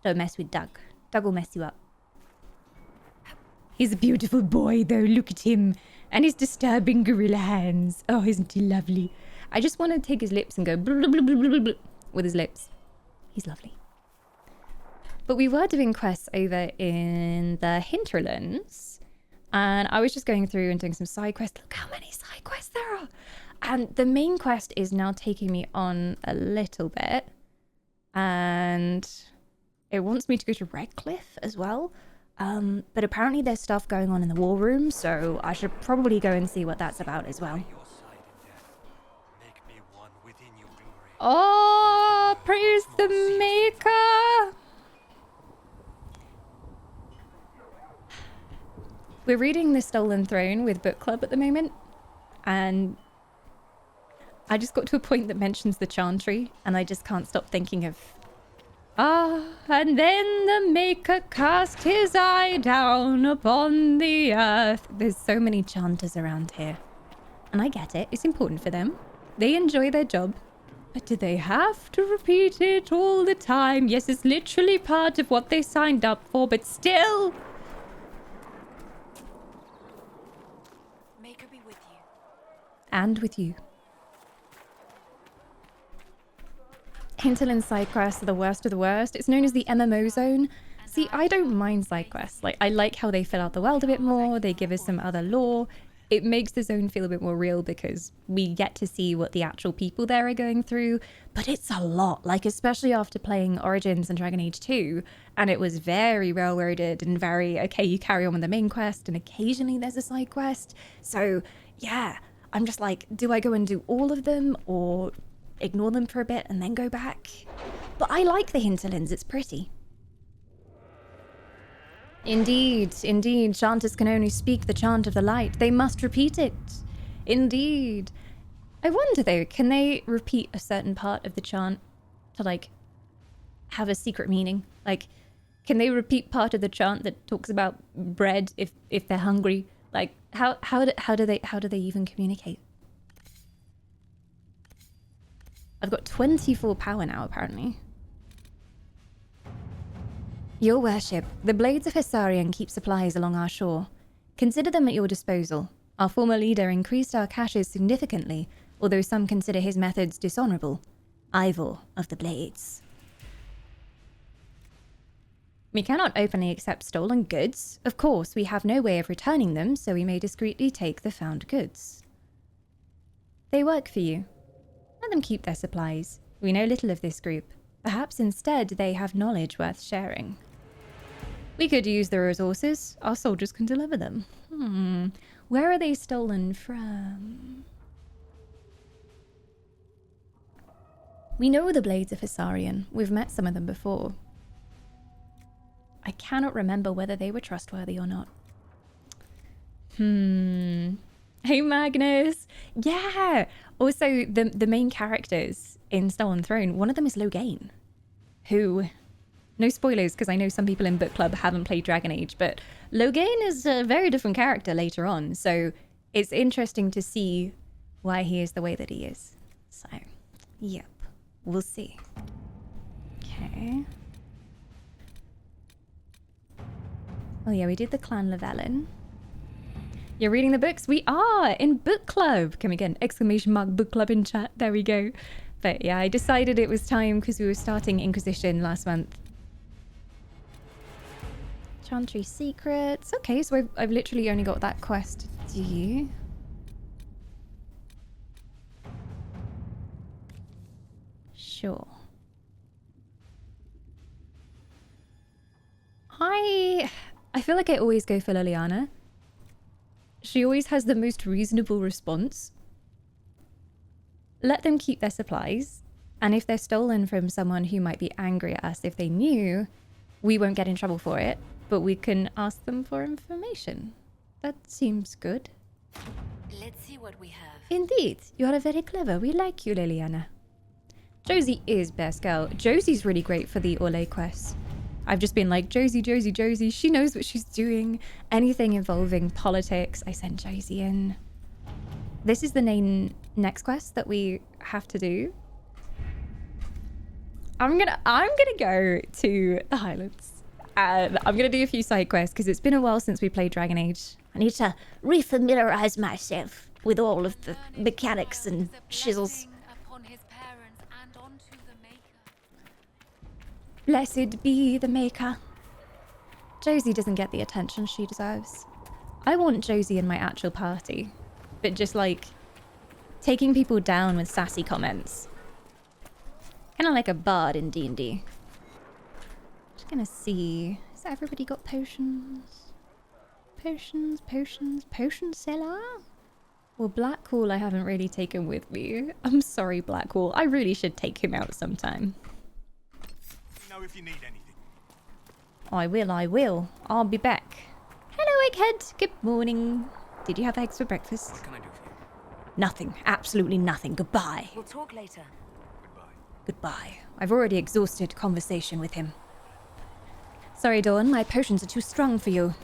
Don't mess with Doug. Doug will mess you up. He's a beautiful boy, though. Look at him. And his disturbing gorilla hands. Oh, isn't he lovely? I just want to take his lips and go blah, blah, blah, blah, blah, blah, with his lips. He's lovely. But we were doing quests over in the Hinterlands. And I was just going through and doing some side quests. Look how many side quests there are. And the main quest is now taking me on a little bit. And it wants me to go to Redcliffe as well. But apparently there's stuff going on in the war room, so I should probably go and see what that's about as well. Oh, praise the Maker! We're reading The Stolen Throne with Book Club at the moment, and I just got to a point that mentions the Chantry, and I just can't stop thinking of... and then the Maker cast his eye down upon the earth. There's so many chanters around here. And I get it. It's important for them. They enjoy their job. But do they have to repeat it all the time? Yes, it's literally part of what they signed up for, but still... Maker be with you. And with you. Hinterlands side quests are the worst of the worst. It's known as the MMO zone. See, I don't mind side quests. Like, I like how they fill out the world a bit more. They give us some other lore. It makes the zone feel a bit more real because we get to see what the actual people there are going through. But it's a lot, like, especially after playing Origins and Dragon Age 2. And it was very railroaded and very, okay, you carry on with the main quest and occasionally there's a side quest. So, yeah, I'm just like, do I go and do all of them or... ignore them for a bit and then go back? But I like the Hinterlands, it's pretty. Indeed, indeed, chanters can only speak the chant of the light. They must repeat it. Indeed. I wonder though, can they repeat a certain part of the chant to like have a secret meaning? Like, can they repeat part of the chant that talks about bread if they're hungry? Like, how do they even communicate? I've got 24 power now, apparently. Your worship, the Blades of Hessarian keep supplies along our shore. Consider them at your disposal. Our former leader increased our caches significantly, although some consider his methods dishonorable. Ivor of the Blades. We cannot openly accept stolen goods. Of course, we have no way of returning them, so we may discreetly take the found goods. They work for you. Let them keep their supplies. We know little of this group. Perhaps instead they have knowledge worth sharing. We could use the resources. Our soldiers can deliver them. Where are they stolen from? We know the Blades of Hessarian. We've met some of them before. I cannot remember whether they were trustworthy or not. Hey, Magnus. Yeah. Also, the main characters in Stolen Throne, one of them is Loghain, who, no spoilers because I know some people in book club haven't played Dragon Age, but Loghain is a very different character later on. So it's interesting to see why he is the way that he is. So, yep, we'll see. Okay. Oh yeah, we did the Clan Llewellyn. You're reading the books? We are in book club. Can we get an exclamation mark book club in chat? There we go. But yeah, I decided it was time because we were starting Inquisition last month. Chantry secrets. Okay, so I've literally only got that quest to do. Sure. I feel like I always go for Liliana. She always has the most reasonable response. Let them keep their supplies. And if they're stolen from someone who might be angry at us if they knew, we won't get in trouble for it. But we can ask them for information. That seems good. Let's see what we have. Indeed. You are very clever. We like you, Liliana. Josie is best girl. Josie's really great for the Orlais quests. I've just been like, Josie, Josie, Josie. She knows what she's doing. Anything involving politics, I send Josie in. This is the next quest that we have to do. I'm gonna go to the Highlands. And I'm gonna do a few side quests because it's been a while since we played Dragon Age. I need to refamiliarize myself with all of the mechanics and shizzles. Blessed be the Maker. Josie doesn't get the attention she deserves. I want Josie in my actual party, but just like taking people down with sassy comments. Kind of like a bard in D&D. Just gonna see. Has everybody got potions? Potion seller? Well, Blackwall I haven't really taken with me. I'm sorry, Blackwall. I really should take him out sometime. If you need anything. I will. I'll be back. Hello, Egghead. Good morning. Did you have eggs for breakfast? What can I do for you? Nothing. Absolutely nothing. Goodbye. We'll talk later. Goodbye. I've already exhausted conversation with him. Sorry, Dawn. My potions are too strong for you.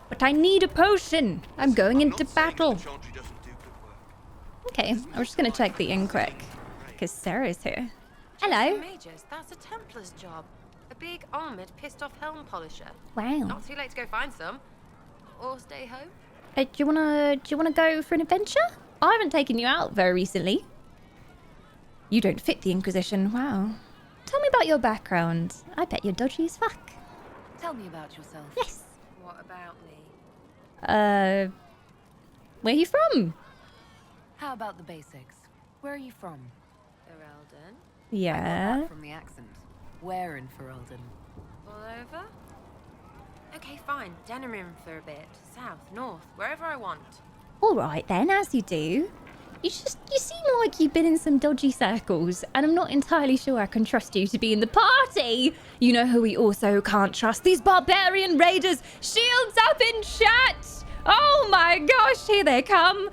But I need a potion. I'm going into battle. Okay. I was just going to check the inn quick. Because Sarah's here. Hello. Mages, that's a Templar's job. A big, armoured, pissed-off helm polisher. Wow. Not too late to go find some. Or stay home. Do you wanna go for an adventure? I haven't taken you out very recently. You don't fit the Inquisition. Wow. Tell me about your background. I bet you're dodgy as fuck. Tell me about yourself. Yes. What about me? Where are you from? How about the basics? Where are you from? Ferelden? I got Yeah. that from the accent. Where in Ferelden? All over? Okay, fine. Denerim for a bit. South, north, wherever I want. All right then, as you do. You seem like you've been in some dodgy circles, and I'm not entirely sure I can trust you to be in the party. You know who we also can't trust? These barbarian raiders. Shields up in chat. Oh my gosh, here they come.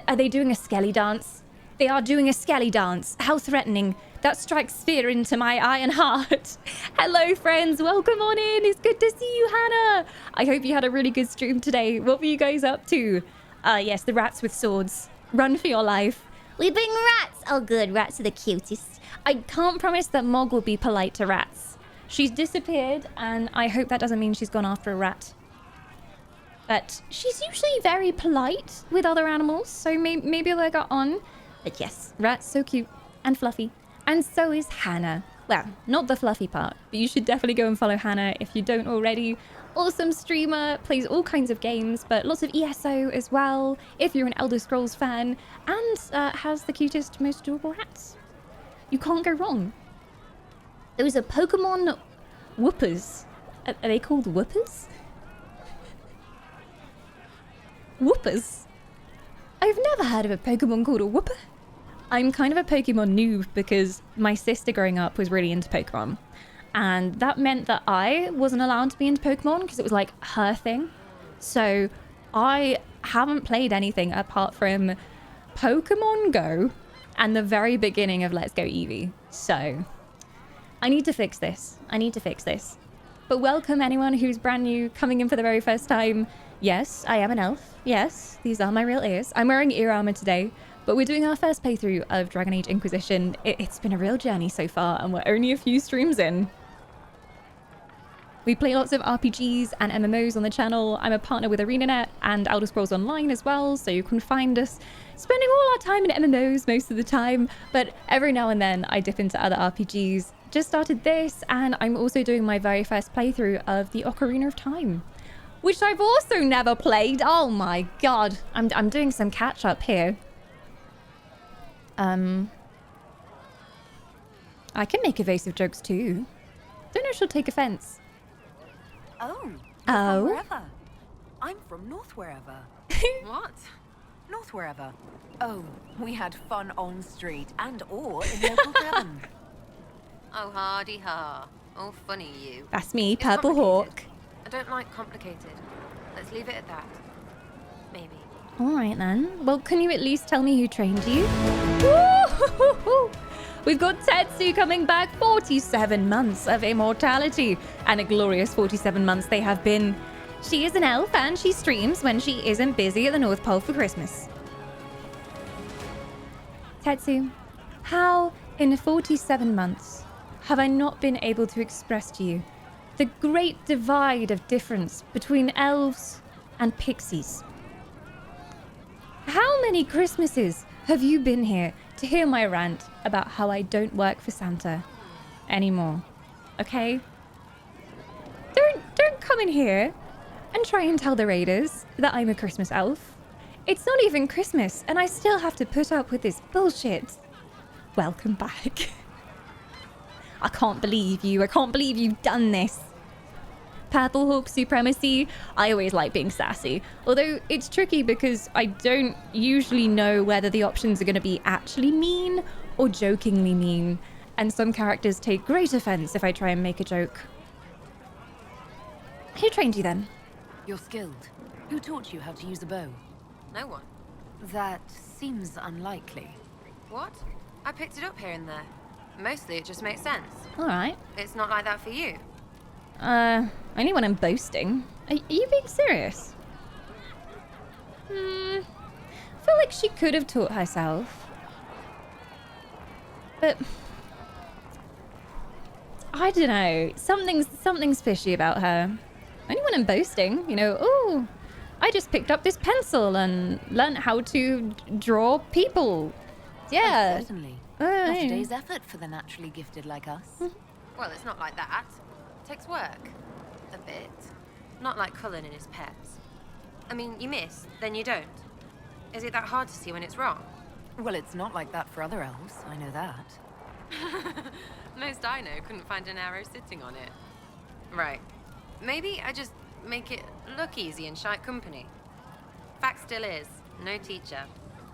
Are they doing a skelly dance? They are doing a skelly dance. How threatening. That strikes fear into my iron heart. Hello, friends. Welcome on in. It's good to see you, Hannah. I hope you had a really good stream today. What were you guys up to? Yes, the rats with swords. Run for your life. We bring rats. Oh, good. Rats are the cutest. I can't promise that Mog will be polite to rats. She's disappeared, and I hope that doesn't mean she's gone after a rat. But she's usually very polite with other animals, so maybe they'll get on. But yes, rats so cute and fluffy. And so is Hannah. Well, not the fluffy part, but you should definitely go and follow Hannah if you don't already. Awesome streamer, plays all kinds of games, but lots of ESO as well, if you're an Elder Scrolls fan, and has the cutest, most adorable rats. You can't go wrong. Those are Pokemon whoopers. Are they called whoopers? Whoopers? I've never heard of a Pokemon called a whooper. I'm kind of a Pokemon noob because my sister growing up was really into Pokemon. And that meant that I wasn't allowed to be into Pokemon because it was like her thing. So I haven't played anything apart from Pokemon Go and the very beginning of Let's Go Eevee. So I need to fix this. But welcome anyone who's brand new, coming in for the very first time. Yes, I am an elf. Yes, these are my real ears. I'm wearing ear armor today. But we're doing our first playthrough of Dragon Age Inquisition. It's been a real journey so far, and we're only a few streams in. We play lots of RPGs and MMOs on the channel. I'm a partner with ArenaNet and Elder Scrolls Online as well, so you can find us spending all our time in MMOs most of the time, but every now and then I dip into other RPGs. Just started this, and I'm also doing my very first playthrough of the Ocarina of Time, which I've also never played. Oh my god, I'm doing some catch-up here. I can make evasive jokes too. Don't know if she'll take offense. Oh. Oh? Wherever. I'm from North Wherever. What? North Wherever. Oh, we had fun on street and or in local tavern. Oh, hardy ha. Oh, funny you. That's me, It's Purple Hawk. complicated. I don't like complicated. Let's leave it at that. Maybe. Alright then. Well, can you at least tell me who trained you? Woo-hoo-hoo-hoo. We've got Tetsu coming back. 47 months of immortality. And a glorious 47 months they have been. She is an elf and she streams when she isn't busy at the North Pole for Christmas. Tetsu, how in 47 months have I not been able to express to you the great divide of difference between elves and pixies? How many Christmases have you been here to hear my rant about how I don't work for Santa anymore? Okay? Don't come in here and try and tell the raiders that I'm a Christmas elf. It's not even Christmas, and I still have to put up with this bullshit. Welcome back. I can't believe you. I can't believe you've done this. Purplehawk supremacy. I always like being sassy. Although it's tricky because I don't usually know whether the options are going to be actually mean or jokingly mean. And some characters take great offense if I try and make a joke. Who trained you then? You're skilled. Who taught you how to use a bow? No one. That seems unlikely. What? I picked it up here and there. Mostly it just makes sense. Alright. It's not like that for you. Only when I'm boasting. Are you being serious? I feel like she could have taught herself. But I don't know. Something's fishy about her. Only when I'm boasting, you know, oh, I just picked up this pencil and learned how to draw people. Yeah. Oh, certainly. Not a day's effort for the naturally gifted like us. Well, it's not like that. It takes work. A bit. Not like Cullen and his pets. I mean, you miss, then you don't. Is it that hard to see when it's wrong? Well, it's not like that for other elves, I know that. Most I know couldn't find an arrow sitting on it. Right. Maybe I just make it look easy in shite company. Fact still is, no teacher.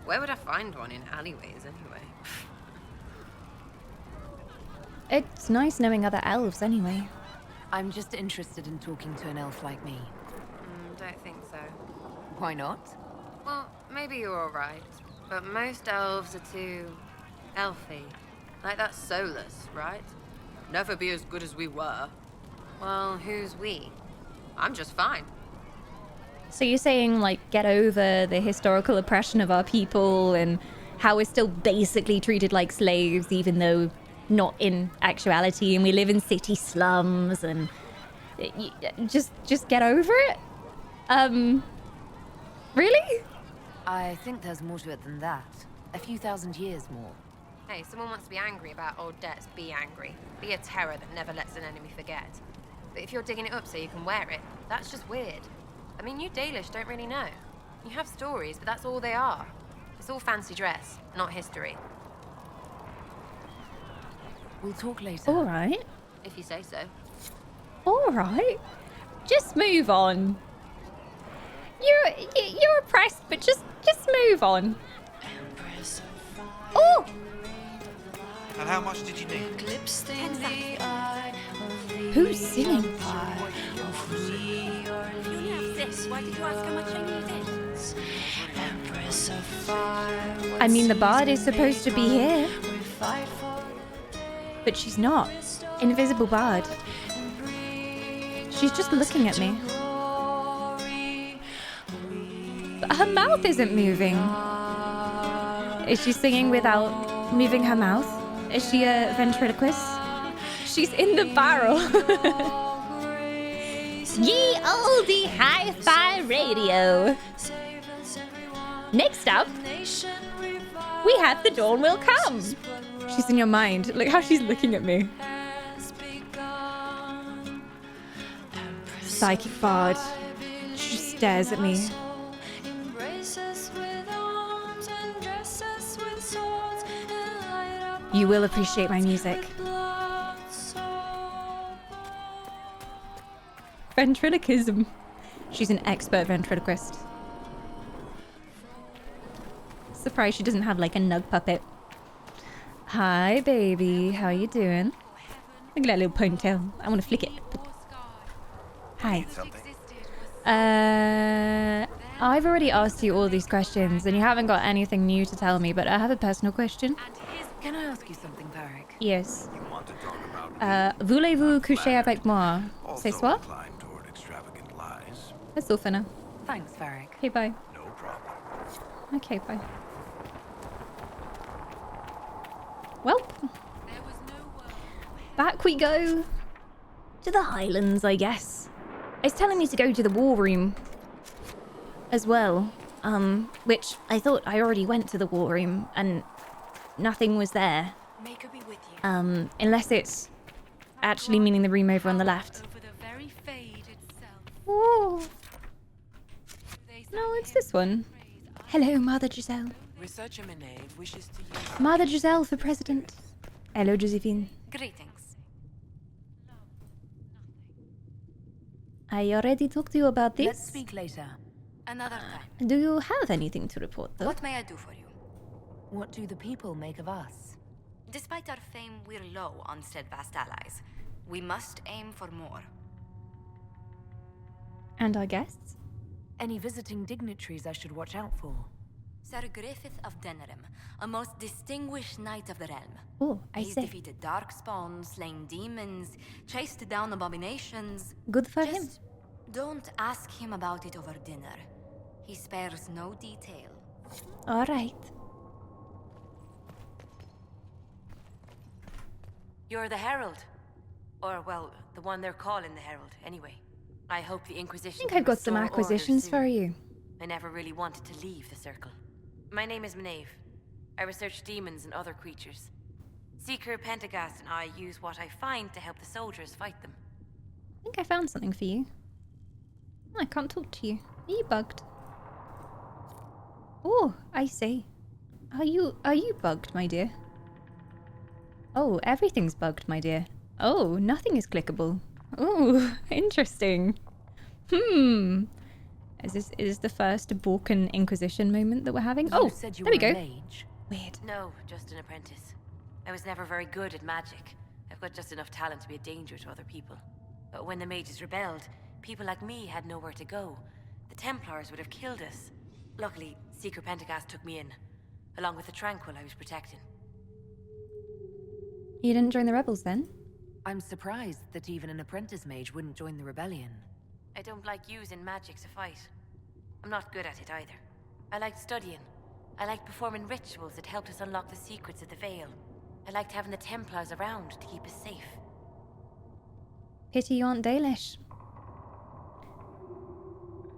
Where would I find one in alleyways anyway? It's nice knowing other elves anyway. I'm just interested in talking to an elf like me. Don't think so. Why not? Well, maybe you're alright, but most elves are too elfy. Like that's soulless, right? Never be as good as we were. Well, who's we? I'm just fine. So you're saying, like, get over the historical oppression of our people and how we're still basically treated like slaves, even though not in actuality, and we live in city slums, and just get over it? Really? I think there's more to it than that. A few thousand years more. Hey, someone wants to be angry about old debts, be angry. Be a terror that never lets an enemy forget. But if you're digging it up so you can wear it, that's just weird. I mean, you Dalish don't really know. You have stories, but that's all they are. It's all fancy dress, not history. We'll talk later. All right. If you say so. All right. Just move on. You're oppressed, but just move on. Oh! And how much did you need? Who's singing? Why did you ask how much I needed? I mean, the bard is supposed to be here. But she's not. Invisible bard. She's just looking at me. But her mouth isn't moving. Is she singing without moving her mouth? Is she a ventriloquist? She's in the barrel. Ye olde hi-fi radio. Next up, we have The Dawn Will Come. She's in your mind. Look how she's looking at me. Psychic bard. She just stares at me. You will appreciate my music. Ventriloquism. She's an expert ventriloquist. Surprised she doesn't have like a nug puppet. Hi, baby. How you doing? Look at that little ponytail. I want to flick it. Hi. I've already asked you all these questions and you haven't got anything new to tell me, but I have a personal question. Can I ask you something, Varric? Yes. You want to talk about Voulez-vous coucher avec moi? C'est also soir? inclined toward extravagant lies. That's all for now. Thanks, Varric. Okay, bye. No problem. Okay, bye. Well, back we go. To the Highlands, I guess. It's telling me to go to the war room as well. Which I thought I already went to the war room and nothing was there. May God be with you. Unless it's actually meaning the room over on the left. Over the very fade itself. Oh, They sang no, it's hymns this one. of praise. Hello, Mother Giselle. Researcher Menave wishes to use... Mother Giselle for president. Hello, Josephine. Greetings. I already talked to you about this. Let's speak later. Another time. Do you have anything to report, though? What may I do for you? What do the people make of us? Despite our fame, we're low on steadfast allies. We must aim for more. And our guests? Any visiting dignitaries I should watch out for? Sir Griffith of Denerim, a most distinguished knight of the realm. Oh, I He's see. defeated darkspawn, slain demons, chased down abominations. Good for him. Just don't ask him about it over dinner. He spares no detail. All right. You're the Herald. Or, well, the one they're calling the Herald, anyway. I hope the Inquisition I think can I've got some restore order acquisitions soon. for you. I never really wanted to leave the Circle. My name is Menave. I research demons and other creatures. Seeker Pentagast and I use what I find to help the soldiers fight them. I think I found something for you. I can't talk to you. Are you bugged? Oh, I see. Are you bugged, my dear? Oh, everything's bugged, my dear. Oh, nothing is clickable. Oh, interesting. Is this the first Balkan Inquisition moment that we're having? You Oh, said you there we were go. a mage. Weird. No, just an apprentice. I was never very good at magic. I've got just enough talent to be a danger to other people. But when the mages rebelled, people like me had nowhere to go. The Templars would have killed us. Luckily, Seeker Pentagast took me in, along with the Tranquil I was protecting. You didn't join the rebels then? I'm surprised that even an apprentice mage wouldn't join the rebellion. I don't like using magic to fight. I'm not good at it either. I liked studying. I liked performing rituals that helped us unlock the secrets of the Veil. I liked having the Templars around to keep us safe. Pity you aren't Dalish.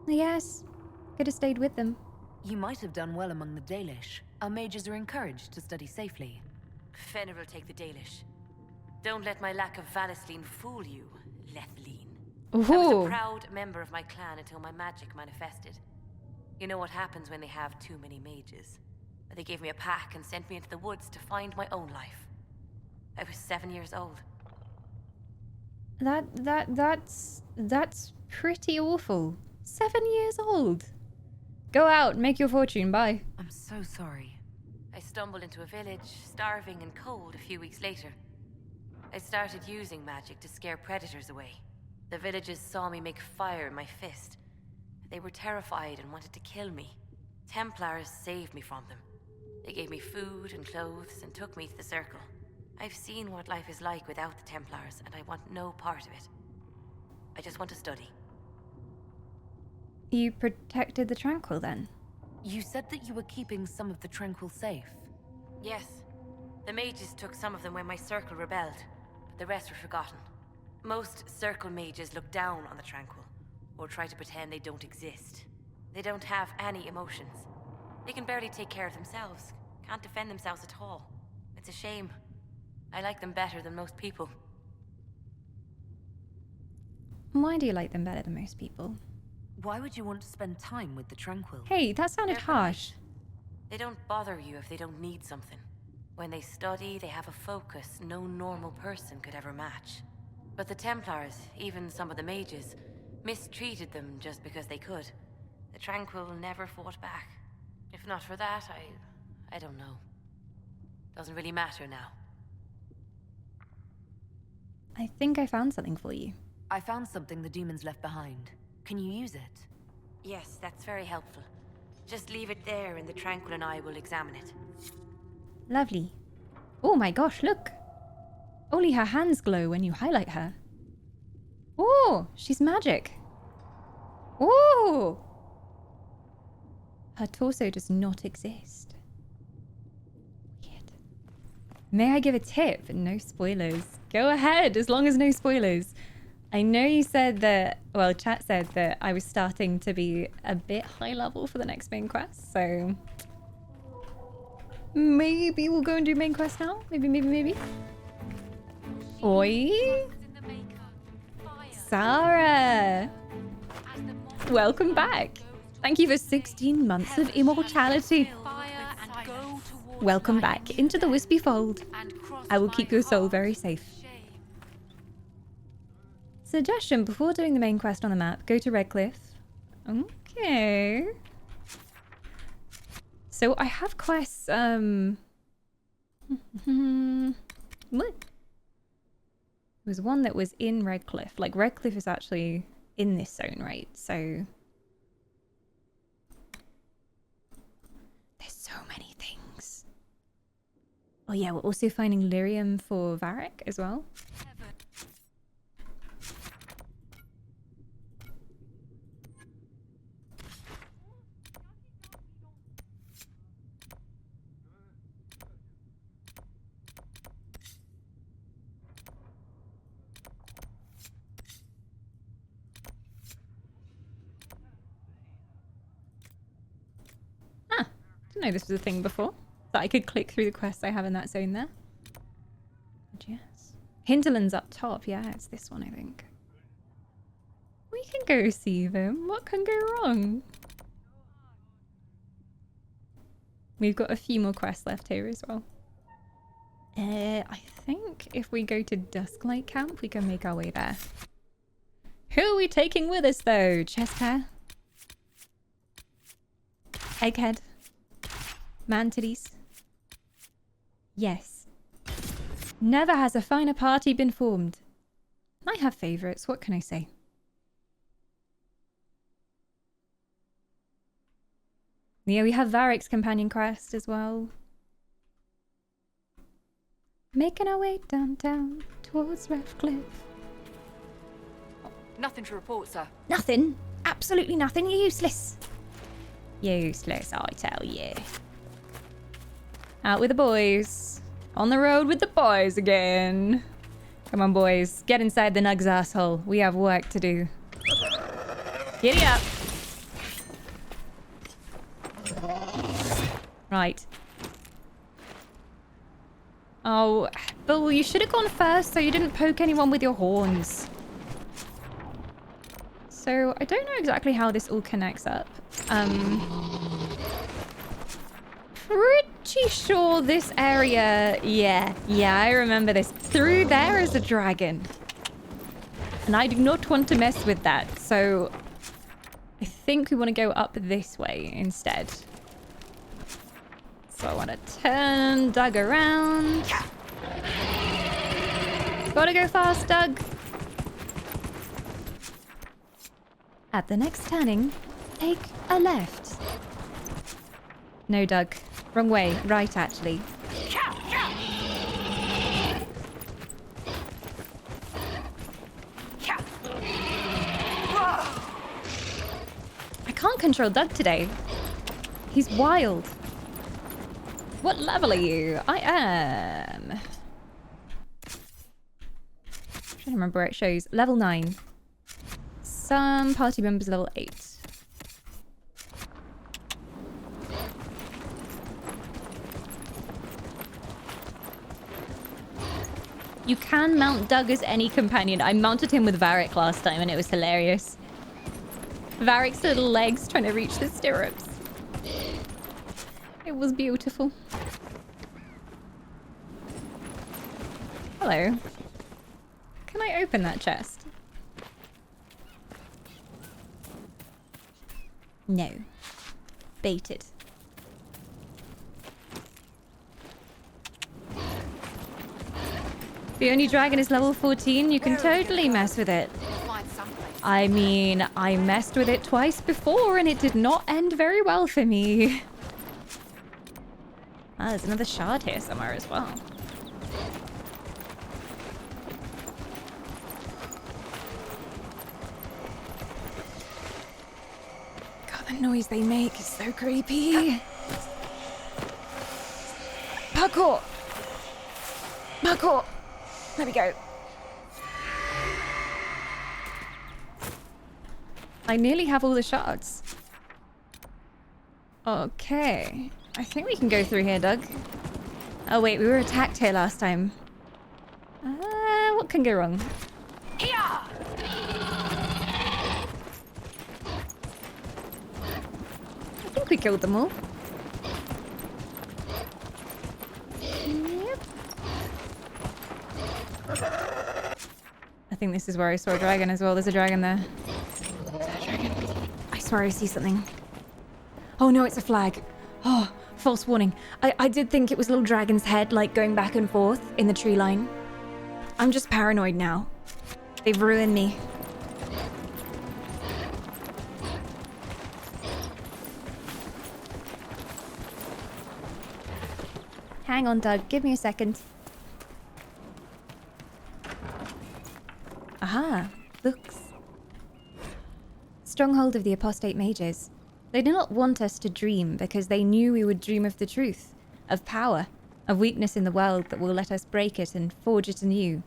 Yes, could have stayed with them. You might have done well among the Dalish. Our mages are encouraged to study safely. Fenrir will take the Dalish. Don't let my lack of Valisleen fool you, Lethleen. I was Ooh. a proud member of my clan until my magic manifested. You know what happens when they have too many mages. They gave me a pack and sent me into the woods to find my own life. I was 7 years old. That's pretty awful. 7 years old. Go out, make your fortune, bye. I'm so sorry. I stumbled into a village, starving and cold a few weeks later. I started using magic to scare predators away. The villagers saw me make fire in my fist. They were terrified and wanted to kill me. Templars saved me from them. They gave me food and clothes and took me to the Circle. I've seen what life is like without the Templars, and I want no part of it. I just want to study. You protected the Tranquil then? You said that you were keeping some of the Tranquil safe. Yes. The mages took some of them when my Circle rebelled, but the rest were forgotten. Most Circle mages look down on the Tranquil, or try to pretend they don't exist. They don't have any emotions. They can barely take care of themselves, can't defend themselves at all. It's a shame. I like them better than most people. Why do you like them better than most people? Why would you want to spend time with the Tranquil? Hey, that sounded They're harsh. They don't bother you if they don't need something. When they study, they have a focus no normal person could ever match. But the Templars, even some of the mages, mistreated them just because they could. The Tranquil never fought back. If not for that, I don't know. Doesn't really matter now. I think I found something for you. I found something the demons left behind. Can you use it? Yes, that's very helpful. Just leave it there and the Tranquil and I will examine it. Lovely. Oh my gosh, look. Only her hands glow when you highlight her. Oh, she's magic. Oh! Her torso does not exist. Weird. May I give a tip? No spoilers. Go ahead, as long as no spoilers. I know you said that, well, chat said that I was starting to be a bit high level for the next main quest, so maybe we'll go and do main quest now. Maybe. Oi! Sarah! Welcome back. Thank you for 16 months of immortality. Welcome back into the wispy fold. I will keep your soul very safe. Suggestion, before doing the main quest on the map, go to Redcliffe. Okay. So I have quests, what? There was one that was in Redcliffe. Like, Redcliffe is actually in this zone, right? So there's so many things. Oh yeah, we're also finding lyrium for Varric as well. Didn't know this was a thing before. That I could click through the quests I have in that zone there. But yes. Hinterlands up top. Yeah, it's this one, I think. We can go see them. What can go wrong? We've got a few more quests left here as well. I think if we go to Dusklight Camp, we can make our way there. Who are we taking with us, though? Chesthair? Egghead? Mantides? Yes. Never has a finer party been formed. I have favourites, what can I say? Yeah, we have Varric's companion quest as well. Making our way downtown towards Redcliffe. Nothing to report, sir. Nothing? Absolutely nothing. You're useless. Useless, I tell you. Out with the boys. On the road with the boys again. Come on, boys. Get inside the Nug's asshole. We have work to do. Giddy up. Right. Oh, Bill, you should have gone first so you didn't poke anyone with your horns. So, I don't know exactly how this all connects up. Pretty sure this area... Yeah, I remember this. Through there is a dragon. And I do not want to mess with that, so... I think we want to go up this way instead. So I want to turn Doug around. Gotta go fast, Doug. At the next turning, take a left. No, Doug. Wrong way. Right, actually. I can't control Doug today. He's wild. What level are you? I am... I'm trying to remember where it shows. Level 9. Some party members level 8. You can mount Doug as any companion. I mounted him with Varric last time and it was hilarious. Varric's little legs trying to reach the stirrups. It was beautiful. Hello. Can I open that chest? No. Baited. The only dragon is level 14. You can totally mess with it. I mean, I messed with it twice before and it did not end very well for me. Ah, there's another shard here somewhere as well. God, the noise they make is so creepy. Parkour! Parkour! There we go. I nearly have all the shards. Okay. I think we can go through here, Doug. Oh wait, we were attacked here last time. What can go wrong? I think we killed them all. Yep. I think this is where I saw a dragon as well. There's a dragon there. I swear I see something. Oh no, it's a flag. Oh, false warning. I did think it was a little dragon's head, like going back and forth in the tree line. I'm just paranoid now. They've ruined me. Hang on, Doug. Give me a second. Aha. Books. Stronghold of the apostate mages. They do not want us to dream because they knew we would dream of the truth, of power, of weakness in the world that will let us break it and forge it anew.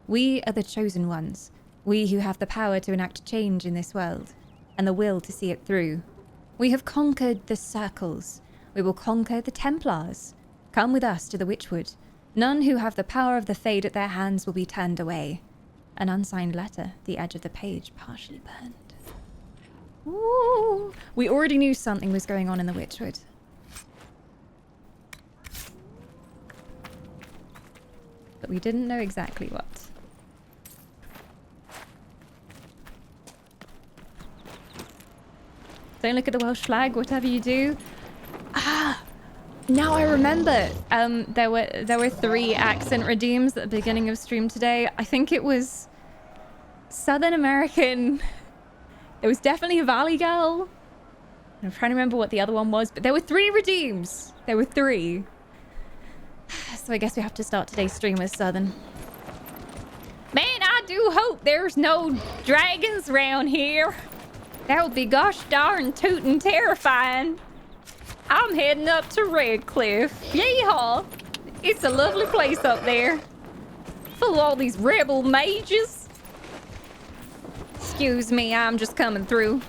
We are the chosen ones, we who have the power to enact change in this world, and the will to see it through. We have conquered the circles. We will conquer the Templars. Come with us to the Witchwood. None who have the power of the Fade at their hands will be turned away. An unsigned letter, the edge of the page partially burned. Ooh, we already knew something was going on in the Witchwood. But we didn't know exactly what. Don't look at the Welsh flag, whatever you do. Ah! Now I remember. There were 3 accent redeems at the beginning of stream today. I think it was Southern American. There was definitely a Valley Girl. I'm trying to remember what the other one was, but there were 3 redeems. There were 3. So I guess we have to start today's stream with Southern. Man, I do hope there's no dragons around here. That would be gosh darn tootin' terrifying. I'm heading up to Redcliffe. Yeehaw! It's a lovely place up there. Full of all these rebel mages. Excuse me, I'm just coming through.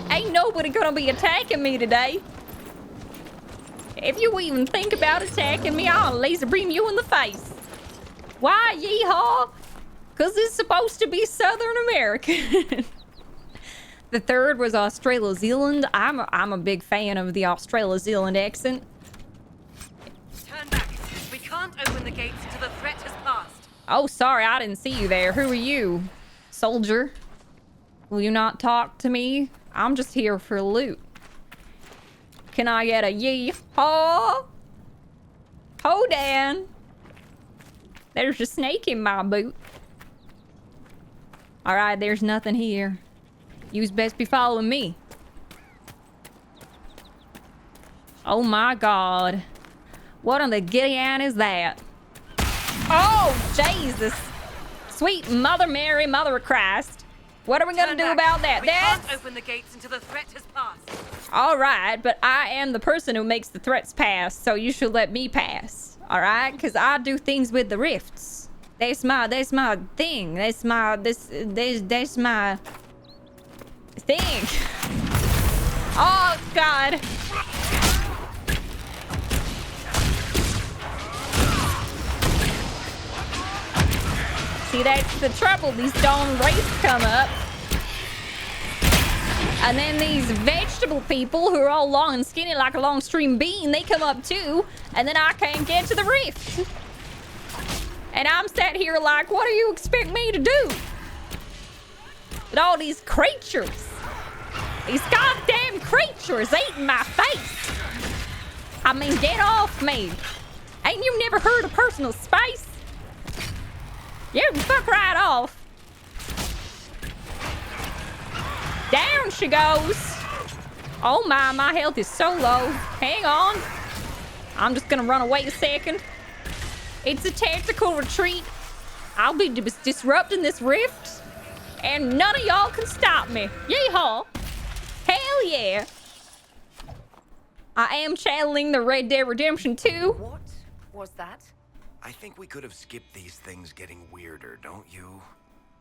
Ain't nobody gonna be attacking me today. If you even think about attacking me, I'll laser beam you in the face. Why, yeehaw? Because it's supposed to be Southern American. The third was Australia Zealand. I'm a big fan of the Australia Zealand accent. Turn back. We can't open the gates until the threat has passed. Oh, sorry, I didn't see you there. Who are you? Soldier? Will you not talk to me? I'm just here for loot. Can I get a yee-haw? Hold on. There's a snake in my boot. Alright, there's nothing here. You's best be following me. Oh my god. What on the Gideon is that? Oh, Jesus. Sweet Mother Mary, Mother of Christ. What are we gonna do about that? We can't open the gates until the threat has passed. Alright, but I am the person who makes the threats pass, so you should let me pass. Alright? Because I do things with the rifts. That's my thing. That's my thing. Oh, God. See, that's the trouble. These darn wraiths come up. And then these vegetable people who are all long and skinny like a long stream bean, they come up too. And then I can't get to the rift. And I'm sat here like, what do you expect me to do? With all these creatures. These goddamn creatures eating my face. I mean, get off me. Ain't you never heard of personal space? You can fuck right off. Down she goes. Oh my health is so low. Hang on. I'm just gonna run away a second. It's a tactical retreat. I'll be disrupting this rift. And none of y'all can stop me. Yeehaw. Hell yeah. I am channeling the Red Dead Redemption 2. What was that? I think we could have skipped these things getting weirder, don't you?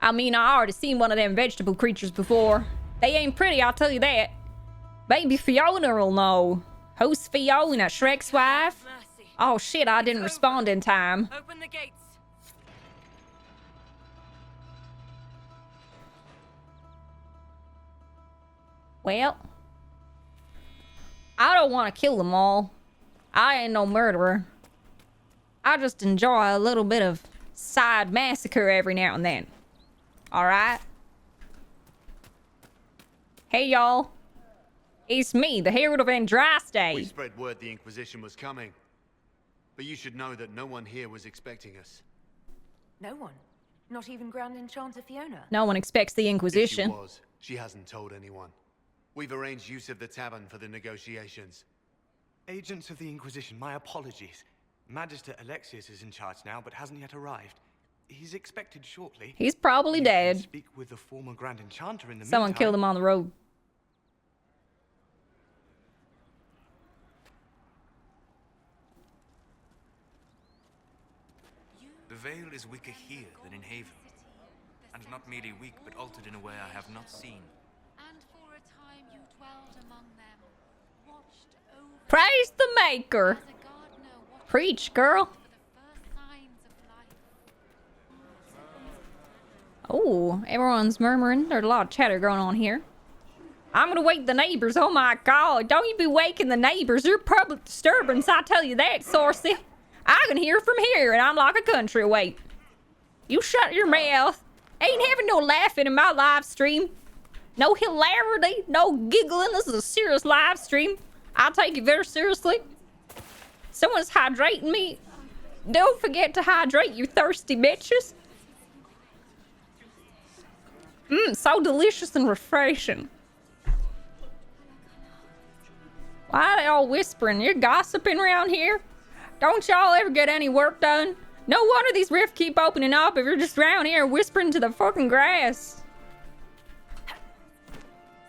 I mean, I already seen one of them vegetable creatures before. They ain't pretty, I'll tell you that. Maybe Fiona will know. Who's Fiona, Shrek's wife? Mercy. Oh shit, I didn't respond in time. Open the gates. Well, I don't want to kill them all. I ain't no murderer. I just enjoy a little bit of side massacre every now and then. Alright? Hey y'all. It's me, the Herald of We Andraste. spread word the Inquisition was coming. But you should know that no one here was expecting us. No one. Not even Grand Enchanter Fiona. No one expects the If she Inquisition. was, she hasn't told anyone. We've arranged use of the tavern for the negotiations. Agents of the Inquisition, my apologies. Magister Alexius is in charge now, but hasn't yet arrived. He's expected shortly. He's probably You can dead. Speak with the former Grand Enchanter in the Someone meantime. killed him on the road. The veil is weaker here than in Haven. And not merely weak, but altered in a way I have not seen. And for a time you dwelled among them, watched over Praise the Maker. as a gardener watched Preach, girl. for the first signs of life. Oh, everyone's murmuring. There's a lot of chatter going on here. I'm gonna wake the neighbors. Oh my god, don't you be waking the neighbors. They're public disturbance, I tell you that, Saucy. I can hear from here, and I'm like a country away. You shut your mouth. Ain't having no laughing in my live stream. No hilarity, no giggling. This is a serious live stream. I take it very seriously. Someone's hydrating me. Don't forget to hydrate, you thirsty bitches. So delicious and refreshing. Why are they all whispering? You're gossiping around here? Don't y'all ever get any work done? No wonder these rifts keep opening up if you're just around here whispering to the fucking grass.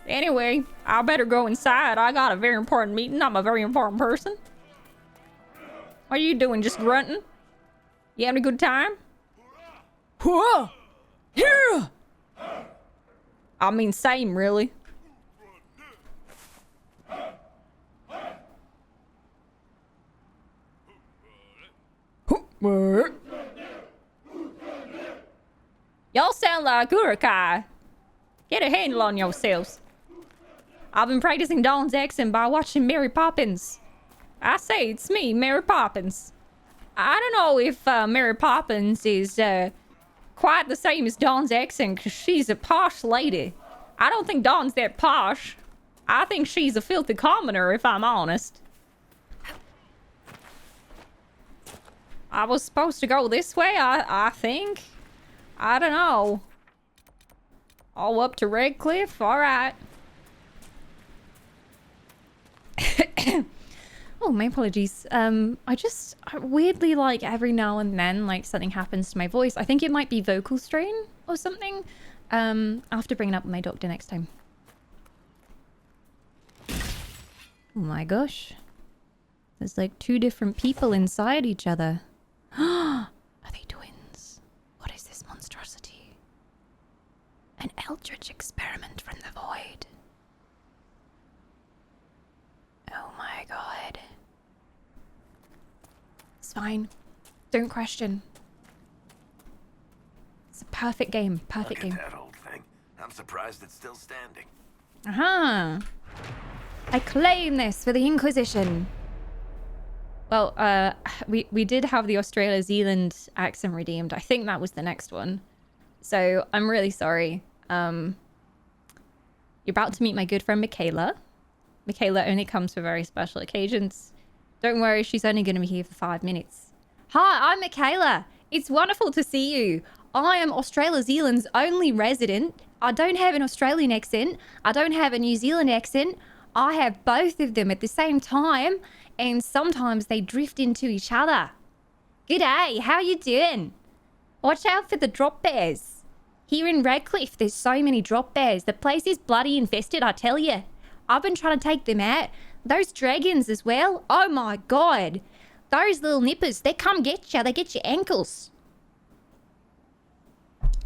Anyway, I better go inside. I got a very important meeting. I'm a very important person. What are you doing? Just grunting? You having a good time? Whoa! Yeah! I mean, same, really. Y'all sound like Urukai. Get a handle on yourselves. I've been practicing Dawn's accent by watching Mary Poppins. I say, it's me, Mary Poppins. I don't know if Mary Poppins is quite the same as Dawn's accent, because she's a posh lady. I don't think Dawn's that posh. I think she's a filthy commoner, if I'm honest. I was supposed to go this way, I think. I don't know. All up to Redcliffe? Alright. Oh, my apologies. I weirdly, like, every now and then, like, something happens to my voice. I think it might be vocal strain or something. I'll have to bring it up with my doctor next time. Oh my gosh. There's like 2 different people inside each other. Are they twins? What is this monstrosity? An eldritch experiment from the void. Oh my god. It's fine. Don't question. It's a perfect game. Perfect game. Look at that old thing. I'm surprised it's still standing. Aha! I claim this for the Inquisition. Well, we did have the Australia Zealand accent redeemed. I think that was the next one. So I'm really sorry. You're about to meet my good friend Michaela. Michaela only comes for very special occasions. Don't worry, she's only going to be here for 5 minutes. Hi, I'm Michaela. It's wonderful to see you. I am Australia Zealand's only resident. I don't have an Australian accent. I don't have a New Zealand accent. I have both of them at the same time, and sometimes they drift into each other. G'day, how you doing? Watch out for the drop bears. Here in Redcliffe, there's so many drop bears. The place is bloody infested, I tell you. I've been trying to take them out. Those dragons as well. Oh my god. Those little nippers, they come get you. They get your ankles.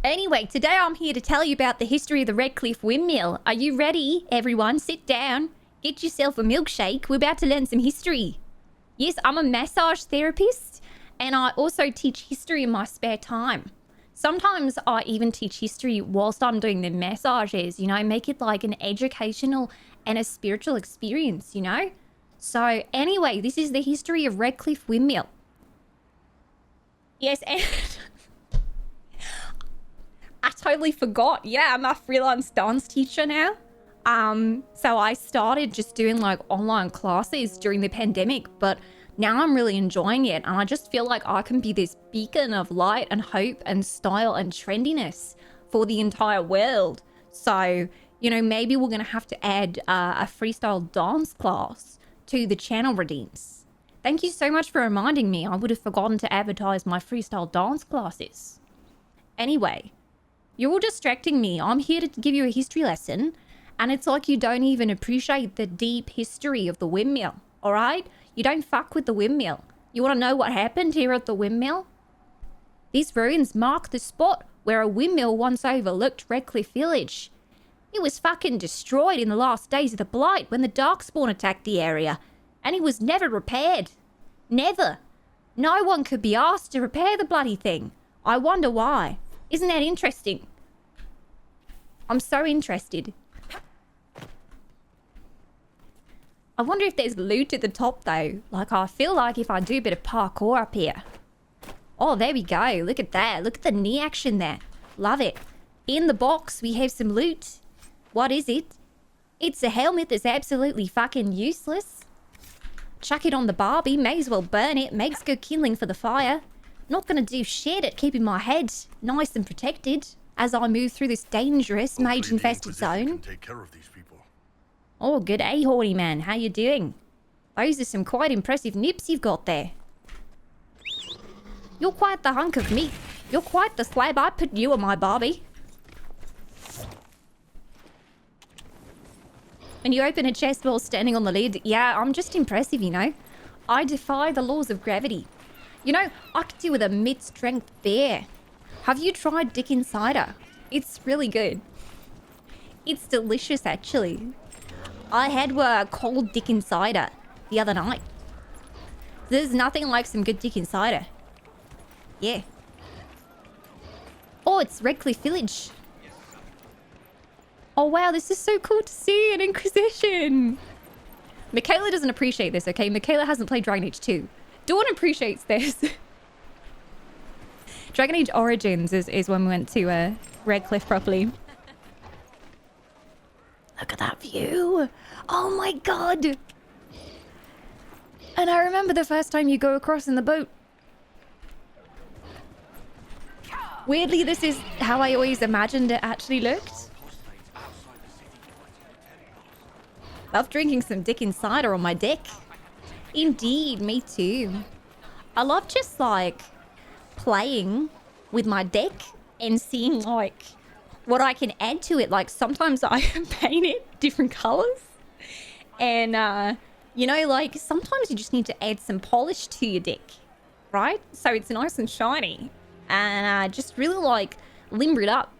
Anyway, today I'm here to tell you about the history of the Redcliffe windmill. Are you ready, everyone? Sit down. Get yourself a milkshake. We're about to learn some history. Yes, I'm a massage therapist, and I also teach history in my spare time. Sometimes I even teach history whilst I'm doing the massages, you know, make it like an educational and a spiritual experience, you know? So anyway, this is the history of Redcliffe windmill. Yes, and I totally forgot. Yeah, I'm a freelance dance teacher now. So I started just doing like online classes during the pandemic, but now I'm really enjoying it. And I just feel like I can be this beacon of light and hope and style and trendiness for the entire world. So, you know, maybe we're going to have to add a freestyle dance class to the channel redeems. Thank you so much for reminding me. I would have forgotten to advertise my freestyle dance classes. Anyway, you're all distracting me. I'm here to give you a history lesson, and it's like you don't even appreciate the deep history of the windmill, all right? You don't fuck with the windmill. You want to know what happened here at the windmill? These ruins mark the spot where a windmill once overlooked Redcliffe village. It was fucking destroyed in the last days of the Blight when the Darkspawn attacked the area, and it was never repaired. Never. No one could be asked to repair the bloody thing. I wonder why. Isn't that interesting? I'm so interested. I wonder if there's loot at the top though. Like, I feel like if I do a bit of parkour up here. Oh, there we go. Look at that. Look at the knee action there. Love it. In the box, we have some loot. What is it? It's a helmet that's absolutely fucking useless. Chuck it on the Barbie. May as well burn it. Makes good kindling for the fire. Not gonna do shit at keeping my head nice and protected as I move through this dangerous mage-infested zone. Take care of these people. Oh, good day, horny man. How you doing? Those are some quite impressive nips you've got there. You're quite the hunk of meat. You're quite the slab. I put you on my Barbie. When you open a chest while standing on the lid, yeah, I'm just impressive, you know. I defy the laws of gravity. You know, I could do with a mid-strength beer. Have you tried Dickens cider? It's really good. It's delicious, actually. I had a cold Dickens cider the other night. There's nothing like some good Dickens cider. Yeah. Oh, it's Redcliffe Village. Oh, wow, this is so cool to see an Inquisition. Michaela doesn't appreciate this, okay? Michaela hasn't played Dragon Age 2. Dawn appreciates this. Dragon Age Origins is when we went to Redcliffe properly. Look at that view. Oh my god. And I remember the first time you go across in the boat. Weirdly, this is how I always imagined it actually looked. Love drinking some Dickens cider on my deck. Indeed, me too. I love just like playing with my deck and seeing like what I can add to it. Like sometimes I paint it different colors, and you know, like sometimes you just need to add some polish to your deck, right? So it's nice and shiny, and just really like limber it up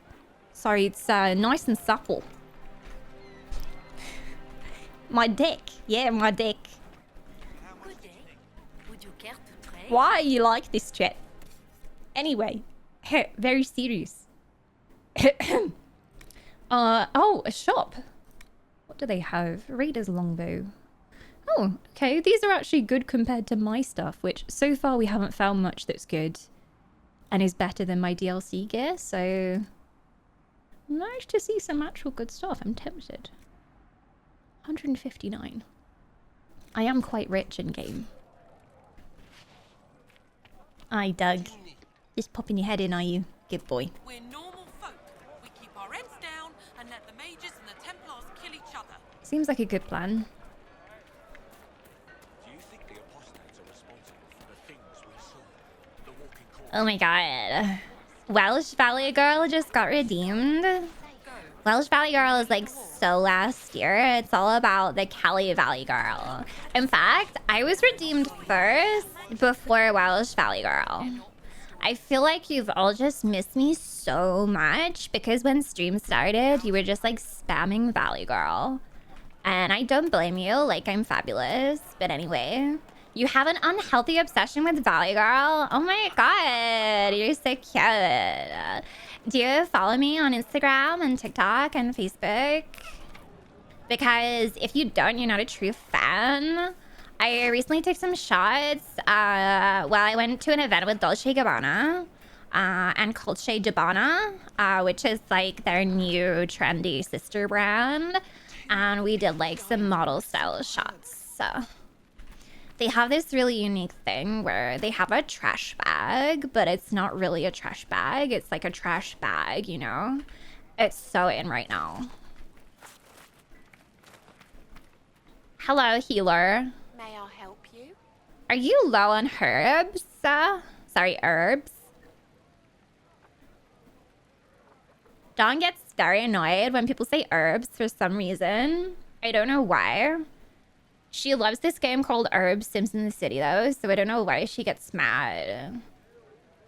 so it's nice and supple. My deck, yeah, my deck. Why you like this, chat? Anyway, very serious. Oh, a shop. What do they have? Reader's longbow. Oh, okay. These are actually good compared to my stuff, which so far we haven't found much that's good and is better than my DLC gear, so nice to see some actual good stuff. I'm tempted. 159. I am quite rich in game. Aye, Doug. Just popping your head in, are you? Good boy. We're normal folk. We keep our heads down and let the mages and the Templars kill each other. Seems like a good plan. Do you think the apostates are responsible for the things we saw? The walking corpse. Oh my god. Welsh Valley Girl just got redeemed. Welsh Valley Girl is like so last year. It's all about the Kelly Valley Girl. In fact, I was redeemed first. before Welsh Valley Girl. I feel like you've all just missed me so much because when stream started, you were just like spamming Valley Girl. And I don't blame you, like I'm fabulous. But anyway, you have an unhealthy obsession with Valley Girl. Oh my god, you're so cute. Do you follow me on Instagram and TikTok and Facebook? Because if you don't, you're not a true fan. I recently took some shots while I went to an event with Dolce & Gabbana and Colche Gabbana, which is like their new trendy sister brand. And we did like some model style shots. So they have this really unique thing where they have a trash bag, but it's not really a trash bag. It's like a trash bag, you know? It's so in right now. Hello, healer. May I help you? Are you low on herbs? Sorry, herbs. Dawn gets very annoyed when people say herbs for some reason. I don't know why. She loves this game called Herbs Sims in the City though, so I don't know why she gets mad.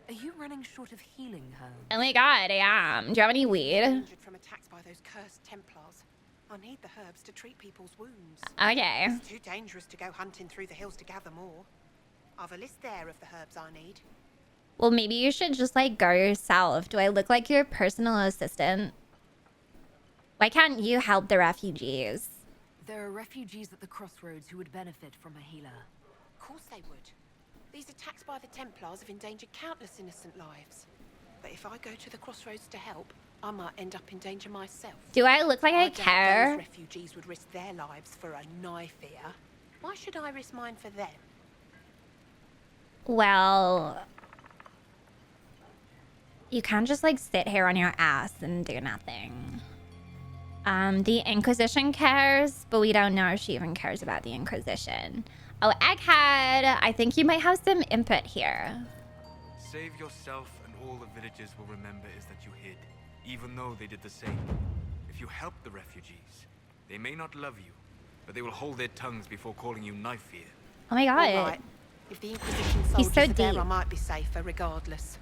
Are you running short of healing herbs? Oh my god, I am. Do you have any weed? Injured from attacks by those cursed Templars. I need the herbs to treat people's wounds. Okay. It's too dangerous to go hunting through the hills to gather more. I've a list there of the herbs I need. Well, maybe you should just like go yourself. Do I look like your personal assistant? Why can't you help the refugees? There are refugees at the crossroads who would benefit from a healer. Of course they would. These attacks by the Templars have endangered countless innocent lives. But if I go to the crossroads to help, I might end up in danger myself. Do I look like I doubt care? those refugees would risk their lives for a knife here. Why should I risk mine for them? Well, you can't just like sit here on your ass and do nothing. The Inquisition cares, but we don't know if she even cares about the Inquisition. Oh, Egghead, I think you might have some input here. Save yourself and all the villagers will remember is that you hid, even though they did the same. If you help the refugees, they may not love you, but they will hold their tongues before calling you knife ear. Oh my god. All right. If the Inquisition He's soldiers so are there, deep. I might be safer regardless.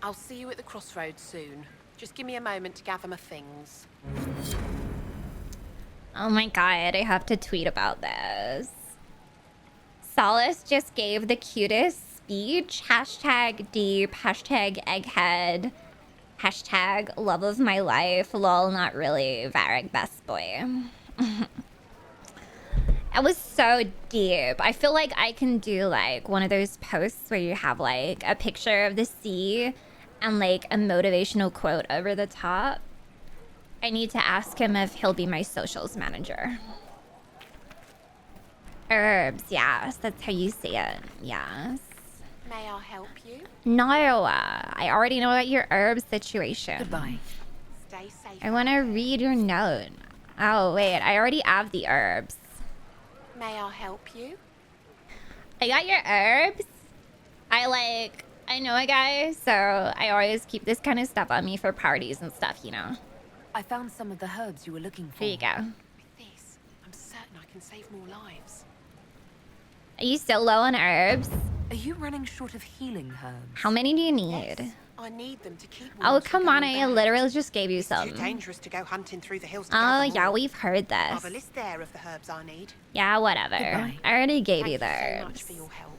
I'll see you at the crossroads soon. Just give me a moment to gather my things. Oh my god, I have to tweet about this. Solace just gave the cutest speech. Hashtag deep, hashtag egghead, hashtag love of my life. Lol, not really. Varric best boy. It was so deep. I feel like I can do like one of those posts where you have like a picture of the sea and like a motivational quote over the top. I need to ask him if he'll be my socials manager. Herbs, yes, that's how you say it. Yes. May I help you? No, I already know about your herb situation. Goodbye. Stay safe. I want to read your note. Oh, wait, I already have the herbs. May I help you? I got your herbs. I know a guy, so I always keep this kind of stuff on me for parties and stuff, you know. I found some of the herbs you were looking for. Here you go. With this, I'm certain I can save more lives. Are you still low on herbs? Are you running short of healing herbs? How many do you need? Yes, I need them to keep. Oh, wounds from come on, going I bad. literally just gave you It's some. too dangerous to go hunting through the hills to Oh, gather yeah, more. we've heard I've this. a list there of the herbs I need. Yeah, whatever. Goodbye. I already gave Thank you the so herbs. much for your help.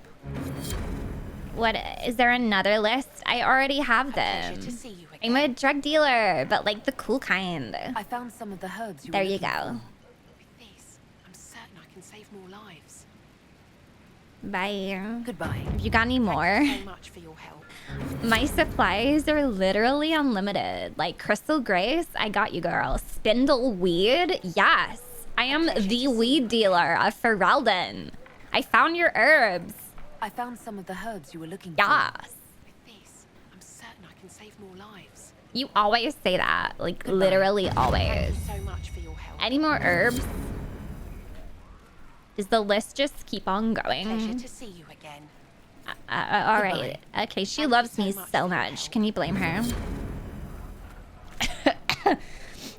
What, is there another list? I already have A pleasure them. to see you I'm again. a drug dealer, but like the cool kind. I found some of the herbs you There were you looking go. With this, I'm certain I can save more lives. Bye. for. Goodbye. Have you got any more? Thank you so much for your help. My supplies are literally unlimited. Like Crystal Grace, I got you, girl. Spindle weed, yes. I am the weed dealer of Ferelden. I found your herbs. I found some of the herbs you were looking for. Yes. With this, I'm certain I can save more lives. You always say that. Like Goodbye. literally Thank always. you so much for your help. Any more herbs? Does the list just keep on Pleasure going? to see you again. All right. Okay, she Thank you loves so me much for so your much. help. Can you blame her?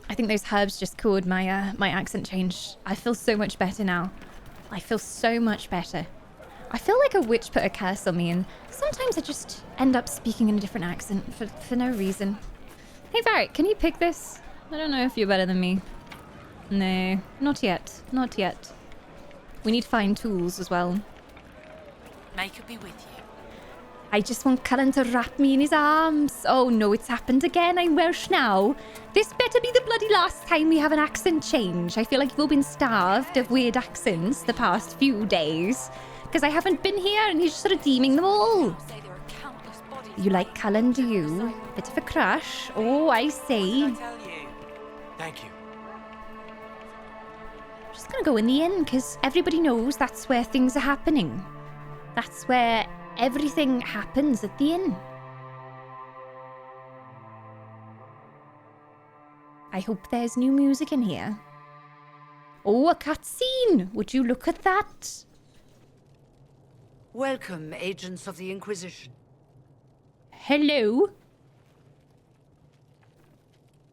I think those herbs just cooled my my accent change. I feel so much better now. I feel so much better. I feel like a witch put a curse on me, and sometimes I just end up speaking in a different accent for no reason. Hey, Varric, can you pick this? I don't know if you're better than me. No, not yet. Not yet. We need fine tools as well. May could be with you. I just want Cullen to wrap me in his arms. Oh no, it's happened again. I'm Welsh now. This better be the bloody last time we have an accent change. I feel like you've all been starved of weird accents the past few days. Because I haven't been here and he's just redeeming them all. You like Cullen, do you? Bit of a crush? Oh, I see. Thank you. I'm just gonna go in the inn because everybody knows that's where things are happening. That's where everything happens at the inn. I hope there's new music in here. Oh, a cutscene! Would you look at that? Welcome, agents of the Inquisition. Hello?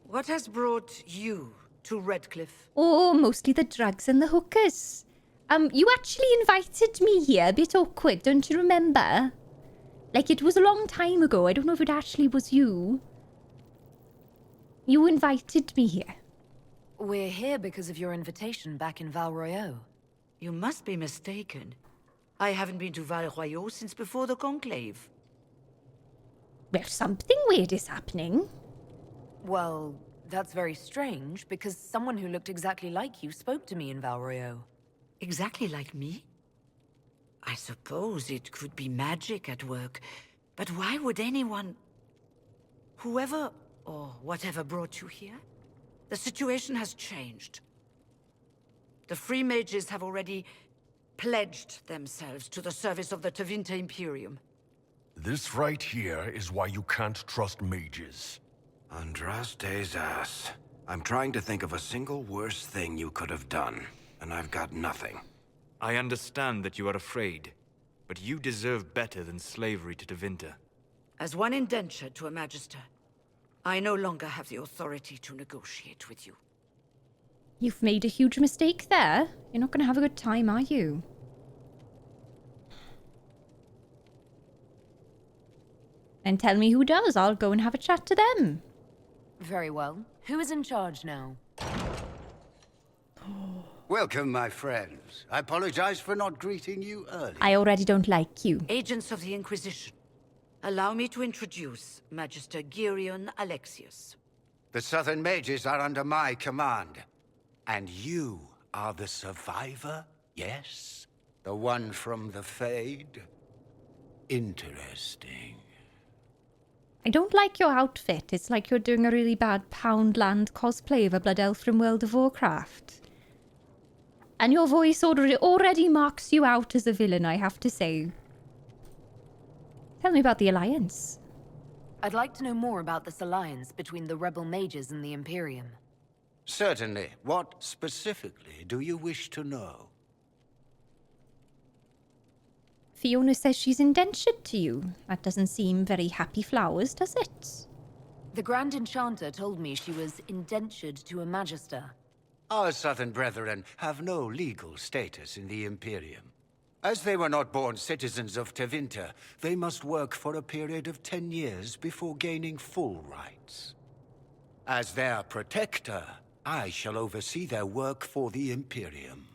What has brought you to Redcliffe? Oh, mostly the drugs and the hookers. You actually invited me here, a bit awkward, don't you remember? Like, it was a long time ago. I don't know if it actually was you. You invited me here. We're here because of your invitation back in Val Royeaux. You must be mistaken. I haven't been to Val Royeaux since before the Conclave. Well, something weird is happening. Well, that's very strange, because someone who looked exactly like you spoke to me in Val Royeaux. Exactly like me? I suppose it could be magic at work, but why would anyone... Whoever or whatever brought you here? The situation has changed. The free mages have already pledged themselves to the service of the Tevinter Imperium. This right here is why you can't trust mages. Andraste's ass. I'm trying to think of a single worse thing you could have done, and I've got nothing. I understand that you are afraid, but you deserve better than slavery to Tevinter. As one indentured to a Magister, I no longer have the authority to negotiate with you. You've made a huge mistake there. You're not going to have a good time, are you? And tell me who does. I'll go and have a chat to them. Very well. Who is in charge now? Welcome, my friends. I apologize for not greeting you earlier. I already don't like you. Agents of the Inquisition, allow me to introduce Magister Alexius. The Southern Mages are under my command. And you are the survivor, yes? The one from the Fade? Interesting. I don't like your outfit. It's like you're doing a really bad Poundland cosplay of a Blood Elf from World of Warcraft. And your voice already marks you out as a villain, I have to say. Tell me about the Alliance. I'd like to know more about this alliance between the rebel mages and the Imperium. Certainly. What specifically do you wish to know? Fiona says she's indentured to you. That doesn't seem very happy flowers, does it? The Grand Enchanter told me she was indentured to a Magister. Our Southern brethren have no legal status in the Imperium. As they were not born citizens of Tevinter, they must work for a period of 10 years before gaining full rights. As their protector, I shall oversee their work for the Imperium.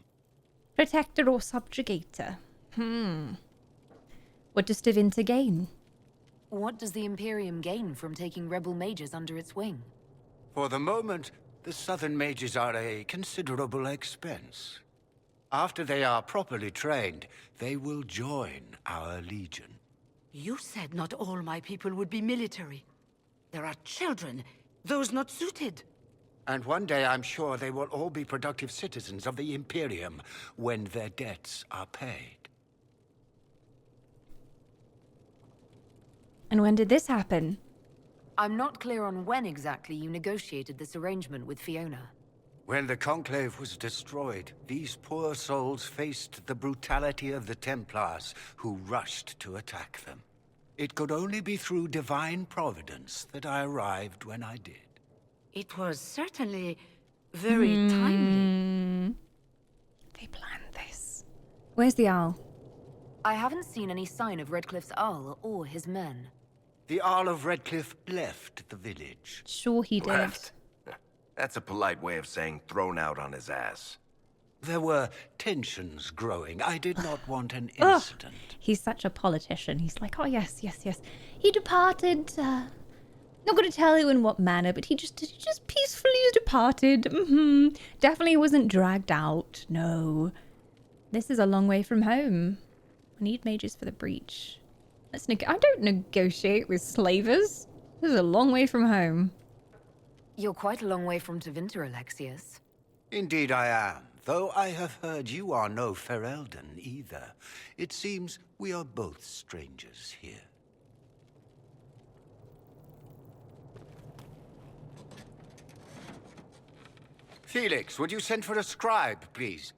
Protector or subjugator? What does Tevinter gain? What does the Imperium gain from taking rebel mages under its wing? For the moment, the Southern Mages are a considerable expense. After they are properly trained, they will join our legion. You said not all my people would be military. There are children, those not suited. And one day I'm sure they will all be productive citizens of the Imperium when their debts are paid. And when did this happen? I'm not clear on when exactly you negotiated this arrangement with Fiona. When the Conclave was destroyed, these poor souls faced the brutality of the Templars, who rushed to attack them. It could only be through divine providence that I arrived when I did. It was certainly very timely. They planned this. Where's the owl? I haven't seen any sign of Redcliffe's Arl or his men. The Arl of Redcliffe left the village. Sure he did. Left. That's a polite way of saying thrown out on his ass. There were tensions growing. I did not want an incident. He's such a politician. He's like, oh yes, yes, yes. He departed, not going to tell you in what manner, but he just peacefully departed. Definitely wasn't dragged out. No. This is a long way from home. I need mages for the breach. I don't negotiate with slavers. This is a long way from home. You're quite a long way from Tevinter, Alexius. Indeed I am, though I have heard you are no Ferelden either. It seems we are both strangers here. Felix, would you send for a scribe, please?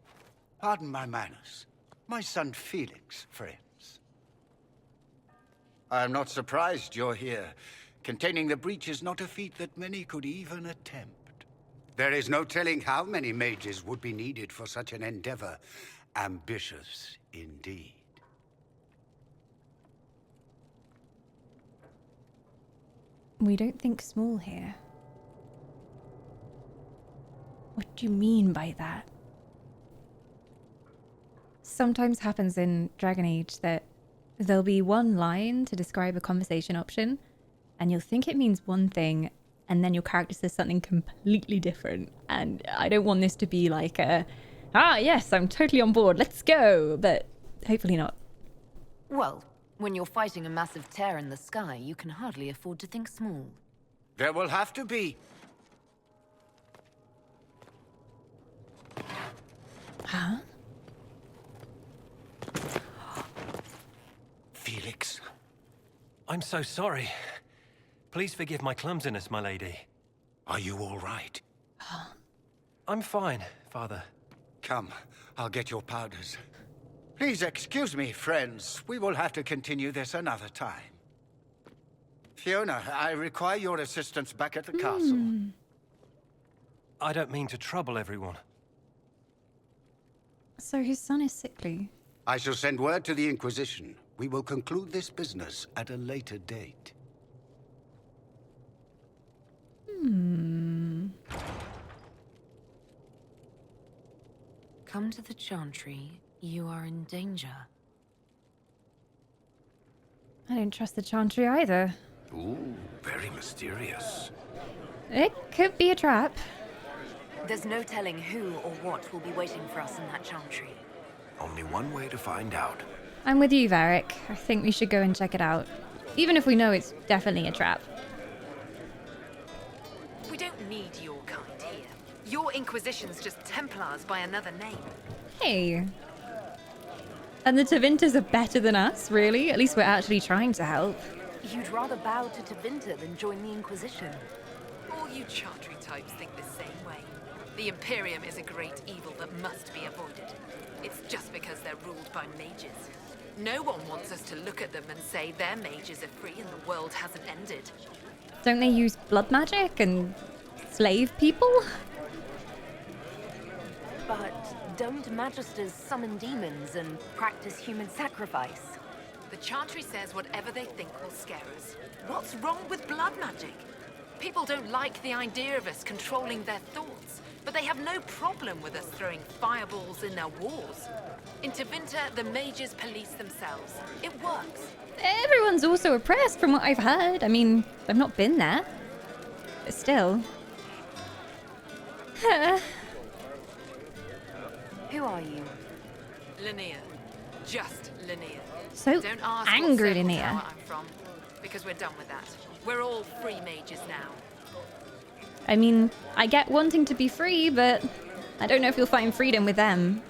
Pardon my manners. My son Felix, friends. I am not surprised you're here. Containing the breach is not a feat that many could even attempt. There is no telling how many mages would be needed for such an endeavor. Ambitious indeed. We don't think small here. What do you mean by that? Sometimes happens in Dragon Age that there'll be one line to describe a conversation option, and you'll think it means one thing, and then your character says something completely different. And I don't want this to be like a, yes, I'm totally on board, let's go, but hopefully not. Well, when you're fighting a massive tear in the sky, you can hardly afford to think small. There will have to be. Huh? Felix. I'm so sorry. Please forgive my clumsiness, my lady. Are you all right? I'm fine, Father. Come, I'll get your powders. Please excuse me, friends. We will have to continue this another time. Fiona, I require your assistance back at the castle. I don't mean to trouble everyone. So his son is sickly. I shall send word to the Inquisition. We will conclude this business at a later date. Come to the Chantry. You are in danger. I don't trust the Chantry either. Ooh, very mysterious. It could be a trap. There's no telling who or what will be waiting for us in that Chantry. Only one way to find out. I'm with you, Varric. I think we should go and check it out. Even if we know it's definitely a trap. We don't need your kind here. Your Inquisition's just Templars by another name. Hey. And the Tevinters are better than us, really? At least we're actually trying to help. You'd rather bow to Tevinter than join the Inquisition. All you Chantry types think the same way. The Imperium is a great evil that must be avoided. It's just because they're ruled by mages. No one wants us to look at them and say their mages are free and the world hasn't ended. Don't they use blood magic and slave people? But don't Magisters summon demons and practice human sacrifice? The Chantry says whatever they think will scare us. What's wrong with blood magic? People don't like the idea of us controlling their thoughts, but they have no problem with us throwing fireballs in their wars. In Tevinter, the mages police themselves. It works. Everyone's also oppressed from what I've heard. I mean, I've not been there. But still. Who are you? Linnea. Just Linnea. So don't ask angry, what circle Linnea. tower I'm from, because we're done with that. We're all free mages now. I mean, I get wanting to be free, but I don't know if you'll find freedom with them.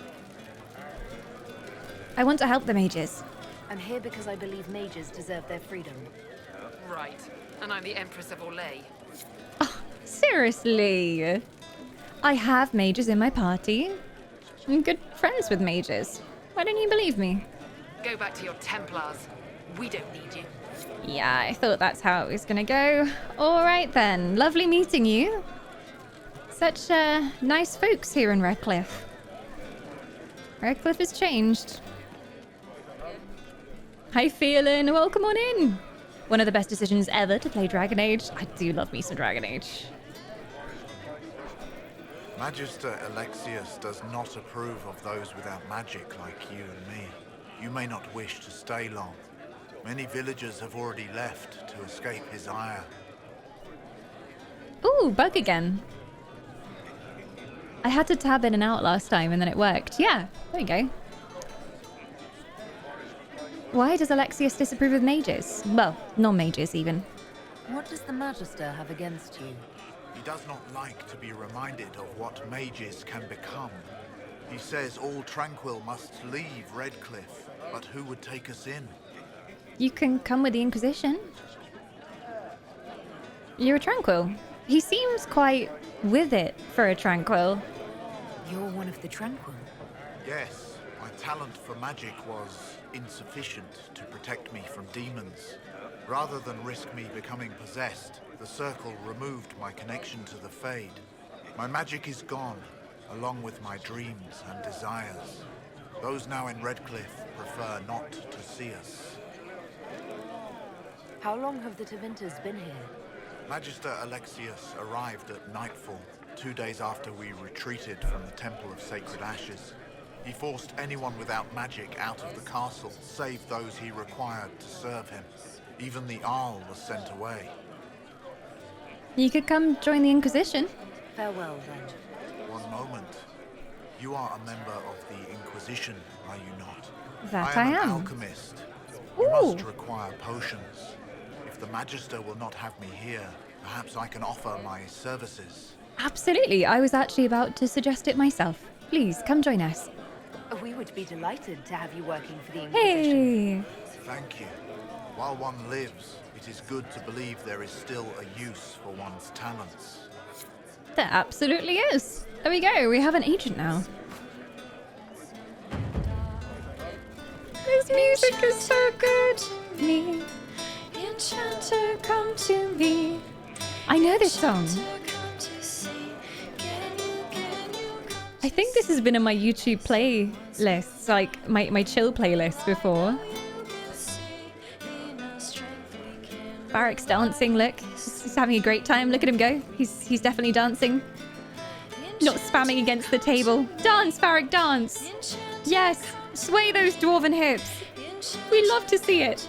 I want to help the mages. I'm here because I believe mages deserve their freedom. Right. And I'm the Empress of Orlais. Seriously. I have mages in my party. I'm good friends with mages. Why don't you believe me? Go back to your Templars. We don't need you. Yeah, I thought that's how it was gonna go. All right then, lovely meeting you. Such nice folks here in Redcliffe. Redcliffe has changed. Hi, Phelan. Welcome on in. One of the best decisions ever to play Dragon Age. I do love me some Dragon Age. Magister Alexius does not approve of those without magic like you and me. You may not wish to stay long. Many villagers have already left to escape his ire. Ooh, bug again. I had to tab in and out last time and then it worked. Yeah, there you go. Why does Alexius disapprove of mages? Well, non-mages even. What does the Magister have against you? He does not like to be reminded of what mages can become. He says all Tranquil must leave Redcliffe, but who would take us in? You can come with the Inquisition. You're a Tranquil. He seems quite with it for a Tranquil. You're one of the Tranquil? Yes, my talent for magic was insufficient to protect me from demons. Rather than risk me becoming possessed, the Circle removed my connection to the Fade. My magic is gone, along with my dreams and desires. Those now in Redcliffe prefer not to see us. How long have the Tevinters been here? Magister Alexius arrived at nightfall, 2 days after we retreated from the Temple of Sacred Ashes. He forced anyone without magic out of the castle, save those he required to serve him. Even the Arl was sent away. You could come join the Inquisition. Farewell, then. One moment. You are a member of the Inquisition, are you not? That I am I an am. alchemist. You must require potions. If the Magister will not have me here, perhaps I can offer my services. Absolutely. I was actually about to suggest it myself. Please, come join us. We would be delighted to have you working for the Inquisition. Hey! Thank you. While one lives, it is good to believe there is still a use for one's talents. There absolutely is. There we go. We have an agent now. This music is so good. Me, enchanter, come to me. I know this song. I think this has been in my YouTube playlists, like my chill playlist before. Barrick's dancing, look. He's having a great time. Look at him go. He's definitely dancing. Not spamming against the table. Dance, Barrick, dance. Yes, sway those dwarven hips. We love to see it.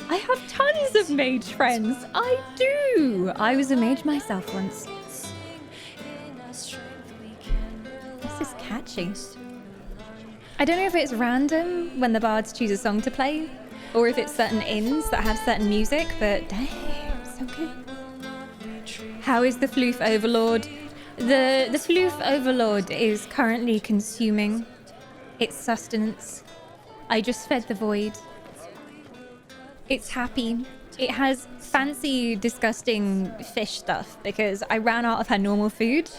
I have tons of mage friends. I do. I was a mage myself once. This is catchy. I don't know if it's random when the bards choose a song to play, or if it's certain inns that have certain music, but damn, so good. How is the Floof Overlord? The Floof Overlord is currently consuming its sustenance. I just fed the void. It's happy. It has fancy, disgusting fish stuff because I ran out of her normal food,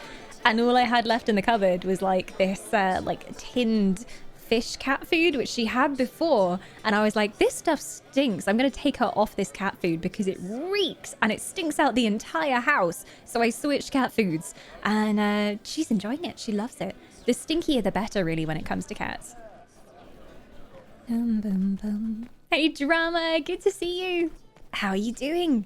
and all I had left in the cupboard was like this like tinned fish cat food, which she had before, and I was like, this stuff stinks. I'm gonna take her off this cat food because it reeks and it stinks out the entire house. So I switched cat foods, and she's enjoying it. She loves it. The stinkier the better, really, when it comes to cats. Boom, boom, boom. Hey Drama, good to see you. How are you doing?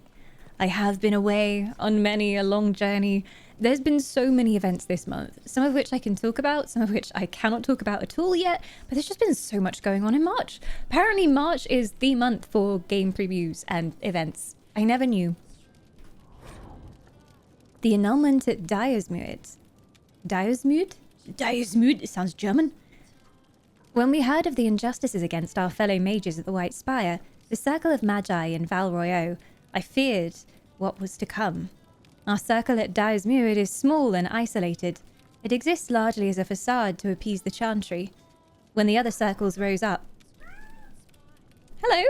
I have been away on many a long journey. There's been so many events this month, some of which I can talk about, some of which I cannot talk about at all yet, but there's just been so much going on in March. Apparently March is the month for game previews and events. I never knew. The annulment at Dyersmuid. Dyersmuid? Dyersmuid, it sounds German. When we heard of the injustices against our fellow mages at the White Spire, the Circle of Magi in Val Royeaux, I feared what was to come. Our circle at Dyersmuid is small and isolated. It exists largely as a facade to appease the Chantry. When the other circles rose up... Hello!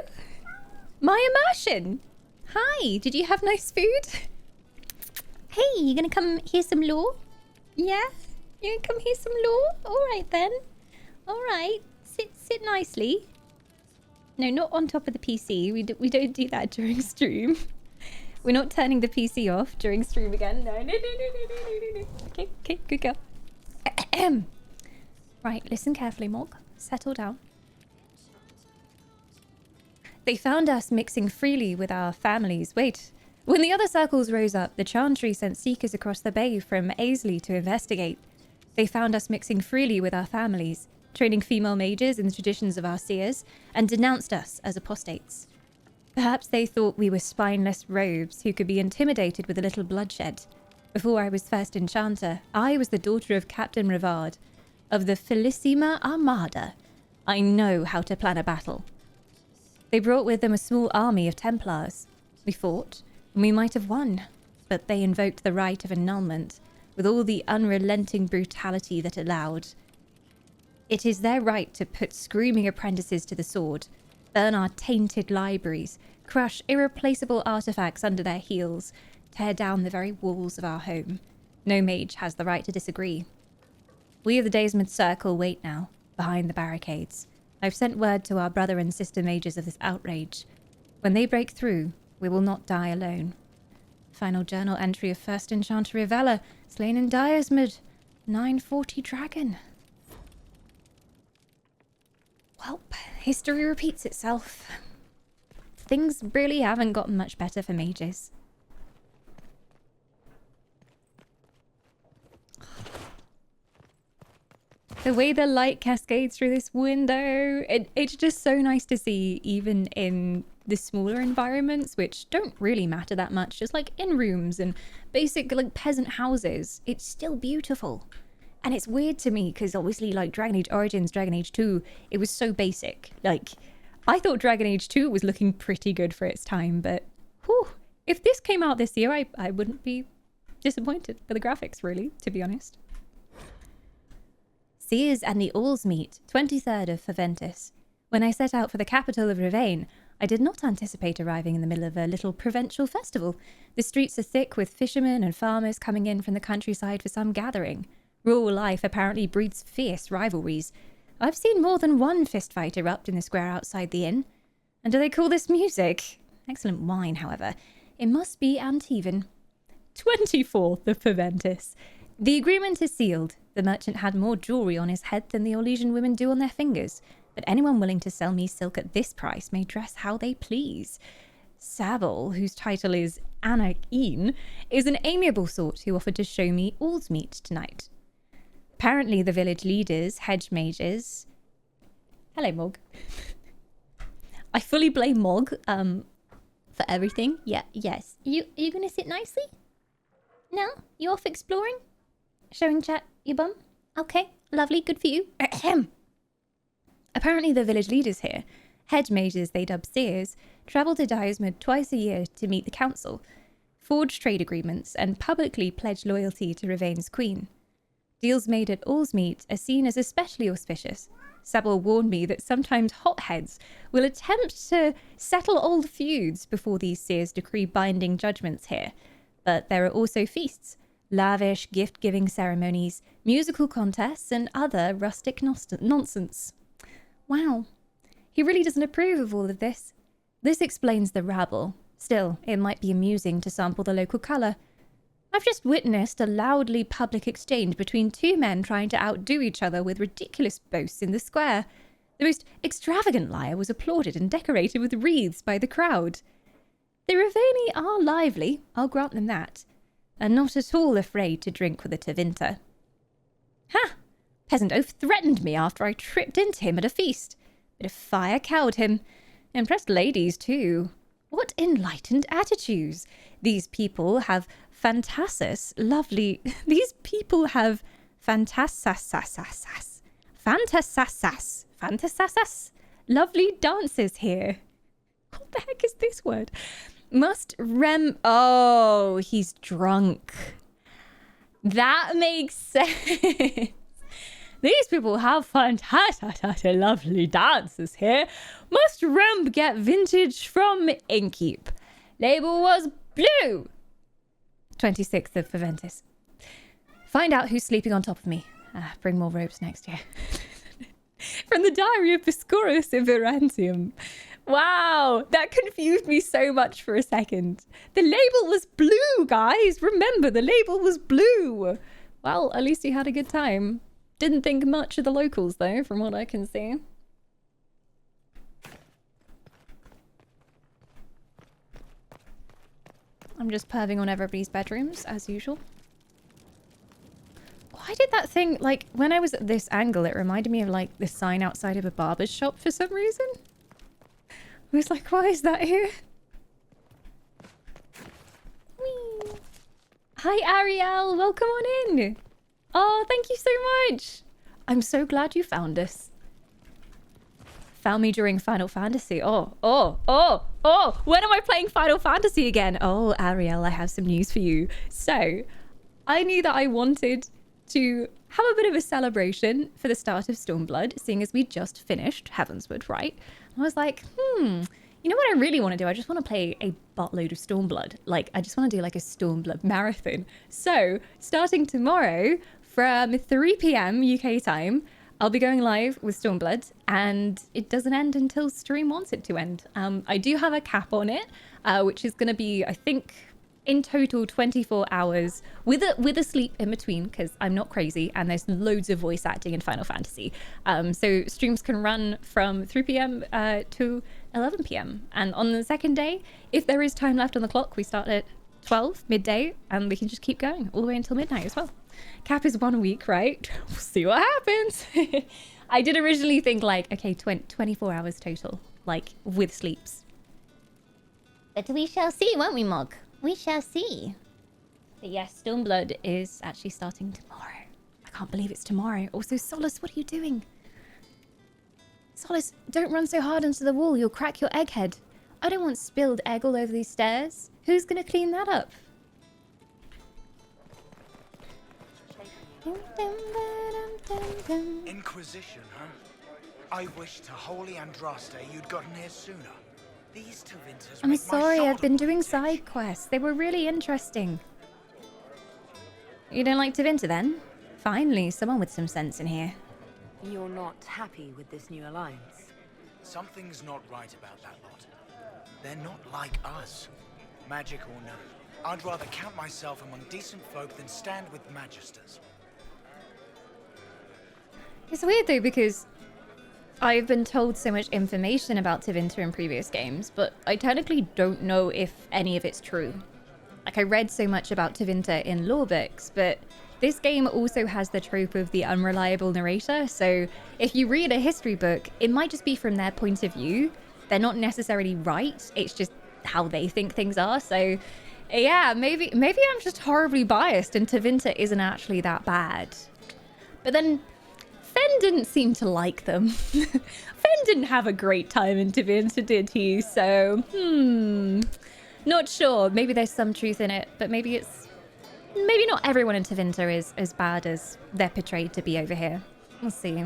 My immersion! Hi, did you have nice food? Hey, you gonna come hear some lore? Yeah? You gonna come hear some lore? Alright then. Alright, sit nicely. No, not on top of the PC. We don't do that during stream. We're not turning the PC off during stream again. No. Okay, good girl. Right, listen carefully, Morg. Settle down. They found us mixing freely with our families. Wait. When the other circles rose up, the Chantry sent seekers across the bay from Aisley to investigate. They found us mixing freely with our families, training female mages in the traditions of our seers, and denounced us as apostates. Perhaps they thought we were spineless rogues who could be intimidated with a little bloodshed. Before I was first enchanter, I was the daughter of Captain Rivard, of the Felicissima Armada. I know how to plan a battle. They brought with them a small army of Templars. We fought, and we might have won, but they invoked the right of annulment, with all the unrelenting brutality that allowed. It is their right to put screaming apprentices to the sword, burn our tainted libraries, crush irreplaceable artifacts under their heels, tear down the very walls of our home. No mage has the right to disagree. We of the Daysmid Circle wait now, behind the barricades. I've sent word to our brother and sister mages of this outrage. When they break through, we will not die alone. Final journal entry of first enchanter Rivella, slain in Daysmid, 940 dragon. Well, history repeats itself. Things really haven't gotten much better for mages. The way the light cascades through this window, it's just so nice to see, even in the smaller environments, which don't really matter that much, just like in rooms and basic like peasant houses. It's still beautiful. And it's weird to me because obviously like Dragon Age Origins, Dragon Age 2, it was so basic. Like, I thought Dragon Age 2 was looking pretty good for its time, but whew, if this came out this year, I wouldn't be disappointed for the graphics, really, to be honest. Seers and the Alls meet, 23rd of Faventus. When I set out for the capital of Rivain, I did not anticipate arriving in the middle of a little provincial festival. The streets are thick with fishermen and farmers coming in from the countryside for some gathering. Rural life apparently breeds fierce rivalries. I've seen more than one fistfight erupt in the square outside the inn. And do they call this music? Excellent wine, however. It must be Antivan. 24th of Faventus. The agreement is sealed. The merchant had more jewellery on his head than the Orlesian women do on their fingers, but anyone willing to sell me silk at this price may dress how they please. Sabel, whose title is Anarchine, is an amiable sort who offered to show me All's meat tonight. Apparently the village leaders, hedge mages... Hello, Mog. I fully blame Mog for everything. Yeah, yes. You gonna sit nicely? No? You off exploring? Showing chat your bum? Okay, lovely, good for you. Apparently the village leaders here, hedge mages they dub seers, travel to Daysmid twice a year to meet the council, forge trade agreements, and publicly pledge loyalty to Rivain's queen. Deals made at Allsmeet are seen as especially auspicious. Sabel warned me that sometimes hotheads will attempt to settle old feuds before these seers decree binding judgments here. But there are also feasts, lavish gift-giving ceremonies, musical contests, and other rustic nonsense. Wow, he really doesn't approve of all of this. This explains the rabble. Still, it might be amusing to sample the local colour. I've just witnessed a loudly public exchange between two men trying to outdo each other with ridiculous boasts in the square. The most extravagant liar was applauded and decorated with wreaths by the crowd. The Rivaini are lively, I'll grant them that, and not at all afraid to drink with a Tevinter. Ha! Peasant oaf threatened me after I tripped into him at a feast. Bit of fire cowed him. Impressed ladies, too. What enlightened attitudes. These people have lovely... These people have fantasasas. Lovely dances here. What the heck is this word? Oh, he's drunk. That makes sense. These people have fantastic, lovely dances here. Must Remb get vintage from Innkeep. Label was blue. 26th of Faventus. Find out who's sleeping on top of me. Bring more ropes next year. From the diary of Piscorus in Verantium. Wow, that confused me so much for a second. The label was blue, guys. Remember, the label was blue. Well, at least he had a good time. Didn't think much of the locals, though, from what I can see. I'm just perving on everybody's bedrooms, as usual. Why did that thing, like, when I was at this angle, it reminded me of, like, the sign outside of a barber's shop for some reason? I was like, why is that here? Whee! Hi, Ariel! Welcome on in! Oh, thank you so much! I'm so glad you found us. Found me during Final Fantasy. Oh, when am I playing Final Fantasy again? Oh, Ariel, I have some news for you. So, I knew that I wanted to have a bit of a celebration for the start of Stormblood, seeing as we just finished Heavensward, right? I was like, you know what I really want to do? I just want to play a buttload of Stormblood. Like, I just want to do like a Stormblood marathon. So, starting tomorrow from 3 p.m. UK time, I'll be going live with Stormblood, and it doesn't end until stream wants it to end. I do have a cap on it, which is going to be, I think, in total 24 hours with a sleep in between, because I'm not crazy and there's loads of voice acting in Final Fantasy. So streams can run from 3 p.m. To 11 p.m. And on the second day, if there is time left on the clock, we start at 12 midday, and we can just keep going all the way until midnight as well. Cap is 1 week, right? We'll see what happens. I did originally think like, okay, 24 hours total, like with sleeps. But we shall see, won't we, Mog? We shall see. But yes, Stormblood is actually starting tomorrow. I can't believe it's tomorrow. Also, Solace, what are you doing? Solace, don't run so hard into the wall. You'll crack your egghead. I don't want spilled egg all over these stairs. Who's going to clean that up? Inquisition, huh? I wish to holy Andraste you'd gotten here sooner. These Tevinters I'm make my sorry, shoulder I've been doing side quests. They were really interesting. You don't like Tevinter then? Finally, someone with some sense in here. You're not happy with this new alliance? Something's not right about that lot. They're not like us. Magic or no, I'd rather count myself among decent folk than stand with Magisters. It's weird though, because I've been told so much information about Tevinter in previous games, but I technically don't know if any of it's true. Like, I read so much about Tevinter in lore books, but this game also has the trope of the unreliable narrator, so if you read a history book, it might just be from their point of view. They're not necessarily right, it's just how they think things are, so yeah, maybe I'm just horribly biased and Tevinter isn't actually that bad. But then Fen didn't seem to like them. Fen didn't have a great time in Tevinter, did he? So, not sure. Maybe there's some truth in it, but maybe not everyone in Tevinter is as bad as they're portrayed to be over here. We'll see.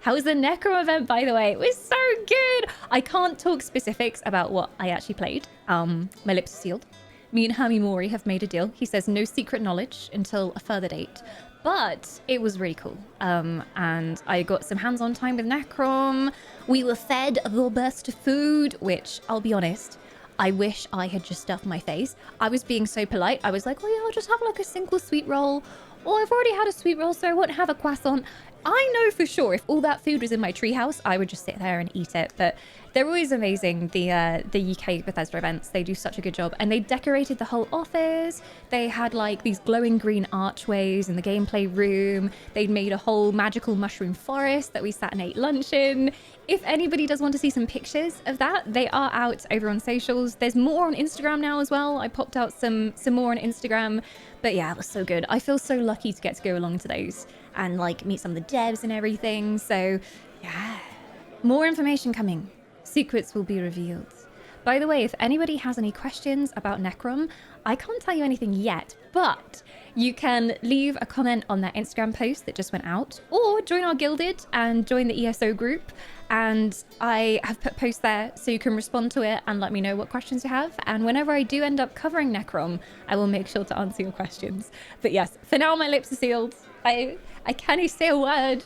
How was the Necro event, by the way? It was so good! I can't talk specifics about what I actually played. My lips are sealed. Me and Hermie Mori have made a deal. He says no secret knowledge until a further date. But it was really cool. And I got some hands-on time with Necrom. We were fed the best food, which, I'll be honest, I wish I had just stuffed my face. I was being so polite. I was like, oh yeah, I'll just have like a single sweet roll. Or I've already had a sweet roll, so I won't have a croissant. I know for sure if all that food was in my treehouse, I would just sit there and eat it. But they're always amazing, the UK Bethesda events. They do such a good job. And they decorated the whole office. They had like these glowing green archways in the gameplay room. They'd made a whole magical mushroom forest that we sat and ate lunch in. If anybody does want to see some pictures of that, they are out over on socials. There's more on Instagram now as well. I popped out some more on Instagram. But yeah, it was so good. I feel so lucky to get to go along to those and like meet some of the devs and everything. So yeah, more information coming. Secrets will be revealed. By the way, if anybody has any questions about Necrom, I can't tell you anything yet, but you can leave a comment on that Instagram post that just went out, or join our Guilded and join the ESO group. And I have put posts there so you can respond to it and let me know what questions you have. And whenever I do end up covering Necrom, I will make sure to answer your questions. But yes, for now my lips are sealed. I can't say a word.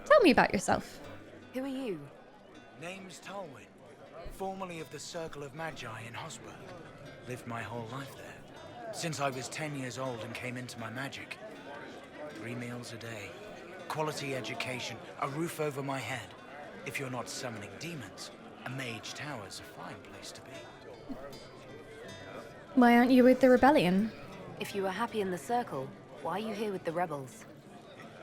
Tell me about yourself. Who are you? Name's Talwyn, formerly of the Circle of Magi in Hosberg. Lived my whole life there. Since I was 10 years old and came into my magic, 3 meals a day, quality education, a roof over my head. If you're not summoning demons, a mage tower's a fine place to be. Why aren't you with the rebellion? If you were happy in the circle, why are you here with the rebels?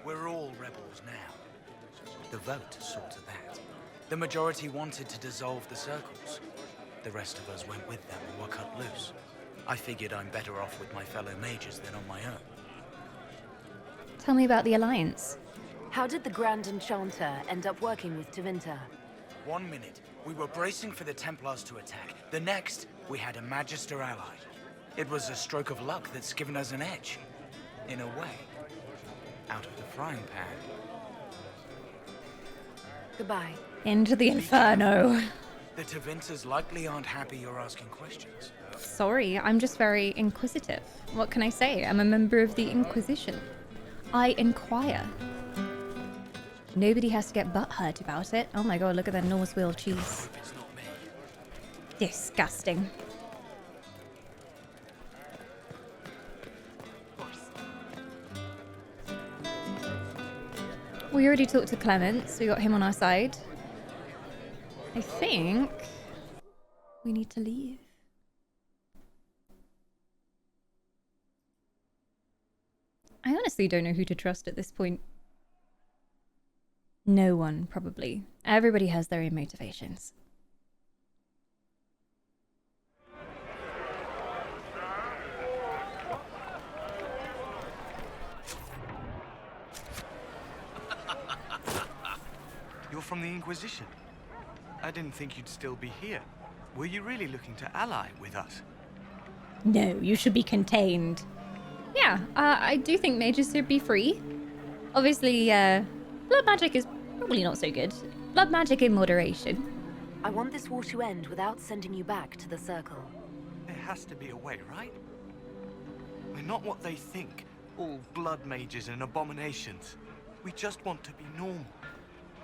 We're all rebels now. The vote saw to that. The majority wanted to dissolve the circles. The rest of us went with them and were cut loose. I figured I'm better off with my fellow mages than on my own. Tell me about the Alliance. How did the Grand Enchanter end up working with Tevinter? 1 minute, we were bracing for the Templars to attack. The next, we had a Magister ally. It was a stroke of luck that's given us an edge. In a way. Out of the frying pan. Goodbye. Into the Inferno. The Tevinters likely aren't happy you're asking questions. Sorry, I'm just very inquisitive. What can I say? I'm a member of the Inquisition. I inquire. Nobody has to get butthurt about it. Oh my god, look at that Norse wheel cheese. Disgusting. We already talked to Clement, so we got him on our side. I think we need to leave. I honestly don't know who to trust at this point. No one, probably. Everybody has their own motivations. You're from the Inquisition. I didn't think you'd still be here. Were you really looking to ally with us? No, you should be contained. Yeah, I do think mages should be free. Obviously, blood magic is probably not so good. Blood magic in moderation. I want this war to end without sending you back to the circle. There has to be a way, right? We're not what they think, all blood mages and abominations. We just want to be normal,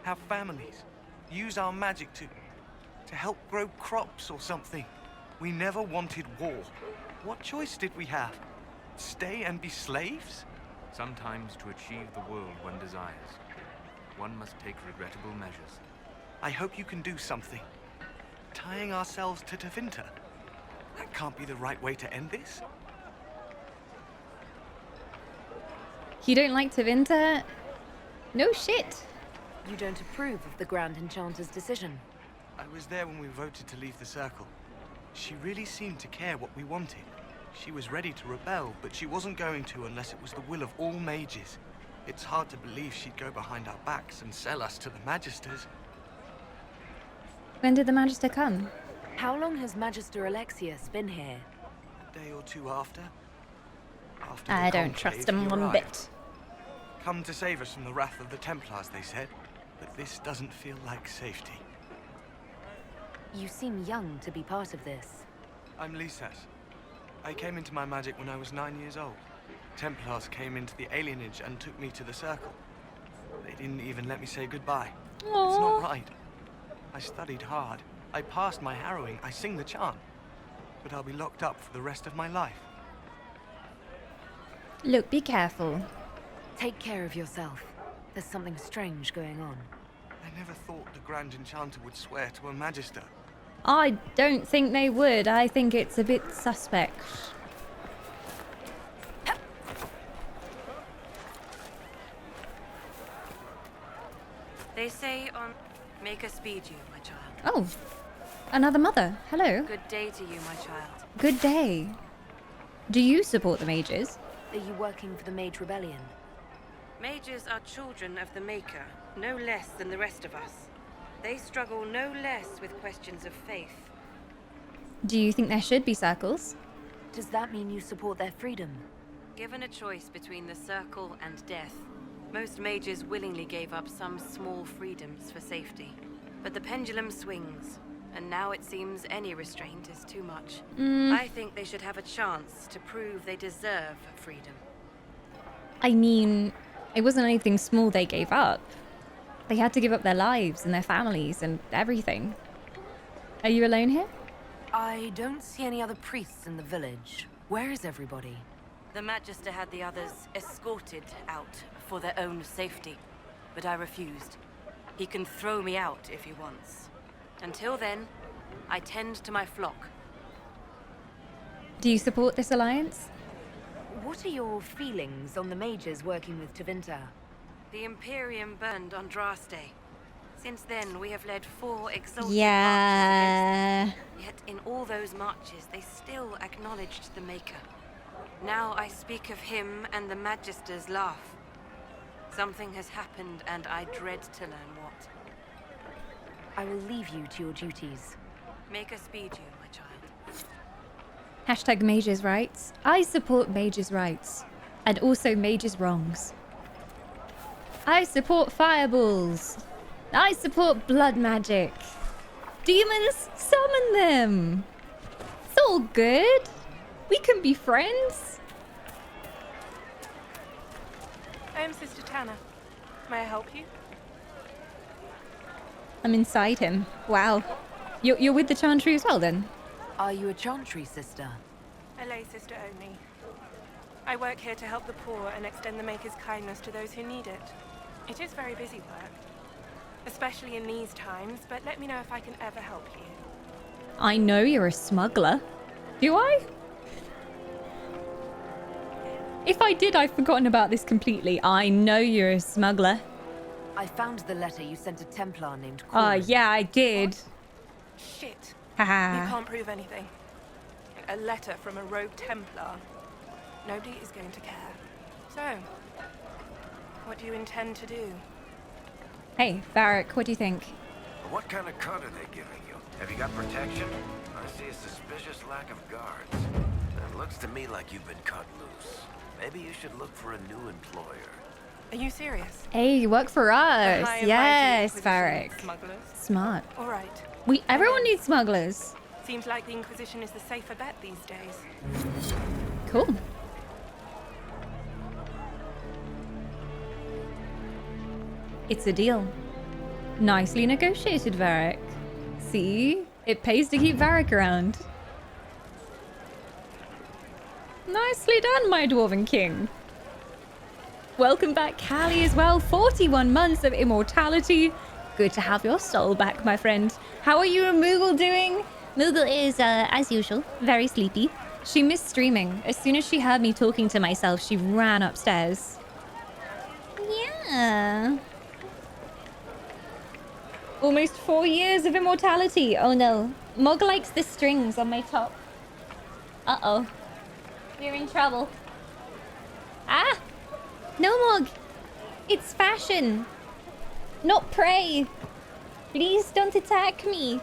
have families, use our magic to help grow crops or something. We never wanted war. What choice did we have? Stay and be slaves? Sometimes to achieve the world one desires, one must take regrettable measures. I hope you can do something. Tying ourselves to Tevinter. That can't be the right way to end this. You don't like Tevinter? No shit. You don't approve of the Grand Enchanter's decision? I was there when we voted to leave the circle. She really seemed to care what we wanted. She was ready to rebel, but she wasn't going to unless it was the will of all mages. It's hard to believe she'd go behind our backs and sell us to the Magisters. When did the Magister come? How long has Magister Alexius been here? A day or two after. I don't trust him one bit. Come to save us from the wrath of the Templars, they said. But this doesn't feel like safety. You seem young to be part of this. I'm Lisas. I came into my magic when I was 9 years old. Templars came into the alienage and took me to the circle. They didn't even let me say goodbye. Aww. It's not right. I studied hard. I passed my harrowing. I sing the chant. But I'll be locked up for the rest of my life. Look, be careful. Take care of yourself. There's something strange going on. I never thought the Grand Enchanter would swear to a Magister. I don't think they would. I think it's a bit suspect. They say on... Make us speed you, my child. Oh, another mother. Hello. Good day to you, my child. Good day. Do you support the mages? Are you working for the Mage Rebellion? Mages are children of the Maker, no less than the rest of us. They struggle no less with questions of faith. Do you think there should be circles? Does that mean you support their freedom? Given a choice between the circle and death, most mages willingly gave up some small freedoms for safety. But the pendulum swings, and now it seems any restraint is too much. I think they should have a chance to prove they deserve freedom. I mean, it wasn't anything small they gave up. They had to give up their lives and their families and everything. Are you alone here? I don't see any other priests in the village. Where is everybody? The Magister had the others escorted out for their own safety, but I refused. He can throw me out if he wants. Until then, I tend to my flock. Do you support this alliance? What are your feelings on the mages working with Tevinter? The Imperium burned on Draste. Since then, we have led 4 exalted Yeah. marches against them. Yet in all those marches, they still acknowledged the Maker. Now I speak of him and the Magisters laugh. Something has happened, and I dread to learn what. I will leave you to your duties. Make us speed you, my child. Hashtag mages' rights. I support mages' rights. And also mages' wrongs. I support fireballs. I support blood magic. Demons, summon them. It's all good. We can be friends. I am Sister Tanner. May I help you? I'm inside him. Wow. You're with the Chantry as well, then? Are you a Chantry sister? A lay sister only. I work here to help the poor and extend the Maker's kindness to those who need it. It is very busy work, especially in these times, but let me know if I can ever help you. I know you're a smuggler. Do I? If I did, I've forgotten about this completely. I know you're a smuggler. I found the letter you sent a Templar named Oh, Corin. yeah, I did. Shit. Haha. You can't prove anything. A letter from a rogue Templar. Nobody is going to care. So, what do you intend to do? Hey, Varric, what do you think? What kind of cut are they giving you? Have you got protection? I see a suspicious lack of guards. It looks to me like you've been cut loose. Maybe you should look for a new employer. Are you serious? Hey, you work for us. high and Yes, mighty Varric. smugglers? Smart. All right. Everyone needs smugglers. Seems like the Inquisition is the safer bet these days. Cool. It's a deal. Nicely negotiated, Varric. See? It pays to keep Varric around. Nicely done, my Dwarven King. Welcome back, Callie, as well. 41 months of immortality. Good to have your soul back, my friend. How are you and Moogle doing? Moogle is, as usual, very sleepy. She missed streaming. As soon as she heard me talking to myself, she ran upstairs. Yeah. Almost 4 years of immortality. Oh no. Mog likes the strings on my top. Uh-oh. We're in trouble. Ah! No, Mog. It's fashion. Not prey. Please don't attack me.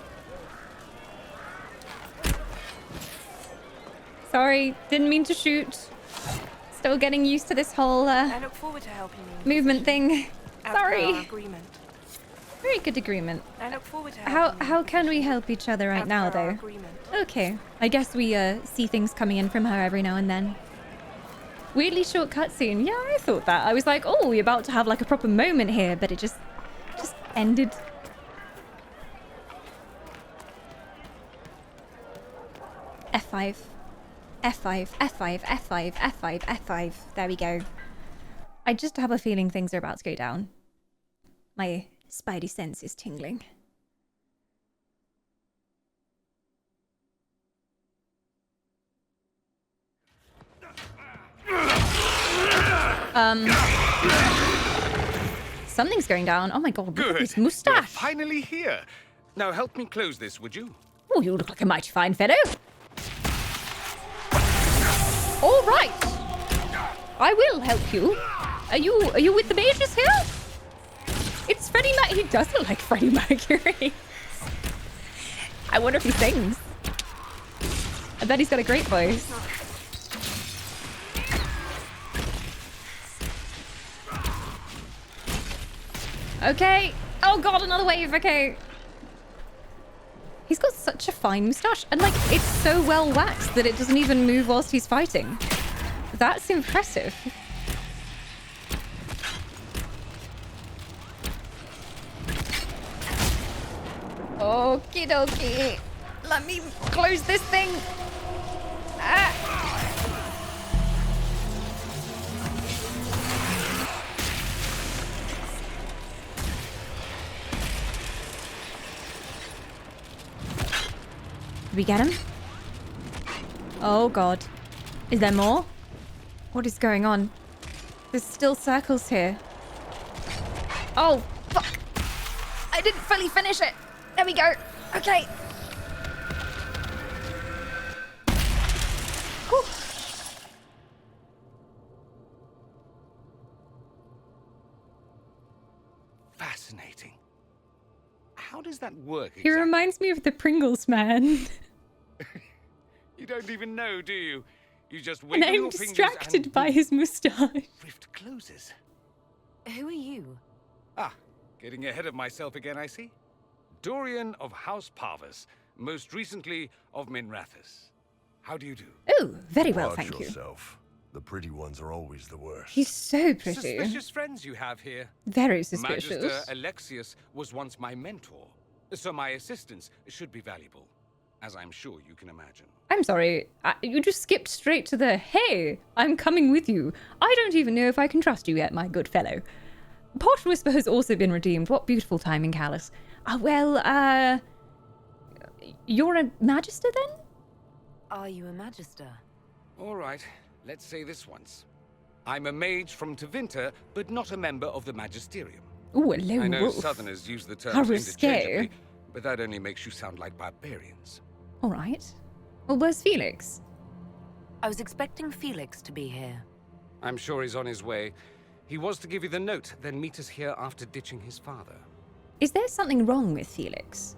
Sorry, didn't mean to shoot. Still getting used to this whole I look forward to helping you. movement thing. As per Sorry. our agreement. Very good agreement. I look forward to helping you. How can we help each other right now, per our though? agreement. Okay. I guess we see things coming in from her every now and then. Weirdly short cutscene. Yeah, I thought that. I was like, oh, we're about to have like a proper moment here, but it just ended. F5. F5, F5, F5, F5, F5. There we go. I just have a feeling things are about to go down. My spidey sense is tingling. Something's going down. Oh my god, look at this You're mustache. finally here. Now help me close this, would you? Oh, you look like a mighty fine fellow. All right. I will help you. Are you with the mages here? It's Freddie Mercury. He does look like Freddie Mercury. I wonder if he sings. I bet he's got a great voice. Okay. Oh god, another wave. Okay. He's got such a fine moustache. And like, it's so well waxed that it doesn't even move whilst he's fighting. That's impressive. Okie dokie. Let me close this thing. Ah. Did we get him? Oh god. Is there more? What is going on? There's still circles here. Oh, fuck! I didn't fully finish it! There we go! Okay! Whew. Fascinating. How does that work He exactly? reminds me of the Pringles man. You don't even know, do you? You just And wiggle I'm your fingers distracted and by his moustache. rift closes. Who are you? Ah, getting ahead of myself again, I see. Dorian of House Parvus, most recently of Minrathus. How do you do? Oh, very well, Watch thank you. yourself. The pretty ones are always the worst. He's so pretty. Suspicious friends you have here. Very suspicious. Magister Alexius was once my mentor, so my assistance should be valuable, as I'm sure you can imagine. I'm sorry, you just skipped straight to the, hey, I'm coming with you. I don't even know if I can trust you yet, my good fellow. Posh Whisper has also been redeemed. What beautiful timing, Callus. You're a Magister then? Are you a Magister? All right, let's say this once. I'm a mage from Tevinter, but not a member of the Magisterium. Ooh, a lone I know wolf. Southerners use the How terms risque. interchangeably, but that only makes you sound like barbarians. All right. Well, where's Felix? I was expecting Felix to be here. I'm sure he's on his way. He was to give you the note, then meet us here after ditching his father. Is there something wrong with Felix?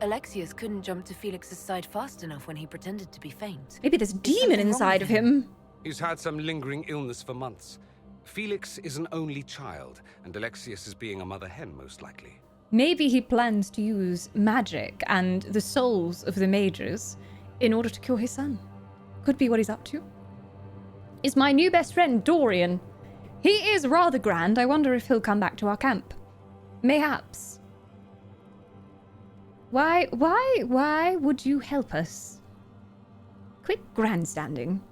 Alexius couldn't jump to Felix's side fast enough when he pretended to be faint. Maybe there's a demon inside of him. He's had some lingering illness for months. Felix is an only child, and Alexius is being a mother hen, most likely. Maybe he plans to use magic and the souls of the mages in order to cure his son. Could be what he's up to. Is my new best friend Dorian. He is rather grand. I wonder if he'll come back to our camp. Mayhaps. Why would you help us? Quit grandstanding.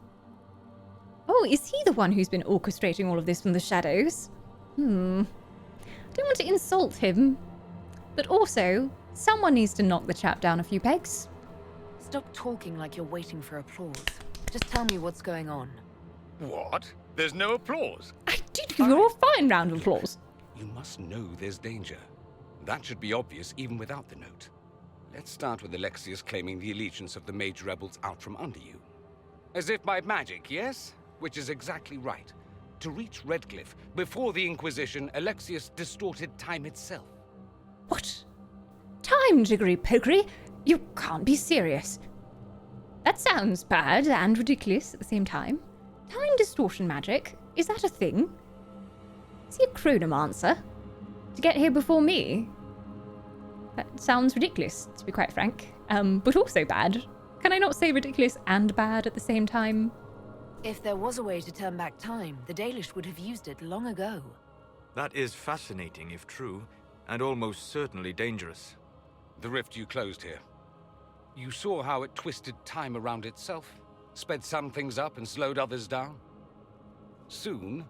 Oh, is he the one who's been orchestrating all of this from the shadows? I don't want to insult him. But also, someone needs to knock the chap down a few pegs. Stop talking like you're waiting for applause. Just tell me what's going on. What? There's no applause? I did give you a fine round of applause. You must know there's danger. That should be obvious even without the note. Let's start with Alexius claiming the allegiance of the Mage rebels out from under you. As if by magic, yes? Which is exactly right. To reach Redcliffe, before the Inquisition, Alexius distorted time itself. What? Time jiggery-pokery? You can't be serious. That sounds bad and ridiculous at the same time. Time distortion magic? Is that a thing? Is he a chronomancer? To get here before me? That sounds ridiculous, to be quite frank. But also bad. Can I not say ridiculous and bad at the same time? If there was a way to turn back time, the Dalish would have used it long ago. That is fascinating if true, and almost certainly dangerous. The rift you closed here. You saw how it twisted time around itself, sped some things up and slowed others down. Soon,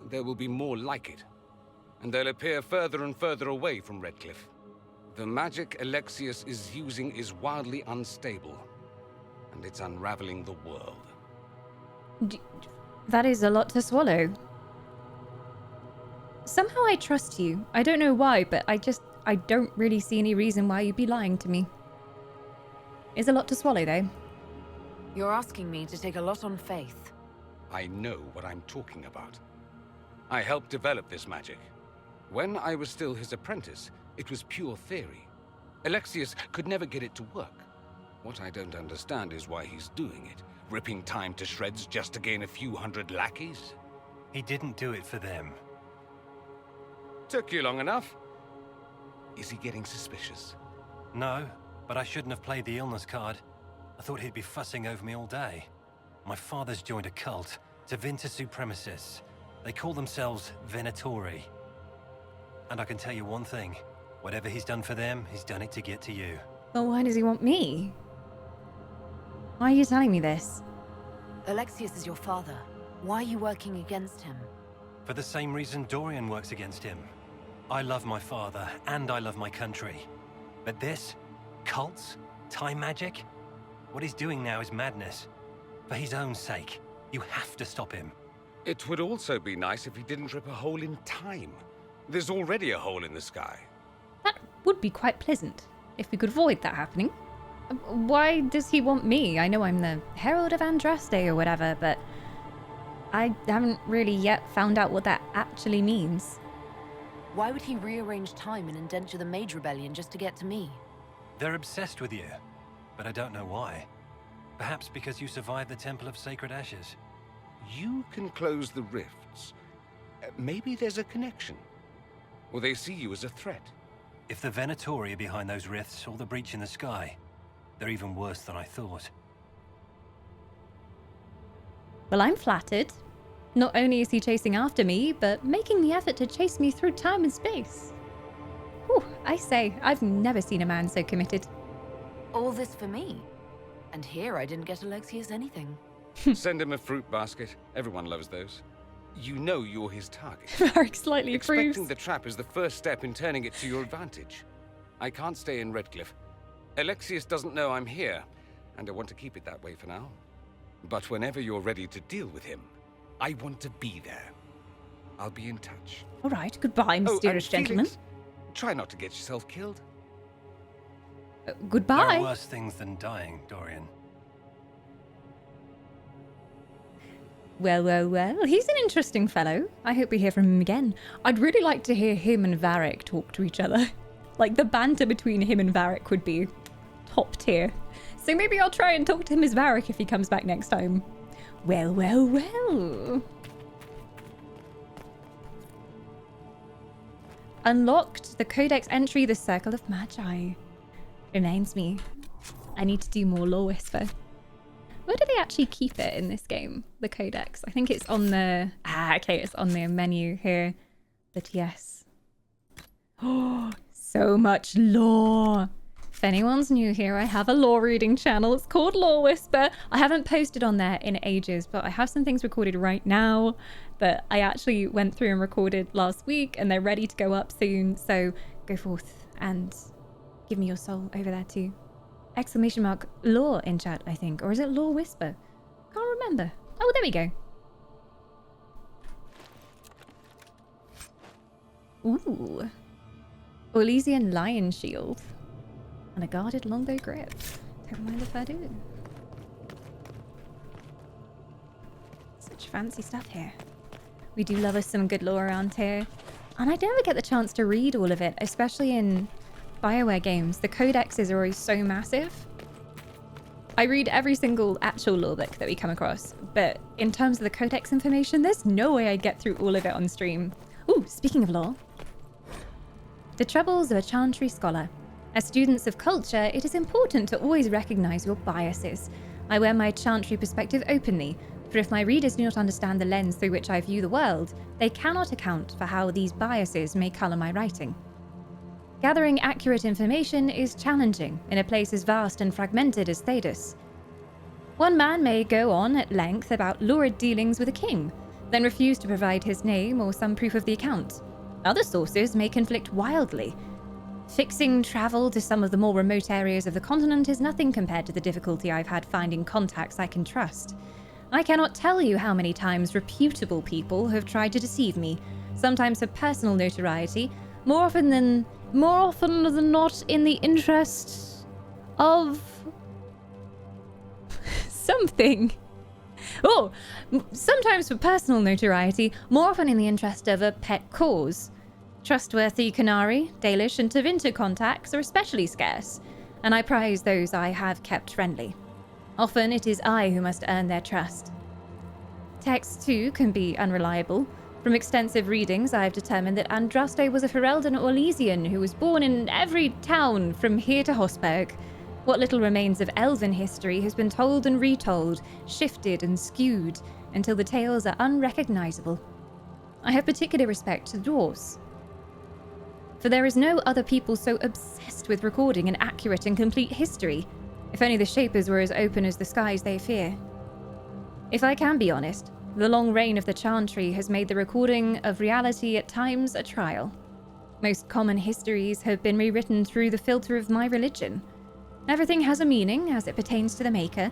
there will be more like it, and they'll appear further and further away from Redcliffe. The magic Alexius is using is wildly unstable, and it's unraveling the world. That is a lot to swallow. Somehow I trust you. I don't know why, but I don't really see any reason why you'd be lying to me. It's a lot to swallow, though. You're asking me to take a lot on faith. I know what I'm talking about. I helped develop this magic. When I was still his apprentice, it was pure theory. Alexius could never get it to work. What I don't understand is why he's doing it, ripping time to shreds just to gain a few hundred lackeys. He didn't do it for them. Took you long enough. Is he getting suspicious? No, but I shouldn't have played the illness card. I thought he'd be fussing over me all day. My father's joined a cult, Tevinter supremacists. They call themselves venatori. And I can tell you one thing. Whatever he's done for them, he's done it to get to you. Well, why does he want me? Why are you telling me this? Alexius is your father. Why are you working against him? For the same reason Dorian works against him. I love my father, and I love my country. But this? Cults? Time magic? What he's doing now is madness. For his own sake, you have to stop him. It would also be nice if he didn't rip a hole in time. There's already a hole in the sky. That would be quite pleasant, if we could avoid that happening. Why does he want me? I know I'm the Herald of Andraste or whatever, but I haven't really yet found out what that actually means. Why would he rearrange time and indenture the Mage Rebellion just to get to me? They're obsessed with you, but I don't know why. Perhaps because you survived the Temple of Sacred Ashes. You can close the rifts. Maybe there's a connection. Or they see you as a threat. If the Venatori are behind those rifts or the breach in the sky, they're even worse than I thought. Well, I'm flattered. Not only is he chasing after me, but making the effort to chase me through time and space. Whew, I say, I've never seen a man so committed. All this for me. And here I didn't get Alexius anything. Send him a fruit basket. Everyone loves those. You know you're his target. Varric slightly approves. Expecting the trap is the first step in turning it to your advantage. I can't stay in Redcliffe. Alexius doesn't know I'm here, and I want to keep it that way for now. But whenever you're ready to deal with him, I want to be there. I'll be in touch. All right, goodbye, mysterious gentleman. Felix, try not to get yourself killed. Goodbye. There are worse things than dying, Dorian. Well, well, well. He's an interesting fellow. I hope we hear from him again. I'd really like to hear him and Varric talk to each other. Like, the banter between him and Varric would be top tier. So maybe I'll try and talk to him as Varric if he comes back next time. Well, well, well. Unlocked the Codex entry, the Circle of Magi. Reminds me, I need to do more Lore Whisper. Where do they actually keep it in this game? The Codex. I think it's on the... okay, it's on the menu here. But yes. Oh, so much lore. If anyone's new here, I have a lore reading channel. It's called Lore Whisper. I haven't posted on there in ages, but I have some things recorded right now that I actually went through and recorded last week, and they're ready to go up soon. So go forth and give me your soul over there too. Exclamation mark lore in chat, I think. Or is it Lore Whisper? Can't remember. Oh, there we go. Ooh. Orlesian Lion Shield. And a guarded longbow grip. Don't mind if I do. Such fancy stuff here. We do love us some good lore around here. And I never get the chance to read all of it, especially in BioWare games. The codexes are always so massive. I read every single actual lore book that we come across, but in terms of the codex information, there's no way I'd get through all of it on stream. Ooh, speaking of lore. The troubles of a Chantry scholar. As students of culture, it is important to always recognize your biases. I wear my Chantry perspective openly, for if my readers do not understand the lens through which I view the world, they cannot account for how these biases may color my writing. Gathering accurate information is challenging in a place as vast and fragmented as Thedas. One man may go on at length about lurid dealings with a king, then refuse to provide his name or some proof of the account. Other sources may conflict wildly. Fixing travel to some of the more remote areas of the continent is nothing compared to the difficulty I've had finding contacts I can trust. I cannot tell you how many times reputable people have tried to deceive me, sometimes for personal notoriety, more often than not in the interest of something. Oh, sometimes for personal notoriety, more often in the interest of a pet cause. Trustworthy Canary, Dalish, and Tevinter contacts are especially scarce, and I prize those I have kept friendly. Often it is I who must earn their trust. Texts, too, can be unreliable. From extensive readings, I have determined that Andraste was a Ferelden Orlesian who was born in every town from here to Hosberg. What little remains of elven history has been told and retold, shifted and skewed, until the tales are unrecognizable. I have particular respect to the dwarves, for there is no other people so obsessed with recording an accurate and complete history. If only the Shapers were as open as the skies they fear. If I can be honest, the long reign of the Chantry has made the recording of reality at times a trial. Most common histories have been rewritten through the filter of my religion. Everything has a meaning as it pertains to the Maker,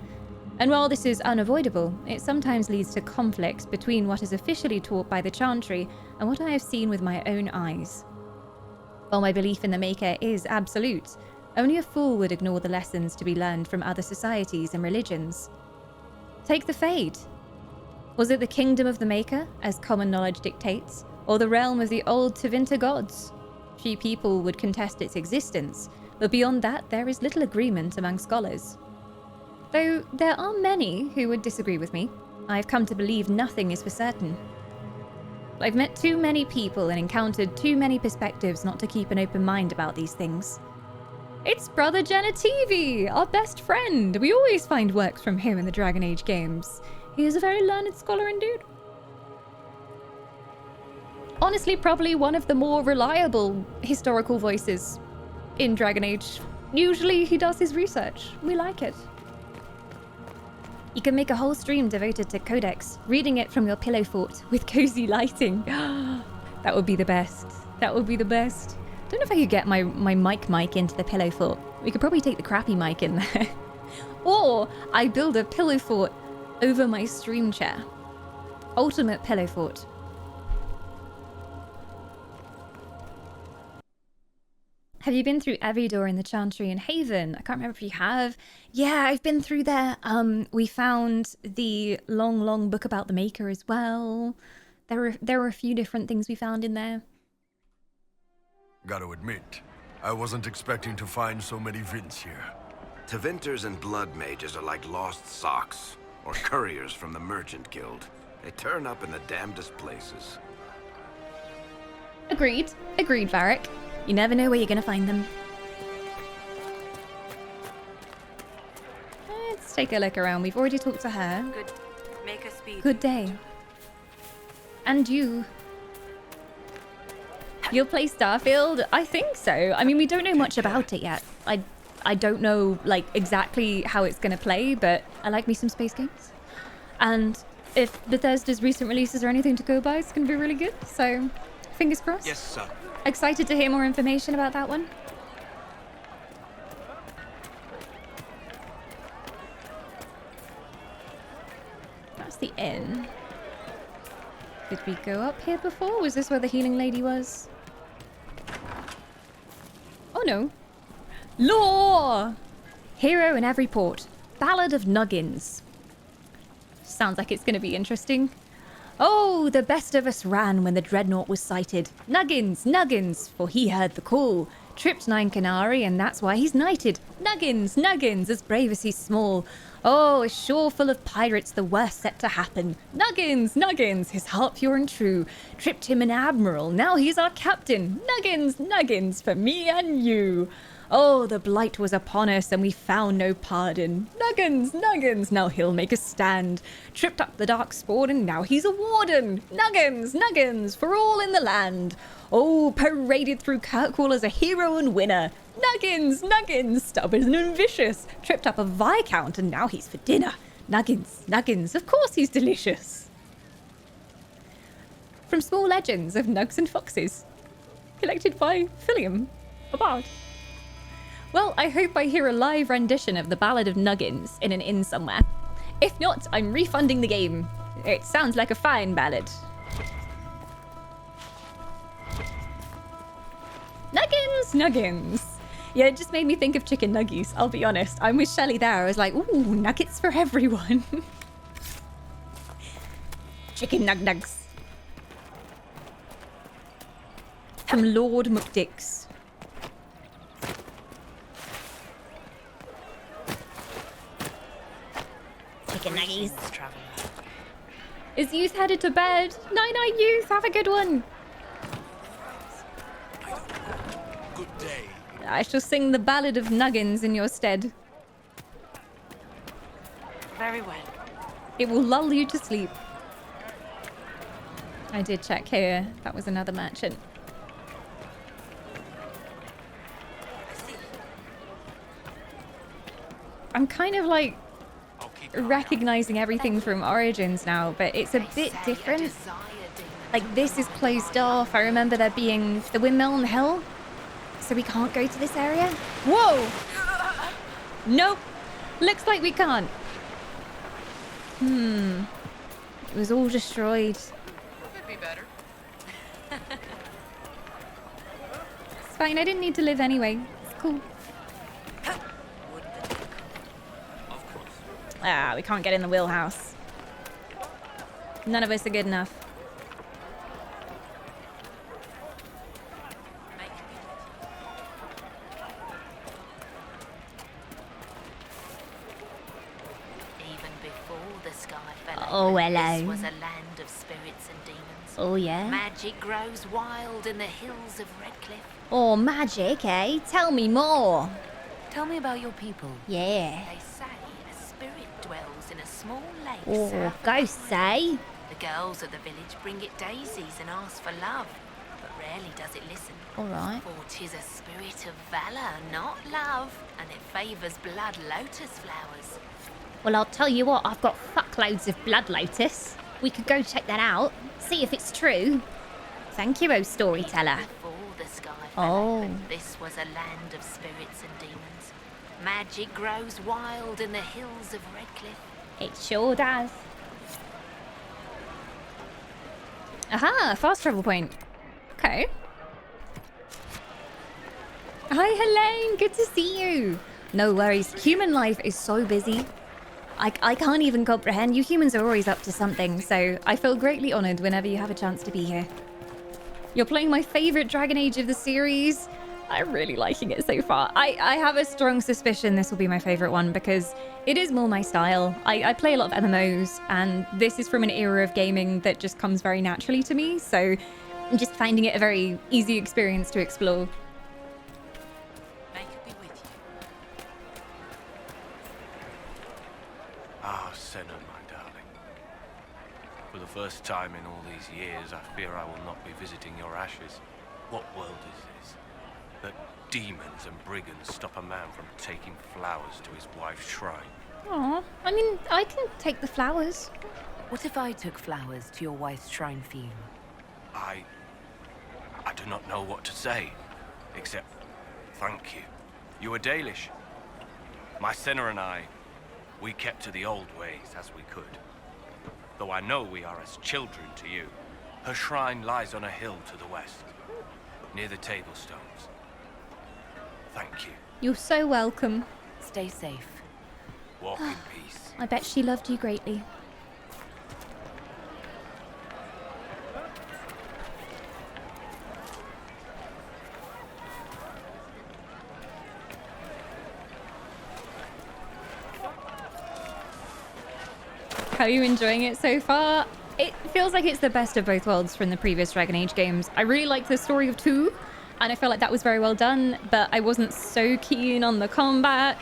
and while this is unavoidable, it sometimes leads to conflicts between what is officially taught by the Chantry and what I have seen with my own eyes. While my belief in the Maker is absolute, only a fool would ignore the lessons to be learned from other societies and religions. Take the Fade. Was it the kingdom of the Maker, as common knowledge dictates, or the realm of the old Tevinter gods? Few people would contest its existence, but beyond that there is little agreement among scholars. Though there are many who would disagree with me, I've come to believe nothing is for certain. I've met too many people and encountered too many perspectives not to keep an open mind about these things. It's Brother Genitivi, our best friend. We always find works from him in the Dragon Age games. He is a very learned scholar indeed. Honestly, probably one of the more reliable historical voices in Dragon Age. Usually he does his research. We like it. You can make a whole stream devoted to Codex, reading it from your pillow fort with cozy lighting. That would be the best. That would be the best. Don't know if I could get my mic into the pillow fort. We could probably take the crappy mic in there. Or I build a pillow fort over my stream chair. Ultimate pillow fort. Have you been through every door in the Chantry and Haven? I can't remember if you have. Yeah, I've been through there. We found the long book about the Maker as well. There were a few different things we found in there. Gotta admit, I wasn't expecting to find so many Vints here. Tevinters and blood mages are like lost socks, or couriers from the Merchant Guild. They turn up in the damnedest places. Agreed. Agreed, Varric. You never know where you're gonna find them. Let's take a look around. We've already talked to her. Good. Make a speed. Good day. And you. You'll play Starfield? I think so. I mean, we don't know much about it yet. I don't know, like, exactly how it's gonna play, but I like me some space games. And if Bethesda's recent releases are anything to go by, it's gonna be really good. So, fingers crossed. Yes, sir. Excited to hear more information about that one. That's the inn. Did we go up here before? Was this where the healing lady was? Oh no. Lore! Hero in every port. Ballad of Nuggins. Sounds like it's going to be interesting. Oh, the best of us ran when the dreadnought was sighted. Nuggins, Nuggins, for he heard the call. Tripped 9 Canary, and that's why he's knighted. Nuggins, Nuggins, as brave as he's small. Oh, a shore full of pirates, the worst set to happen. Nuggins, Nuggins, his heart pure and true. Tripped him an admiral, now he's our captain. Nuggins, Nuggins, for me and you. Oh, the blight was upon us, and we found no pardon. Nuggins, Nuggins, now he'll make a stand. Tripped up the dark spawn, and now he's a warden. Nuggins, Nuggins, for all in the land. Oh, paraded through Kirkwall as a hero and winner. Nuggins, Nuggins, stubborn and vicious. Tripped up a viscount, and now he's for dinner. Nuggins, Nuggins, of course he's delicious. From Small Legends of Nugs and Foxes. Collected by Philium, a bard. Well, I hope I hear a live rendition of the Ballad of Nuggins in an inn somewhere. If not, I'm refunding the game. It sounds like a fine ballad. Nuggins, Nuggins. Yeah, it just made me think of chicken nuggies, I'll be honest. I'm with Shelley there. I was like, ooh, nuggets for everyone. Chicken nugs. From Lord McDix. Chicken nuggies. Is Youth headed to bed? Night-night, Youth. Have a good one. Good day. I shall sing the Ballad of Nuggins in your stead. Very well. It will lull you to sleep. I did check here. That was another merchant. I'm kind of like recognizing everything from Origins now, but it's a bit different. Like, this is closed off. I remember there being the windmill on the hill, so we can't go to this area. Whoa! Nope. Looks like we can't. It was all destroyed. Could be better. It's fine, I didn't need to live anyway. It's cool. Ah, we can't get in the wheelhouse. None of us are good enough. Even before the sky fell Oh, open, hello. this was a land of spirits and demons. Oh, yeah? Magic grows wild in the hills of Redcliffe. Oh, magic, eh? Tell me more. Tell me about your people. Yeah. They say a spirit dwells in a small lake Oh, south. ghosts, eh? The girls of the village bring it daisies and ask for love, but rarely does it listen. All right. For 'tis a spirit of valor, not love, and it favours blood lotus flowers. Well, I'll tell you what, I've got fuckloads of blood lotus. We could go check that out, see if it's true. Thank you, oh storyteller. Before the sky Oh. open, this was a land of spirits and demons. Magic grows wild in the hills of Redcliffe. It sure does. Aha, fast travel point. Okay. Hi, Helene. Good to see you. No worries. Human life is so busy. I can't even comprehend. You humans are always up to something, so I feel greatly honored whenever you have a chance to be here. You're playing my favorite Dragon Age of the series. I'm really liking it so far. I have a strong suspicion this will be my favorite one because it is more my style. I play a lot of MMOs, and this is from an era of gaming that just comes very naturally to me, so I'm just finding it a very easy experience to explore. Ah, Senna, my darling. For the first time in all these years, I fear I will not be visiting your ashes. What world is this? That demons and brigands stop a man from taking flowers to his wife's shrine. Aw, I mean, I can take the flowers. What if I took flowers to your wife's shrine for you? I do not know what to say, except thank you. You were Dalish. My Senna and I, we kept to the old ways as we could. Though I know we are as children to you. Her shrine lies on a hill to the west, near the tablstones. Thank you. You're so welcome. Stay safe. Walk in peace. I bet she loved you greatly. How are you enjoying it so far? It feels like it's the best of both worlds from the previous Dragon Age games. I really liked the story of 2, and I felt like that was very well done, but I wasn't so keen on the combat.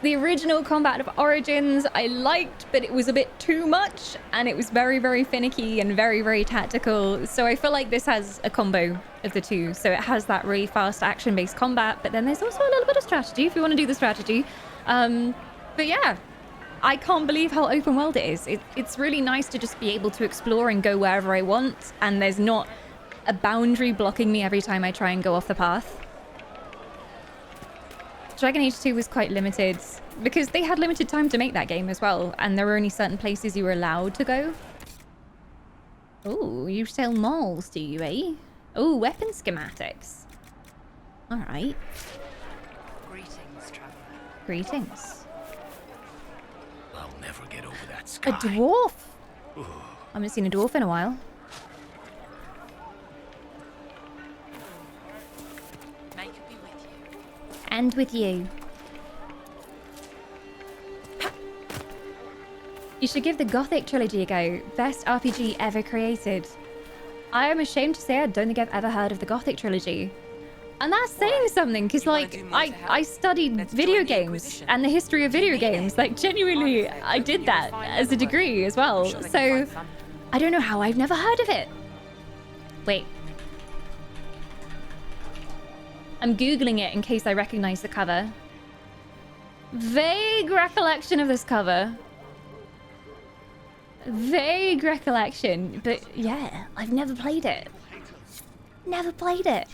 The original combat of Origins I liked, but it was a bit too much, and it was very, very finicky and very, very tactical. So I feel like this has a combo of the two. So it has that really fast action-based combat, but then there's also a little bit of strategy if you want to do the strategy. But yeah, I can't believe how open world it is. It's really nice to just be able to explore and go wherever I want, and there's not a boundary blocking me every time I try and go off the path. Dragon Age 2 was quite limited because they had limited time to make that game as well, and there were only certain places you were allowed to go. Oh, you sell malls, do you, eh? Oh, weapon schematics. All right. Greetings, traveler. Greetings. I'll never get over that A sky. dwarf. I haven't seen a dwarf in a while. May it be with you. And with you. You should give the Gothic trilogy a go. Best RPG ever created. I am ashamed to say I don't think I've ever heard of the Gothic trilogy. And that's saying something, because like, I studied video games and the history of video games. Like, genuinely, I did that as a degree as well. So, I don't know how I've never heard of it. Wait. I'm Googling it in case I recognize the cover. Vague recollection of this cover. Vague recollection, but yeah, I've never played it. Never played it.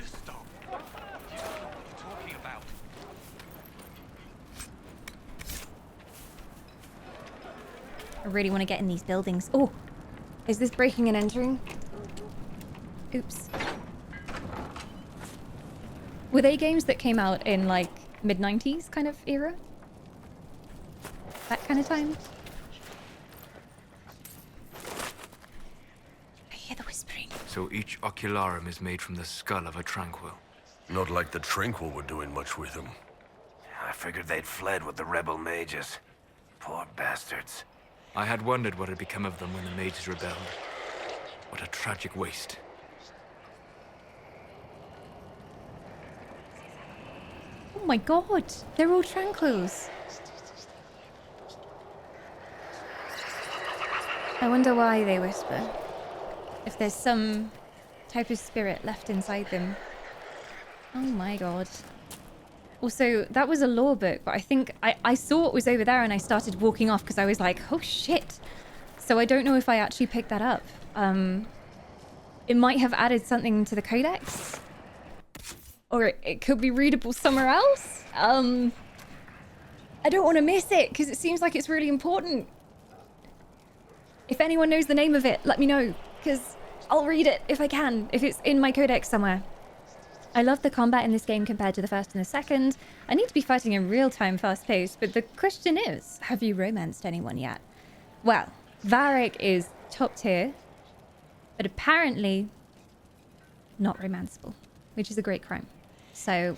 I really want to get in these buildings. Oh, is this breaking and entering? Oops. Were they games that came out in like mid-90s kind of era? That kind of time? I hear the whispering. So each ocularum is made from the skull of a tranquil. Not like the Tranquil were doing much with them. I figured they'd fled with the rebel mages. Poor bastards. I had wondered what had become of them when the mages rebelled. What a tragic waste. Oh my god, they're all tranquils. I wonder why they whisper. If there's some type of spirit left inside them. Oh my god. Also, that was a lore book, but I think I saw it was over there and I started walking off because I was like, oh shit. So I don't know if I actually picked that up. It might have added something to the codex. Or it could be readable somewhere else. I don't want to miss it because it seems like it's really important. If anyone knows the name of it, let me know, because I'll read it if I can, if it's in my codex somewhere. I love the combat in this game compared to the first and the second. I need to be fighting in real-time, fast-paced, but the question is, have you romanced anyone yet? Well, Varric is top tier, but apparently not romanceable, which is a great crime. So,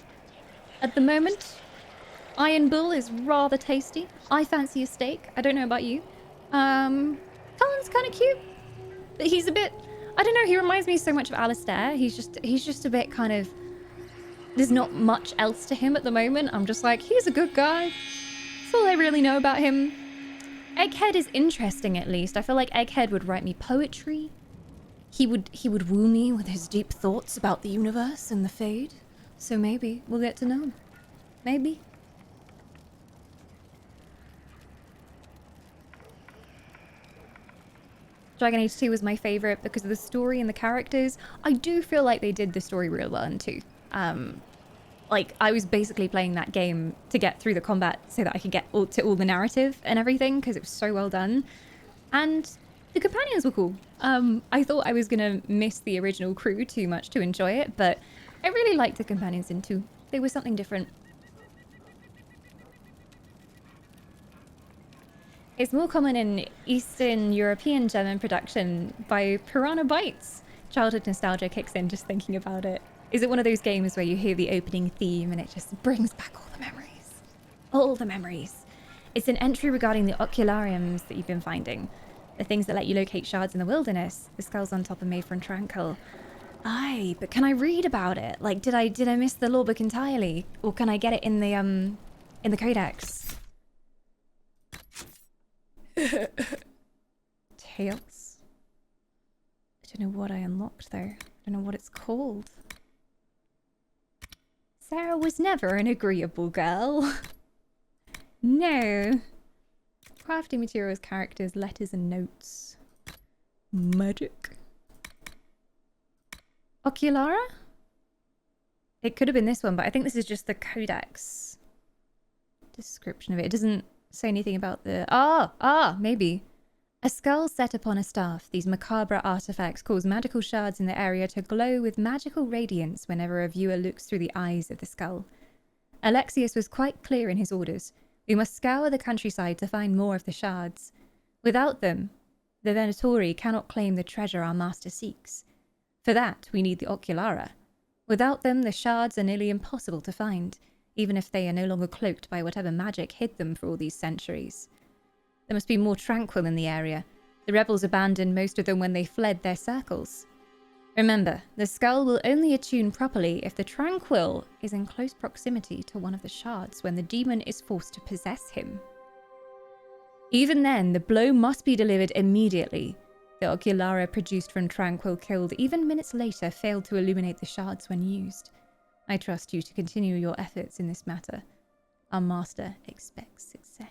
at the moment, Iron Bull is rather tasty. I fancy a steak. I don't know about you. Cullen's kind of cute, but he's a bit, I don't know, he reminds me so much of Alistair. He's just a bit kind of, there's not much else to him at the moment. I'm just like, he's a good guy. That's all I really know about him. Egghead is interesting, at least. I feel like Egghead would write me poetry. He would woo me with his deep thoughts about the universe and the Fade. So maybe we'll get to know him. Maybe. Dragon Age 2 was my favorite because of the story and the characters. I do feel like they did the story real well in 2. Like, I was basically playing that game to get through the combat so that I could get to all the narrative and everything because it was so well done. And the companions were cool. I thought I was going to miss the original crew too much to enjoy it, but I really liked the companions in 2. They were something different. It's more common in Eastern European German production by Piranha Bytes. Childhood nostalgia kicks in just thinking about it. Is it one of those games where you hear the opening theme and it just brings back all the memories? All the memories. It's an entry regarding the oculariums that you've been finding. The things that let you locate shards in the wilderness. The skulls on top are made from Tranquil. Aye, but can I read about it? Like, did I miss the lore book entirely? Or can I get it in the codex? Tales. I don't know what I unlocked though. I don't know what it's called. Sarah was never an agreeable girl. No. Crafting materials, characters, letters and notes. Magic. Oculara? It could have been this one, but I think this is just the codex description of it. It doesn't say anything about the... maybe. A skull set upon a staff. These macabre artifacts cause magical shards in the area to glow with magical radiance whenever a viewer looks through the eyes of the skull. Alexius was quite clear in his orders. We must scour the countryside to find more of the shards. Without them, the venatori cannot claim the treasure our master seeks. For that, we need the oculara. Without them, the shards are nearly impossible to find, even if they are no longer cloaked by whatever magic hid them for all these centuries. There must be more tranquil in the area. The rebels abandoned most of them when they fled their circles. Remember, the skull will only attune properly if the tranquil is in close proximity to one of the shards when the demon is forced to possess him. Even then, the blow must be delivered immediately. The oculara produced from tranquil killed even minutes later failed to illuminate the shards when used. I trust you to continue your efforts in this matter. Our master expects success.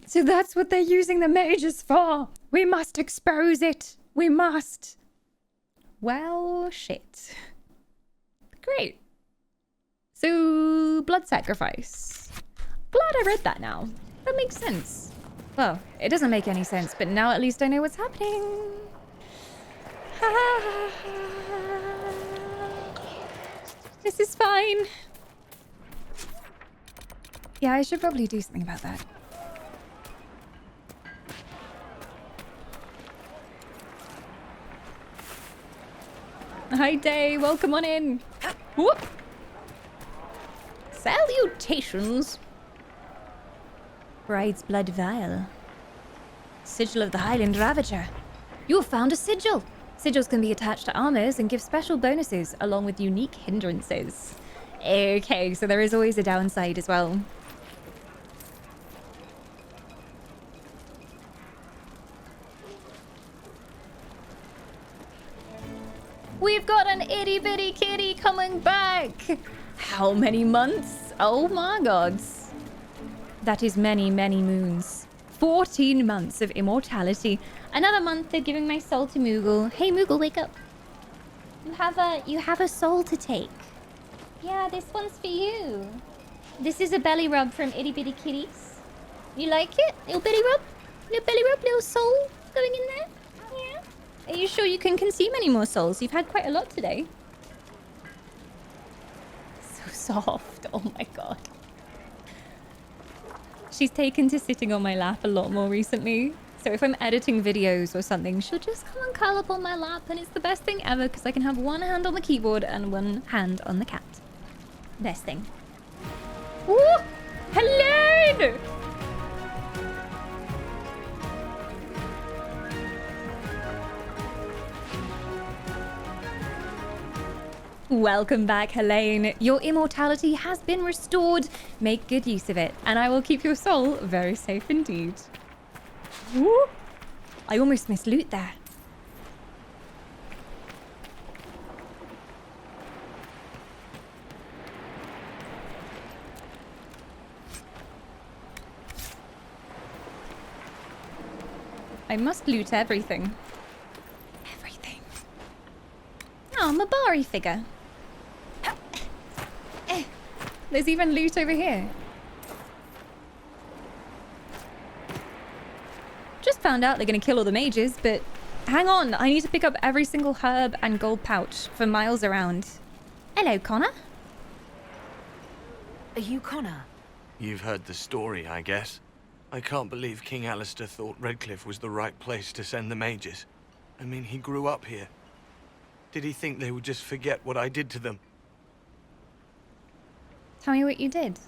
So that's what they're using the mages for! We must expose it! We must! Well, shit. Great. So, blood sacrifice. Glad I read that now. That makes sense. Well, it doesn't make any sense, but now at least I know what's happening. This is fine. Yeah, I should probably do something about that. Hi, Day. Welcome on in. Whoop. Salutations. Bride's blood vial. Sigil of the Highland Ravager. You have found a sigil. Sigils can be attached to armors and give special bonuses along with unique hindrances. Okay, so there is always a downside as well. We've got an itty bitty kitty coming back. How many months? Oh my gods. That is many, many moons. 14 months of immortality. Another month of giving my soul to Moogle. Hey Moogle, wake up. You have a soul to take. Yeah, this one's for you. This is a belly rub from Itty Bitty Kitties. You like it? Little belly rub? Little belly rub, little soul going in there? Yeah. Are you sure you can consume any more souls? You've had quite a lot today. So soft. Oh my god. She's taken to sitting on my lap a lot more recently. So if I'm editing videos or something, she'll just come and curl up on my lap, and it's the best thing ever because I can have one hand on the keyboard and one hand on the cat. Best thing. Woo! Hello! Welcome back, Helene. Your immortality has been restored. Make good use of it, and I will keep your soul very safe indeed. Woo! I almost missed loot there. I must loot everything. Everything. Oh, I'm a Mabari figure. There's even loot over here. Just found out they're going to kill all the mages, but hang on. I need to pick up every single herb and gold pouch for miles around. Hello, Connor. Are you Connor? You've heard the story, I guess. I can't believe King Alistair thought Redcliffe was the right place to send the mages. I mean, he grew up here. Did he think they would just forget what I did to them? Tell me what you did.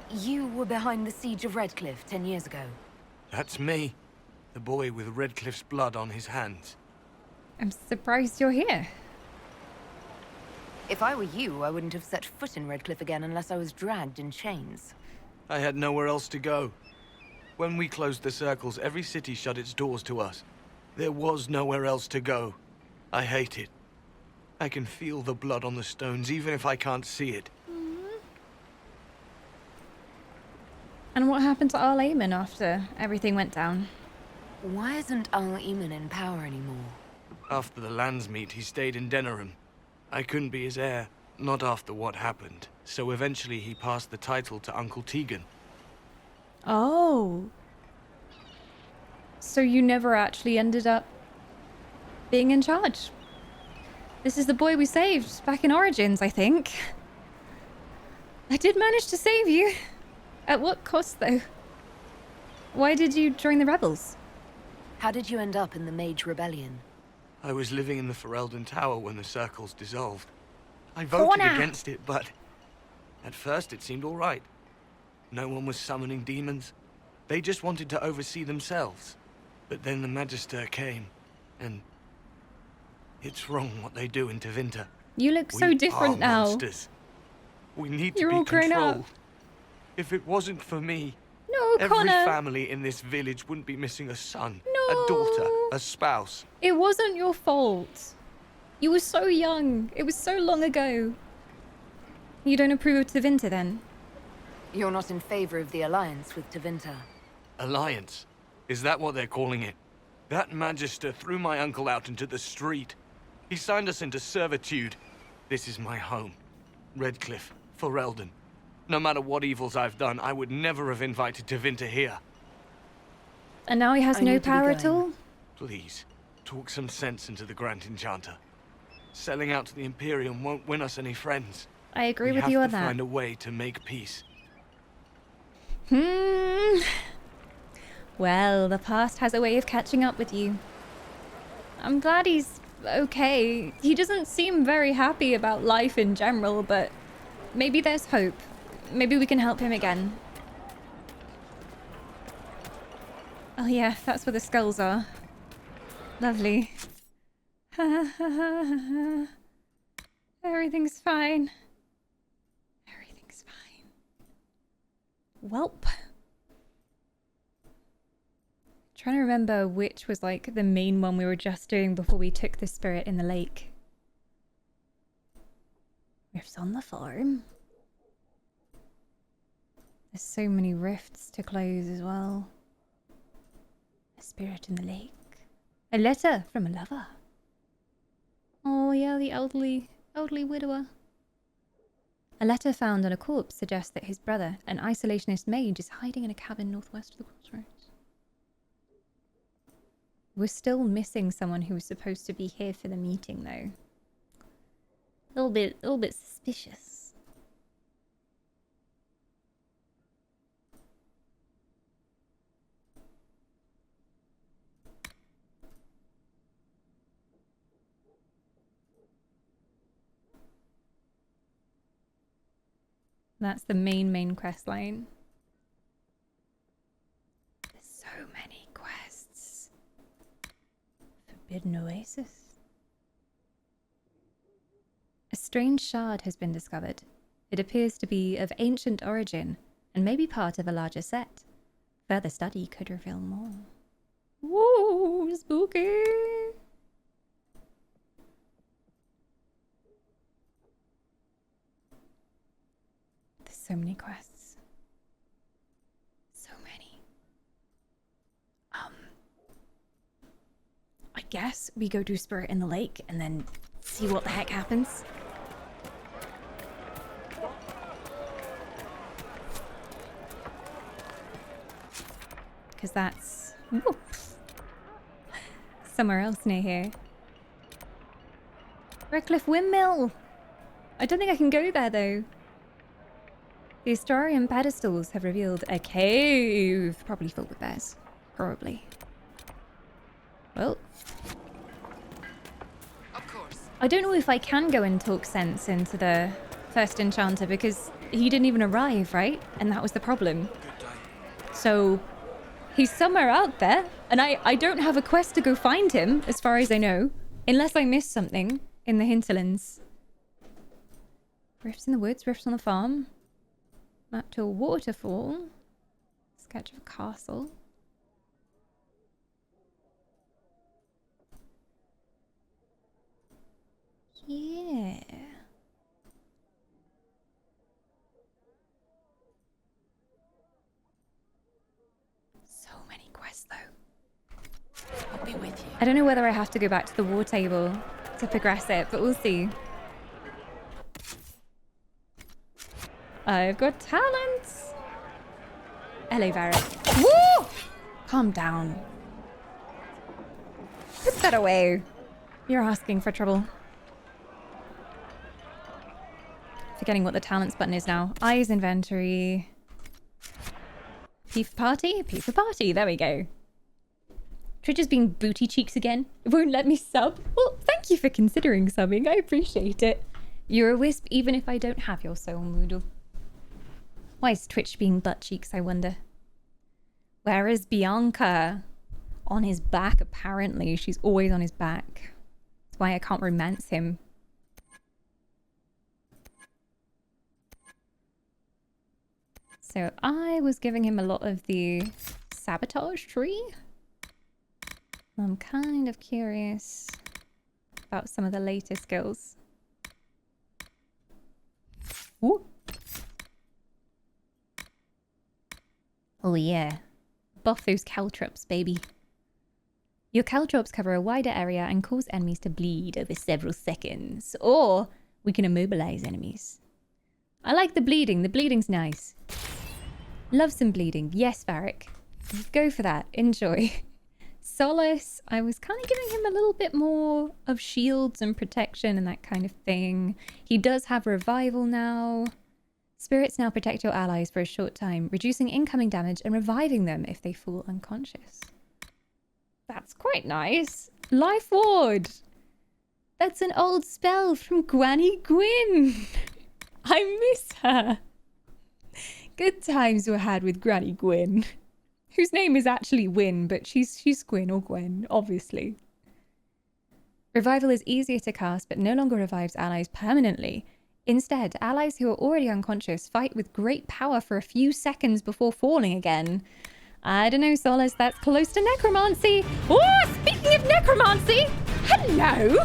You were behind the siege of Redcliffe 10 years ago. That's me. The boy with Redcliffe's blood on his hands. I'm surprised you're here. If I were you, I wouldn't have set foot in Redcliffe again unless I was dragged in chains. I had nowhere else to go. When we closed the circles, every city shut its doors to us. There was nowhere else to go. I hate it. I can feel the blood on the stones, even if I can't see it. And what happened to Arl Eamon after everything went down? Why isn't Arl Eamon in power anymore? After the lands meet, he stayed in Denerim. I couldn't be his heir, not after what happened. So eventually he passed the title to Uncle Tegan. Oh. So you never actually ended up being in charge. This is the boy we saved back in Origins, I think. I did manage to save you. At what cost, though? Why did you join the rebels? How did you end up in the Mage Rebellion? I was living in the Ferelden Tower when the circles dissolved. I voted against it, but at first it seemed all right. No one was summoning demons. They just wanted to oversee themselves. But then the Magister came, and it's wrong what they do in Tevinter. You look so different now. Monsters. We need You're to be all grown controlled. up. If it wasn't for me, No, every Connor. family in this village wouldn't be missing a son, No. a daughter, a spouse. It wasn't your fault. You were so young. It was so long ago. You don't approve of Tevinter, then? You're not in favor of the alliance with Tevinter. Alliance? Is that what they're calling it? That Magister threw my uncle out into the street. He signed us into servitude. This is my home. Redcliffe, Ferelden. No matter what evils I've done, I would never have invited Tevinter here. And now he has no power at all? Please, talk some sense into the Grand Enchanter. Selling out to the Imperium won't win us any friends. I agree with you on that. We have to find a way to make peace. Well, the past has a way of catching up with you. I'm glad he's okay. He doesn't seem very happy about life in general, but maybe there's hope. Maybe we can help him again. Oh yeah, that's where the skulls are. Lovely. Everything's fine. Everything's fine. Welp. Trying to remember which was like the main one we were just doing before we took the spirit in the lake. Rifts on the farm. There's so many rifts to close as well. A spirit in the lake. A letter from a lover. Oh yeah, the elderly widower. A letter found on a corpse suggests that his brother, an isolationist mage, is hiding in a cabin northwest of the crossroads. We're still missing someone who was supposed to be here for the meeting, though. A little bit suspicious. That's the main quest line. There's so many quests. Forbidden Oasis. A strange shard has been discovered. It appears to be of ancient origin and may be part of a larger set. Further study could reveal more. Woo, spooky! There's so many quests. So many. I guess we go do Spirit in the Lake and then see what the heck happens. Because that's somewhere else near here. Redcliffe Windmill! I don't think I can go there though. The historian pedestals have revealed a cave, probably filled with bears. Probably. Well. Of course. I don't know if I can go and talk sense into the first enchanter because he didn't even arrive, right? And that was the problem. So he's somewhere out there, and I don't have a quest to go find him, as far as I know. Unless I missed something in the Hinterlands. Rifts in the woods, rifts on the farm. Map to a waterfall. Sketch of a castle. Yeah. So many quests though. I'll be with you. I don't know whether I have to go back to the war table to progress it, but we'll see. I've got talents. Hello, Varric. Woo! Calm down. Put that away. You're asking for trouble. Forgetting what the talents button is now. Eyes inventory. P for party? P for party. There we go. Twitch being booty cheeks again. It won't let me sub. Well, thank you for considering subbing. I appreciate it. You're a wisp even if I don't have your soul moodle. Why is Twitch being butt cheeks, I wonder? Where is Bianca? On his back, apparently. She's always on his back. That's why I can't romance him. So I was giving him a lot of the sabotage tree. I'm kind of curious about some of the later skills. Ooh. Oh yeah. Buff those caltrops, baby. Your caltrops cover a wider area and cause enemies to bleed over several seconds. Or we can immobilize enemies. I like the bleeding. The bleeding's nice. Love some bleeding. Yes, Varric. Go for that. Enjoy. Solace, I was kind of giving him a little bit more of shields and protection and that kind of thing. He does have revival now. Spirits now protect your allies for a short time, reducing incoming damage and reviving them if they fall unconscious. That's quite nice. Life Ward. That's an old spell from Granny Gwyn. I miss her. Good times were had with Granny Gwyn. Whose name is actually Wyn, but she's Gwyn or Gwen, obviously. Revival is easier to cast, but no longer revives allies permanently. Instead, allies who are already unconscious fight with great power for a few seconds before falling again. I don't know, Solace, that's close to necromancy. Oh, speaking of necromancy, hello!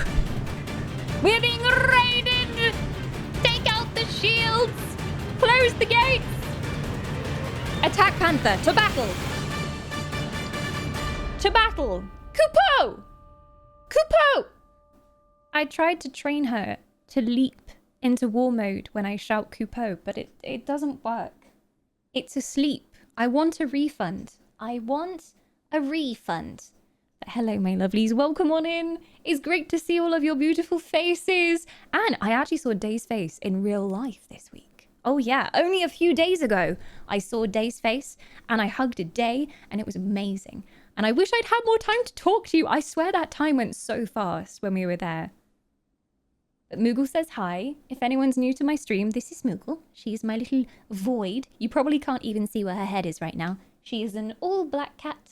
We're being raided! Take out the shields! Close the gates! Attack Panther, to battle! To battle! Kupo! Kupo! I tried to train her to leap into war mode when I shout Kupo, but it doesn't work. It's asleep. I want a refund. I want a refund. But hello, my lovelies. Welcome on in. It's great to see all of your beautiful faces. And I actually saw Day's face in real life this week. Oh yeah, only a few days ago, I saw Day's face and I hugged a Day and it was amazing. And I wish I'd had more time to talk to you. I swear that time went so fast when we were there. But Moogle says hi. If anyone's new to my stream, this is Moogle. She's my little void. You probably can't even see where her head is right now. She is an all-black cat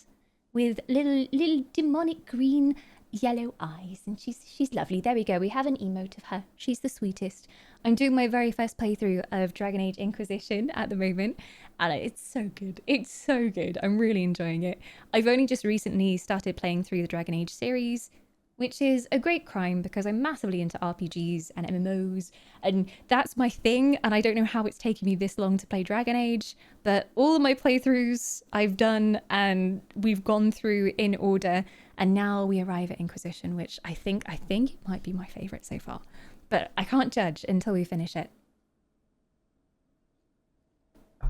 with little demonic green yellow eyes. And she's lovely. There we go. We have an emote of her. She's the sweetest. I'm doing my very first playthrough of Dragon Age Inquisition at the moment. And it's so good. It's so good. I'm really enjoying it. I've only just recently started playing through the Dragon Age series, which is a great crime because I'm massively into RPGs and MMOs, and that's my thing, and I don't know how it's taken me this long to play Dragon Age, but all of my playthroughs I've done and we've gone through in order, and now we arrive at Inquisition, which I think it might be my favourite so far, but I can't judge until we finish it.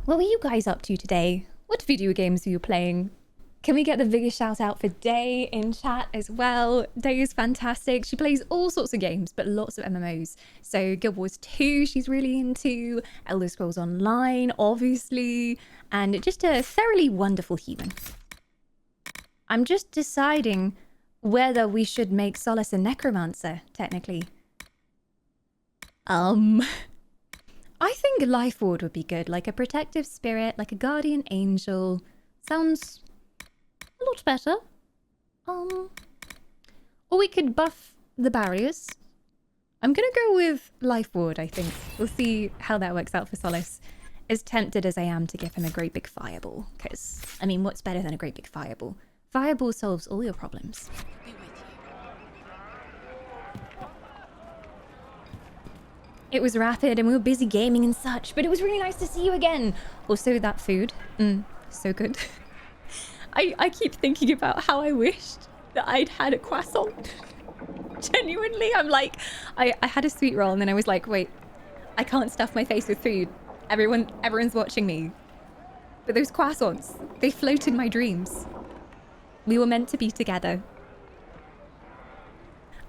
What were you guys up to today? What video games were you playing? Can we get the biggest shout out for Day in chat as well? Day is fantastic. She plays all sorts of games, but lots of MMOs. So Guild Wars 2 she's really into, Elder Scrolls Online, obviously, and just a thoroughly wonderful human. I'm just deciding whether we should make Solace a necromancer, technically. I think Life Ward would be good, like a protective spirit, like a guardian angel. Sounds a lot better. Or we could buff the barriers. I'm gonna go with Life Ward, I think. We'll see how that works out for Solace. As tempted as I am to give him a great big fireball, because, I mean, what's better than a great big fireball? Fireball solves all your problems. It was rapid and we were busy gaming and such, but it was really nice to see you again. Also, that food, so good. I keep thinking about how I wished that I'd had a croissant. Genuinely, I'm like, I had a sweet roll and then I was like, wait, I can't stuff my face with food. Everyone's watching me. But those croissants, they float in my dreams. We were meant to be together.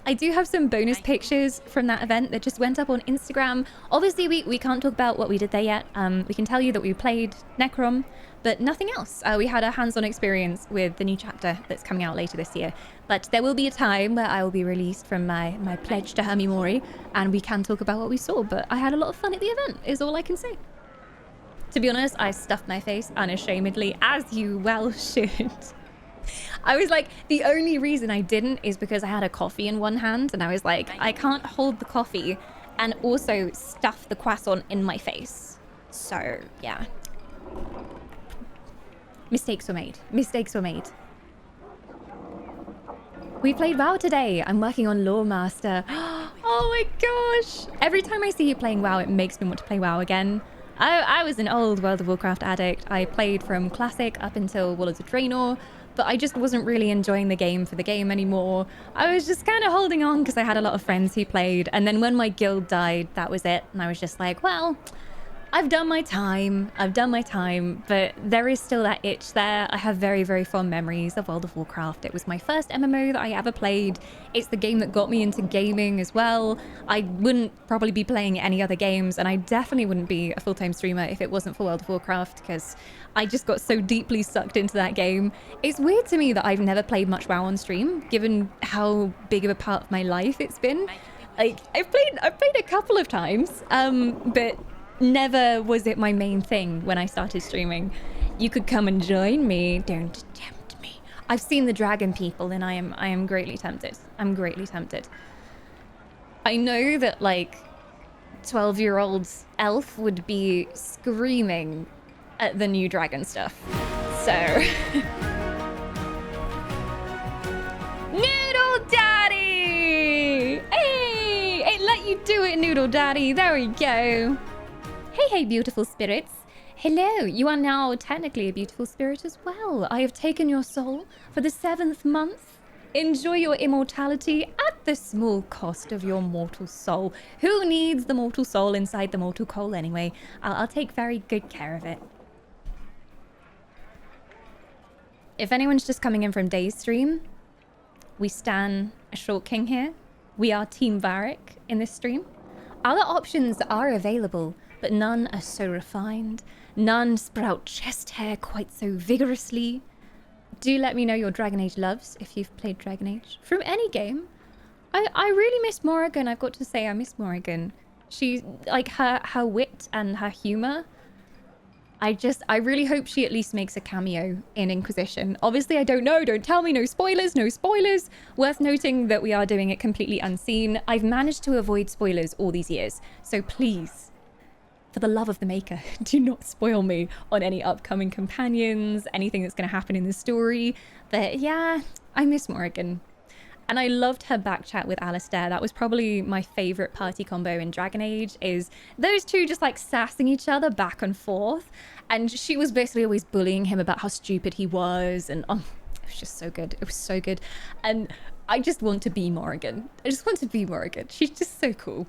I do have some bonus pictures from that event that just went up on Instagram. Obviously, we can't talk about what we did there yet. We can tell you that we played Necrom, but nothing else. We had a hands-on experience with the new chapter that's coming out later this year. But there will be a time where I will be released from my pledge to Hermie Mori, and we can talk about what we saw. But I had a lot of fun at the event, is all I can say. To be honest, I stuffed my face unashamedly, as you well should. I was like, the only reason I didn't is because I had a coffee in one hand and I was like, I can't hold the coffee and also stuff the croissant in my face. So, yeah. Mistakes were made. Mistakes were made. We played WoW today. I'm working on Lore Master. Oh my gosh. Every time I see you playing WoW, it makes me want to play WoW again. I was an old World of Warcraft addict. I played from Classic up until Warlords of Draenor. But I just wasn't really enjoying the game for the game anymore. I was just kind of holding on because I had a lot of friends who played. And then when my guild died, that was it. And I was just like, well, I've done my time. I've done my time, but there is still that itch there. I have very, very fond memories of World of Warcraft. It was my first MMO that I ever played. It's the game that got me into gaming as well. I wouldn't probably be playing any other games, and I definitely wouldn't be a full-time streamer if it wasn't for World of Warcraft, because I just got so deeply sucked into that game. It's weird to me that I've never played much WoW on stream, given how big of a part of my life it's been. Like, I've played a couple of times, but never was it my main thing when I started streaming. You could come and join me. Don't tempt me. I've seen the dragon people, and I am greatly tempted. I'm greatly tempted. I know that, like, 12-year-old elf would be screaming at the new dragon stuff. So... Noodle Daddy! Hey! It let you do it, Noodle Daddy. There we go. Hey, hey, beautiful spirits. Hello, you are now technically a beautiful spirit as well. I have taken your soul for the 7th month. Enjoy your immortality at the small cost of your mortal soul. Who needs the mortal soul inside the mortal coal anyway? I'll take very good care of it. If anyone's just coming in from Day's stream, we stan a short king here. We are Team Varric in this stream. Other options are available, but none are so refined. None sprout chest hair quite so vigorously. Do let me know your Dragon Age loves if you've played Dragon Age. From any game. I really miss Morrigan. I've got to say I miss Morrigan. She, like, her wit and her humor. I really hope she at least makes a cameo in Inquisition. Obviously, I don't know. Don't tell me. No spoilers. No spoilers. Worth noting that we are doing it completely unseen. I've managed to avoid spoilers all these years. So please, for the love of the Maker, do not spoil me on any upcoming companions, anything that's going to happen in the story. But yeah, I miss Morrigan. And I loved her back chat with Alistair. That was probably my favorite party combo in Dragon Age, is those two just like sassing each other back and forth. And she was basically always bullying him about how stupid he was. And it was just so good. It was so good. And I just want to be Morrigan. I just want to be Morrigan. She's just so cool.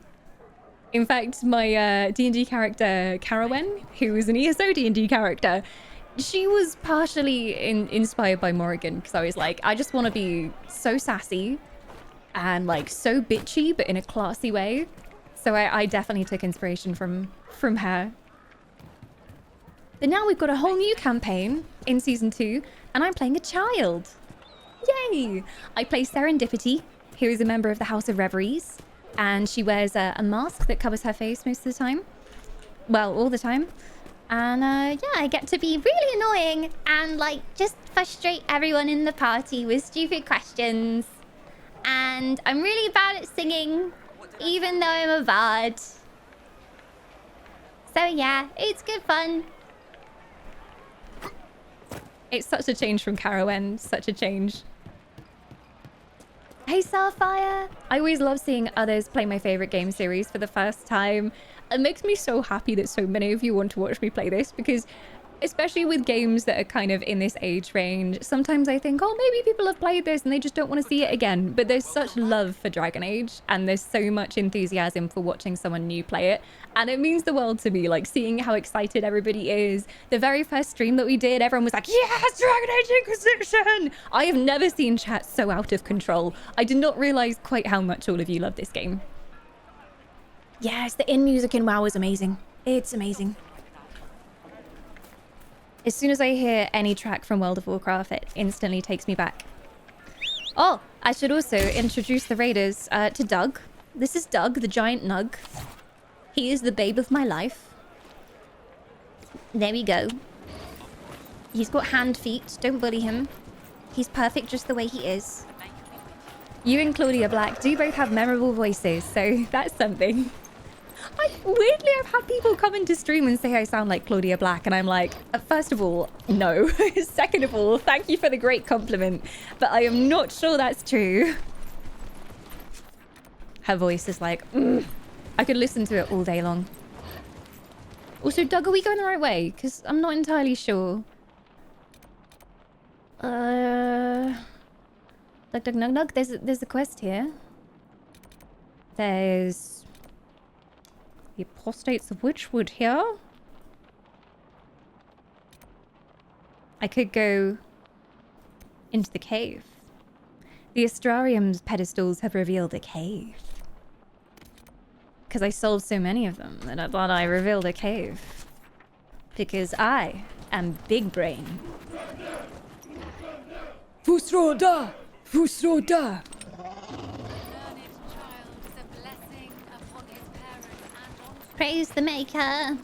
In fact, my D&D character, Carawen, who is an ESO D&D character, she was partially inspired by Morrigan, because I was like, I just want to be so sassy and like so bitchy, but in a classy way. So I definitely took inspiration from her. But now we've got a whole new campaign in Season 2, and I'm playing a child. Yay! I play Serendipity, who is a member of the House of Reveries, and she wears a mask that covers her face most of the time. Well, all the time. And yeah, I get to be really annoying and like just frustrate everyone in the party with stupid questions. And I'm really bad at singing, even though I'm a bard. So yeah, it's good fun. It's such a change from Carawen, such a change. Hey Sapphire! I always love seeing others play my favorite game series for the first time. It makes me so happy that so many of you want to watch me play this, because especially with games that are kind of in this age range, sometimes I think, oh, maybe people have played this and they just don't want to see it again. But there's such love for Dragon Age, and there's so much enthusiasm for watching someone new play it. And it means the world to me, like seeing how excited everybody is. The very first stream that we did, everyone was like, yes, Dragon Age Inquisition! I have never seen chat so out of control. I did not realize quite how much all of you love this game. Yes, the in music in WoW is amazing. It's amazing. As soon as I hear any track from World of Warcraft, it instantly takes me back. Oh, I should also introduce the raiders to Doug. This is Doug, the giant nug. He is the babe of my life. There we go. He's got hand feet. Don't bully him. He's perfect just the way he is. You and Claudia Black do both have memorable voices, so that's something. Weirdly, I've had people come into stream and say I sound like Claudia Black, and I'm like, first of all, no. Second of all, thank you for the great compliment, but I am not sure that's true. Her voice is like, I could listen to it all day long. Also, Doug, are we going the right way? Because I'm not entirely sure. Doug, there's a quest here. There's the apostates of Witchwood here. I could go into the cave. The Astrarium's pedestals have revealed a cave. Because I solved so many of them that I thought I revealed a cave. Because I am big brain. Fusroda! Fusroda! Praise the maker!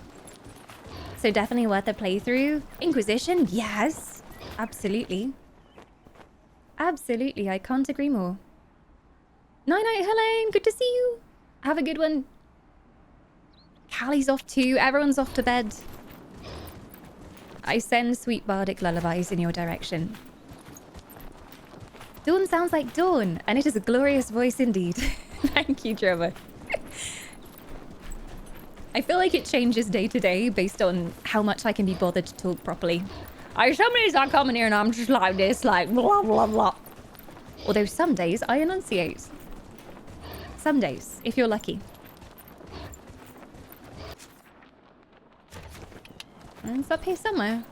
So definitely worth a playthrough. Inquisition? Yes! Absolutely. Absolutely, I can't agree more. Night-night, Helene! Good to see you! Have a good one. Callie's off too. Everyone's off to bed. I send sweet bardic lullabies in your direction. Dawn sounds like Dawn, and it is a glorious voice indeed. Thank you, Trevor. I feel like it changes day to day based on how much I can be bothered to talk properly. Some days I come in here and I'm just like this, like blah, blah, blah. Although some days I enunciate. Some days, if you're lucky. And it's up here somewhere.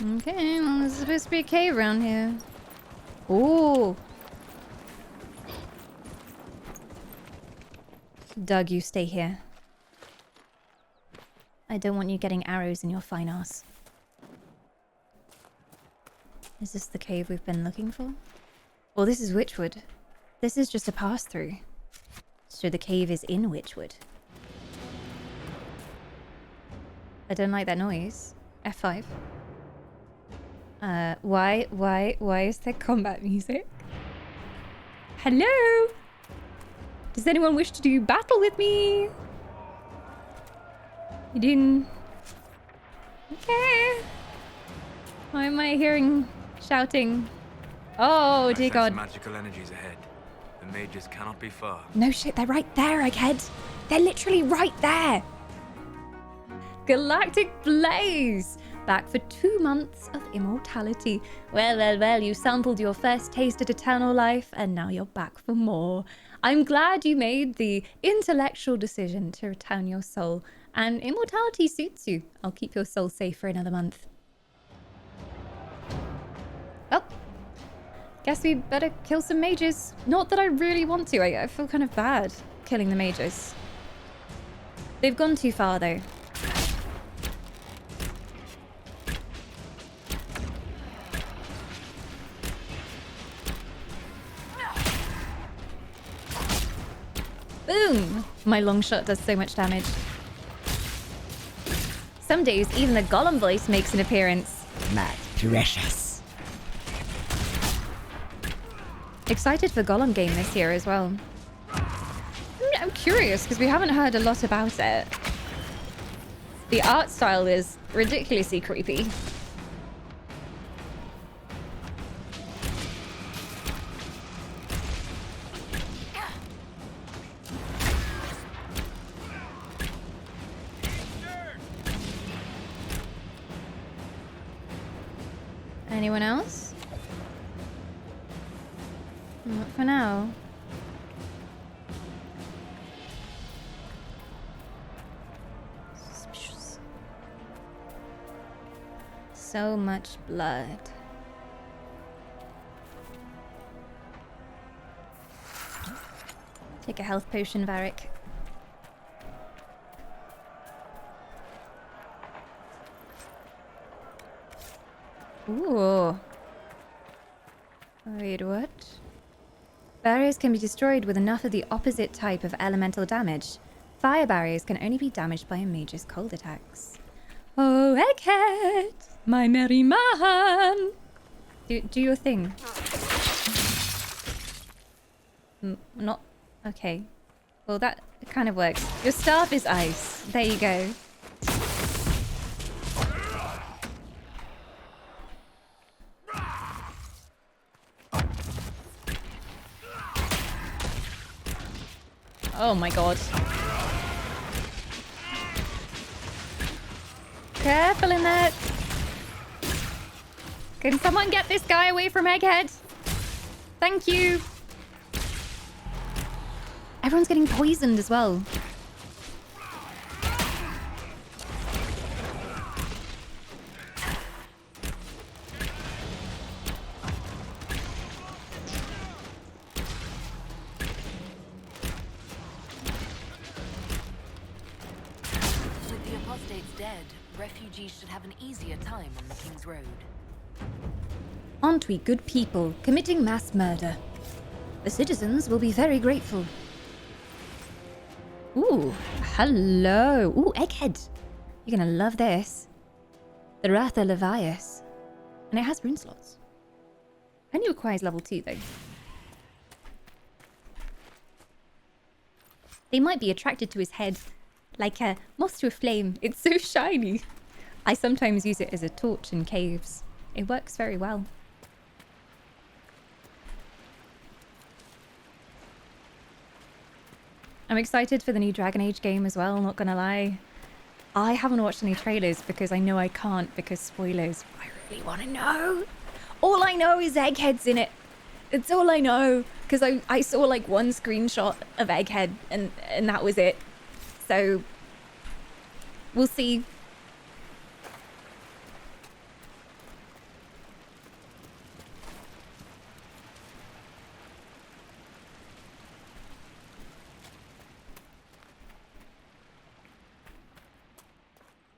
Okay, well, there's supposed to be a cave around here. Ooh. Doug, you stay here. I don't want you getting arrows in your fine ass. Is this the cave we've been looking for? Well, this is Witchwood. This is just a pass-through. So the cave is in Witchwood. I don't like that noise. F5. Why is there combat music? Hello? Does anyone wish to do battle with me? You didn't... Okay. Why am I hearing shouting? Oh, dear God. Magical energies ahead. The mages cannot be far. No shit, they're right there, egghead. They're literally right there. Galactic Blaze. Back for 2 months of immortality. Well, you sampled your first taste at eternal life, and now you're back for more. I'm glad you made the intellectual decision to return your soul, and immortality suits you. I'll keep your soul safe for another month. Oh. Guess we better kill some mages. Not that I really want to. I feel kind of bad killing the mages. They've gone too far, though. Boom! My long shot does so much damage. Some days, even the golem voice makes an appearance. My precious. Excited for golem game this year as well. I'm curious because we haven't heard a lot about it. The art style is ridiculously creepy. Anyone else? Not for now. Suspicious. So much blood. Take a health potion, Varric. Ooh. Wait, what? Barriers can be destroyed with enough of the opposite type of elemental damage. Fire barriers can only be damaged by a mage's cold attacks. Oh, egghead! My merry man! Do your thing. Not... Okay. Well, that kind of works. Your staff is ice. There you go. Oh my god. Careful in that. Can someone get this guy away from Egghead? Thank you. Everyone's getting poisoned as well. With the apostates dead, refugees should have an easier time on the King's Road. Aren't we good people committing mass murder? The citizens will be very grateful. Ooh, hello. Ooh, Egghead. You're gonna love this. The Ratha Levias. And it has rune slots. Only requires level 2 though. They might be attracted to his head. Like a moth to a flame. It's so shiny. I sometimes use it as a torch in caves. It works very well. I'm excited for the new Dragon Age game as well, not gonna lie. I haven't watched any trailers because I know I can't because spoilers. I really want to know. All I know is Egghead's in it. It's all I know. Because I saw like one screenshot of Egghead and that was it. So, we'll see.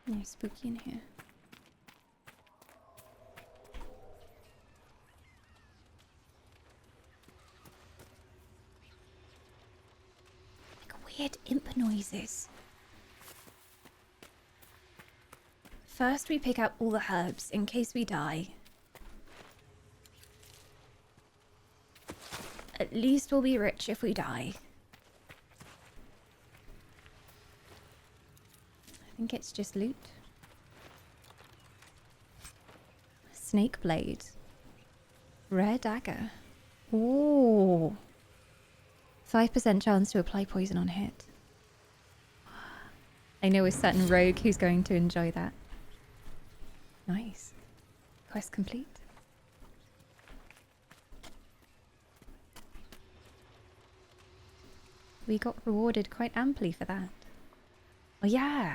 Nice spooky in here. Like weird imp noises. First we pick up all the herbs in case we die. At least we'll be rich if we die. I think it's just loot. Snake blade. Rare dagger. Ooh. 5% chance to apply poison on hit. I know a certain rogue who's going to enjoy that. Nice. Quest complete. We got rewarded quite amply for that. Oh yeah.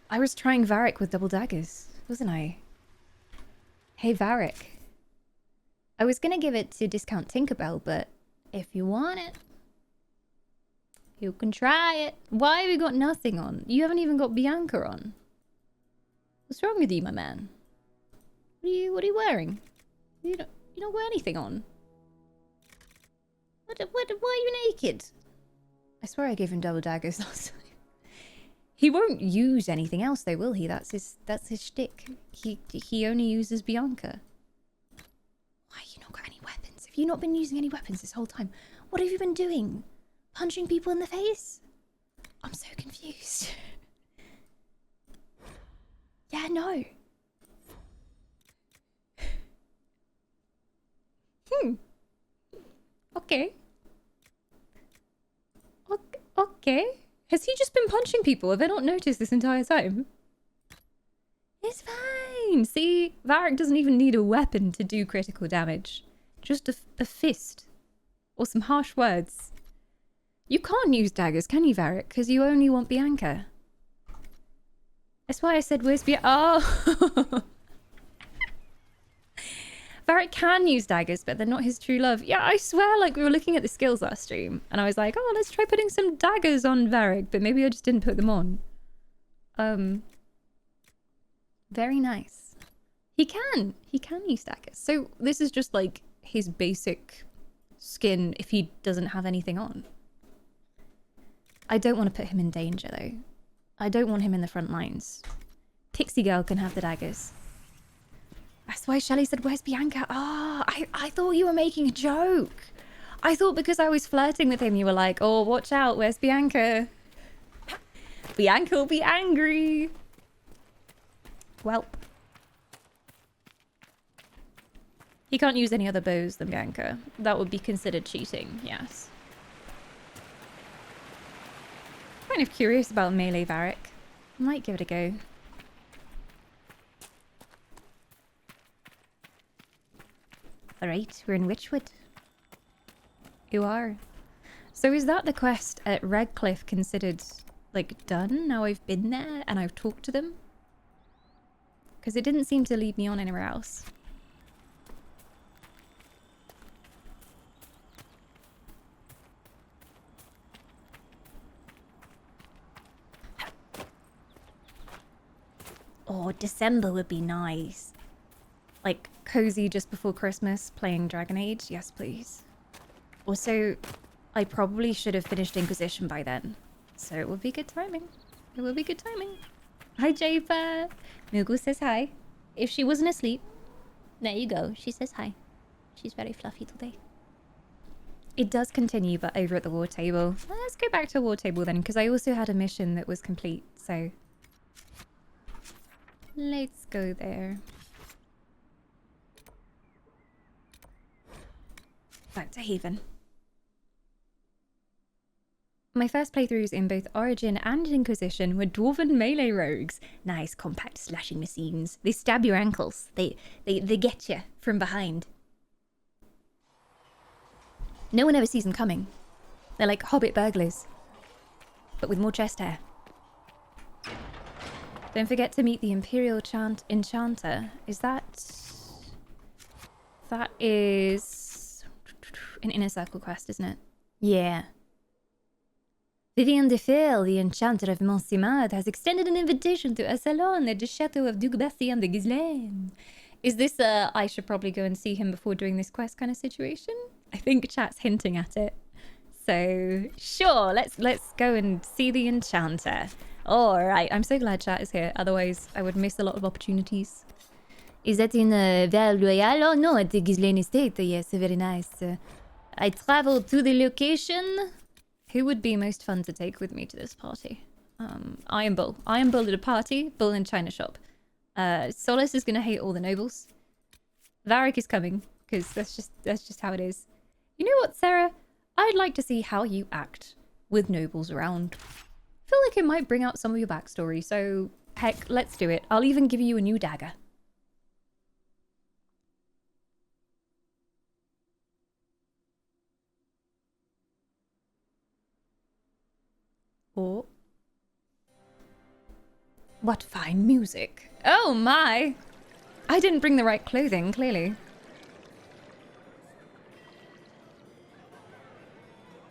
I was trying Varric with double daggers, wasn't I? Hey Varric. I was gonna give it to discount Tinkerbell, but if you want it, you can try it. Why have you got nothing on? You haven't even got Bianca on. What's wrong with you, my man? What are you wearing? You don't wear anything on. Why are you naked? I swear I gave him double daggers last time. He won't use anything else though, will he? That's his shtick. He only uses Bianca. Why you not got any weapons? Have you not been using any weapons this whole time? What have you been doing? Punching people in the face? I'm so confused. Yeah, no. Okay. Okay. Has he just been punching people? Have I not noticed this entire time? It's fine. See, Varric doesn't even need a weapon to do critical damage. Just a fist. Or some harsh words. You can't use daggers, can you, Varric? Because you only want Bianca. That's why I said, where's Bianca? Oh! Varric can use daggers, but they're not his true love. Yeah, I swear, like, we were looking at the skills last stream, and I was like, oh, let's try putting some daggers on Varric, but maybe I just didn't put them on. Very nice. He can use daggers. So this is just, like, his basic skin if he doesn't have anything on. I don't want to put him in danger, though. I don't want him in the front lines. Pixie Girl can have the daggers. That's why Shelley said, where's Bianca? Ah, I thought you were making a joke. I thought because I was flirting with him, you were like, oh, watch out, where's Bianca? Bianca will be angry. Well. He can't use any other bows than Bianca. That would be considered cheating, yes. Kind of curious about melee Varric. Might give it a go. Alright, we're in Witchwood. You are. So is that the quest at Redcliffe considered, like, done now I've been there and I've talked to them? Because it didn't seem to lead me on anywhere else. Oh, December would be nice. Like, cozy just before Christmas, playing Dragon Age. Yes, please. Also, I probably should have finished Inquisition by then. So it would be good timing. It would be good timing. Hi, Japa. Moogle says hi. If she wasn't asleep. There you go. She says hi. She's very fluffy today. It does continue, but over at the war table. Let's go back to war table then, because I also had a mission that was complete, so... Let's go there. Back to Haven. My first playthroughs in both Origin and Inquisition were Dwarven melee rogues. Nice, compact slashing machines. They stab your ankles. They get you from behind. No one ever sees them coming. They're like hobbit burglars, but with more chest hair. Don't forget to meet the Imperial Enchanter. Is that... That is... an Inner Circle quest, isn't it? Yeah. Vivienne de Fer, the Enchanter of Montsimard, has extended an invitation to a salon at the Chateau of Duc Bastien de Ghislaine. Is this a I should probably go and see him before doing this quest kind of situation? I think chat's hinting at it. So, sure, let's go and see the Enchanter. Alright, I'm so glad chat is here, otherwise I would miss a lot of opportunities. Is that in Val Royal? Oh no, at the Ghislaine Estate, yes, very nice. I traveled to the location. Who would be most fun to take with me to this party? Iron Bull. Iron Bull at a party, Bull in China shop. Solus is gonna hate all the nobles. Varric is coming, because that's just how it is. You know what, Sarah? I'd like to see how you act with nobles around. I feel like it might bring out some of your backstory, so heck, let's do it. I'll even give you a new dagger. Oh. What fine music. Oh my! I didn't bring the right clothing, clearly.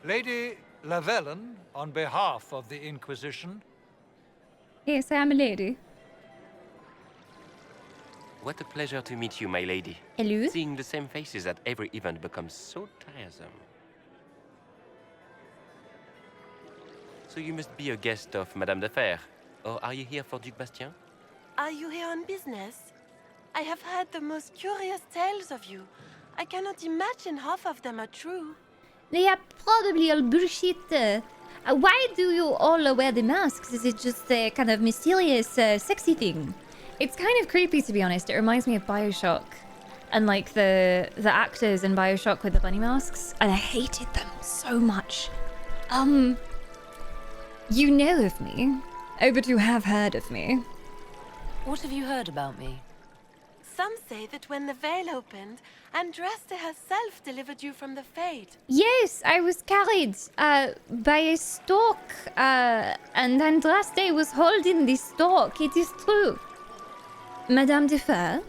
Lady Lavellen, on behalf of the Inquisition. Yes, I am a lady. What a pleasure to meet you, my lady. Hello? Seeing the same faces at every event becomes so tiresome. So you must be a guest of Madame de Fer, or are you here for Duc Bastien? Are you here on business? I have heard the most curious tales of you. I cannot imagine half of them are true. They are probably all bullshit. Why do you all wear the masks? Is it just a kind of mysterious, sexy thing? It's kind of creepy, to be honest. It reminds me of Bioshock. And like the actors in Bioshock with the bunny masks. And I hated them so much. You know of me. Oh, but you have heard of me. What have you heard about me? Some say that when the veil opened, Andraste herself delivered you from the Fate. Yes, I was carried by a stork, and Andraste was holding the stork. It is true. Madame de Fer?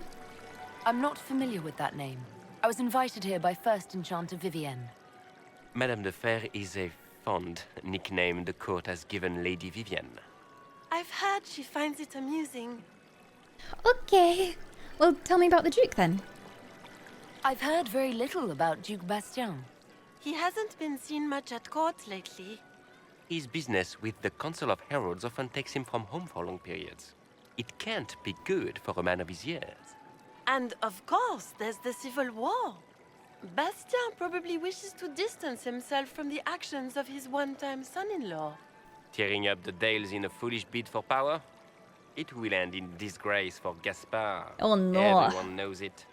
I'm not familiar with that name. I was invited here by First Enchanter Vivienne. Madame de Fer is a fond nickname the court has given Lady Vivienne. I've heard she finds it amusing. Okay. Well, tell me about the Duke, then. I've heard very little about Duc Bastien. He hasn't been seen much at court lately. His business with the Council of Heralds often takes him from home for long periods. It can't be good for a man of his years. And, of course, there's the civil war. Bastien probably wishes to distance himself from the actions of his one-time son-in-law. Tearing up the Dales in a foolish bid for power? It will end in disgrace for Gaspard. Oh no. Everyone knows it.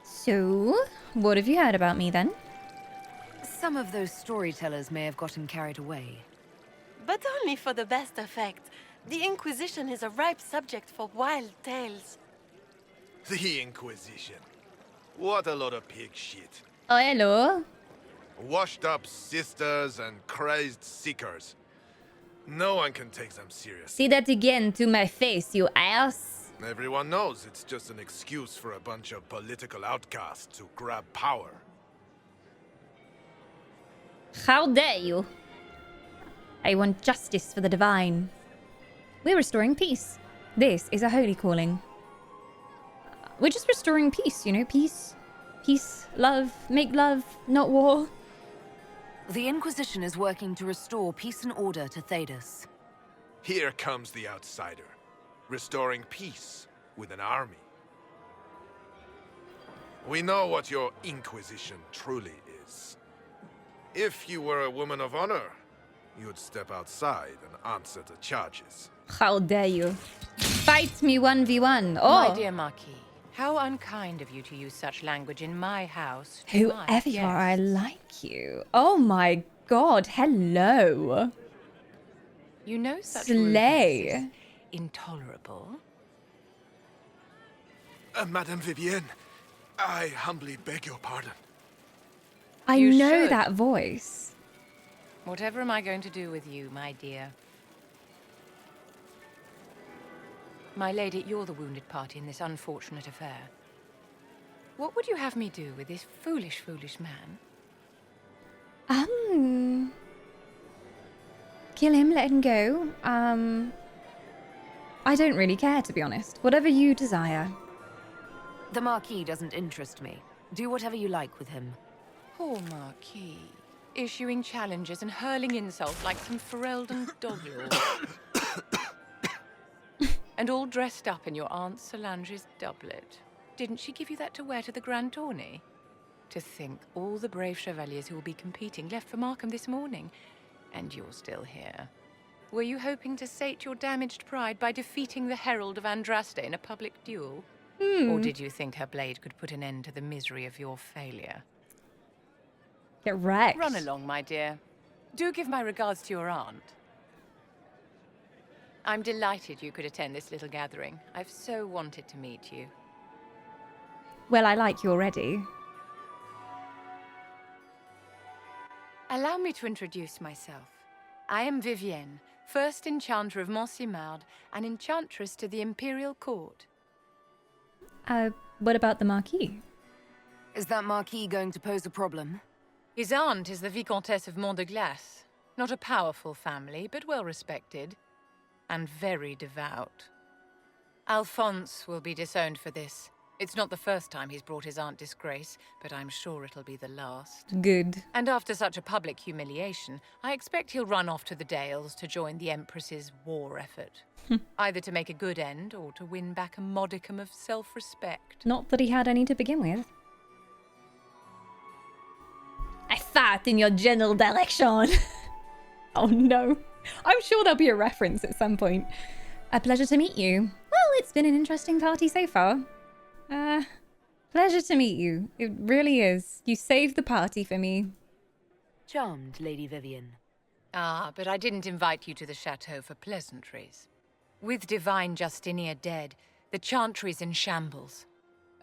So, what have you heard about me then? Some of those storytellers may have gotten carried away. But only for the best effect. The Inquisition is a ripe subject for wild tales. The Inquisition. What a lot of pig shit. Oh, hello. Washed-up sisters and crazed seekers. No one can take them seriously. Say that again to my face, you ass. Everyone knows it's just an excuse for a bunch of political outcasts to grab power. How dare you? I want justice for the divine. We're restoring peace. This is a holy calling. We're just restoring peace, you know, peace. Peace, love, make love, not war. The Inquisition is working to restore peace and order to Thedas. Here comes the outsider, restoring peace with an army. We know what your Inquisition truly is. If you were a woman of honor, you'd step outside and answer the charges. How dare you? Fight me 1v1. Oh, My dear Marquis, how unkind of you to use such language in my house. to my whoever you are, I guests. like you. Oh my god, hello. You know such Slay. rudeness is intolerable. Madame Vivienne, I humbly beg your pardon. I You know should. that voice. Whatever am I going to do with you, my dear? My lady, you're the wounded party in this unfortunate affair. What would you have me do with this foolish, foolish man? Kill him, let him go. I don't really care, to be honest. Whatever you desire. The Marquis doesn't interest me. Do whatever you like with him. Poor Marquis. Issuing challenges and hurling insults like some Ferelden dog-lord. And all dressed up in your Aunt Solange's doublet. Didn't she give you that to wear to the Grand Tourney? To think all the brave chevaliers who will be competing left for Markham this morning, and you're still here. Were you hoping to sate your damaged pride by defeating the Herald of Andraste in a public duel? Or did you think her blade could put an end to the misery of your failure? Get wrecked. Run along, my dear. Do give my regards to your aunt. I'm delighted you could attend this little gathering. I've so wanted to meet you. Well, I like you already. Allow me to introduce myself. I am Vivienne, first enchanter of Montsimard and enchantress to the Imperial Court. What about the Marquis? Is that Marquis going to pose a problem? His aunt is the Vicomtesse of Mont de Glace. Not a powerful family, but well respected. And very devout. Alphonse will be disowned for this. It's not the first time he's brought his aunt disgrace, but I'm sure it'll be the last. Good. And after such a public humiliation, I expect he'll run off to the Dales to join the Empress's war effort. Either to make a good end, or to win back a modicum of self-respect. Not that he had any to begin with. I fart in your general direction. Oh no. I'm sure there'll be a reference at some point. A pleasure to meet you. Well, it's been an interesting party so far. Pleasure to meet you. It really is. You saved the party for me. Charmed, Lady Vivienne. Ah, but I didn't invite you to the chateau for pleasantries. With Divine Justinia dead, the Chantry's in shambles.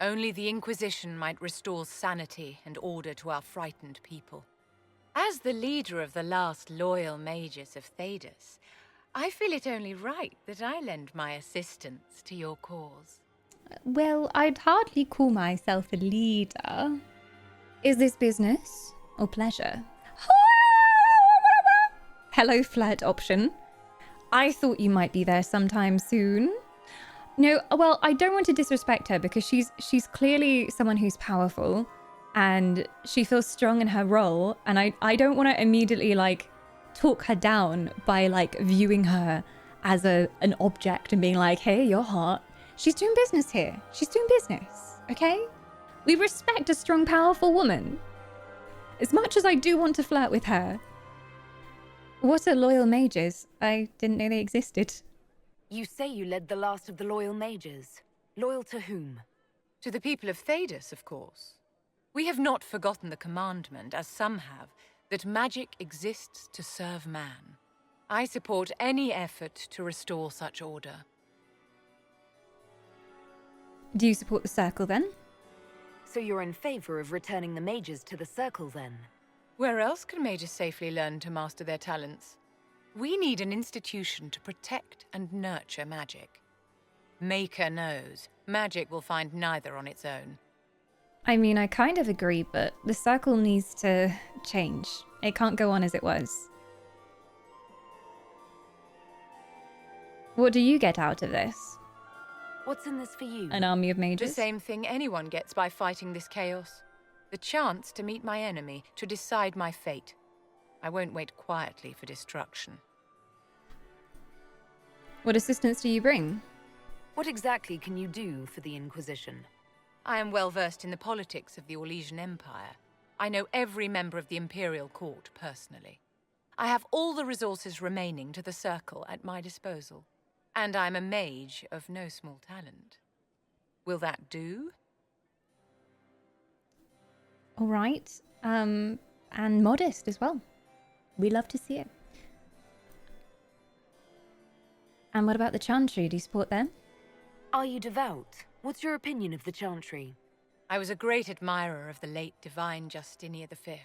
Only the Inquisition might restore sanity and order to our frightened people. As the leader of the last loyal mages of Thedas, I feel it only right that I lend my assistance to your cause. Well, I'd hardly call myself a leader. Is this business or pleasure? Hello, flirt option. I thought you might be there sometime soon. No, well, I don't want to disrespect her because she's clearly someone who's powerful and she feels strong in her role, and I don't want to immediately like talk her down by like viewing her as an object and being like, hey, you're hot. She's doing business here. She's doing business, okay? We respect a strong, powerful woman. As much as I do want to flirt with her. What are loyal mages? I didn't know they existed. You say you led the last of the loyal mages. Loyal to whom? To the people of Thedas, of course. We have not forgotten the commandment, as some have, that magic exists to serve man. I support any effort to restore such order. Do you support the Circle then? So you're in favor of returning the mages to the Circle then? Where else can mages safely learn to master their talents? We need an institution to protect and nurture magic. Maker knows, magic will find neither on its own. I mean, I kind of agree, but the circle needs to change. It can't go on as it was. What do you get out of this? What's in this for you? An army of The mages? same thing anyone gets by fighting this chaos. The chance to meet my enemy, to decide my fate. I won't wait quietly for destruction. What assistance do you bring? What exactly can you do for the Inquisition? I am well versed in the politics of the Orlesian Empire. I know every member of the Imperial Court personally. I have all the resources remaining to the Circle at my disposal. And I'm a mage of no small talent. Will that do? All right. And modest as well. We love to see it. And what about the Chantry? Do you support them? Are you devout? What's your opinion of the Chantry? I was a great admirer of the late divine Justinian V.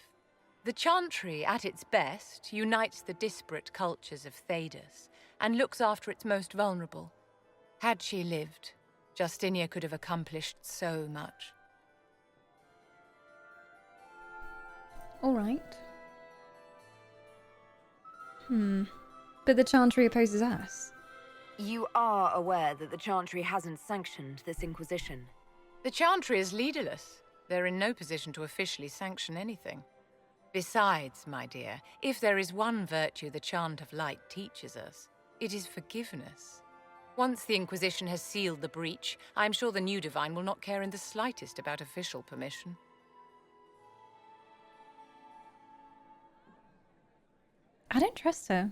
The Chantry, at its best, unites the disparate cultures of Thedas and looks after its most vulnerable. Had she lived, Justinia could have accomplished so much. All right. But the Chantry opposes us. You are aware that the Chantry hasn't sanctioned this Inquisition. The Chantry is leaderless. They're in no position to officially sanction anything. Besides, my dear, if there is one virtue the Chant of Light teaches us, it is forgiveness. Once the Inquisition has sealed the breach, I'm sure the new divine will not care in the slightest about official permission. I don't trust her.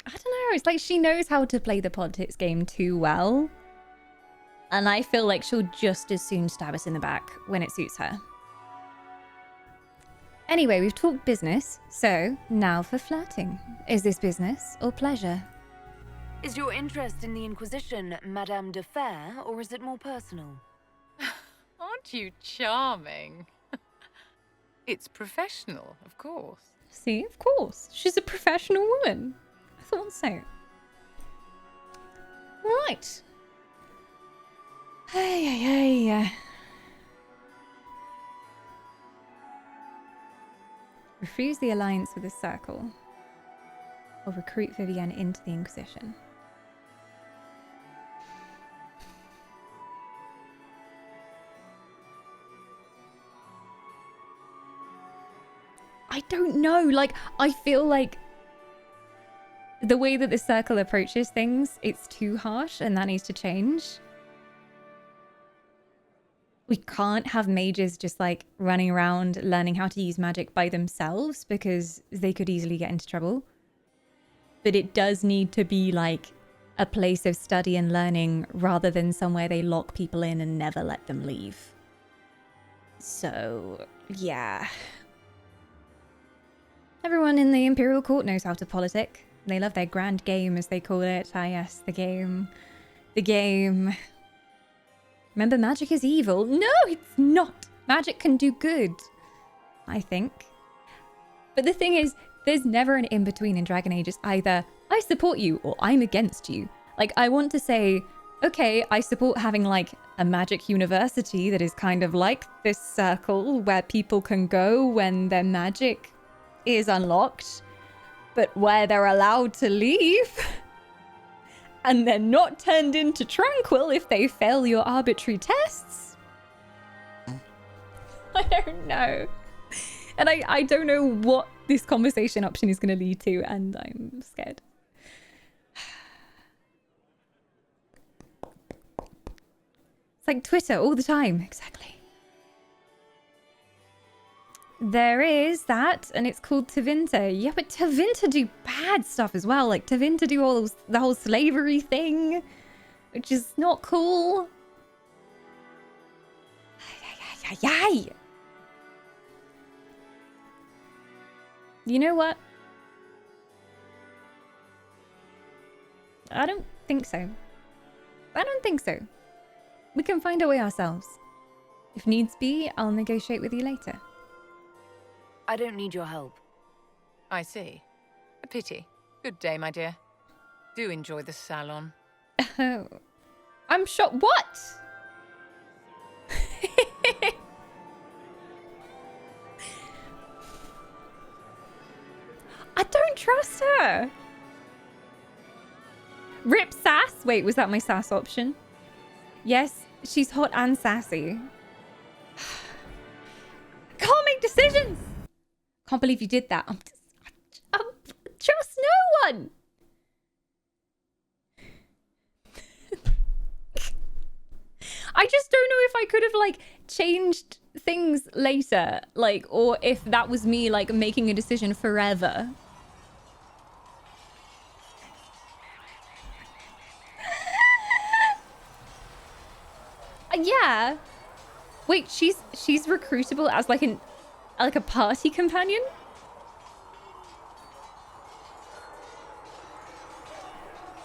I don't know. It's like she knows how to play the politics game too well. And I feel like she'll just as soon stab us in the back when it suits her. Anyway, we've talked business, so now for flirting. Is this business or pleasure? Is your interest in the Inquisition Madame de Fer, or is it more personal? Aren't you charming? It's professional, of course. See, of course. She's a professional woman. I thought so. Right. Hey. Refuse the alliance with the Circle. Or recruit Vivienne into the Inquisition. I don't know. Like, I feel like the way that the Circle approaches things, it's too harsh and that needs to change. We can't have mages just like running around learning how to use magic by themselves because they could easily get into trouble. But it does need to be like a place of study and learning rather than somewhere they lock people in and never let them leave. So, yeah. Everyone in the Imperial Court knows how to politic. They love their grand game, as they call it. Ah, yes, the game. The game. Remember, magic is evil. No, it's not. Magic can do good, I think. But the thing is, there's never an in-between in Dragon Age. It's either I support you or I'm against you. Like, I want to say, okay, I support having, like, a magic university that is kind of like this Circle where people can go when their magic is unlocked, but where they're allowed to leave and they're not turned into tranquil if they fail your arbitrary tests. I don't know. And I don't know what this conversation option is going to lead to, and I'm scared. It's like Twitter all the time. Exactly. There is that, and it's called Tevinter. Yeah, but Tevinter do bad stuff as well. Like, Tevinter do all the whole slavery thing, which is not cool. Yay! You know what? I don't think so. I don't think so. We can find a way ourselves. If needs be, I'll negotiate with you later. I don't need your help. I see. A pity. Good day, my dear. Do enjoy the salon. Oh, I'm shocked. What? I don't trust her. Rip sass? Wait, was that my sass option? Yes, she's hot and sassy. Can't make decisions. Can't believe you did that. I trust no one. I just don't know if I could have like changed things later, like, or if that was me like making a decision forever. Yeah. Wait, she's recruitable as like a party companion?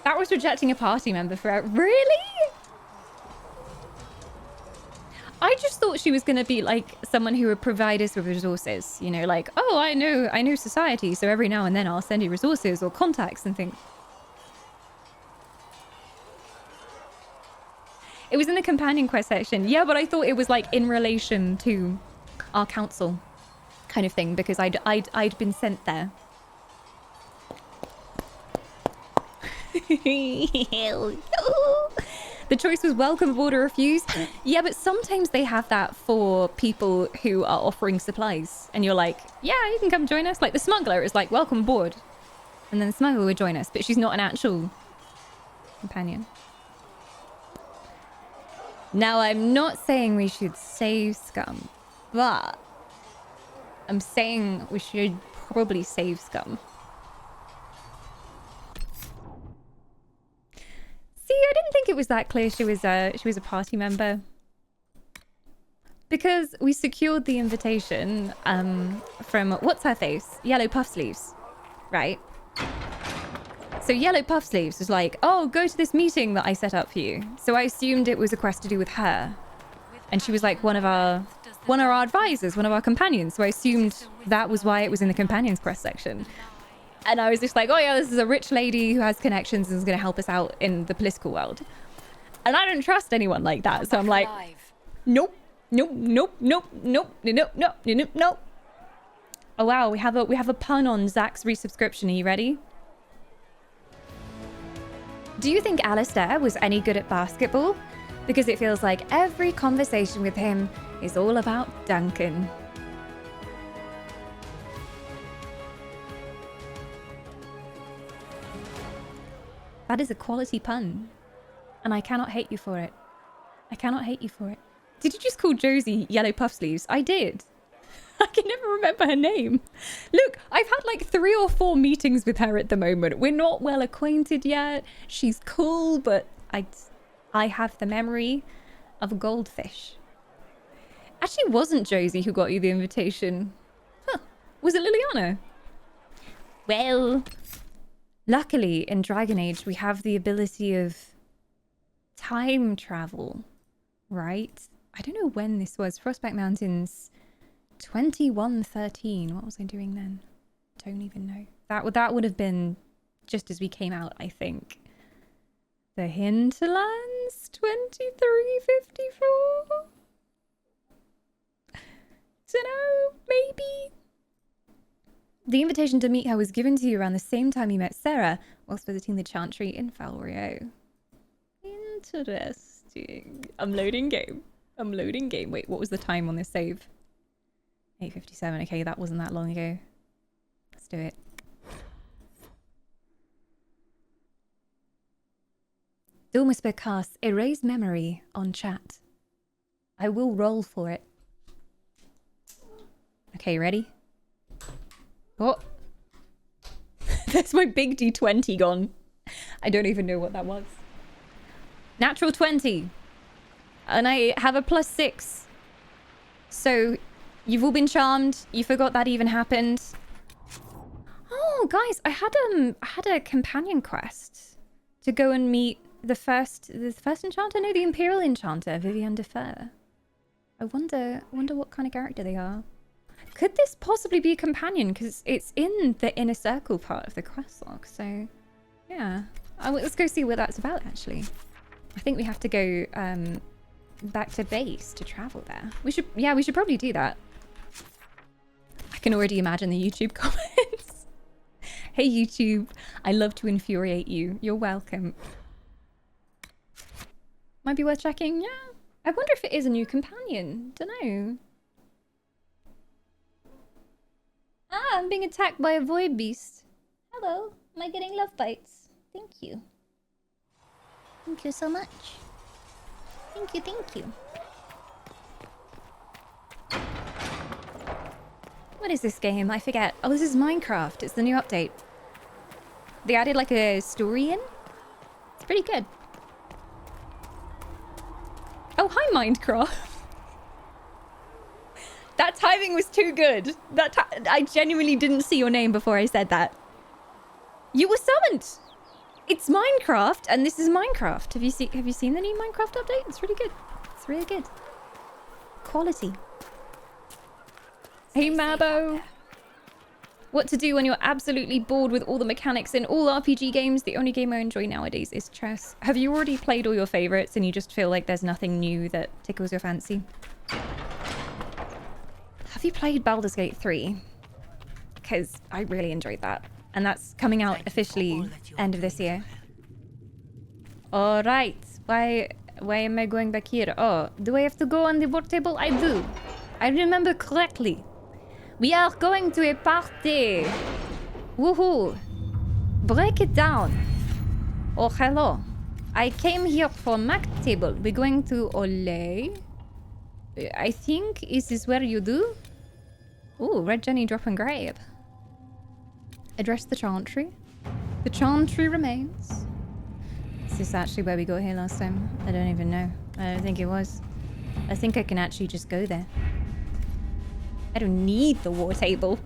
That was rejecting a party member forever. Really? I just thought she was going to be like someone who would provide us with resources, you know, like, oh, I know society, so every now and then I'll send you resources or contacts and things. It was in the companion quest section. Yeah, but I thought it was like in relation to our council kind of thing because I'd been sent there. The choice was welcome aboard or refuse. Yeah, but sometimes they have that for people who are offering supplies. And you're like, yeah, you can come join us. Like the smuggler is like, welcome aboard. And then the smuggler would join us, but she's not an actual companion. Now, I'm not saying we should save Scum, but I'm saying we should probably save Scum. See, I didn't think it was that clear she was a party member. Because we secured the invitation from, what's her face? Yellow Puff Sleeves, right? So Yellow Puff Sleeves was like, oh, go to this meeting that I set up for you. So I assumed it was a quest to do with her. And she was like one of our advisors, one of our companions. So I assumed that was why it was in the companions quest section. And I was just like, oh yeah, this is a rich lady who has connections and is going to help us out in the political world. And I don't trust anyone like that. So I'm like, nope, nope, nope, nope, nope, nope, nope, nope, nope. Oh wow, we have a pun on Zach's resubscription. Are you ready? Do you think Alistair was any good at basketball? Because it feels like every conversation with him is all about Duncan. That is a quality pun. And I cannot hate you for it. I cannot hate you for it. Did you just call Josie Yellow Puff Sleeves? I did. I can never remember her name. Look, I've had like 3 or 4 meetings with her at the moment. We're not well acquainted yet. She's cool, but I have the memory of a goldfish. Actually, wasn't Josie who got you the invitation. Huh. Was it Liliana? Well, luckily in Dragon Age, we have the ability of time travel, right? I don't know when this was. Frostback Mountains... 2113. What was I doing then? Don't even know. That would have been just as we came out, I think. The Hinterlands 2354. Dunno, maybe. The invitation to meet her was given to you around the same time you met Sarah whilst visiting the Chantry in Valrio. Interesting. I'm loading game. Wait, what was the time on this save? 8:57. Okay, that wasn't that long ago. Let's do it. Dawn Whisper casts Erase Memory on chat. I will roll for it. Okay, ready? Oh! That's my big D20 gone. I don't even know what that was. Natural 20. And I have a +6. So... you've all been charmed. You forgot that even happened. Oh, guys, I had a companion quest to go and meet the first enchanter. No, the Imperial enchanter, Vivienne Defer. I wonder what kind of character they are. Could this possibly be a companion? Because it's in the inner circle part of the quest log. So, yeah. Let's go see what that's about, actually. I think we have to go back to base to travel there. We should probably do that. I can already imagine the YouTube comments. Hey, YouTube. I love to infuriate you. You're welcome. Might be worth checking. Yeah. I wonder if it is a new companion. Dunno. Ah, I'm being attacked by a void beast. Hello. Am I getting love bites? Thank you. Thank you so much. Thank you, thank you. What is this game? I forget. Oh, this is Minecraft. It's the new update. They added like a story in. It's pretty good. Oh, hi, Minecraft. That timing was too good. I genuinely didn't see your name before I said that. You were summoned. It's Minecraft, and this is Minecraft. Have you seen the new Minecraft update? It's really good. It's really good. Quality. Hey, Mabo. What to do when you're absolutely bored with all the mechanics in all RPG games? The only game I enjoy nowadays is chess. Have you already played all your favorites and you just feel like there's nothing new that tickles your fancy? Have you played Baldur's Gate 3? Because I really enjoyed that. And that's coming out officially end of this year. Alright. Why am I going back here? Oh, do I have to go on the work table? I do. I remember correctly. We are going to a party. Woohoo. Break it down. Oh, hello. I came here for Mac table. We're going to Olay. I think is this where you do? Ooh, Red Jenny drop and grab. Address the Chantry. The Chantry remains. Is this actually where we got here last time? I don't even know. I don't think it was. I think I can actually just go there. I don't need the war table.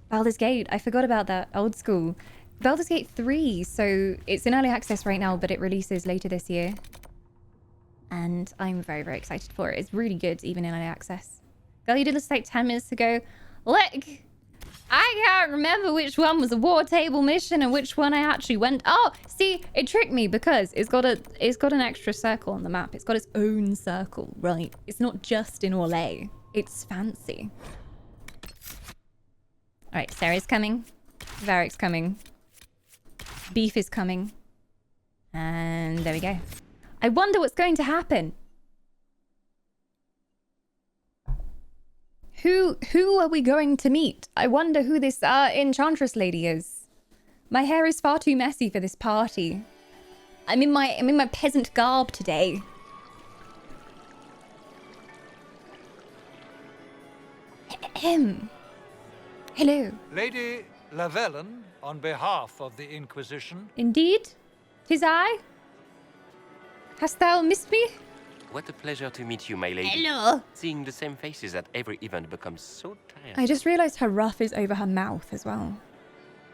Baldur's Gate. I forgot about that. Old school. Baldur's Gate 3. So it's in early access right now, but it releases later this year. And I'm very, very excited for it. It's really good, even in early access. Girl, you did this like 10 minutes ago. Look! I can't remember which one was a war table mission and which one I actually went. Oh, see, it tricked me because it's got an extra circle on the map. It's got its own circle, right? It's not just in Orlais. It's fancy. All right, Sarah's coming. Varric's coming. Beef is coming. And there we go. I wonder what's going to happen. Who are we going to meet? I wonder who this enchantress lady is. My hair is far too messy for this party. I'm in my peasant garb today. Hello. Lady Lavellen, on behalf of the Inquisition. Indeed, 'tis I. Hast thou missed me? What a pleasure to meet you, my lady. Hello. Seeing the same faces at every event becomes so tiring. I just realized her ruff is over her mouth as well.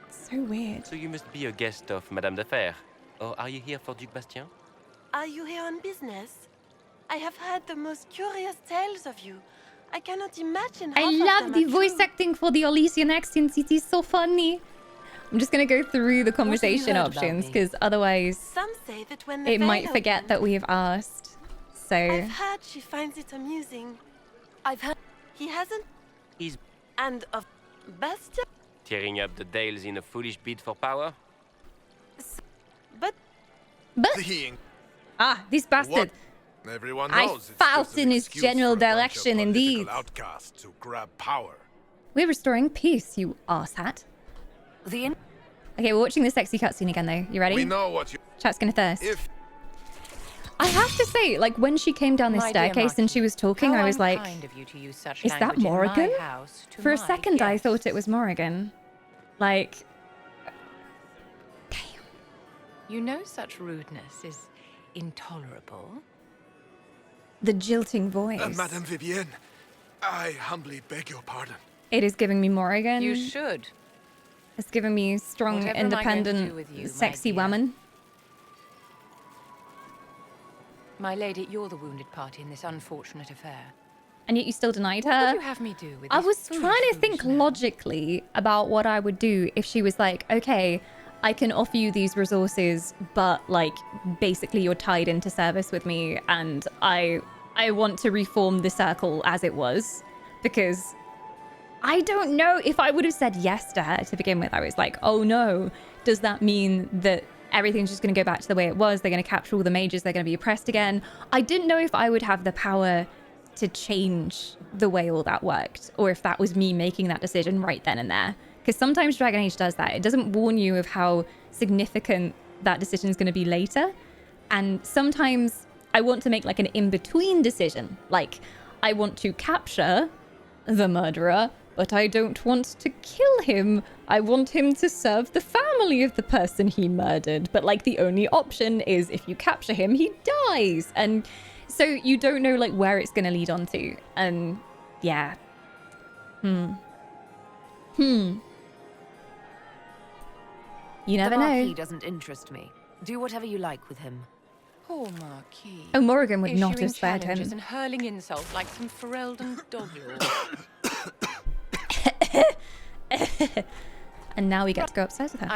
It's so weird. So you must be a guest of Madame de Fer. Or are you here for Duc Bastien? Are you here on business? I have heard the most curious tales of you. I cannot imagine I love the voice acting for the Elysian accents. It is so funny. I'm just going to go through the conversation options because otherwise Some say that when it might forget that we have asked. So I've heard she finds it amusing. I've heard he hasn't. He's and of Bastia. tearing up the Dales in a foolish bid for power. But this bastard. What? Everyone I knows fought in his general direction, indeed. Outcasts to grab power. We're restoring peace, you arsehat. Okay, we're watching the sexy cutscene again, though. You ready? We know what you. Chat's gonna thirst. I have to say, like, when she came down the staircase and she was talking, I was like, is that Morrigan? For a second, I thought it was Morrigan. Like, damn. You know such rudeness is intolerable. The jilting voice. Madame Vivienne, I humbly beg your pardon. It is giving me Morrigan. You should. It's giving me strong, Whatever am I going to do independent, with you, sexy my dear? woman. My lady, you're the wounded party in this unfortunate affair. And yet you still denied her. What would you have me do with I this was foolish trying to think logically about what I would do if she was like, okay, I can offer you these resources, but like basically you're tied into service with me and I want to reform the circle as it was, because I don't know if I would have said yes to her to begin with. I was like, oh no, does that mean that everything's just going to go back to the way it was? They're going to capture all the mages, they're going to be oppressed again. I didn't know if I would have the power to change the way all that worked, or if that was me making that decision right then and there. Because sometimes Dragon Age does that. It doesn't warn you of how significant that decision is going to be later. And sometimes I want to make like an in-between decision. Like, I want to capture the murderer, but I don't want to kill him. I want him to serve the family of the person he murdered. But like the only option is if you capture him, he dies. And so you don't know like where it's going to lead on to. And yeah. You never the Marquis know. Doesn't interest me. Do whatever you like with him. Poor Marquis. Oh, Morrigan would not Issuing have spared him. challenges and hurling insults like some Ferelden doglord. And now we get to go upstairs with her.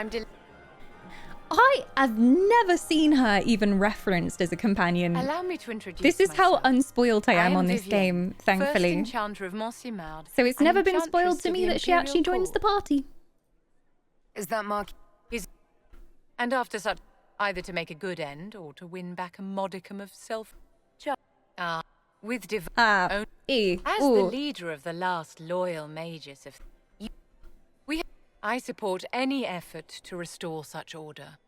I have never seen her even referenced as a companion. Allow me to introduce This is how myself. unspoiled I am on this Vivienne, game, thankfully. First enchanter of Montsimard, So it's and never been enchantress spoiled to me the that she actually Imperial joins the party. Is that Marquis? And after such, either to make a good end or to win back a modicum of self. With divine as the leader of the last loyal mages of I support any effort to restore such order.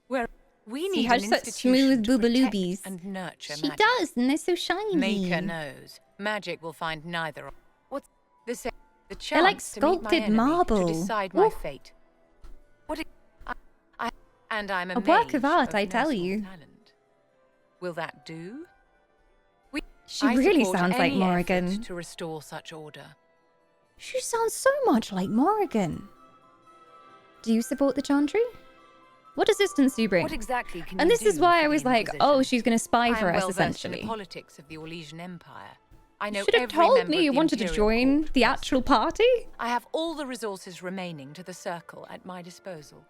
Where we She need has an such institution smooth to protect boobaloobies. and nurture She magic. does, and they're so shiny. Maker knows. Magic will find neither. What's the same? The chance They're like to meet my sculpted enemy, marble. to decide my Ooh. fate. And I'm A work of mage art, I no tell small you. talent. Will that do? She I really support sounds like any effort Morrigan. to restore such order. She sounds so much like Morrigan. Do you support the Chantry? What assistance do you bring? What exactly can And you this is do why for I the was like, Inquisition? oh, she's going to spy for I am us, well versed in essentially. the politics of the Orlesian Empire. I know Should have every told member me of you the wanted to Imperial join the actual party. I have all the resources remaining to the circle at my disposal.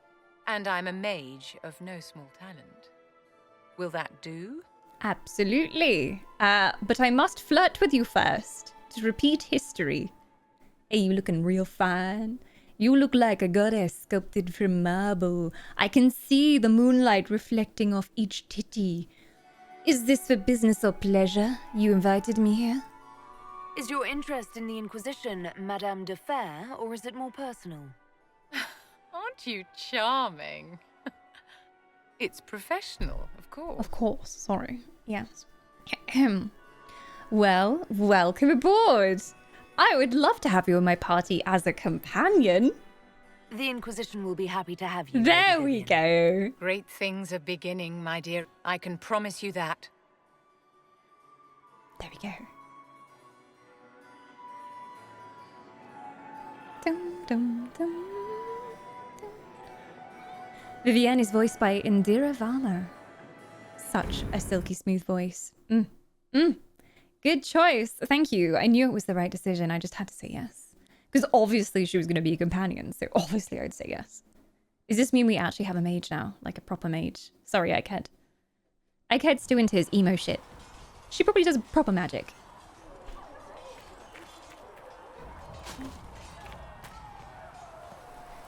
And I'm a mage of no small talent. Will that do? Absolutely. But I must flirt with you first to repeat history. Hey, you looking real fine. You look like a goddess sculpted from marble. I can see the moonlight reflecting off each titty. Is this for business or pleasure? You invited me here? Is your interest in the Inquisition Madame de Fer, or is it more personal? Aren't you charming? It's professional, of course. Of course, sorry. Yes. Well, welcome aboard. I would love to have you in my party as a companion. The Inquisition will be happy to have you. There we go. Great things are beginning, my dear. I can promise you that. There we go. Dum, dum, dum, dum. Vivienne is voiced by Indira Varma. Such a silky smooth voice. Good choice. Thank you. I knew it was the right decision. I just had to say yes. Because obviously she was going to be a companion, so obviously I'd say yes. Does this mean we actually have a mage now? Like a proper mage? Sorry, Egghead. Egghead's still into his emo shit. She probably does proper magic.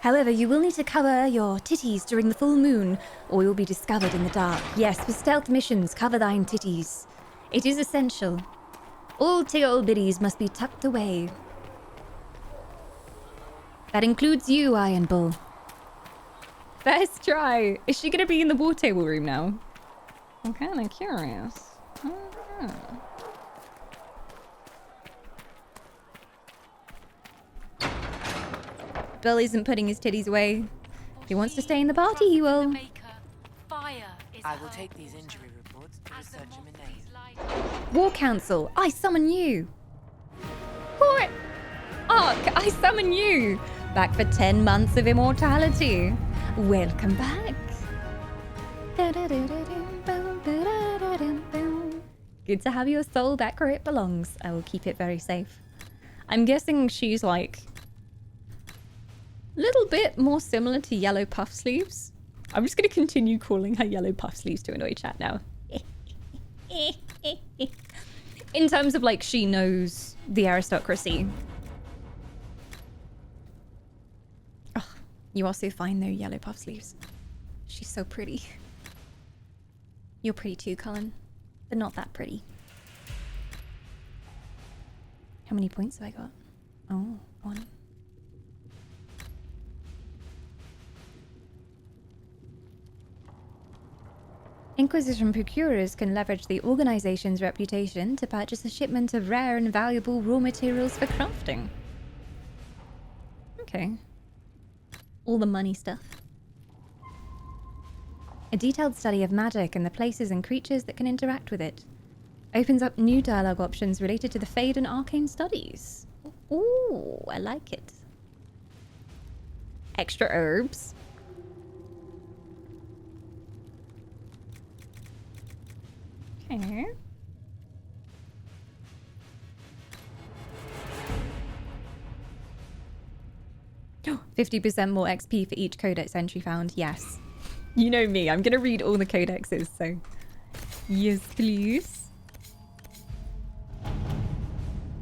However, you will need to cover your titties during the full moon, or you'll be discovered in the dark. Yes, for stealth missions, cover thine titties. It is essential. All tiggle biddies must be tucked away. That includes you, Iron Bull. First try. Is she going to be in the war table room now? I'm kind of curious. Bill isn't putting his titties away. If he wants to stay in the party, he will. I will take these injury reports to research him in aid. War Council, I summon you. What? Ark, I summon you. Back for 10 months of immortality. Welcome back. Good to have your soul back where it belongs. I will keep it very safe. I'm guessing she's like a little bit more similar to Yellow Puff Sleeves. I'm just going to continue calling her Yellow Puff Sleeves to annoy chat now. In terms of like she knows the aristocracy. Oh, you are so fine though, Yellow Puff Sleeves. She's so pretty. You're pretty too, Cullen. But not that pretty. How many points have I got? Oh, 1. Inquisition procurers can leverage the organization's reputation to purchase a shipment of rare and valuable raw materials for crafting. Okay. All the money stuff. A detailed study of magic and the places and creatures that can interact with it. Opens up new dialogue options related to the Fade and Arcane studies. Ooh, I like it. Extra herbs. Okay. Oh, 50% more XP for each codex entry found. Yes. You know me, I'm gonna read all the codexes, so yes, please.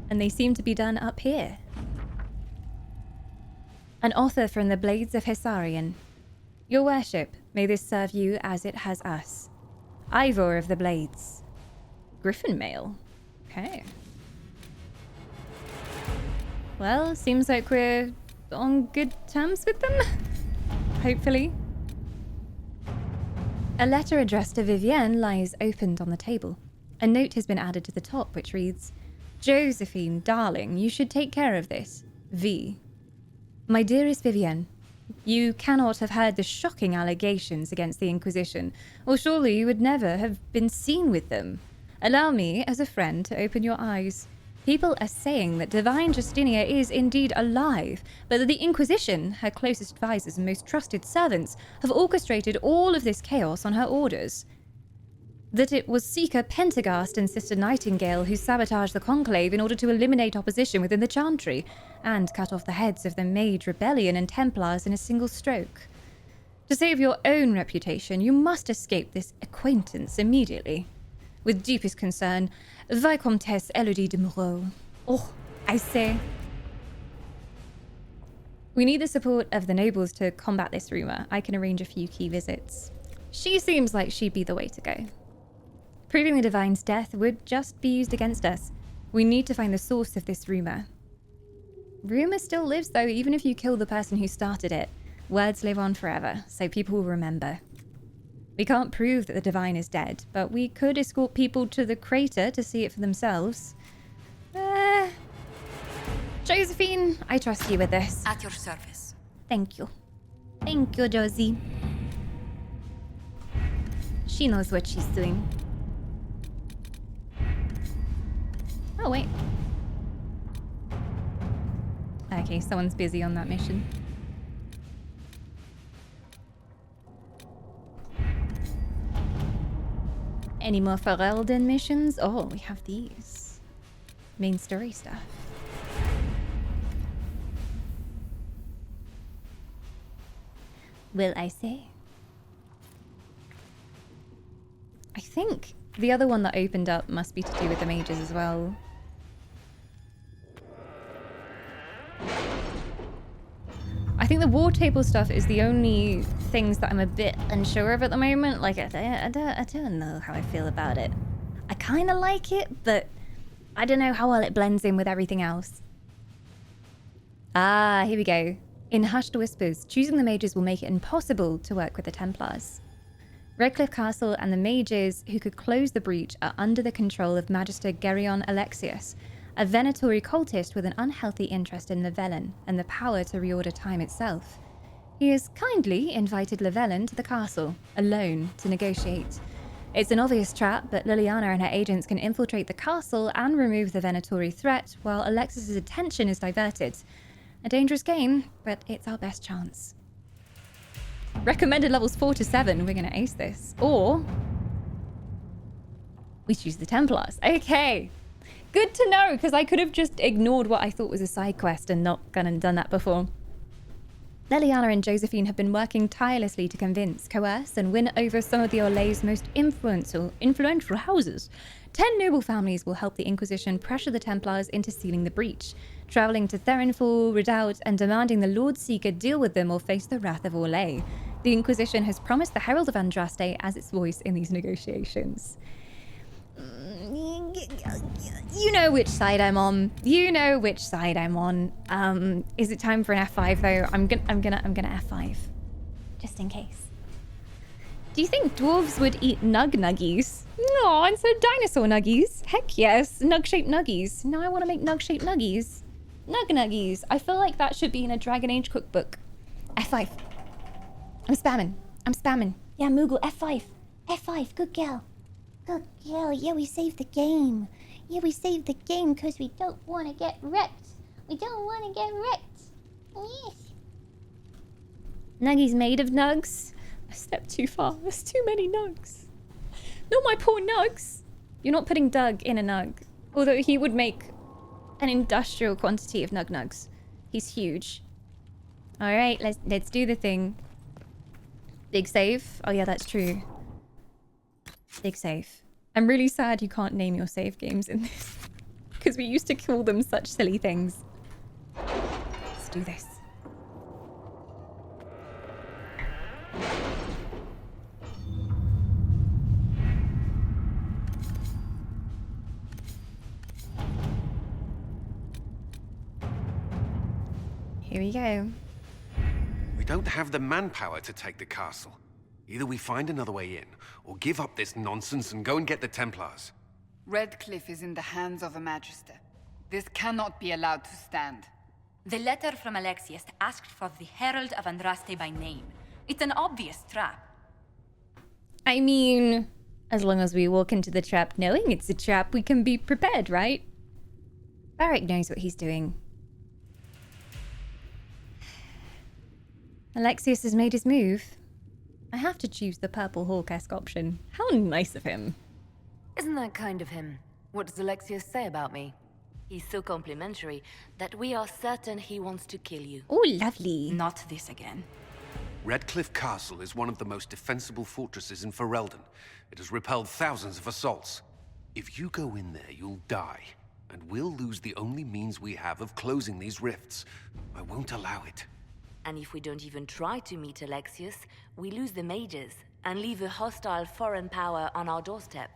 And they seem to be done up here. An author from the Blades of Hessarian. Your worship, may this serve you as it has us. Ivor of the Blades. Griffin mail. Okay. Well, seems like we're on good terms with them. Hopefully. A letter addressed to Vivienne lies opened on the table. A note has been added to the top, which reads, Josephine, darling, you should take care of this. V. My dearest Vivienne, you cannot have heard the shocking allegations against the Inquisition, or surely you would never have been seen with them. Allow me, as a friend, to open your eyes. People are saying that Divine Justinia is indeed alive, but that the Inquisition, her closest advisors and most trusted servants, have orchestrated all of this chaos on her orders. That it was Seeker Pentegast and Sister Nightingale who sabotaged the Conclave in order to eliminate opposition within the Chantry, and cut off the heads of the Mage Rebellion and Templars in a single stroke. To save your own reputation, you must escape this acquaintance immediately. With deepest concern, Vicomtesse Elodie de Moreau. Oh, I say. We need the support of the nobles to combat this rumor. I can arrange a few key visits. She seems like she'd be the way to go. Proving the Divine's death would just be used against us. We need to find the source of this rumor. Rumor still lives, though, even if you kill the person who started it. Words live on forever, so people will remember. We can't prove that the Divine is dead, but we could escort people to the crater to see it for themselves. Josephine, I trust you with this. At your service. Thank you. Thank you, Josie. She knows what she's doing. Oh, wait. Okay, someone's busy on that mission. Any more Ferelden missions? Oh, we have these. Main story stuff. Will I say? I think the other one that opened up must be to do with the mages as well. I think the war table stuff is the only things that I'm a bit unsure of at the moment. Like, I don't know how I feel about it. I kind of like it, but I don't know how well it blends in with everything else. Ah, here we go. In hushed whispers, choosing the mages will make it impossible to work with the Templars. Redcliffe Castle and the mages who could close the breach are under the control of Magister Geryon Alexius, a venatori cultist with an unhealthy interest in Llewellyn and the power to reorder time itself. He has kindly invited Llewellyn to the castle, alone, to negotiate. It's an obvious trap, but Liliana and her agents can infiltrate the castle and remove the venatori threat while Alexius's attention is diverted. A dangerous game, but it's our best chance. Recommended levels 4 to 7. We're gonna ace this. Or we choose the Templars. Okay. Good to know, because I could have just ignored what I thought was a side quest and not gone and done that before. Leliana and Josephine have been working tirelessly to convince, coerce, and win over some of the Orlay's most influential houses. 10 noble families will help the Inquisition pressure the Templars into sealing the breach, traveling to Therenfall Redoubt and demanding the Lord Seeker deal with them or face the wrath of Orlais. The Inquisition has promised the Herald of Andraste as its voice in these negotiations. You know which side I'm on. You know which side I'm on. Is it time for an F5 though? I'm gonna F5, just in case. Do you think dwarves would eat nuggies? No, instead of dinosaur nuggies. Heck yes, nug-shaped nuggies. Now I want to make nug-shaped nuggies. Nuggies. I feel like that should be in a Dragon Age cookbook. F5. I'm spamming. Yeah, Moogle, F5. F5, good girl. Good girl. Yeah, we saved the game. Yeah, we saved the game because we don't want to get wrecked. Yes. Nuggies made of nugs. I stepped too far. There's too many nugs. Not my poor nugs. You're not putting Doug in a nug. Although he would make an industrial quantity of nugs. He's huge. Alright, let's do the thing. Big save. Oh yeah, that's true. Big save. I'm really sad you can't name your save games in this. Because we used to call them such silly things. Let's do this. Here we go. We don't have the manpower to take the castle. Either we find another way in, or give up this nonsense and go and get the Templars. Redcliffe is in the hands of a Magister. This cannot be allowed to stand. The letter from Alexius asked for the Herald of Andraste by name. It's an obvious trap. I mean, as long as we walk into the trap knowing it's a trap, we can be prepared, right? Varric knows what he's doing. Alexius has made his move. I have to choose the Purple Hawk-esque option. How nice of him. Isn't that kind of him? What does Alexius say about me? He's so complimentary that we are certain he wants to kill you. Oh, lovely. Not this again. Redcliffe Castle is one of the most defensible fortresses in Ferelden. It has repelled thousands of assaults. If you go in there, you'll die. And we'll lose the only means we have of closing these rifts. I won't allow it. And if we don't even try to meet Alexius, we lose the mages and leave a hostile foreign power on our doorstep.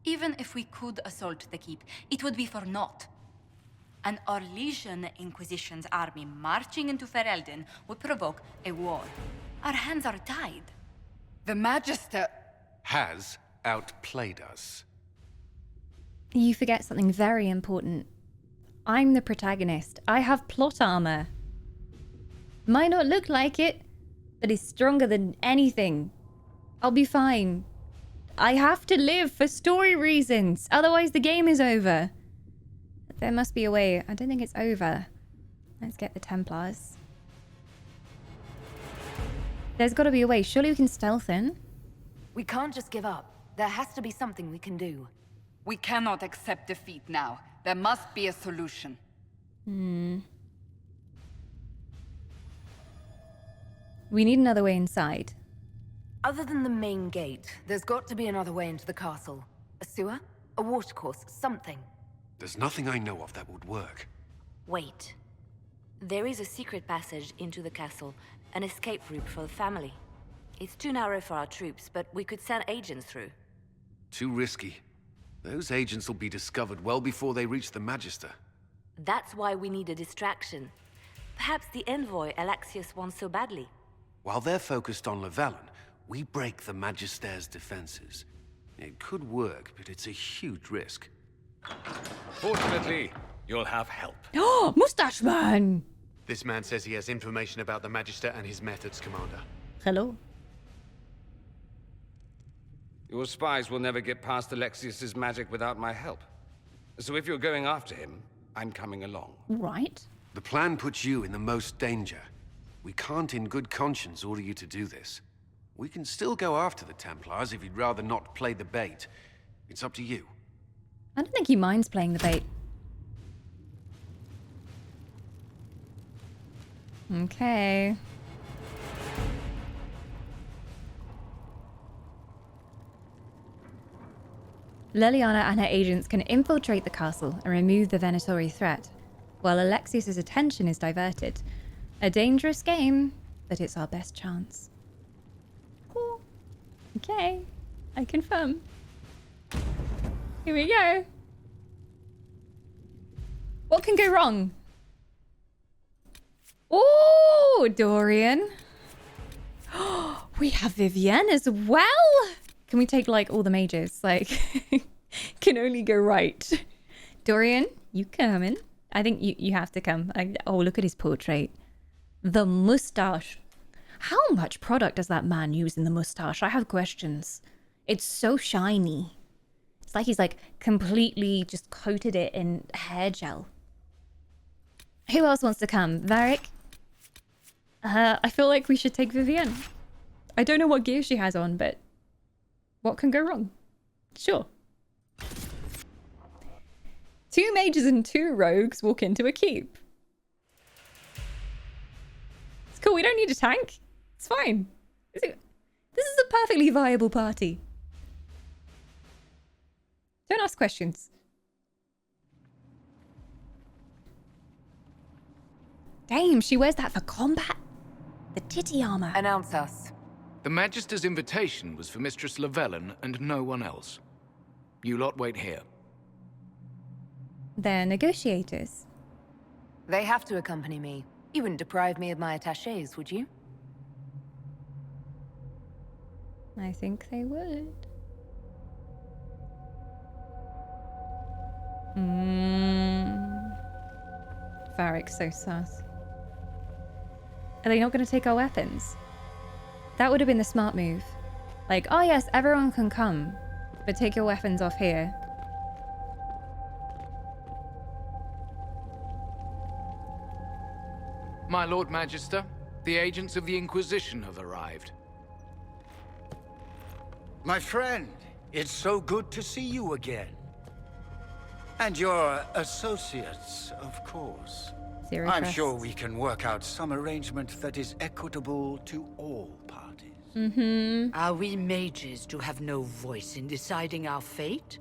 Even if we could assault the keep, it would be for naught. An Orlesian Inquisition's army marching into Ferelden would provoke a war. Our hands are tied. The Magister has outplayed us. You forget something very important. I'm the protagonist. I have plot armor. Might not look like it, but it's stronger than anything. I'll be fine. I have to live for story reasons, otherwise the game is over. There must be a way. I don't think it's over. Let's get the Templars. There's got to be a way. Surely we can stealth in. We can't just give up. There has to be something we can do. We cannot accept defeat now. There must be a solution. We need another way inside. Other than the main gate, there's got to be another way into the castle. A sewer? A watercourse? Something. There's nothing I know of that would work. Wait. There is a secret passage into the castle, an escape route for the family. It's too narrow for our troops, but we could send agents through. Too risky. Those agents will be discovered well before they reach the Magister. That's why we need a distraction. Perhaps the envoy Alexius wants so badly. While they're focused on Llewellyn, we break the Magister's defenses. It could work, but it's a huge risk. Fortunately, you'll have help. Oh, Mustache Man! This man says he has information about the Magister and his methods, Commander. Hello. Your spies will never get past Alexius's magic without my help. So if you're going after him, I'm coming along. Right. The plan puts you in the most danger. We can't in good conscience order you to do this. We can still go after the Templars if you'd rather not play the bait. It's up to you. I don't think he minds playing the bait. Okay. Leliana and her agents can infiltrate the castle and remove the venatori threat, while Alexius's attention is diverted. A dangerous game, but it's our best chance. Cool. Okay, I confirm. Here we go. What can go wrong? Oh, Dorian. We have Vivienne as well. Can we take, like, all the mages? Like, can only go right. Dorian, you coming? I think you have to come. Oh, look at his portrait. The mustache. How much product does that man use in the mustache? I have questions. It's so shiny. It's like he's, like, completely just coated it in hair gel. Who else wants to come? Varric? I feel like we should take Vivienne. I don't know what gear she has on, but what can go wrong? Sure. 2 mages and 2 rogues walk into a keep. It's cool. We don't need a tank. It's fine. This is a perfectly viable party. Don't ask questions. Damn, she wears that for combat? The titty armor. Announce us. The Magister's invitation was for Mistress Lavellen and no one else. You lot wait here. They're negotiators. They have to accompany me. You wouldn't deprive me of my attachés, would you? I think they would. Varric's so sus. Are they not going to take our weapons? That would have been the smart move. Like, oh yes, everyone can come, but take your weapons off here. My Lord Magister, the agents of the Inquisition have arrived. My friend, it's so good to see you again. And your associates, of course. Zero I'm trust. sure we can work out some arrangement that is equitable to all parties. Are we mages to have no voice in deciding our fate?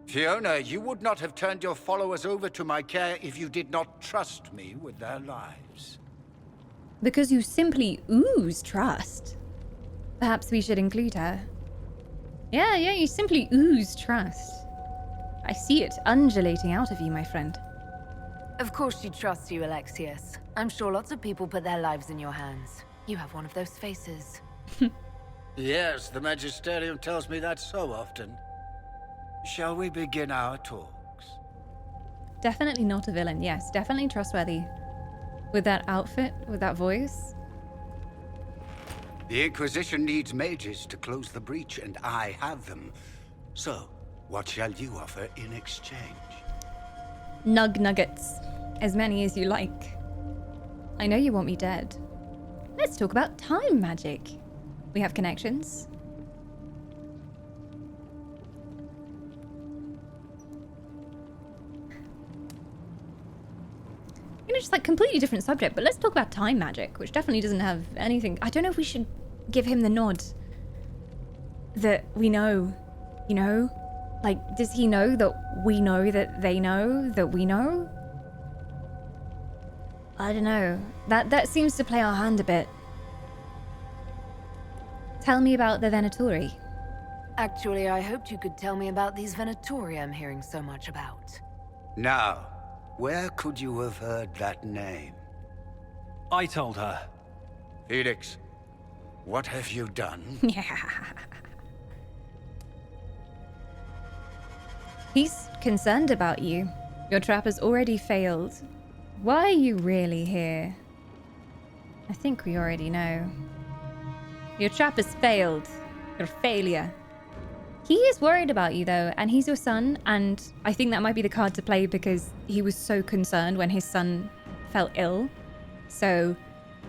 Fiona, you would not have turned your followers over to my care if you did not trust me with their lives. Because you simply ooze trust. Perhaps we should include her. Yeah, you simply ooze trust. I see it undulating out of you, my friend. Of course she trusts you, Alexius. I'm sure lots of people put their lives in your hands. You have one of those faces. Yes, the Magisterium tells me that so often. Shall we begin our talks? Definitely not a villain. Yes, definitely trustworthy. With that outfit, with that voice. The Inquisition needs mages to close the breach, and I have them. So, what shall you offer in exchange? Nuggets. As many as you like. I know you want me dead. Let's talk about time magic. We have connections. You know, just like completely different subject, but let's talk about time magic, which definitely doesn't have anything. I don't know if we should give him the nod. That we know, you know? Like, does he know that we know that they know that we know? I don't know. That seems to play our hand a bit. Tell me about the venatori. Actually, I hoped you could tell me about these venatori I'm hearing so much about. Now, where could you have heard that name? I told her. Felix, what have you done? Yeah. He's concerned about you. Your trap has already failed. Why are you really here? I think we already know. Your trap has failed. You're a failure. He is worried about you though, and he's your son, and I think that might be the card to play because he was so concerned when his son fell ill. So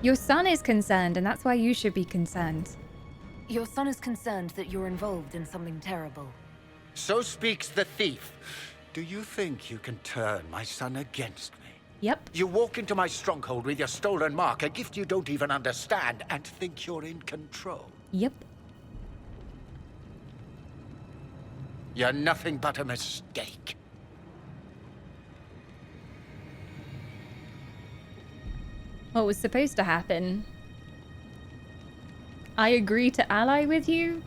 Your son is concerned, and that's why you should be concerned. Your son is concerned that you're involved in something terrible. So speaks the thief. Do you think you can turn my son against me? Yep. You walk into my stronghold with your stolen mark, a gift you don't even understand, and think you're in control. Yep. You're nothing but a mistake. What was supposed to happen? I agree to ally with you?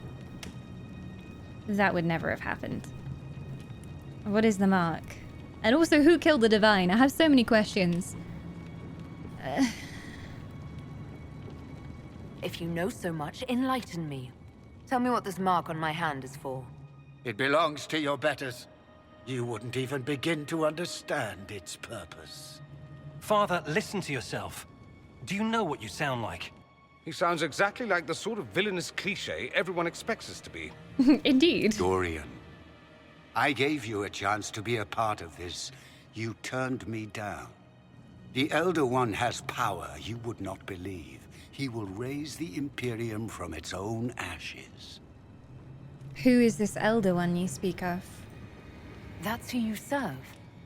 That would never have happened. What is the mark? And also, who killed the Divine? I have so many questions. If you know so much, enlighten me. Tell me what this mark on my hand is for. It belongs to your betters. You wouldn't even begin to understand its purpose. Father, listen to yourself. Do you know what you sound like? He sounds exactly like the sort of villainous cliché everyone expects us to be. Indeed. Dorian, I gave you a chance to be a part of this. You turned me down. The Elder One has power you would not believe. He will raise the Imperium from its own ashes. Who is this Elder One you speak of? That's who you serve.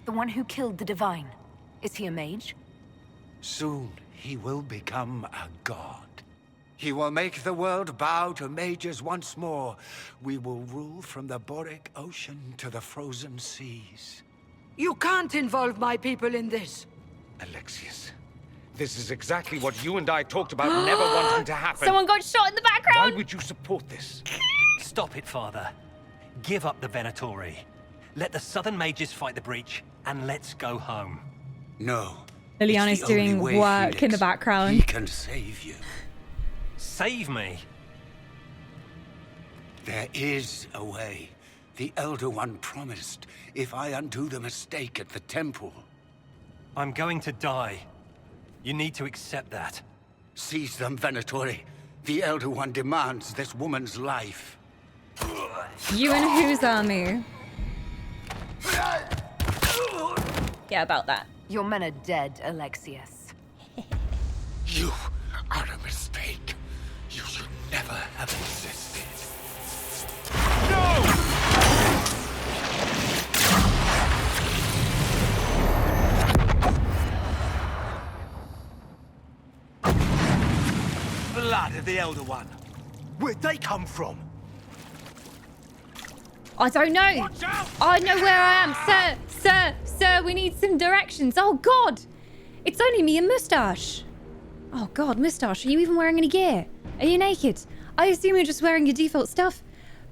The one who killed the Divine. Is he a mage? Soon, he will become a god. He will make the world bow to mages once more. We will rule from the Boric Ocean to the frozen seas. You can't involve my people in this. Alexius, this is exactly what you and I talked about never wanting to happen. Someone got shot in the background! Why would you support this? Stop it, Father. Give up the venatori. Let the Southern Mages fight the breach, and let's go home. No. Liliana's doing work Felix. in the background. He can save you. Save me? There is a way. The Elder One promised, if I undo the mistake at the temple. I'm going to die. You need to accept that. Seize them, Venatori. The Elder One demands this woman's life. You and whose army? Yeah, about that. Your men are dead, Alexius. You are a mistake. You should never have existed. No! Blood of the Elder One. Where'd they come from? I don't know. I know where I am. Sir, we need some directions. Oh, God. It's only me and Moustache. Oh, God, Moustache, are you even wearing any gear? Are you naked? I assume you're just wearing your default stuff.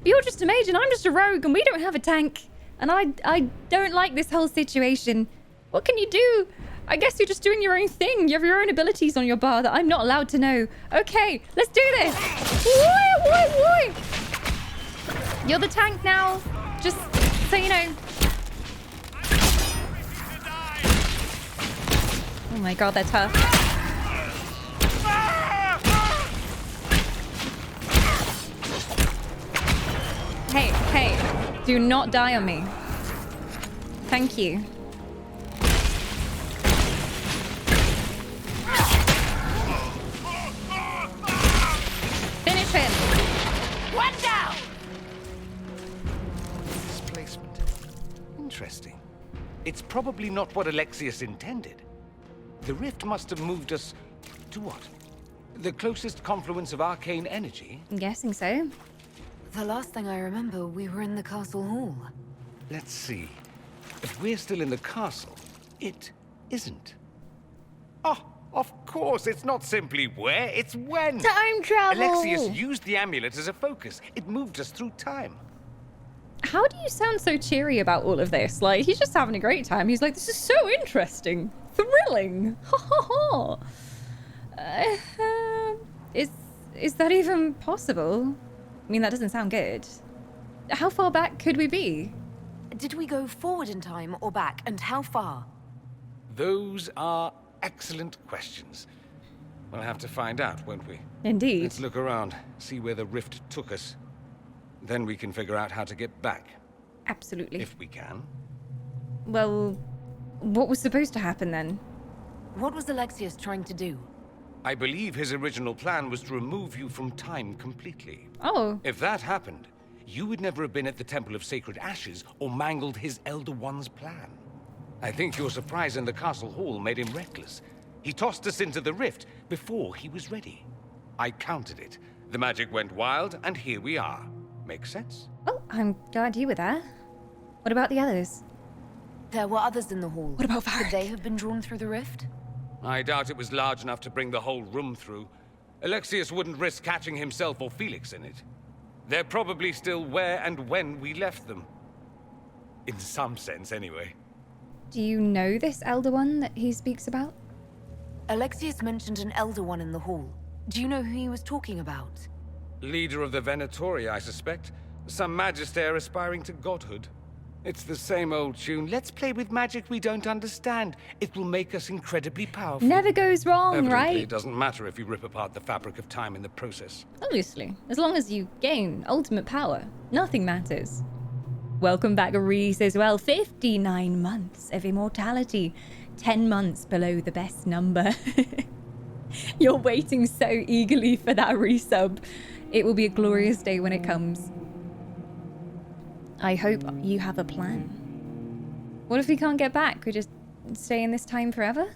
But you're just a mage and I'm just a rogue and we don't have a tank. And I don't like this whole situation. What can you do? I guess you're just doing your own thing. You have your own abilities on your bar that I'm not allowed to know. Okay, let's do this. Why? You're the tank now. Just so you know. Oh my God, they're tough. Hey, do not die on me. Thank you. Finish him. One down! Displacement. Interesting. It's probably not what Alexius intended. The rift must have moved us to what? The closest confluence of arcane energy? I'm guessing so. The last thing I remember, we were in the castle hall. Let's see. If we're still in the castle, it isn't. Oh, of course, it's not simply where, it's when. Time travel! Alexius used the amulet as a focus. It moved us through time. How do you sound so cheery about all of this? Like, he's just having a great time. He's like, this is so interesting. Thrilling. Ha ha ha. Is that even possible? I mean, that doesn't sound good. How far back could we be? Did we go forward in time or back, and how far? Those are excellent questions. We'll have to find out, won't we? Indeed. Let's look around, see where the rift took us. Then we can figure out how to get back. Absolutely. If we can. Well, what was supposed to happen then? What was Alexius trying to do? I believe his original plan was to remove you from time completely. Oh. If that happened, you would never have been at the Temple of Sacred Ashes or mangled his Elder One's plan. I think your surprise in the castle hall made him reckless. He tossed us into the rift before he was ready. I countered it. The magic went wild, and here we are. Makes sense? Oh, I'm glad you were there. What about the others? There were others in the hall. What about Varric? Could they have been drawn through the rift? I doubt it was large enough to bring the whole room through. Alexius wouldn't risk catching himself or Felix in it. They're probably still where and when we left them. In some sense, anyway. Do you know this Elder One that he speaks about? Alexius mentioned an Elder One in the hall. Do you know who he was talking about? Leader of the Venatori, I suspect. Some Magister aspiring to godhood. It's the same old tune. Let's play with magic we don't understand. It will make us incredibly powerful. Never goes wrong, Evidently, right? It doesn't matter if you rip apart the fabric of time in the process. Obviously. As long as you gain ultimate power, nothing matters. Welcome back, Reese, as well. 59 months of immortality. 10 months below the best number. You're waiting so eagerly for that resub. It will be a glorious day when it comes. I hope you have a plan. What if we can't get back? We just stay in this time forever?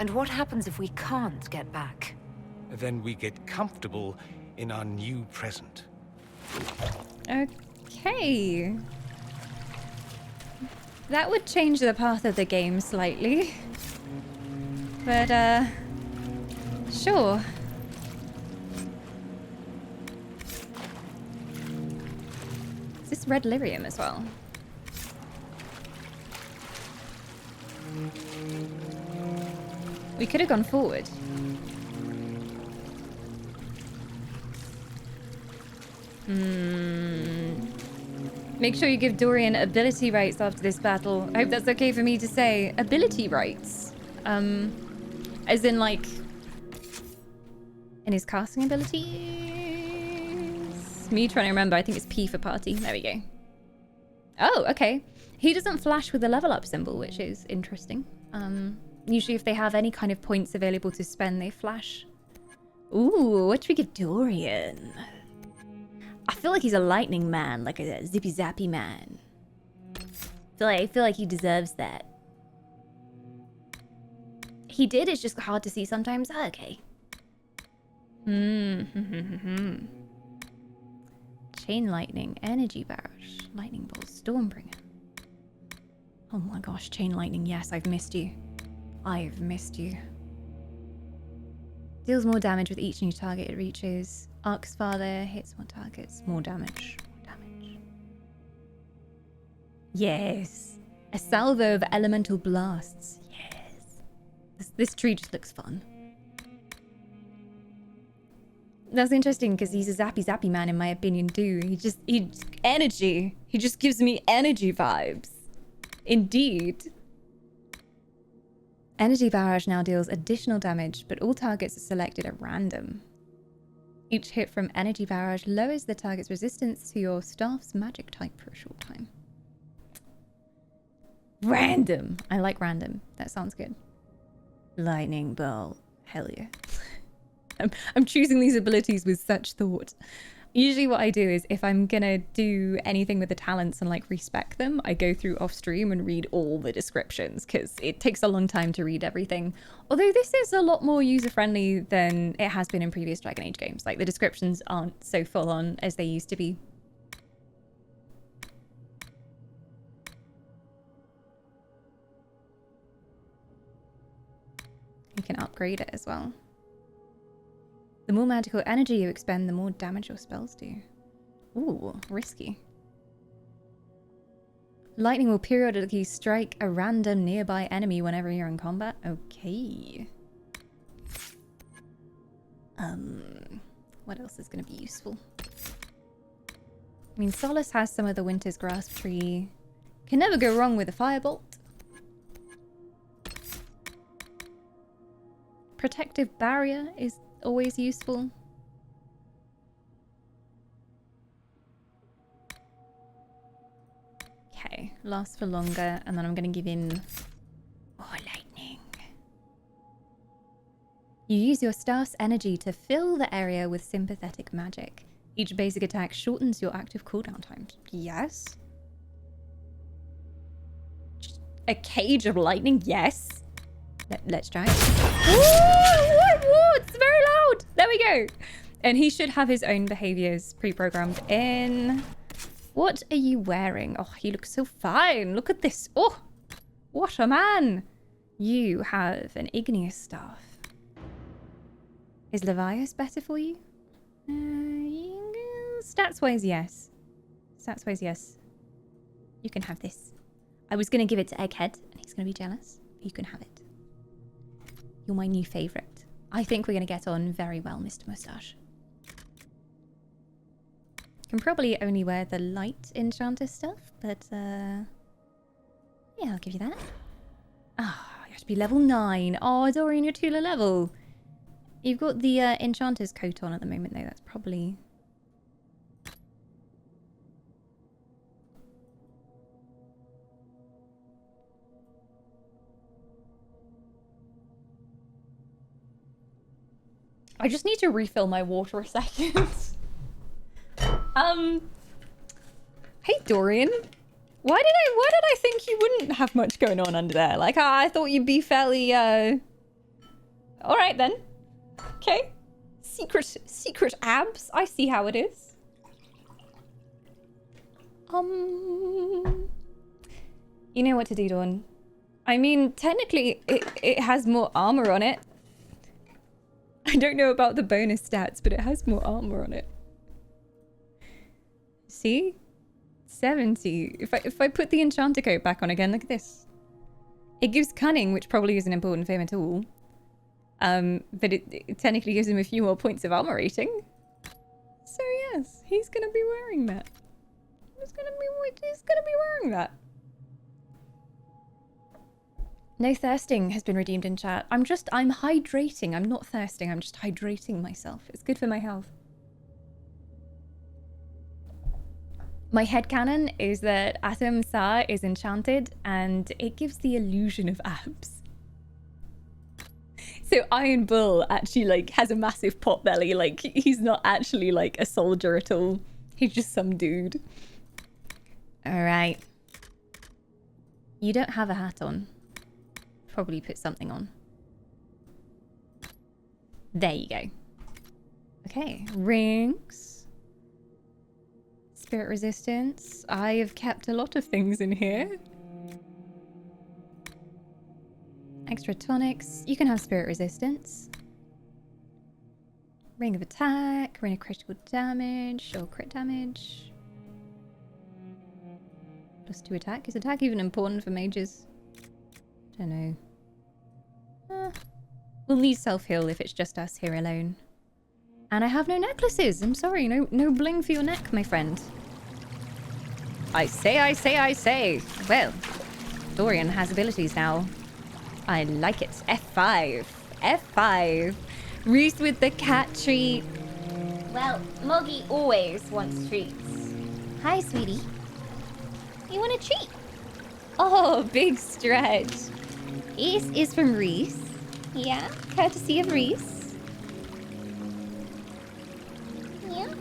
And what happens if we can't get back? Then we get comfortable in our new present. Okay. That would change the path of the game slightly. But, sure. Is this red lyrium as well? We could have gone forward. Make sure you give Dorian ability rights after this battle. I hope that's okay for me to say. Ability rights. As in, like, in his casting abilities? Me trying to remember. I think it's P for party. There we go. Oh, okay. He doesn't flash with the level up symbol, which is interesting. Usually if they have any kind of points available to spend, they flash. Ooh, what should we give Dorian? I feel like he's a lightning man, like a zippy zappy man. I feel like he deserves that. He did, it's just hard to see sometimes. Oh, okay. Chain lightning, energy barrage, lightning bolt, stormbringer. Oh my gosh, chain lightning, yes, I've missed you. I've missed you. Deals more damage with each new target it reaches. Ark's father hits more targets. More damage. More damage. Yes. A salvo of elemental blasts. Yes. This tree just looks fun. That's interesting because he's a zappy man in my opinion too. He energy. He just gives me energy vibes. Indeed. Energy barrage now deals additional damage, but all targets are selected at random. Each hit from energy barrage lowers the target's resistance to your staff's magic type for a short time. Random. I like random. That sounds good. Lightning bolt. Hell yeah. I'm choosing these abilities with such thought. Usually what I do is if I'm gonna do anything with the talents and like respec them, I go through off stream and read all the descriptions because it takes a long time to read everything. Although this is a lot more user-friendly than it has been in previous Dragon Age games. Like the descriptions aren't so full on as they used to be. You can upgrade it as well. The more magical energy you expend, the more damage your spells do. Ooh, risky. Lightning will periodically strike a random nearby enemy whenever you're in combat. Okay. What else is going to be useful? I mean, Solace has some of the Winter's Grasp tree. Can never go wrong with a firebolt. Protective barrier is always useful. Okay, lasts for longer, and then I'm gonna give in more lightning. You use your staff's energy to fill the area with sympathetic magic. Each basic attack shortens your active cooldown time. Yes. A cage of lightning? Yes. Let's try it. Whoa, it's very loud. There we go. And he should have his own behaviors pre-programmed in. What are you wearing? Oh, he looks so fine. Look at this. Oh, what a man. You have an igneous staff. Is Levias better for you? Stats-wise, yes. Stats-wise, yes. You can have this. I was going to give it to Egghead, and he's going to be jealous. You can have it. You're my new favourite. I think we're going to get on very well, Mr. Moustache. Can probably only wear the light enchanter stuff, but yeah, I'll give you that. Ah, you have to be level 9. Oh, Dorian, you're too low level. You've got the enchanter's coat on at the moment, though. That's probably... I just need to refill my water a second. Hey Dorian, why did I think you wouldn't have much going on under there? Like I thought you'd be fairly all right then. Okay. Secret abs. I see how it is. You know what to do, Dawn. I mean, technically it has more armor on it. I don't know about the bonus stats, but it has more armor on it. See? 70. If I put the enchanter coat back on again, look at this. It gives cunning, which probably isn't important for him at all. But it technically gives him a few more points of armor rating. So yes, he's gonna be wearing that. He's gonna be wearing that. No thirsting has been redeemed in chat. I'm hydrating. I'm not thirsting. I'm just hydrating myself. It's good for my health. My headcanon is that Atom Sa is enchanted and it gives the illusion of abs. So Iron Bull actually like has a massive pot belly. Like he's not actually like a soldier at all. He's just some dude. All right. You don't have a hat on. Probably put something on. There you go. Okay, rings. Spirit resistance. I have kept a lot of things in here. Extra tonics. You can have spirit resistance. Ring of attack. Ring of critical damage or crit damage. +2 attack. Is attack even important for mages? Don't know. We'll need self-heal if it's just us here alone. And I have no necklaces. I'm sorry. No bling for your neck, my friend. I say. Well, Dorian has abilities now. I like it. F5. F5. Reese with the cat treat. Well, Moggy always wants treats. Hi, sweetie. You want a treat? Oh, big stretch. This is from Reese. Yeah, courtesy of Reese. Yeah.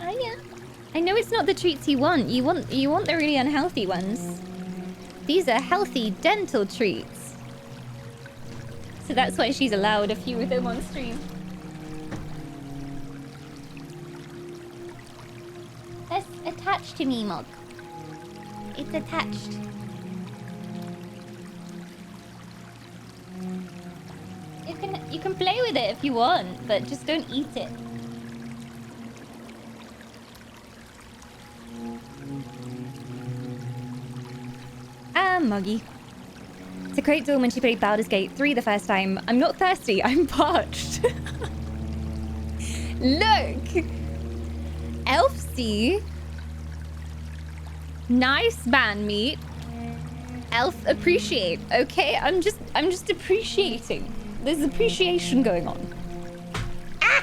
Oh yeah. I know it's not the treats you want. You want the really unhealthy ones. These are healthy dental treats. So that's why she's allowed a few of them on stream. That's attached to me, Mog. It's attached. You can play with it if you want, but just don't eat it. Muggy. It's a great deal when she played Baldur's Gate 3 the first time. I'm not thirsty, I'm parched. Look! Elfsy. Nice man meat. Elf appreciate. Okay, I'm just appreciating. There's appreciation going on. Ah!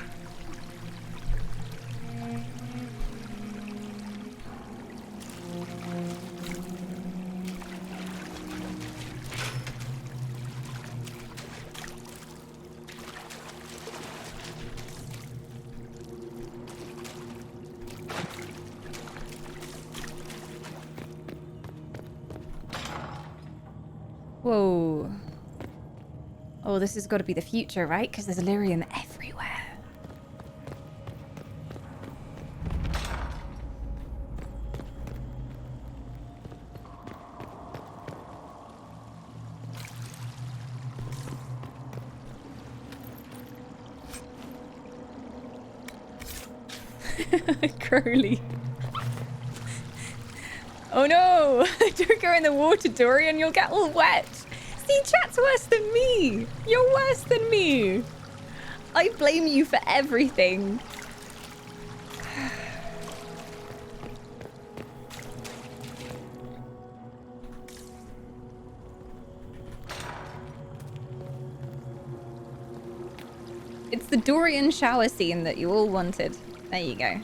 Whoa. Oh, this has got to be the future, right? Because there's lyrium everywhere. Crowley. Oh no! Don't go in the water, Dorian, you'll get all wet. See, chat's worse than me. You're worse than me. I blame you for everything. It's the Dorian shower scene that you all wanted. There you go.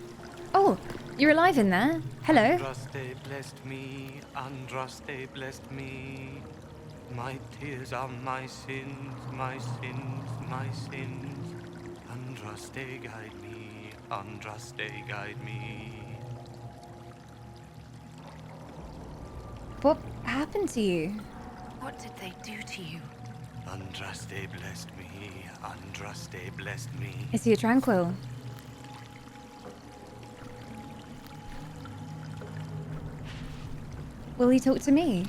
Oh, you're alive in there. Hello. Andraste blessed me, Andraste blessed me. My tears are my sins, my sins, my sins. Andraste guide me, Andraste guide me. What happened to you? What did they do to you? Andraste blessed me, Andraste blessed me. Is he tranquil? Will he talk to me?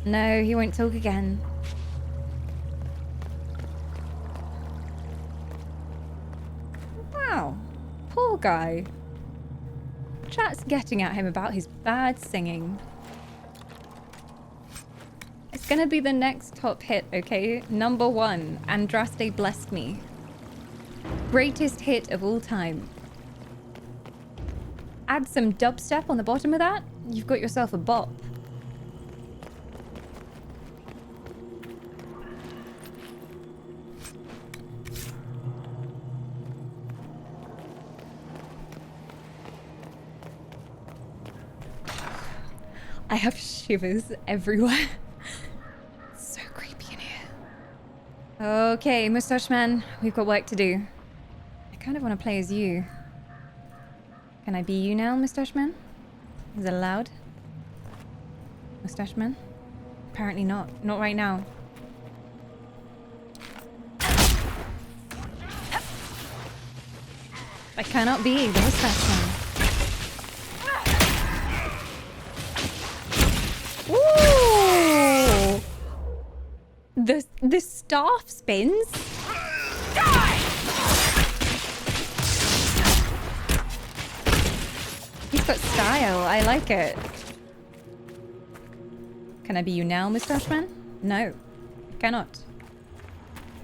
No, he won't talk again. Wow, poor guy. Chat's getting at him about his bad singing. It's gonna be the next top hit, okay? Number 1, Andraste blessed me. Greatest hit of all time. Add some dubstep on the bottom of that, you've got yourself a bop. I have shivers everywhere. It's so creepy in here. Okay, Moustache Man, we've got work to do. I kind of want to play as you. Can I be you now, Moustache Man? Is it allowed? Moustache Man? Apparently not. Not right now. I cannot be the Moustache Man. Ooh! The staff spins. He's got style. I like it. Can I be you now, Moustache Man? No, I cannot.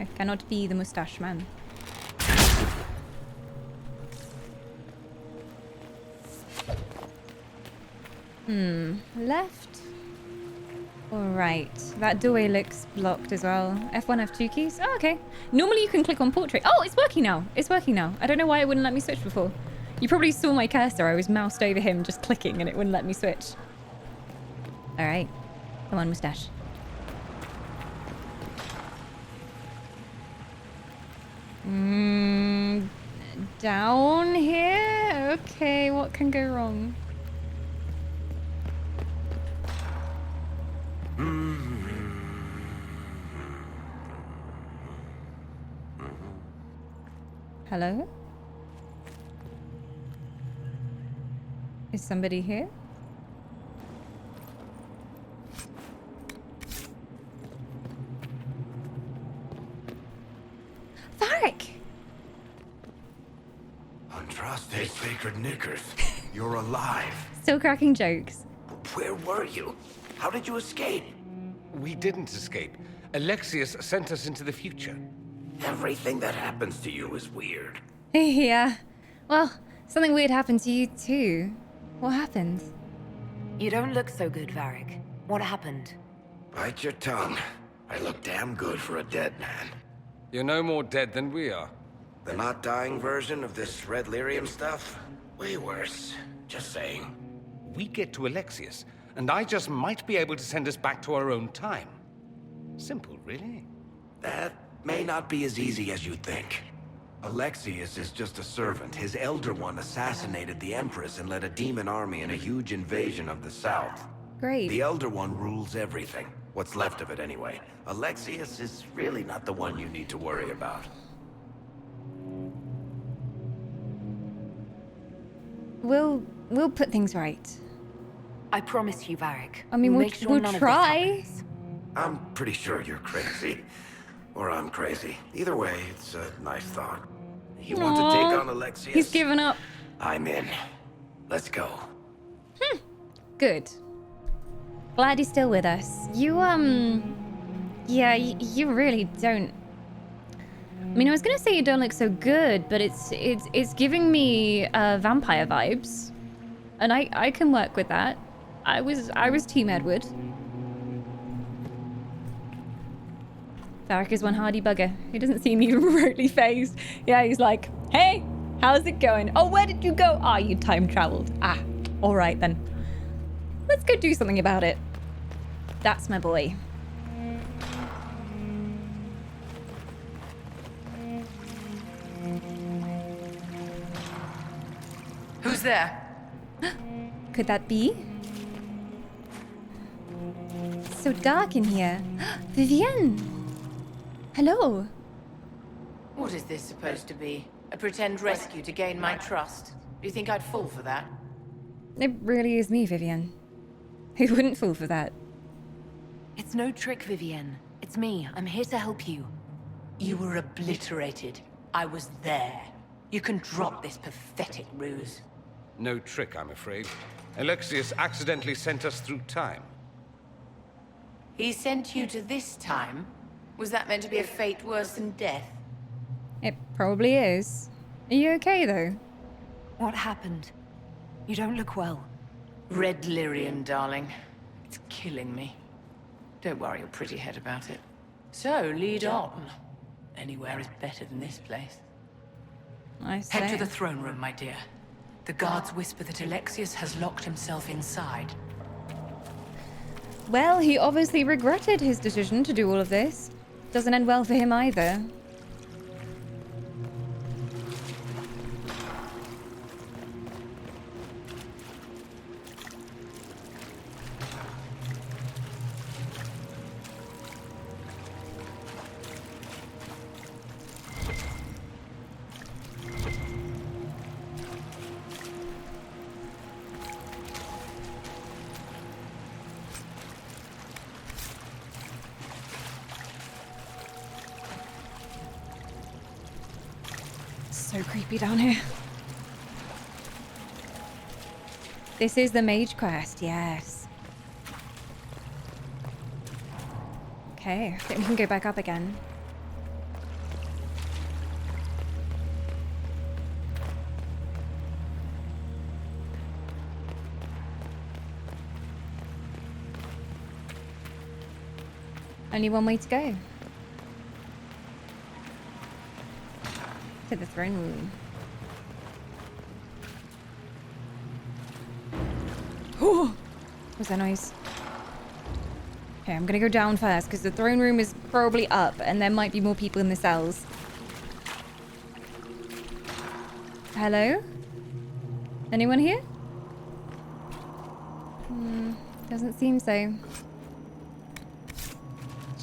I cannot be the Moustache Man. Left or right? That doorway looks blocked as well. F1, F2 keys? Oh, okay. Normally you can click on portrait. Oh, it's working now. It's working now. I don't know why it wouldn't let me switch before. You probably saw my cursor. I was moused over him just clicking and it wouldn't let me switch. All right. Come on, Moustache. Down here? Okay, what can go wrong? Hello? Is somebody here? Varric! Andraste sacred knickers. You're alive. Still cracking jokes. Where were you? How did you escape? We didn't escape. Alexius sent us into the future. Everything that happens to you is weird. Yeah. Well, something weird happened to you too. What happened? You don't look so good, Varric. What happened? Bite your tongue. I look damn good for a dead man. You're no more dead than we are. The not dying version of this red lyrium stuff? Way worse. Just saying. We get to Alexius, and I just might be able to send us back to our own time. Simple, really. That may not be as easy as you think. Alexius is just a servant. His Elder One assassinated the Empress and led a demon army in a huge invasion of the South. Great. The Elder One rules everything. What's left of it, anyway. Alexius is really not the one you need to worry about. We'll put things right. I promise you, Varric. I mean, make sure we'll none of this try. happens. I'm pretty sure you're crazy. Or I'm crazy. Either way, it's a nice thought. You want to take on Alexius? He's given up. I'm in. Let's go. Good. Glad you're still with us. You, yeah, you really don't... I mean, I was gonna say you don't look so good, but it's giving me vampire vibes. And I can work with that. I was Team Edward. Varric is one hardy bugger. He doesn't seem even remotely phased. Yeah, he's like, hey, how's it going? Oh, where did you go? Ah, you time traveled. Ah, all right then. Let's go do something about it. That's my boy. Who's there? Could that be? It's so dark in here. Vivienne! Hello. What is this supposed to be? A pretend rescue to gain my trust? Do you think I'd fall for that? It really is me, Vivienne. Who wouldn't fall for that? It's no trick, Vivienne. It's me. I'm here to help you. You were obliterated. I was there. You can drop this pathetic ruse. No trick, I'm afraid. Alexius accidentally sent us through time. He sent you to this time? Was that meant to be a fate worse than death? It probably is. Are you okay, though? What happened? You don't look well. Red lyrium, darling. It's killing me. Don't worry your pretty head about it. So, lead on. Anywhere is better than this place. I say. Head to the throne room, my dear. The guards whisper that Alexius has locked himself inside. Well, he obviously regretted his decision to do all of this. Doesn't end well for him either. So creepy down here. This is the Mage quest, yes. Okay, I think we can go back up again. Only one way to go. To the throne room. Oh, what was that noise? Okay, I'm gonna go down first because the throne room is probably up and there might be more people in the cells. Hello? Anyone here? Doesn't seem so.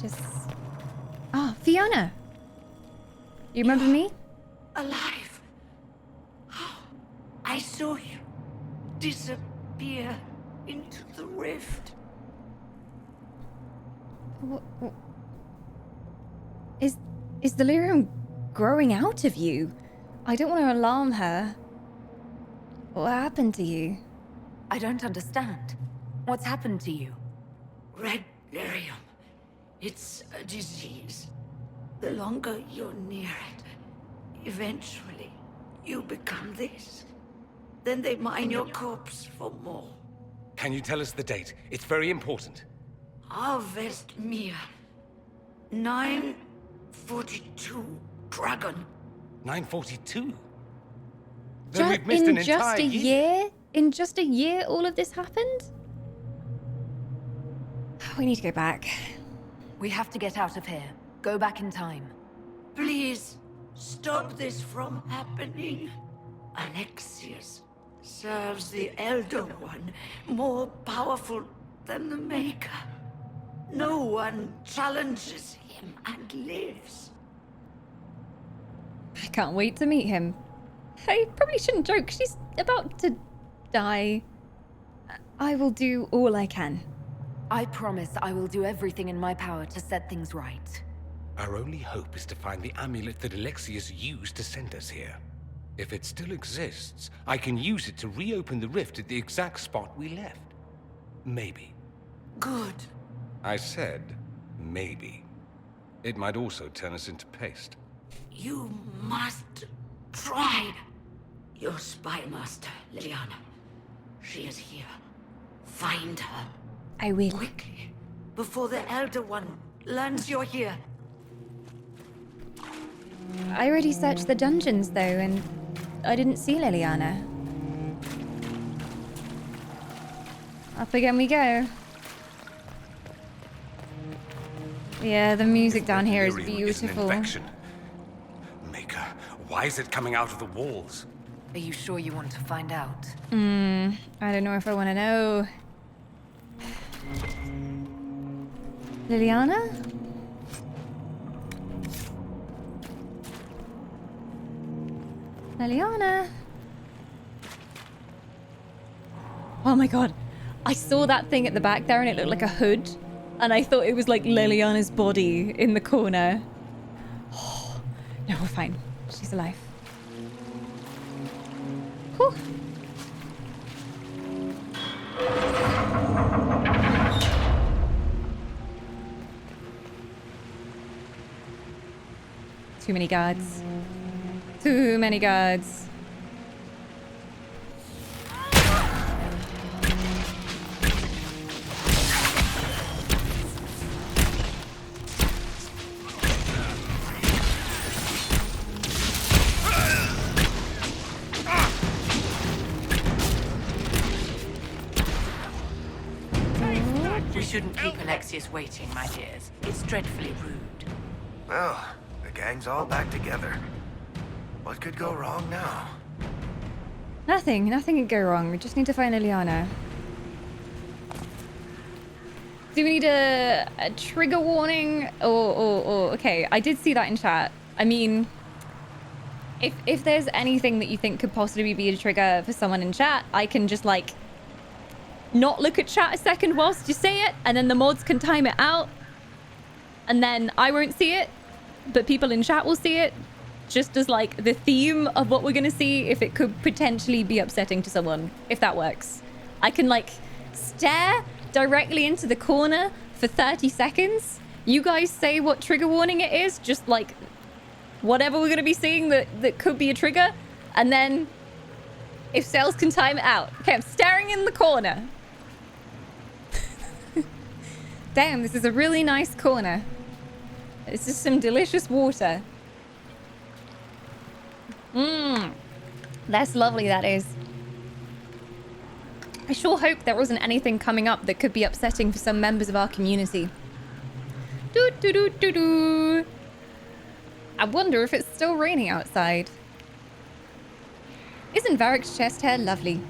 Just... Ah, Fiona! You remember me? Alive. I saw you disappear into the rift. Is delirium growing out of you? I don't want to alarm her. What happened to you? I don't understand. What's happened to you? Red lyrium. It's a disease. The longer you're near it, eventually you become this. Then they mine your corpse for more. Can you tell us the date? It's very important. Harvest Mia. 942 Dragon. 942? Then we've missed an entire year. In just a year, all of this happened? We need to go back. We have to get out of here. Go back in time. Please, stop this from happening. Alexius serves the Elder One, more powerful than the Maker. No one challenges him and lives. I can't wait to meet him. I probably shouldn't joke. She's about to die. I will do all I can. I promise I will do everything in my power to set things right. Our only hope is to find the amulet that Alexius used to send us here. If it still exists, I can use it to reopen the rift at the exact spot we left. Maybe. Good. I said, maybe. It might also turn us into paste. You must try. Your spy master, Liliana. She is here. Find her. I will. Quickly, before the Elder One learns you're here. I already searched the dungeons, though, and I didn't see Liliana. Up again we go. Yeah, the music down here is beautiful. Maker, why is it coming out of the walls? Are you sure you want to find out? I don't know if I want to know. Liliana? Liliana? Oh my god. I saw that thing at the back there and it looked like a hood. And I thought it was like Liliana's body in the corner. Oh, no, we're fine. She's alive. Whew. Too many guards. Too many guards. We shouldn't keep Alexius waiting, my dears. It's dreadfully rude. Well, the gang's all back together. What could go wrong now? Nothing can go wrong. We just need to find Liliana. Do we need a trigger warning? Or okay, I did see that in chat. I mean, if there's anything that you think could possibly be a trigger for someone in chat, I can just like not look at chat a second whilst you say it, and then the mods can time it out, and then I won't see it, but people in chat will see it, just as like the theme of what we're gonna see if it could potentially be upsetting to someone, if that works. I can like stare directly into the corner for 30 seconds. You guys say what trigger warning it is, just like whatever we're gonna be seeing that could be a trigger, and then if sales can time it out. Okay, I'm staring in the corner. Damn, this is a really nice corner. It's just some delicious water. That's lovely, that is. I sure hope there wasn't anything coming up that could be upsetting for some members of our community. Doo-doo-doo-doo-doo. I wonder if it's still raining outside. Isn't Varric's chest hair lovely?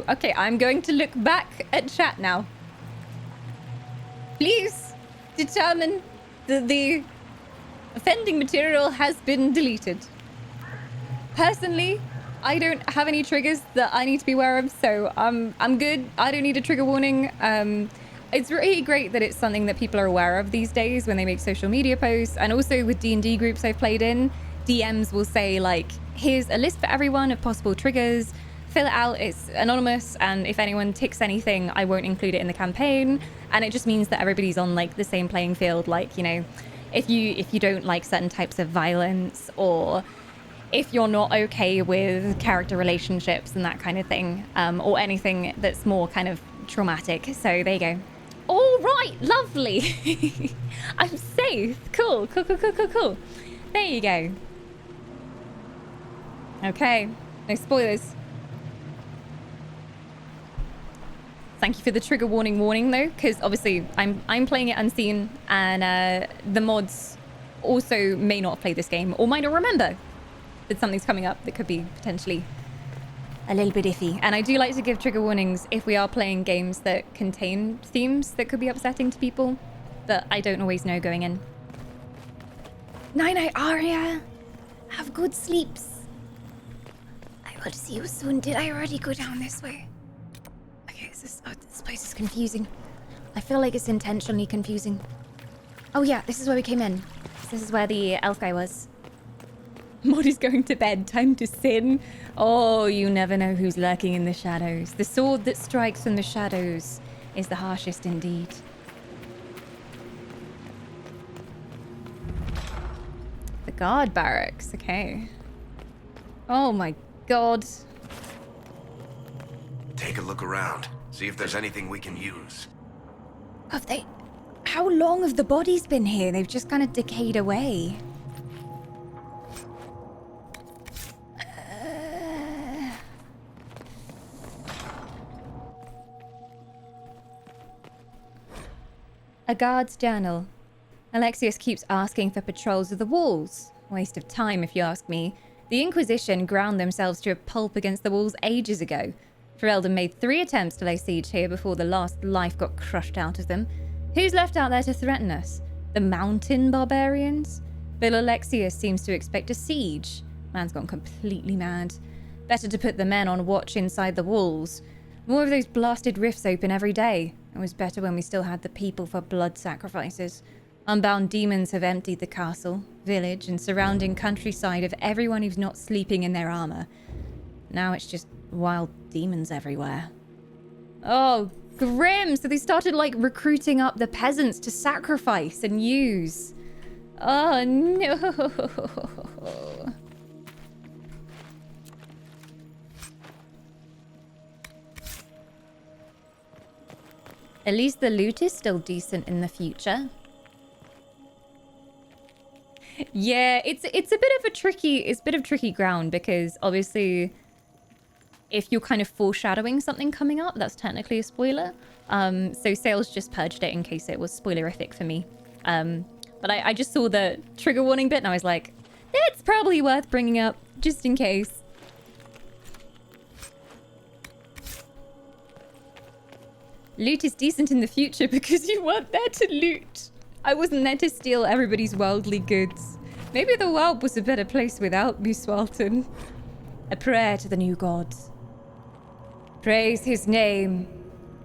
Okay, I'm going to look back at chat now. Please determine that the offending material has been deleted. Personally, I don't have any triggers that I need to be aware of, so I'm good. I don't need a trigger warning. It's really great that it's something that people are aware of these days when they make social media posts, and also with D&D groups I've played in, DMs will say like, here's a list for everyone of possible triggers, fill it out, it's anonymous, and if anyone ticks anything, I won't include it in the campaign. And it just means that everybody's on like the same playing field. Like, you know, if you don't like certain types of violence, or if you're not okay with character relationships and that kind of thing, or anything that's more kind of traumatic. So there you go. All right, lovely. I'm safe. Cool. There you go. Okay, no spoilers. Thank you for the trigger warning though, because obviously I'm playing it unseen, and the mods also may not play this game or might not remember that something's coming up that could be potentially a little bit iffy. And I do like to give trigger warnings if we are playing games that contain themes that could be upsetting to people, but I don't always know going in. Night-night, Arya. Have good sleeps. I will see you soon. Did I already go down this way? Okay, this place is confusing. I feel like it's intentionally confusing. Oh yeah, this is where we came in. This is where the elf guy was. Molly's going to bed. Time to sin. Oh, you never know who's lurking in the shadows. The sword that strikes from the shadows is the harshest indeed. The guard barracks. Okay. Oh my god. Take a look around. See if there's anything we can use. Have they... How long have the bodies been here? They've just kind of decayed away. A guard's journal. Alexius keeps asking for patrols of the walls. Waste of time, if you ask me. The Inquisition ground themselves to a pulp against the walls ages ago. Ferelden made 3 attempts to lay siege here before the last life got crushed out of them. Who's left out there to threaten us? The mountain barbarians? But Alexius seems to expect a siege. Man's gone completely mad. Better to put the men on watch inside the walls. More of those blasted rifts open every day. It was better when we still had the people for blood sacrifices. Unbound demons have emptied the castle, village, and surrounding countryside of everyone who's not sleeping in their armor. Now it's just wild demons everywhere. Oh, grim! So they started, like, recruiting up the peasants to sacrifice and use. Oh, no! At least the loot is still decent in the future. Yeah, it's a bit of a tricky ground because obviously if you're kind of foreshadowing something coming up, that's technically a spoiler. So Sales just purged it in case it was spoilerific for me. But I just saw the trigger warning bit and I was like, it's probably worth bringing up just in case. Loot is decent in the future because you weren't there to loot. I wasn't there to steal everybody's worldly goods. Maybe the world was a better place without me, Swalton. A prayer to the new god. Praise his name,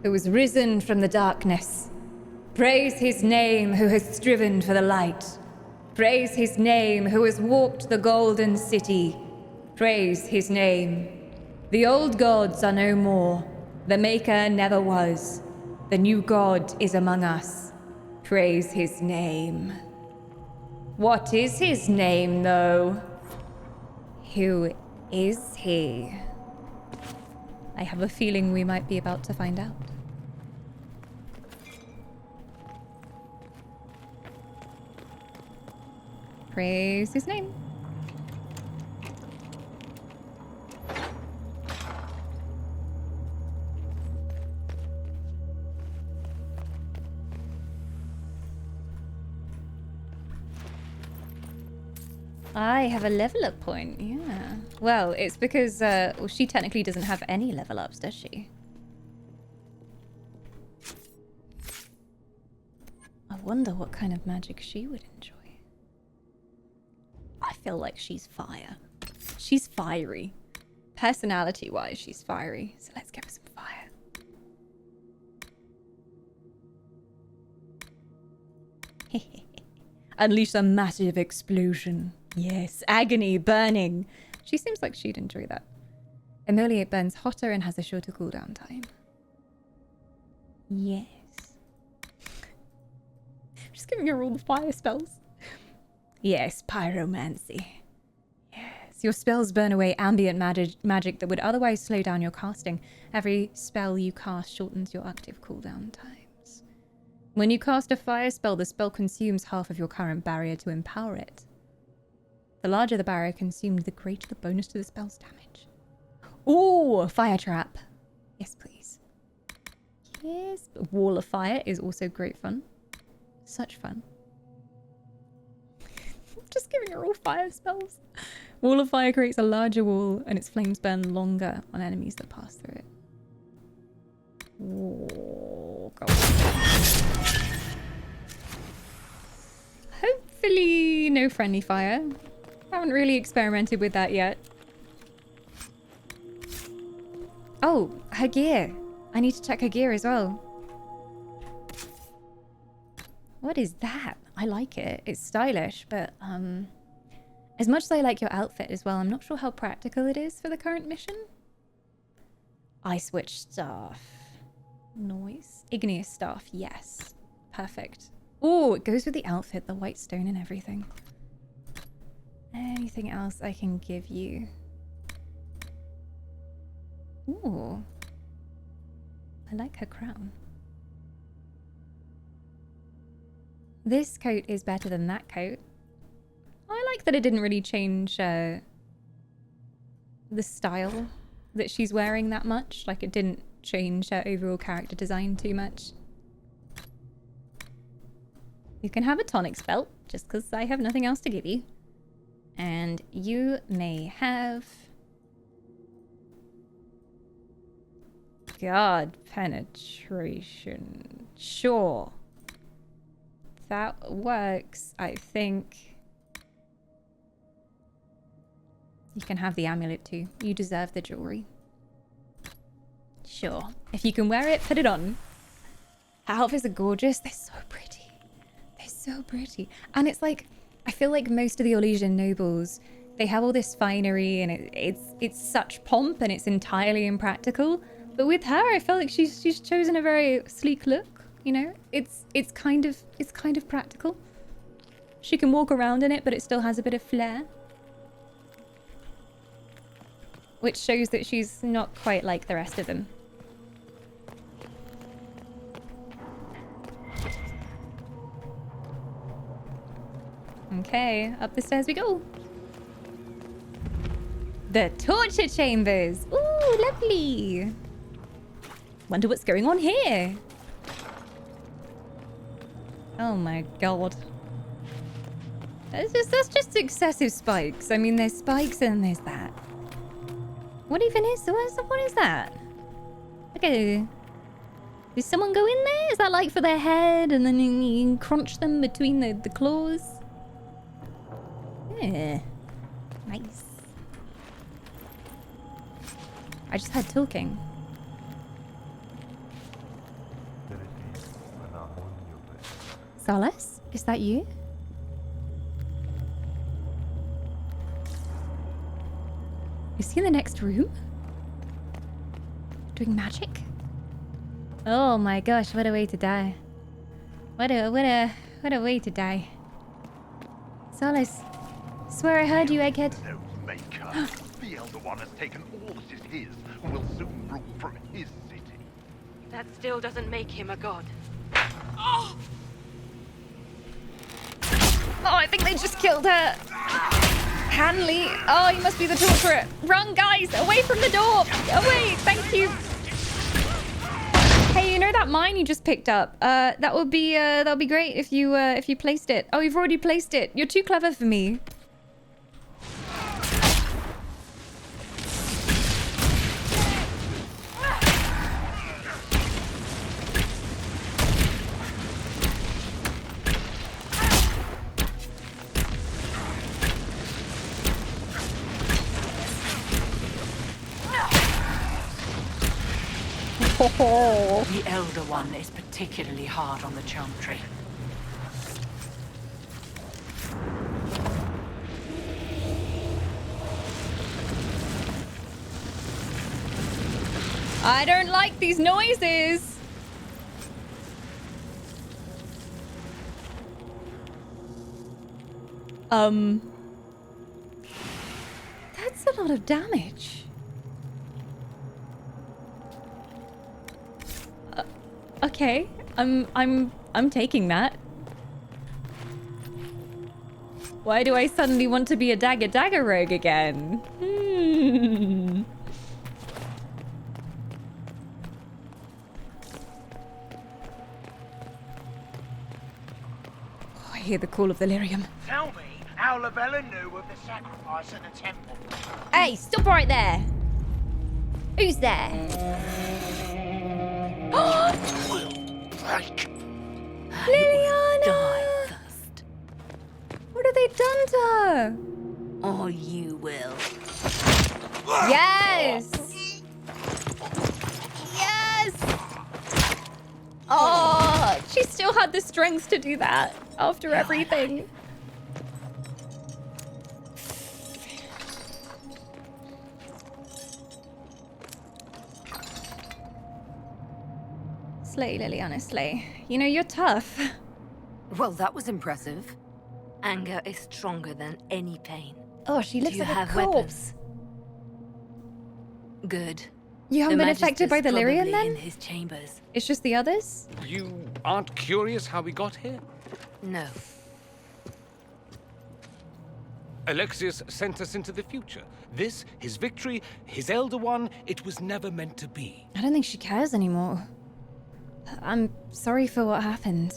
who has risen from the darkness. Praise his name, who has striven for the light. Praise his name, who has walked the golden city. Praise his name. The old gods are no more. The Maker never was. The new God is among us. Praise his name. What is his name, though? Who is he? I have a feeling we might be about to find out. Praise his name. I have a level up point, yeah. Well, it's because well, she technically doesn't have any level ups, does she? I wonder what kind of magic she would enjoy. I feel like she's fire. She's fiery. Personality-wise, she's fiery. So let's give her some fire. Unleash a massive explosion. Yes, agony, burning. She seems like she'd enjoy that. Emoliate burns hotter and has a shorter cooldown time. Yes. Just giving her all the fire spells. Yes, pyromancy. Yes, your spells burn away ambient magic that would otherwise slow down your casting. Every spell you cast shortens your active cooldown times. When you cast a fire spell, the spell consumes half of your current barrier to empower it. The larger the barrier consumed, the greater the bonus to the spell's damage. Ooh, fire trap. Yes, please. Yes. Wall of fire is also great fun. Such fun. Just giving her all fire spells. Wall of fire creates a larger wall, and its flames burn longer on enemies that pass through it. Oh, God. Hopefully no friendly fire. Haven't really experimented with that yet. Oh, her gear. I need to check her gear as well. What is that? I like it. It's stylish, but as much as I like your outfit as well, I'm not sure how practical it is for the current mission. Ice Witch staff. Noise. Igneous staff, yes. Perfect. Oh, it goes with the outfit, the white stone and everything. Anything else I can give you? Ooh. I like her crown. This coat is better than that coat. I like that it didn't really change the style that she's wearing that much. Like, it didn't change her overall character design too much. You can have a tonics belt, just because I have nothing else to give you. And you may have... God, penetration. Sure. That works, I think. You can have the amulet too. You deserve the jewelry. Sure. If you can wear it, put it on. Her outfits are gorgeous. They're so pretty. They're so pretty. And it's like, I feel like most of the Orlesian nobles, they have all this finery and it's such pomp and it's entirely impractical. But with her, I felt like she's chosen a very sleek look. You know, it's kind of practical. She can walk around in it, but it still has a bit of flair. Which shows that she's not quite like the rest of them. Okay, up the stairs we go. The torture chambers. Ooh, lovely. Wonder what's going on here. Oh my god. That's just excessive spikes. I mean, there's spikes and there's that. What even is... What is that? Okay. Did someone go in there? Is that like for their head and then you can crunch them between the claws? Yeah. Nice. I just heard talking. Solace? Is that you? Is he in the next room? Doing magic? Oh my gosh, what a way to die. What a way to die. Solace, swear I heard you, Egghead. No maker. The Elder One has taken all that is his and will soon rule from his city. That still doesn't make him a god. Oh! Oh, I think they just killed her. Hanley. Oh, you must be the torturer. Run, guys. Away from the door. Away. Thank you. Hey, you know that mine you just picked up? That would be great if you placed it. Oh, you've already placed it. You're too clever for me. The Elder One is particularly hard on the Chantry. I don't like these noises. That's a lot of damage. Okay, I'm taking that. Why do I suddenly want to be a dagger rogue again? Oh, I hear the call of the lyrium. Tell me, how Lavella knew of the sacrifice at the temple. Hey, stop right there! Who's there? Liliana! What have they done to her? Or you will. Yes! Yes! Oh, she still had the strength to do that after everything. Slay, Liliana, slay. You know, you're tough. Well, that was impressive. Anger is stronger than any pain. Oh, she looks like a corpse. Weapons? Good. You haven't been affected by the Lyrian then? In his chambers. It's just the others? You aren't curious how we got here? No. Alexius sent us into the future. This, his victory, his Elder One, it was never meant to be. I don't think she cares anymore. I'm sorry for what happened.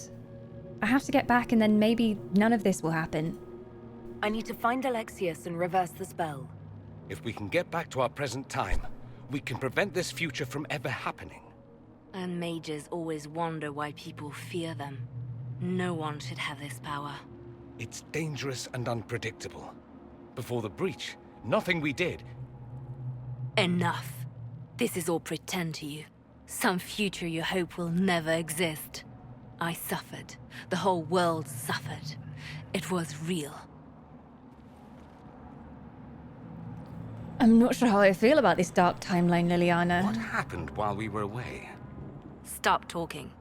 I have to get back and then maybe none of this will happen. I need to find Alexius and reverse the spell. If we can get back to our present time, we can prevent this future from ever happening. And mages always wonder why people fear them. No one should have this power. It's dangerous and unpredictable. Before the breach, nothing we did. Enough. This is all pretend to you. Some future you hope will never exist. I suffered. The whole world suffered. It was real. I'm not sure how I feel about this dark timeline, Liliana. What happened while we were away? Stop talking.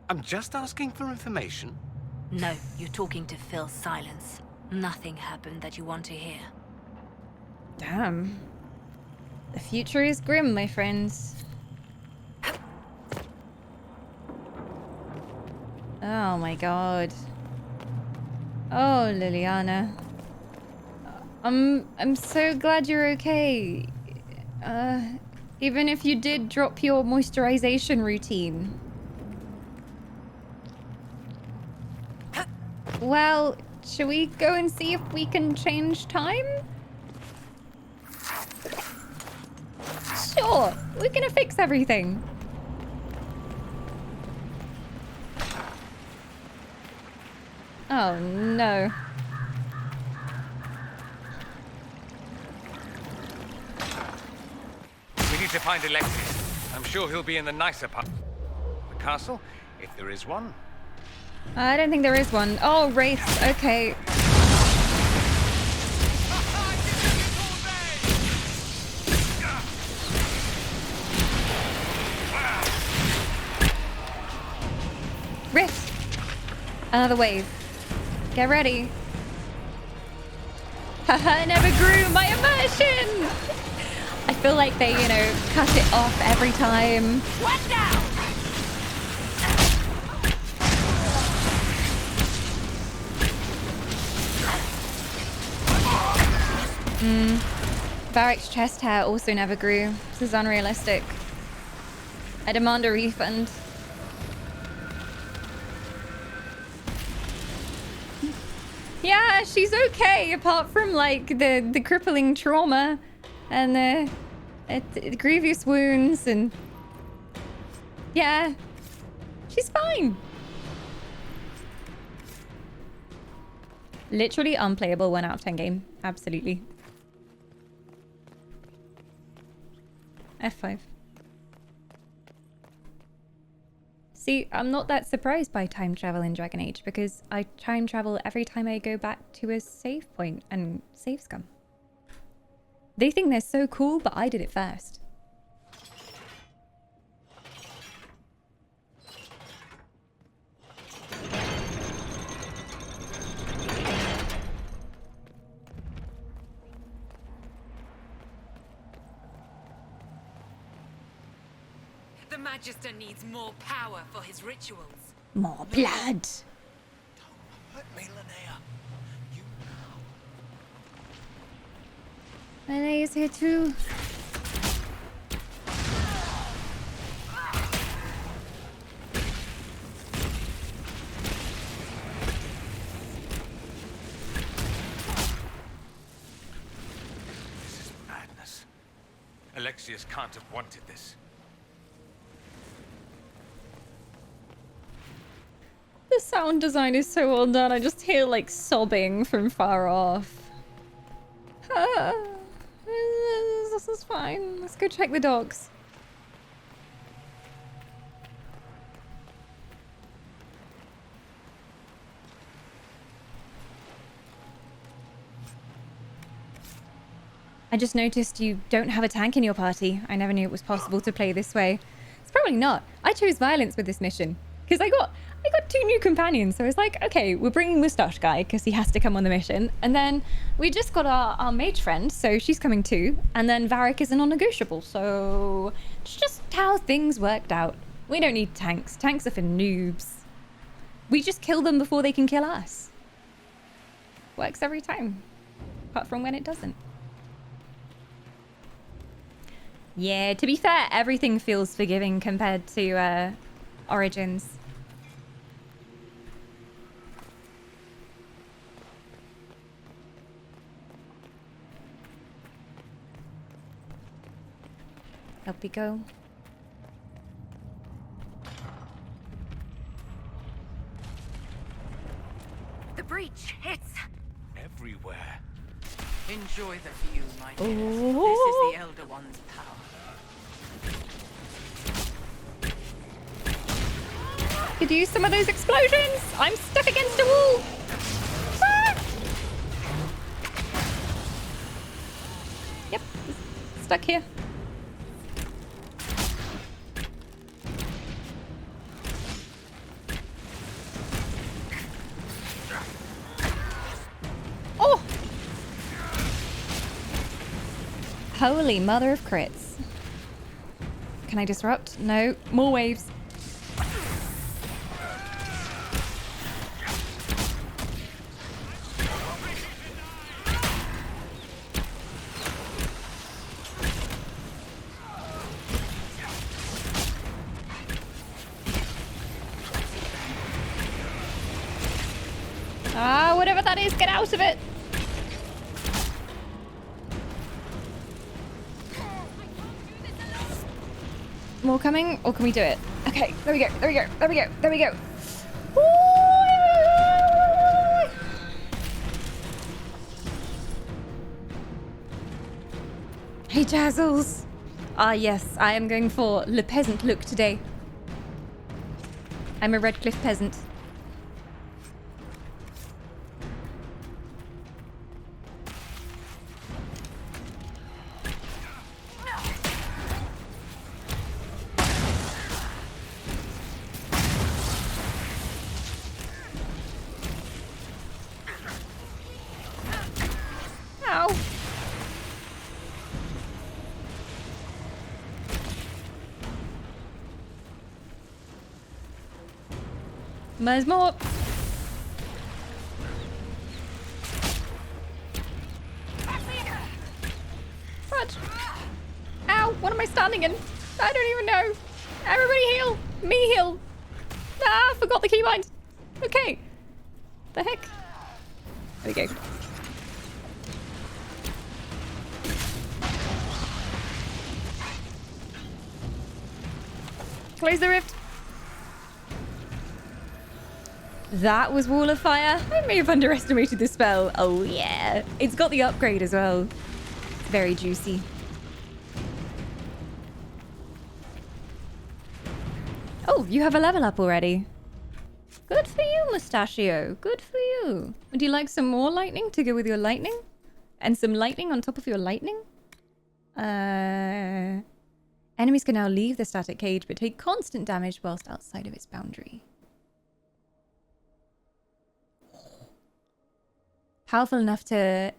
I'm just asking for information. No, you're talking to fill silence. Nothing happened that you want to hear. Damn. The future is grim, my friends. Oh my god. Oh, Liliana. I'm so glad you're okay. Even if you did drop your moisturization routine. Well, shall we go and see if we can change time? Sure, we're gonna fix everything. Oh no. We need to find Alexius. I'm sure he'll be in the nicer part. The castle, if there is one. I don't think there is one. Oh, Wraiths. Okay. Rift. Another wave. Get ready. Haha, never grew my immersion! I feel like they, you know, cut it off every time. What now? Varric's chest hair also never grew. This is unrealistic. I demand a refund. Yeah, she's okay, apart from like the crippling trauma and the grievous wounds and yeah, she's fine. Literally unplayable 1 out of 10 game. Absolutely. F5. See, I'm not that surprised by time travel in Dragon Age because I time travel every time I go back to a save point and save scum. They think they're so cool, but I did it first. The Magister needs more power for his rituals. More blood. Let me, Linnea. Linnea is here too. Alexius can't have wanted this. The sound design is so well done. I just hear like sobbing from far off. This is fine. Let's go check the dogs. I just noticed you don't have a tank in your party. I never knew it was possible to play this way. It's probably not. I chose violence with this mission because I got 2 new companions. So it's like, okay, we're bringing Moustache Guy because he has to come on the mission. And then we just got our mage friend, so she's coming too. And then Varric is a non-negotiable. So it's just how things worked out. We don't need tanks. Tanks are for noobs. We just kill them before they can kill us. Works every time. Apart from when it doesn't. Yeah, to be fair, everything feels forgiving compared to Origins. Up we go. The breach, it's everywhere. Enjoy the view, my dear. Oh. This is the Elder One's power. Could use some of those explosions. I'm stuck against a wall. Ah! Yep, stuck here. Oh! Holy mother of crits. Can I disrupt? No. More waves. Ah, whatever that is, get out of it! More coming? Or can we do it? Okay, there we go, there we go, there we go, there we go. Ooh. Hey, Jazzles! Ah, yes, I am going for le peasant look today. I'm a Redcliffe peasant. Ow. There's more. What? Ow, what am I standing in? I don't even know. Everybody heal. Me heal. Ah, forgot the keybind. Okay. The heck? There we go. Close the rift. That was Wall of Fire. I may have underestimated the spell. Oh yeah. It's got the upgrade as well. It's very juicy. Oh, you have a level up already. Good for you, Mustachio. Good for you. Would you like some more lightning to go with your lightning? And some lightning on top of your lightning? Enemies can now leave the static cage but take constant damage whilst outside of its boundary. Powerful enough to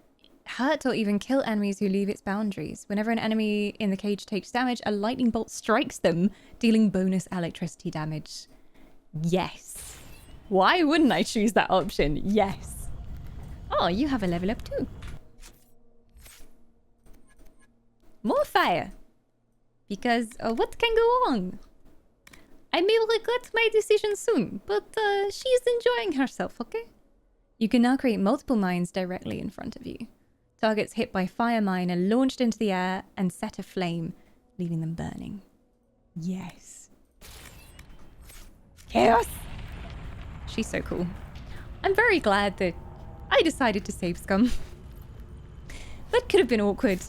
hurt or even kill enemies who leave its boundaries. Whenever an enemy in the cage takes damage, a lightning bolt strikes them, dealing bonus electricity damage. Yes. Why wouldn't I choose that option? Yes. Oh, you have a level up too. More fire. Because what can go wrong? I may regret my decision soon, but she's enjoying herself, okay? You can now create multiple mines directly in front of you. Targets hit by fire mine are launched into the air and set aflame, leaving them burning. Yes. Chaos! She's so cool. I'm very glad that I decided to save Scum. That could have been awkward.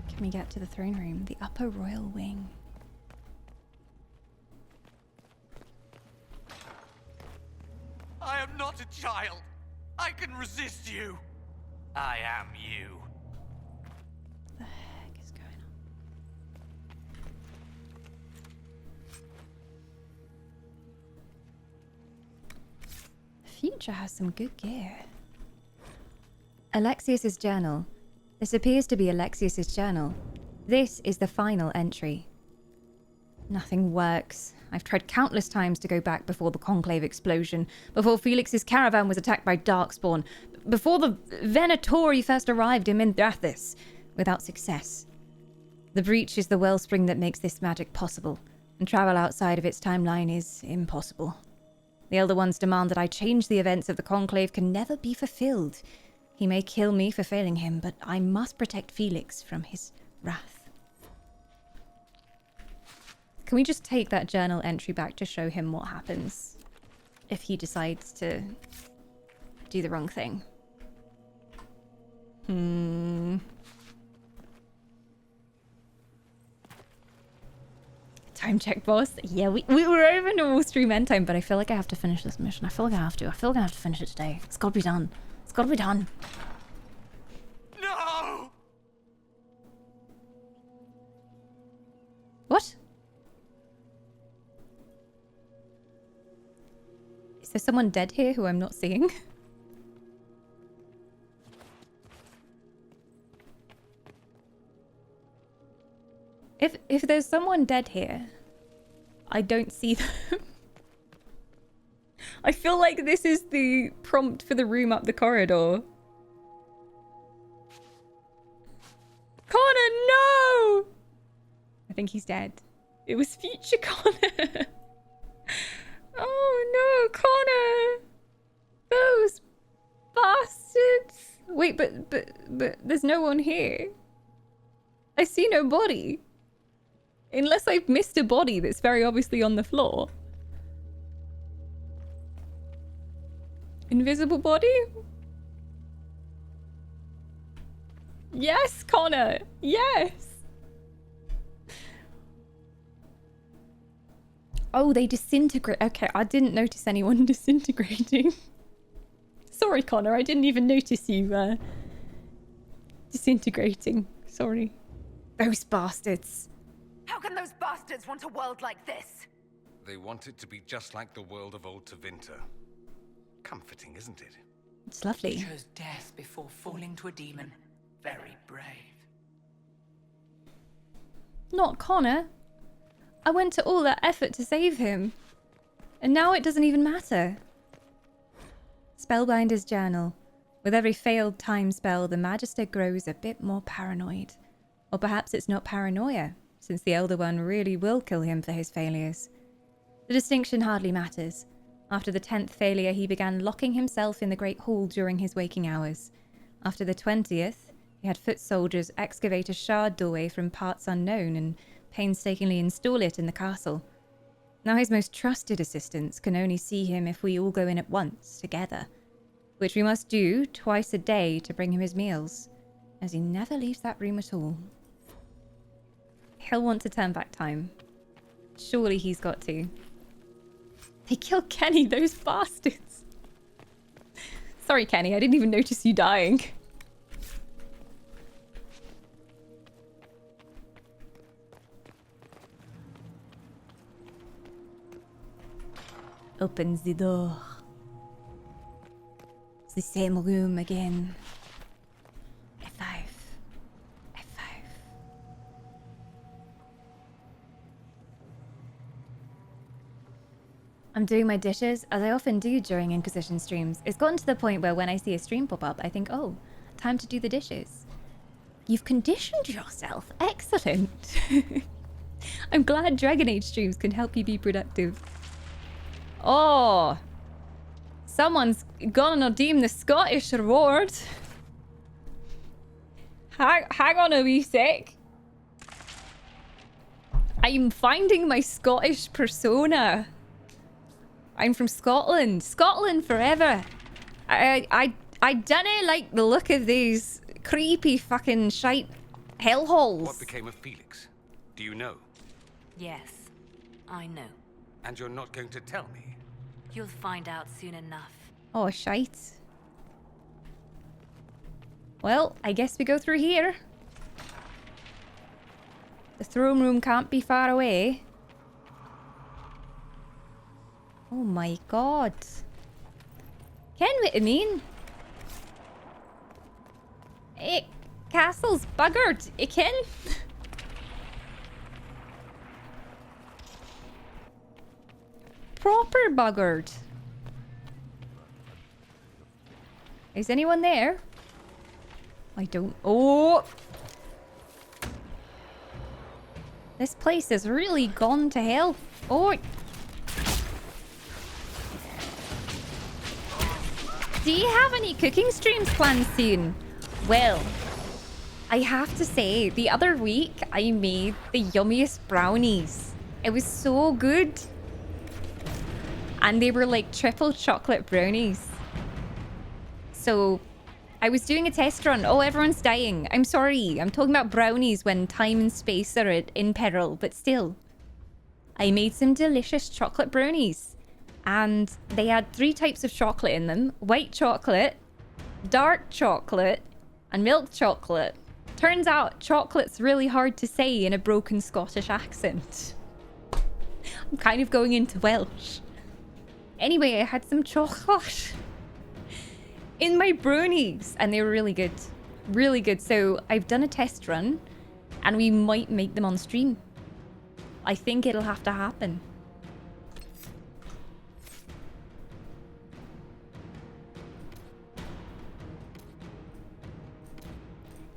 Can we get to the throne room? The upper royal wing. I am not a child. I can resist you. I am you. What the heck is going on? The future has some good gear. Alexius's journal. This appears to be Alexius's journal. This is the final entry. Nothing works. I've tried countless times to go back before the Conclave explosion, before Felix's caravan was attacked by Darkspawn, before the Venatori first arrived in Mindrathis, without success. The breach is the wellspring that makes this magic possible, and travel outside of its timeline is impossible. The Elder One's demand that I change the events of the Conclave can never be fulfilled. He may kill me for failing him, but I must protect Felix from his wrath. Can we just take that journal entry back to show him what happens if he decides to do the wrong thing? Time check, boss. Yeah, we were over normal stream end time, but I feel like I have to finish this mission. I feel like I have to. I feel like I have to finish it today. It's gotta be done. It's gotta be done. No! What? Is there someone dead here who I'm not seeing? If there's someone dead here, I don't see them. I feel like this is the prompt for the room up the corridor. Connor, no! I think he's dead. It was future Connor. Oh no, Connor! Those bastards! Wait, but there's no one here. I see no body. Unless I've missed a body that's very obviously on the floor. Invisible body? Yes, Connor! Yes! Oh, they disintegrate. Okay, I didn't notice anyone disintegrating. Sorry, Connor, I didn't even notice you disintegrating. Sorry. Those bastards. How can those bastards want a world like this? They want it to be just like the world of old Tevinter. Comforting, isn't it? It's lovely. He chose death before falling to a demon. Very brave. Not Connor. I went to all that effort to save him. And now it doesn't even matter. Spellbinder's journal. With every failed time spell, the Magister grows a bit more paranoid. Or perhaps it's not paranoia, since the Elder One really will kill him for his failures. The distinction hardly matters. After the 10th failure, he began locking himself in the Great Hall during his waking hours. After the 20th, he had foot soldiers excavate a shard doorway from parts unknown and painstakingly install it in the castle. Now his most trusted assistants can only see him if we all go in at once, together, which we must do twice a day to bring him his meals, as he never leaves that room at all. He'll want to turn back time. Surely he's got to. They killed Kenny, those bastards. Sorry, Kenny, I didn't even notice you dying. Open the door. It's the same room again. F5. F5. I'm doing my dishes, as I often do during Inquisition streams. It's gotten to the point where when I see a stream pop up, I think, oh, time to do the dishes. You've conditioned yourself. Excellent. I'm glad Dragon Age streams can help you be productive. Oh, someone's gonna redeem the Scottish reward. Hang on a wee sec. I'm finding my Scottish persona. I'm from Scotland. Scotland forever. I don't like the look of these creepy fucking shite hellholes. What became of Felix? Do you know? Yes, I know. And you're not going to tell me? You'll find out soon enough. Oh, shite. Well, I guess we go through here. The throne room can't be far away. Oh my god. Ken what I mean? Hey, castle's buggered. You ken? Proper buggered. Is anyone there? I don't... Oh! This place has really gone to hell. Oh! Do you have any cooking streams planned soon? Well, I have to say, the other week I made the yummiest brownies. It was so good. And they were like triple chocolate brownies. So I was doing a test run. Oh, everyone's dying. I'm sorry. I'm talking about brownies when time and space are in peril, but still. I made some delicious chocolate brownies. And they had 3 types of chocolate in them. White chocolate, dark chocolate, and milk chocolate. Turns out chocolate's really hard to say in a broken Scottish accent. I'm kind of going into Welsh. Anyway, I had some chocolate in my brownies and they were really good. Really good. So I've done a test run and we might make them on stream. I think it'll have to happen.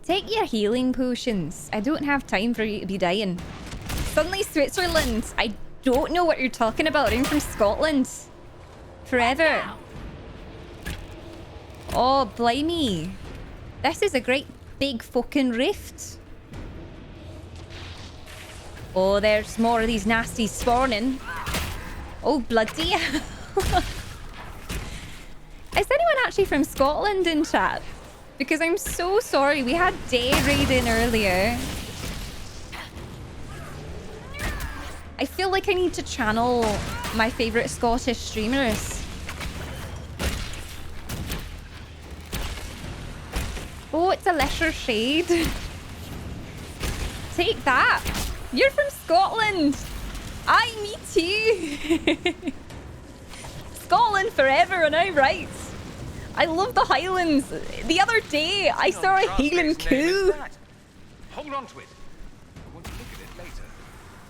Take your healing potions. I don't have time for you to be dying. Suddenly Switzerland. I don't know what you're talking about. I'm from Scotland. Forever. Oh, blimey. This is a great big fucking rift. Oh, there's more of these nasties spawning. Oh, bloody hell. Is anyone actually from Scotland in chat? Because I'm so sorry. We had day raiding earlier. I feel like I need to channel my favourite Scottish streamers. Oh, it's a lesser shade. Take that. You're from Scotland. Aye, me too. Scotland forever, and I'm right. I love the Highlands. The other day, I saw a Highland coup. Hold on to it. I want to look at it later.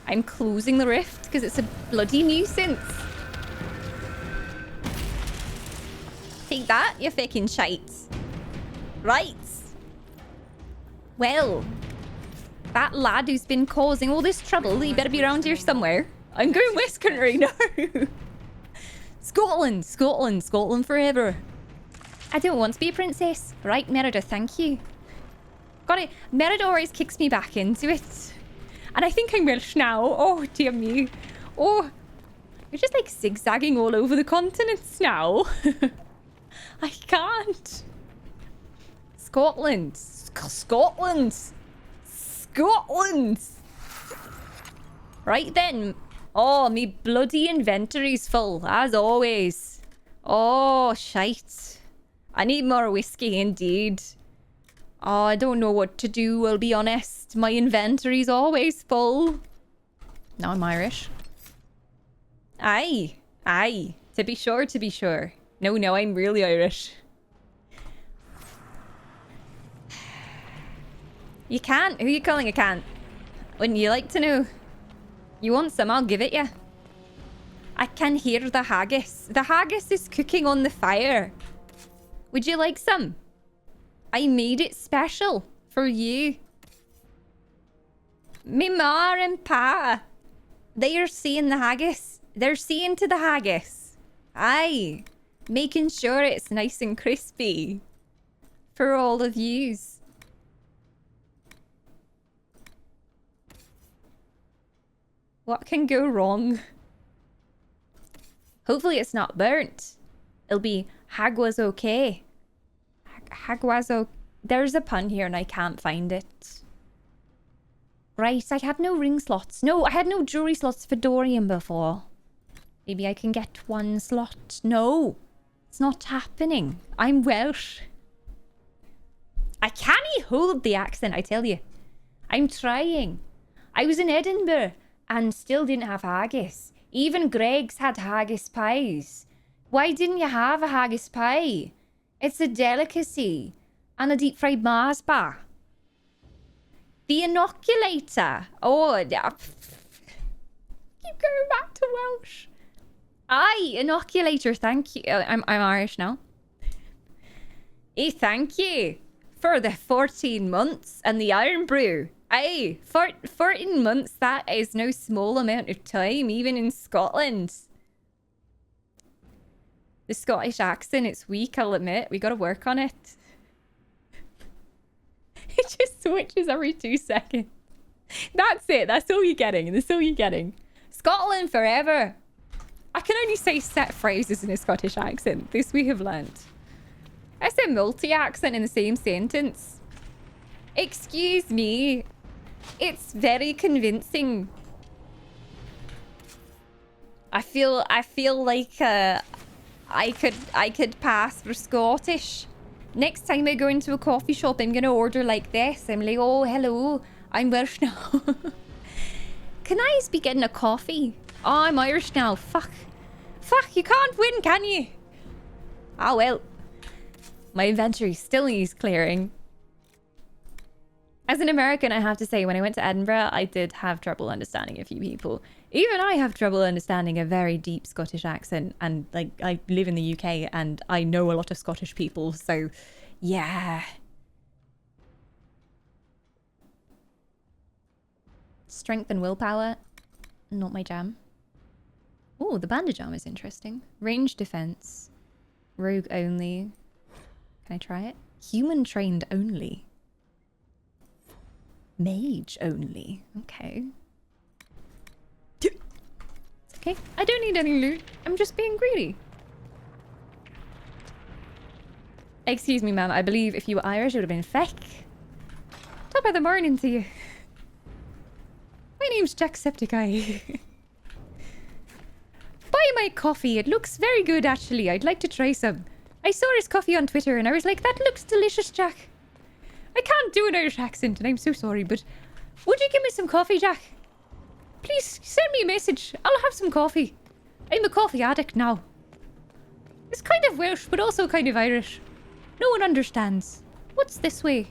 I'm closing the rift because it's a bloody nuisance. Take that, you fucking shite. Right. Well, that lad who's been causing all this trouble, he better be around here somewhere. I'm going West Country now. Scotland, Scotland, Scotland forever. I don't want to be a princess. Right, Merida, thank you. Got it. Merida always kicks me back into it. And I think I'm Welsh now. Oh, dear me. Oh, you're just like zigzagging all over the continents now. I can't. Scotland. Scotland. Scotland. Right then. Oh, me bloody inventory's full, as always. Oh, shite. I need more whiskey, indeed. Oh, I don't know what to do, I'll be honest. My inventory's always full. Now I'm Irish. Aye. Aye. To be sure, to be sure. No, I'm really Irish. You can't? Who are you calling a can't? Wouldn't you like to know? You want some, I'll give it you. I can hear the haggis. The haggis is cooking on the fire. Would you like some? I made it special for you. Me ma and pa, they are seeing the haggis. They're seeing to the haggis. Aye. Making sure it's nice and crispy. For all of yous. What can go wrong? Hopefully it's not burnt. It'll be hagwa's okay. Hagwa's okay. There's a pun here and I can't find it. Right, I had no ring slots. No, I had no jewelry slots for Dorian before. Maybe I can get one slot. No, it's not happening. I'm Welsh. I can't hold the accent, I tell you. I'm trying. I was in Edinburgh and still didn't have haggis. Even Greg's had haggis pies. Why didn't you have a haggis pie? It's a delicacy. And a deep fried Mars bar. The inoculator. Oh, keep going back to Welsh. Aye, inoculator, thank you. I'm Irish now. Hey, thank you for the 14 months and the Iron Brew. Aye, 14 months, that is no small amount of time, even in Scotland. The Scottish accent, it's weak, I'll admit. We gotta work on it. It just switches every 2 seconds. That's it. That's all you're getting. That's all you're getting. Scotland forever. I can only say set phrases in a Scottish accent. This we have learnt. I said multi-accent in the same sentence. Excuse me. It's very convincing. I feel like I could pass for Scottish. Next time I go into a coffee shop, I'm gonna order like this. I'm like, oh, hello, I'm Welsh now. Can I be getting a coffee? Oh, I'm Irish now. Fuck, you can't win, can you? Ah, well. My inventory still needs clearing. As an American, I have to say, when I went to Edinburgh, I did have trouble understanding a few people. Even I have trouble understanding a very deep Scottish accent. And, like, I live in the UK and I know a lot of Scottish people. So, yeah. Strength and willpower. Not my jam. Oh, the bandage arm is interesting. Range defense. Rogue only. Can I try it? Human trained only. Mage only. Okay. It's okay. I don't need any loot. I'm just being greedy. Excuse me, ma'am. I believe if you were Irish, it would have been fake. Top of the morning to you. My name's Jacksepticeye. Buy my coffee. It looks very good, actually. I'd like to try some. I saw his coffee on Twitter and I was like, that looks delicious, Jack. I can't do an Irish accent and I'm so sorry, but would you give me some coffee, Jack? Please send me a message. I'll have some coffee. I'm a coffee addict now. It's kind of Welsh, but also kind of Irish. No one understands. What's this way?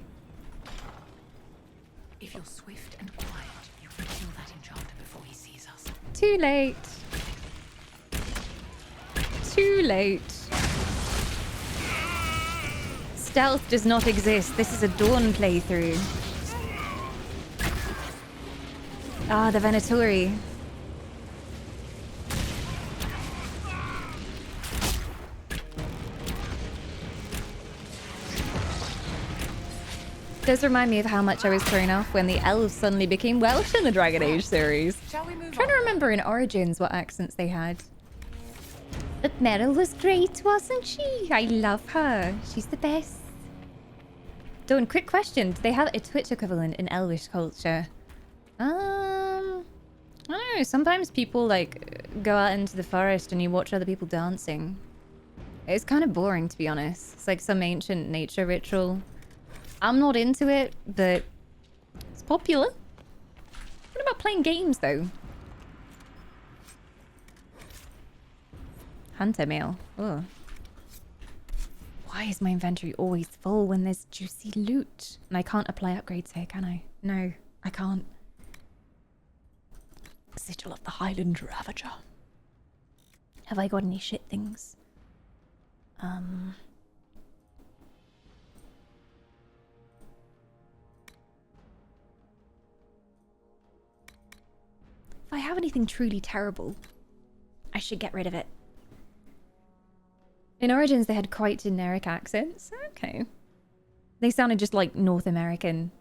If you're swift and quiet, you can kill that enchanter before he sees us. Too late. Too late. Stealth does not exist. This is a Dawn playthrough. Ah, the Venatori. Does remind me of how much I was thrown off when the elves suddenly became Welsh in the Dragon Age series. I'm trying to remember in Origins what accents they had. But Meryl was great, wasn't she? I love her. She's the best. Dawn, quick question. Do they have a Twitch equivalent in Elvish culture? I don't know. Sometimes people, like, go out into the forest and you watch other people dancing. It's kind of boring, to be honest. It's like some ancient nature ritual. I'm not into it, but it's popular. What about playing games, though? Hunter mail. Oh. Why is my inventory always full when there's juicy loot? And I can't apply upgrades here, can I? No, I can't. Sigil of the Highland Ravager. Have I got any shit things? If I have anything truly terrible, I should get rid of it. In Origins, they had quite generic accents. Okay. They sounded just like North American.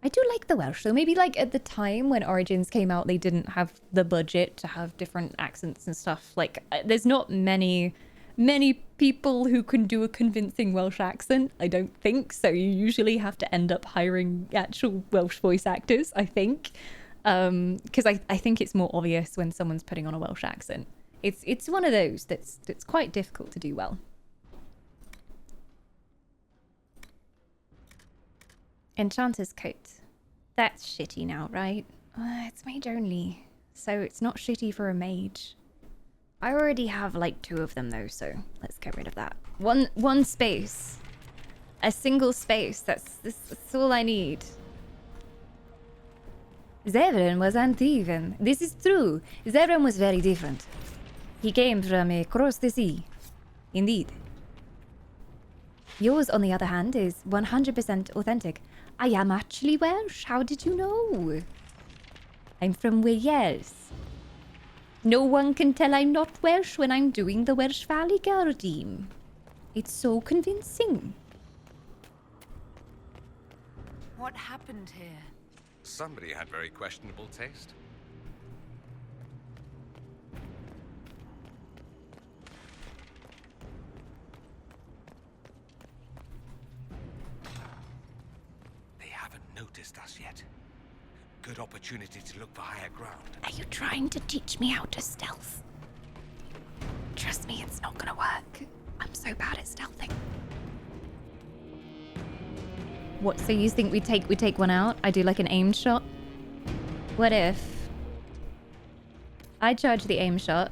I do like the Welsh, though. Maybe like at the time when Origins came out, they didn't have the budget to have different accents and stuff. Like, there's not many people who can do a convincing Welsh accent, I don't think. So you usually have to end up hiring actual Welsh voice actors, I think. Because I think it's more obvious when someone's putting on a Welsh accent. It's one of those that's quite difficult to do well. Enchanter's coat. That's shitty now, right? It's mage only, so it's not shitty for a mage. I already have like 2 of them though, so let's get rid of that. One space. A single space. That's all I need. Zevran was uneven. This is true. Zevran was very different. He came from across the sea. Indeed. Yours, on the other hand, is 100% authentic. I am actually Welsh. How did you know? I'm from Wales. No one can tell I'm not Welsh when I'm doing the Welsh Valley Girl team. It's so convincing. What happened here? Somebody had very questionable taste. They haven't noticed us yet. Good opportunity to look for higher ground. Are you trying to teach me how to stealth? Trust me, it's not gonna work. I'm so bad at stealthing. What, so you think we take one out? I do like an aim shot? What if I charge the aim shot?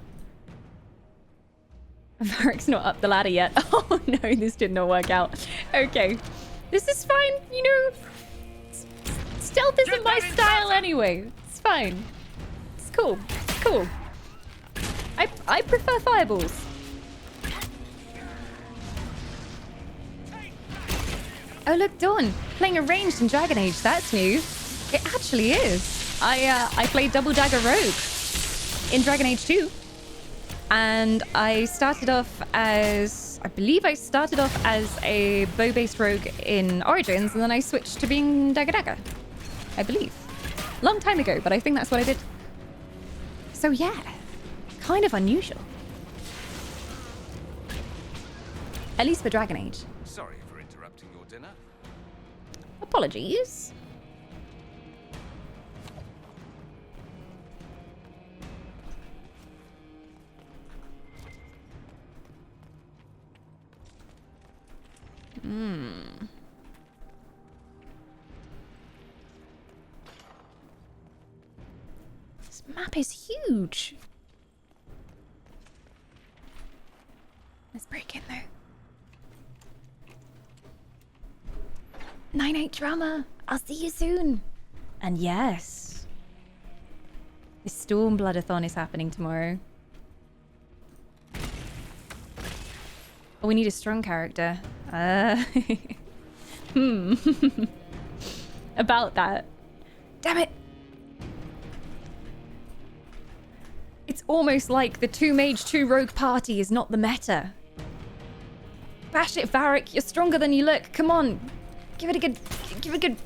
Varric's not up the ladder yet. Oh no, this did not work out. Okay. This is fine, you know. Stealth isn't my style anyway. It's fine. It's cool. It's cool. I prefer fireballs. Oh look, Dawn, playing a ranged in Dragon Age. That's new. It actually is. I played Double Dagger Rogue in Dragon Age 2, and I started off as, I believe I started off as a bow-based rogue in Origins, and then I switched to being Dagger. I believe. Long time ago, but I think that's what I did. So yeah, kind of unusual. At least for Dragon Age. Sorry for interrupting your dinner. Apologies. This map is huge. Let's break in though. 9-8 drama. I'll see you soon. And yes, the Stormblood-a-thon is happening tomorrow. Oh, we need a strong character. About that. Damn it. It's almost like the 2 mage, 2 rogue party is not the meta. Bash it, Varric. You're stronger than you look. Come on. Give it a good...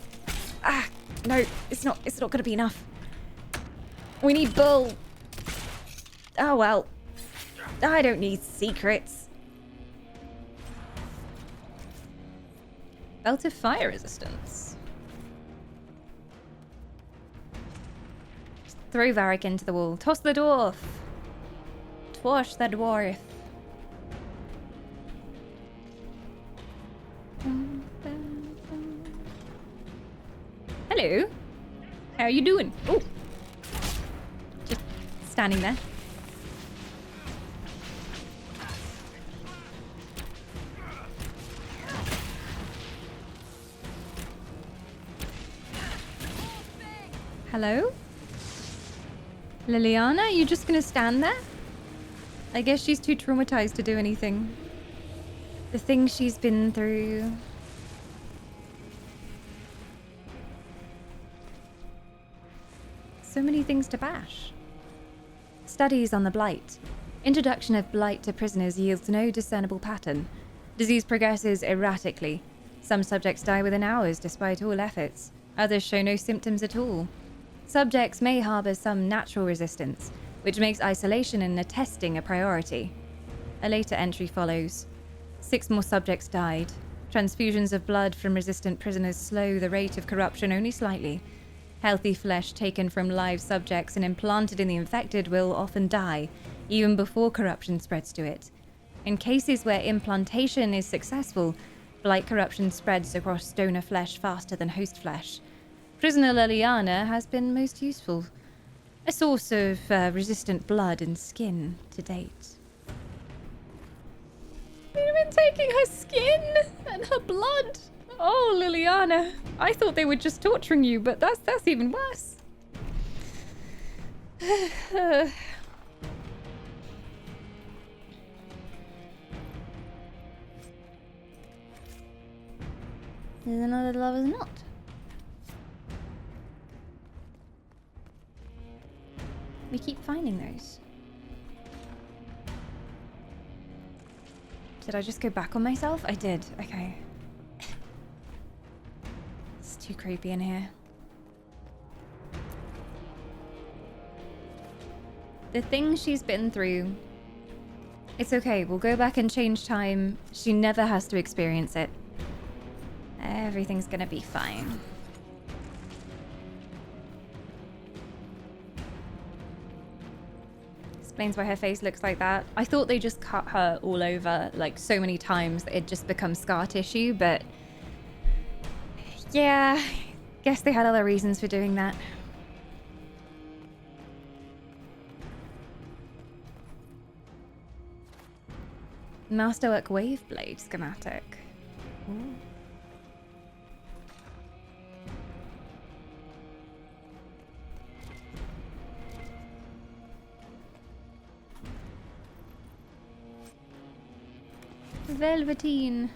no. It's not going to be enough. We need Bull. Oh, well. I don't need secrets. Belt of fire resistance. Just throw Varric into the wall. Toss the dwarf. Toss the dwarf. Hello. How are you doing? Oh. Just standing there. Hello? Liliana, you just gonna stand there? I guess she's too traumatized to do anything. The things she's been through. So many things to bash. Studies on the blight. Introduction of blight to prisoners yields no discernible pattern. Disease progresses erratically. Some subjects die within hours despite all efforts. Others show no symptoms at all. Subjects may harbor some natural resistance, which makes isolation and attesting a priority. A later entry follows. 6 more subjects died. Transfusions of blood from resistant prisoners slow the rate of corruption only slightly. Healthy flesh taken from live subjects and implanted in the infected will often die, even before corruption spreads to it. In cases where implantation is successful, blight corruption spreads across donor flesh faster than host flesh. Prisoner Liliana has been most useful. A source of resistant blood and skin to date. You've been taking her skin and her blood. Oh, Liliana. I thought they were just torturing you, but that's even worse. There's another lover's knot. We keep finding those. Did I just go back on myself? I did. Okay. It's too creepy in here. The things she's been through. It's okay. We'll go back and change time. She never has to experience it. Everything's gonna be fine. Explains why her face looks like that. I thought they just cut her all over like so many times that it just becomes scar tissue, but yeah, guess they had other reasons for doing that. Masterwork Waveblade schematic. Ooh. Velveteen.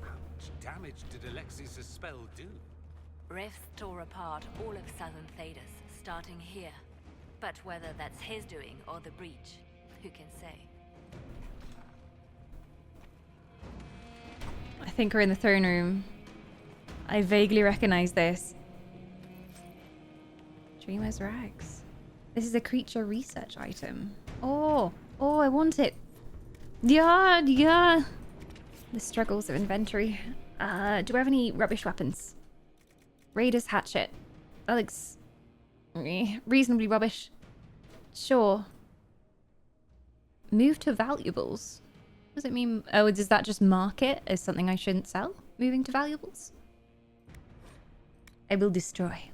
How much damage did Alexius' spell do? Rifts tore apart all of southern Thedas, starting here. But whether that's his doing or the breach, who can say? I think we're in the throne room. I vaguely recognize this. Dreamer's Rags. This is a creature research item. Oh, I want it. Yeah. The struggles of inventory. Do I have any rubbish weapons? Raider's hatchet. That looks reasonably rubbish. Sure. Move to valuables. What does it mean? Oh, does that just mark it as something I shouldn't sell? Moving to valuables? I will destroy.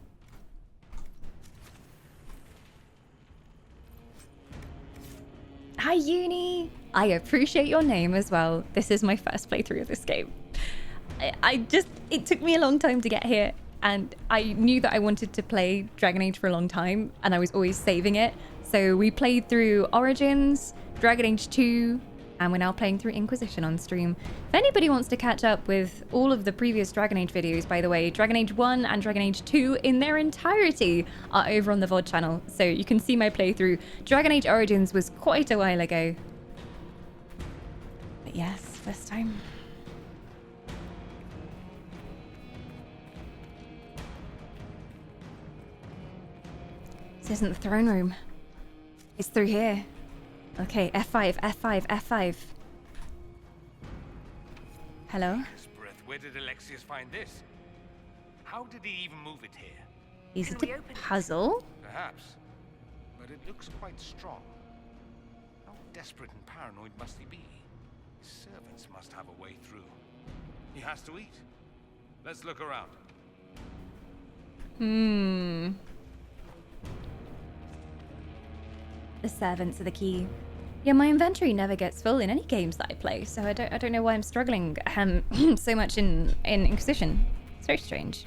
Hi, Uni! I appreciate your name as well. This is my first playthrough of this game. It took me a long time to get here, and I knew that I wanted to play Dragon Age for a long time, and I was always saving it. So we played through Origins, Dragon Age 2, and we're now playing through Inquisition on stream. If anybody wants to catch up with all of the previous Dragon Age videos, by the way, Dragon Age 1 and Dragon Age 2 in their entirety are over on the VOD channel, so you can see my playthrough. Dragon Age Origins was quite a while ago. But yes, first time. This isn't the throne room. It's through here. Okay, F5, F5, F5. Hello? Breath, where did Alexius find this? How did he even move it here? Is it a puzzle? Perhaps, but it looks quite strong. How desperate and paranoid must he be? His servants must have a way through. He has to eat. Let's look around. The servants are the key. Yeah, my inventory never gets full in any games that I play, so I don't know why I'm struggling so much in Inquisition. It's very strange.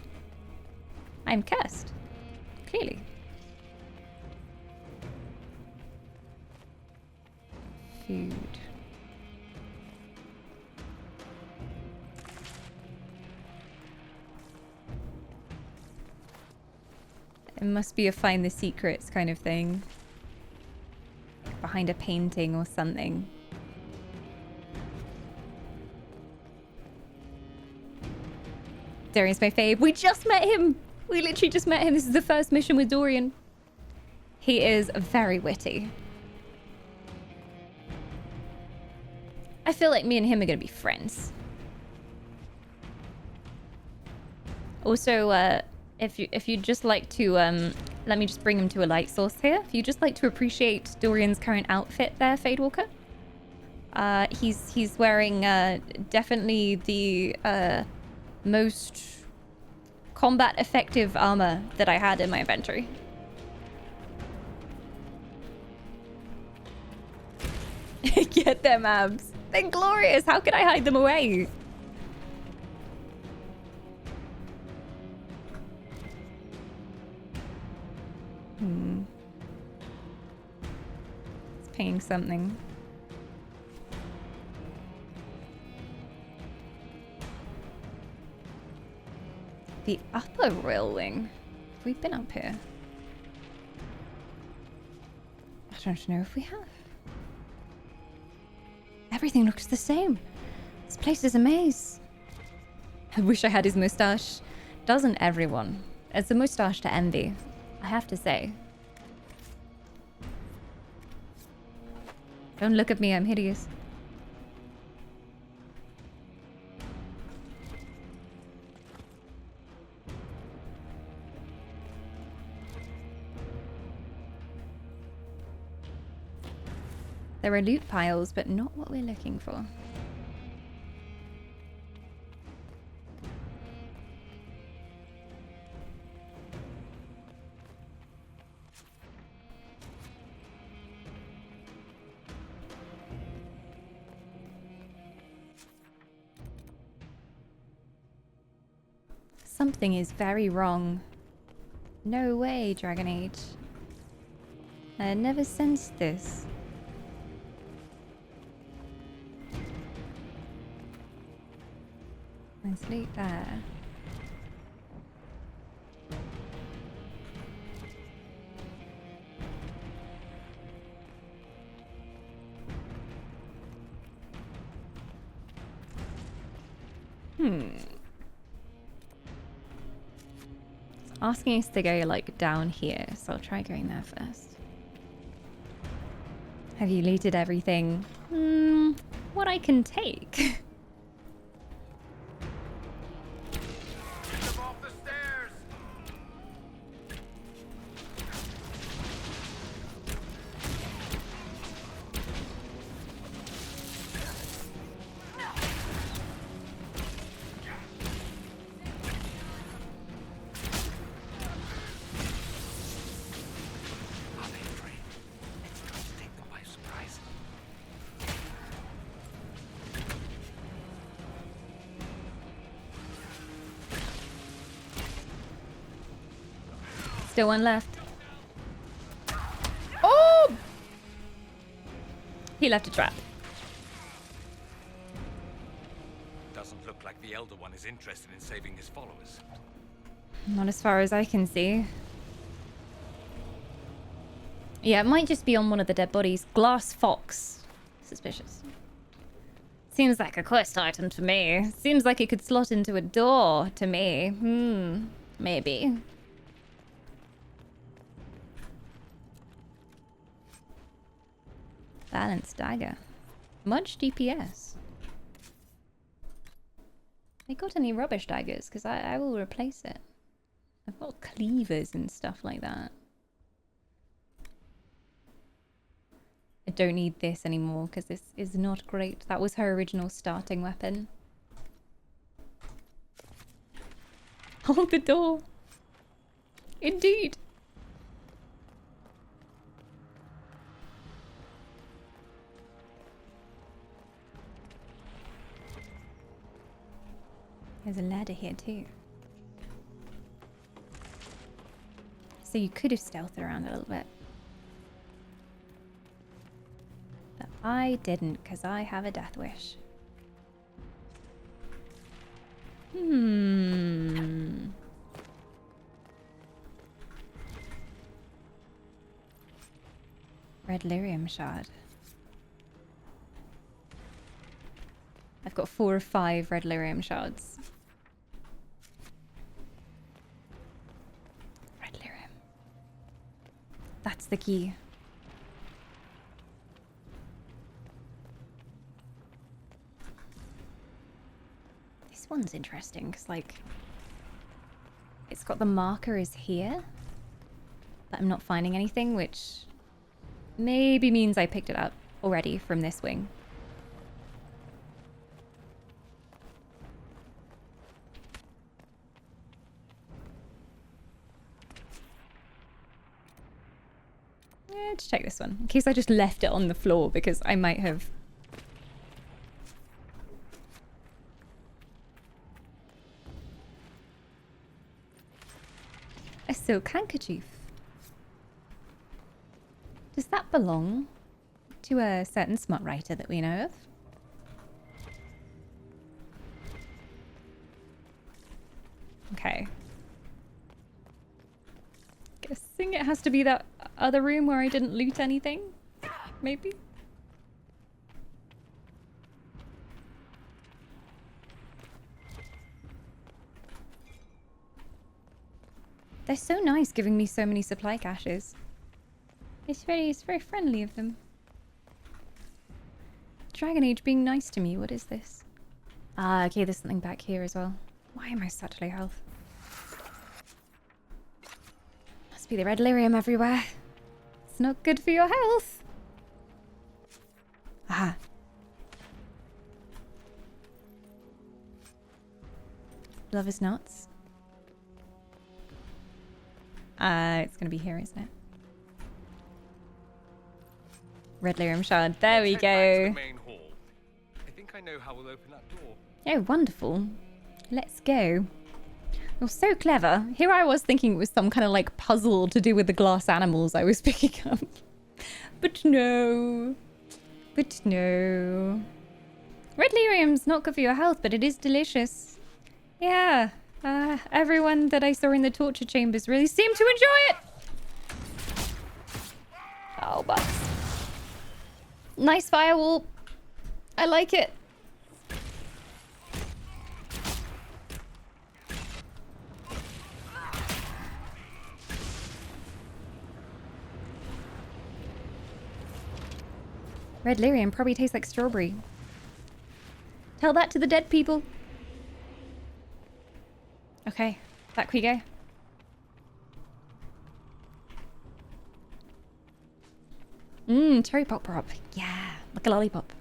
I'm cursed. Clearly. Food. It must be a find the secrets kind of thing. Behind a painting or something. Dorian's my fave. We just met him! We literally just met him. This is the first mission with Dorian. He is very witty. I feel like me and him are going to be friends. Also, if you'd just like to, let me just bring him to a light source here. If you'd just like to appreciate Dorian's current outfit there, Fadewalker. He's wearing, definitely the, most combat effective armor that I had in my inventory. Get them abs. They're glorious. How could I hide them away? It's paying something. The upper railing. We've been up here. I don't know if we have. Everything looks the same. This place is a maze. I wish I had his moustache. Doesn't everyone? It's a moustache to envy, I have to say. Don't look at me, I'm hideous. There are loot piles, but not what we're looking for. Something is very wrong. No way, Dragon Age. I had never sensed this. There's loot there. It's asking us to go like down here, so I'll try going there first. Have you looted everything? What I can take. Still one left. Oh! He left a trap. Doesn't look like the Elder One is interested in saving his followers. Not as far as I can see. Yeah, it might just be on one of the dead bodies. Glass fox. Suspicious. Seems like a quest item to me. Seems like it could slot into a door to me. Maybe. Balanced dagger. Much DPS. They got any rubbish daggers? Because I will replace it. I've got cleavers and stuff like that. I don't need this anymore because this is not great. That was her original starting weapon. Hold the door. Indeed. There's a ladder here too. So you could have stealthed around a little bit. But I didn't, because I have a death wish. Red lyrium shard. I've got 4 of 5 red lyrium shards. Red lyrium. That's the key. This one's interesting because, like, it's got the marker is here, but I'm not finding anything, which maybe means I picked it up already from this wing. Let's check this one, in case I just left it on the floor, because I might have. A silk handkerchief. Does that belong to a certain smart writer that we know of? Okay. Guessing it has to be that other room where I didn't loot anything? Maybe? They're so nice giving me so many supply caches. It's very friendly of them. Dragon Age being nice to me. What is this? Ah, okay, there's something back here as well. Why am I such low health? Must be the red lyrium everywhere. It's not good for your health. Aha. Lover's knots. It's gonna be here, isn't it? Red lyrium shard. There we go. Main hall. I think I know how we'll open that door. Oh, wonderful. Let's go. You're so clever. Here I was thinking it was some kind of like puzzle to do with the glass animals I was picking up. But no. But no. Red lyrium's not good for your health, but it is delicious. Yeah. Everyone that I saw in the torture chambers really seemed to enjoy it. Oh, butts. Nice firewall. I like it. Red lyrium probably tastes like strawberry. Tell that to the dead people. Okay, back we go. Cherry pop prop. Yeah, like a lollipop.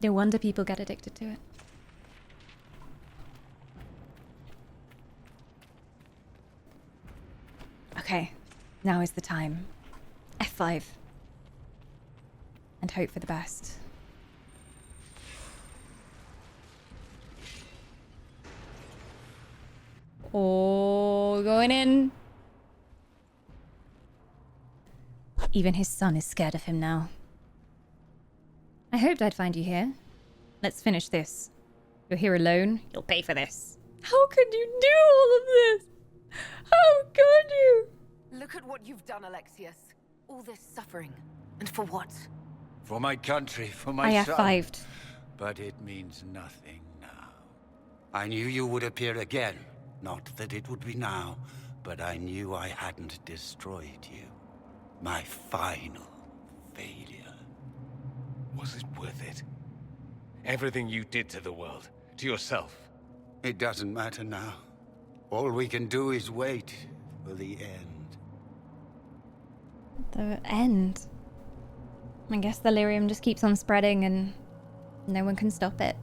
No wonder people get addicted to it. Okay, now is the time. F5. And hope for the best. Oh, going in. Even his son is scared of him now. I hoped I'd find you here. Let's finish this. You're here alone. You'll pay for this. How could you do all of this? How could you? Look at what you've done, Alexius. All this suffering. And for what? For my country, for my son. I F5'd. But it means nothing now. I knew you would appear again. Not that it would be now, but I knew I hadn't destroyed you. My final failure. Was it worth it? Everything you did to the world, to yourself. It doesn't matter now. All we can do is wait for the end. The end? I guess the lyrium just keeps on spreading and no one can stop it.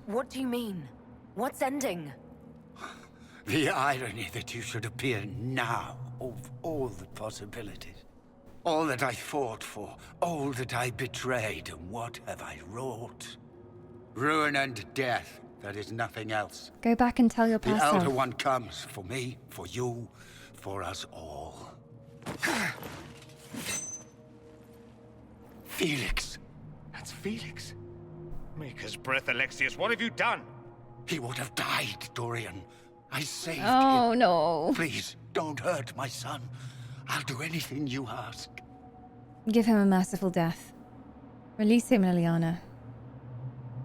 What do you mean? What's ending? The irony that you should appear now, of all the possibilities. All that I fought for, all that I betrayed, and what have I wrought? Ruin and death, that is nothing else. Go back and tell your The past Elder self. One comes for me, for you, for us all. Felix. That's Felix. Maker's breath, Alexius. What have you done? He would have died, Dorian. I saved him. Oh, no. Please, don't hurt my son. I'll do anything you ask. Give him a merciful death. Release him, Liliana.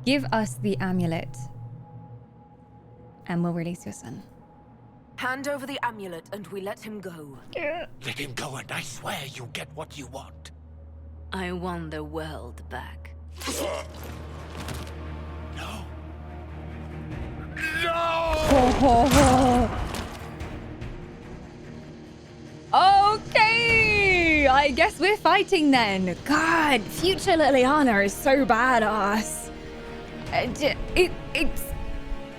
Give us the amulet. And we'll release your son. Hand over the amulet and we let him go. Let him go and I swear you get what you want. I want the world back. No. Okay, I guess we're fighting then. God, future Liliana is so badass. It's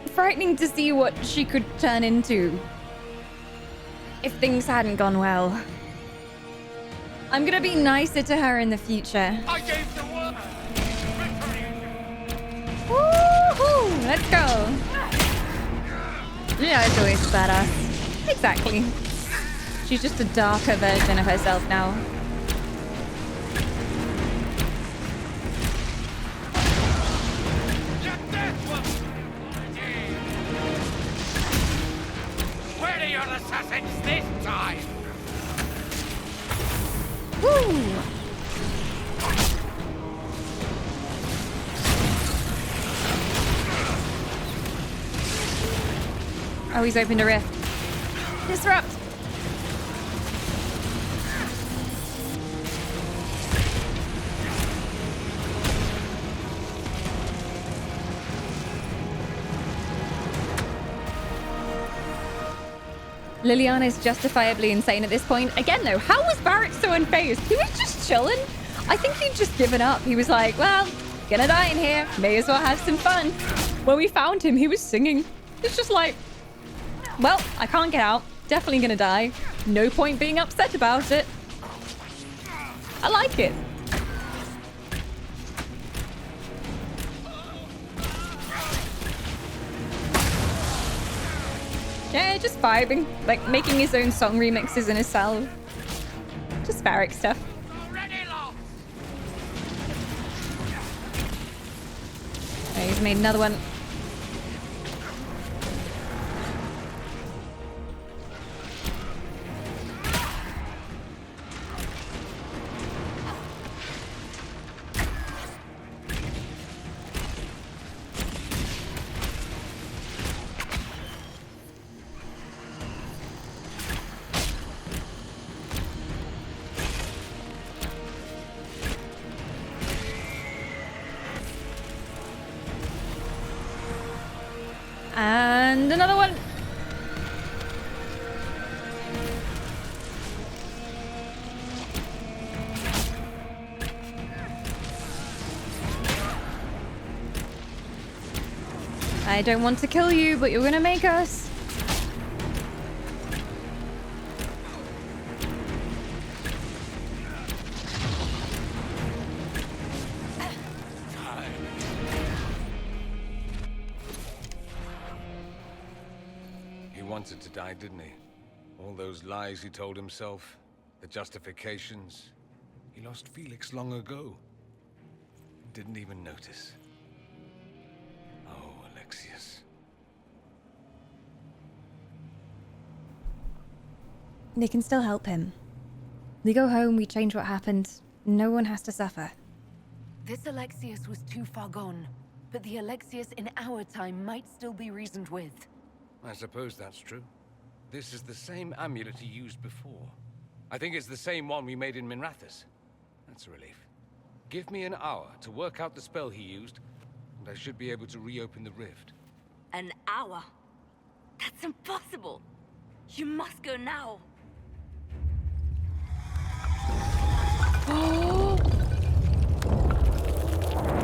frightening to see what she could turn into if things hadn't gone well. I'm gonna be nicer to her in the future. I gave the word. Woohoo! Let's go. Yeah, it's always badass. Exactly. She's just a darker version of herself now. Where are your assassins this time? Woo! Oh, he's opened a rift. Disrupt! Liliana is justifiably insane at this point. Again, though, how was Barrett so unfazed? He was just chilling. I think he'd just given up. He was like, well, gonna die in here. May as well have some fun. When we found him, he was singing. It's just like, well, I can't get out. Definitely gonna die. No point being upset about it. I like it. Yeah, just vibing. Like, making his own song remixes in his cell. Just Varric stuff. Oh, he's made another one. And another one. I don't want to kill you, but you're gonna make us. Wanted to die, didn't he? All those lies he told himself, the justifications. He lost Felix long ago. Didn't even notice. Oh, Alexius. They can still help him. We go home, we change what happened. No one has to suffer. This Alexius was too far gone, but the Alexius in our time might still be reasoned with. I suppose that's true. This is the same amulet he used before. I think it's the same one we made in Minrathous. That's a relief. Give me an hour to work out the spell he used, and I should be able to reopen the rift. An hour? That's impossible. You must go now.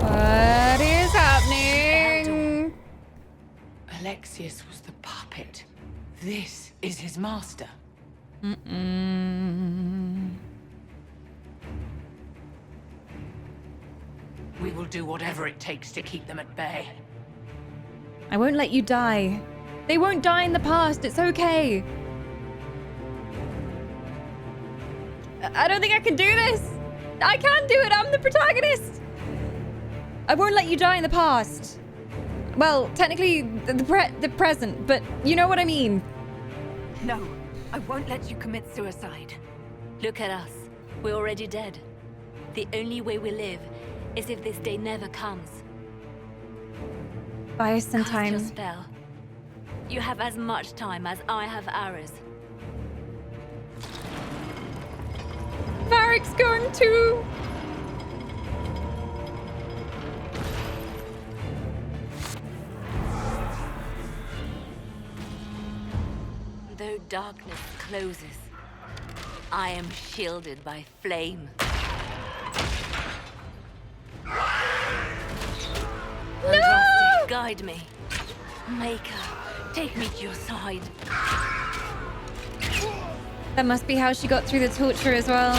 What is happening? Alexius was the puppet. This is his master. We will do whatever it takes to keep them at bay. I won't let you die. They won't die in the past. It's okay. I don't think I can do this. I can't do it. I'm the protagonist. I won't let you die in the past. Well, technically, the present, but you know what I mean. No, I won't let you commit suicide. Look at us. We're already dead. The only way we live is if this day never comes. Buy us some time. Cast your spell. You have as much time as I have hours. Varric's going to. Though darkness closes, I am shielded by flame. No! Guide me. Maker, take me to your side. That must be how she got through the torture as well.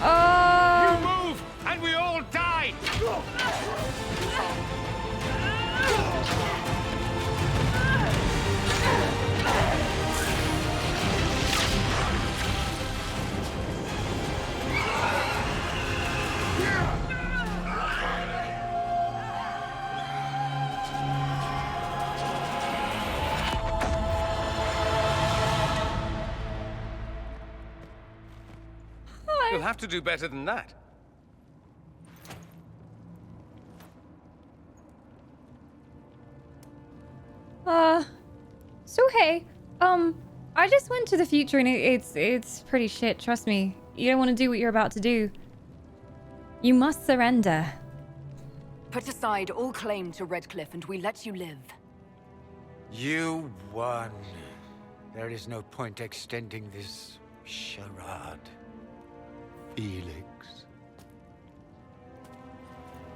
You move, and we all die! You'll have to do better than that. So hey, I just went to the future and it's pretty shit, trust me. You don't want to do what you're about to do. You must surrender. Put aside all claim to Redcliffe and we let you live. You won. There is no point extending this charade. Felix.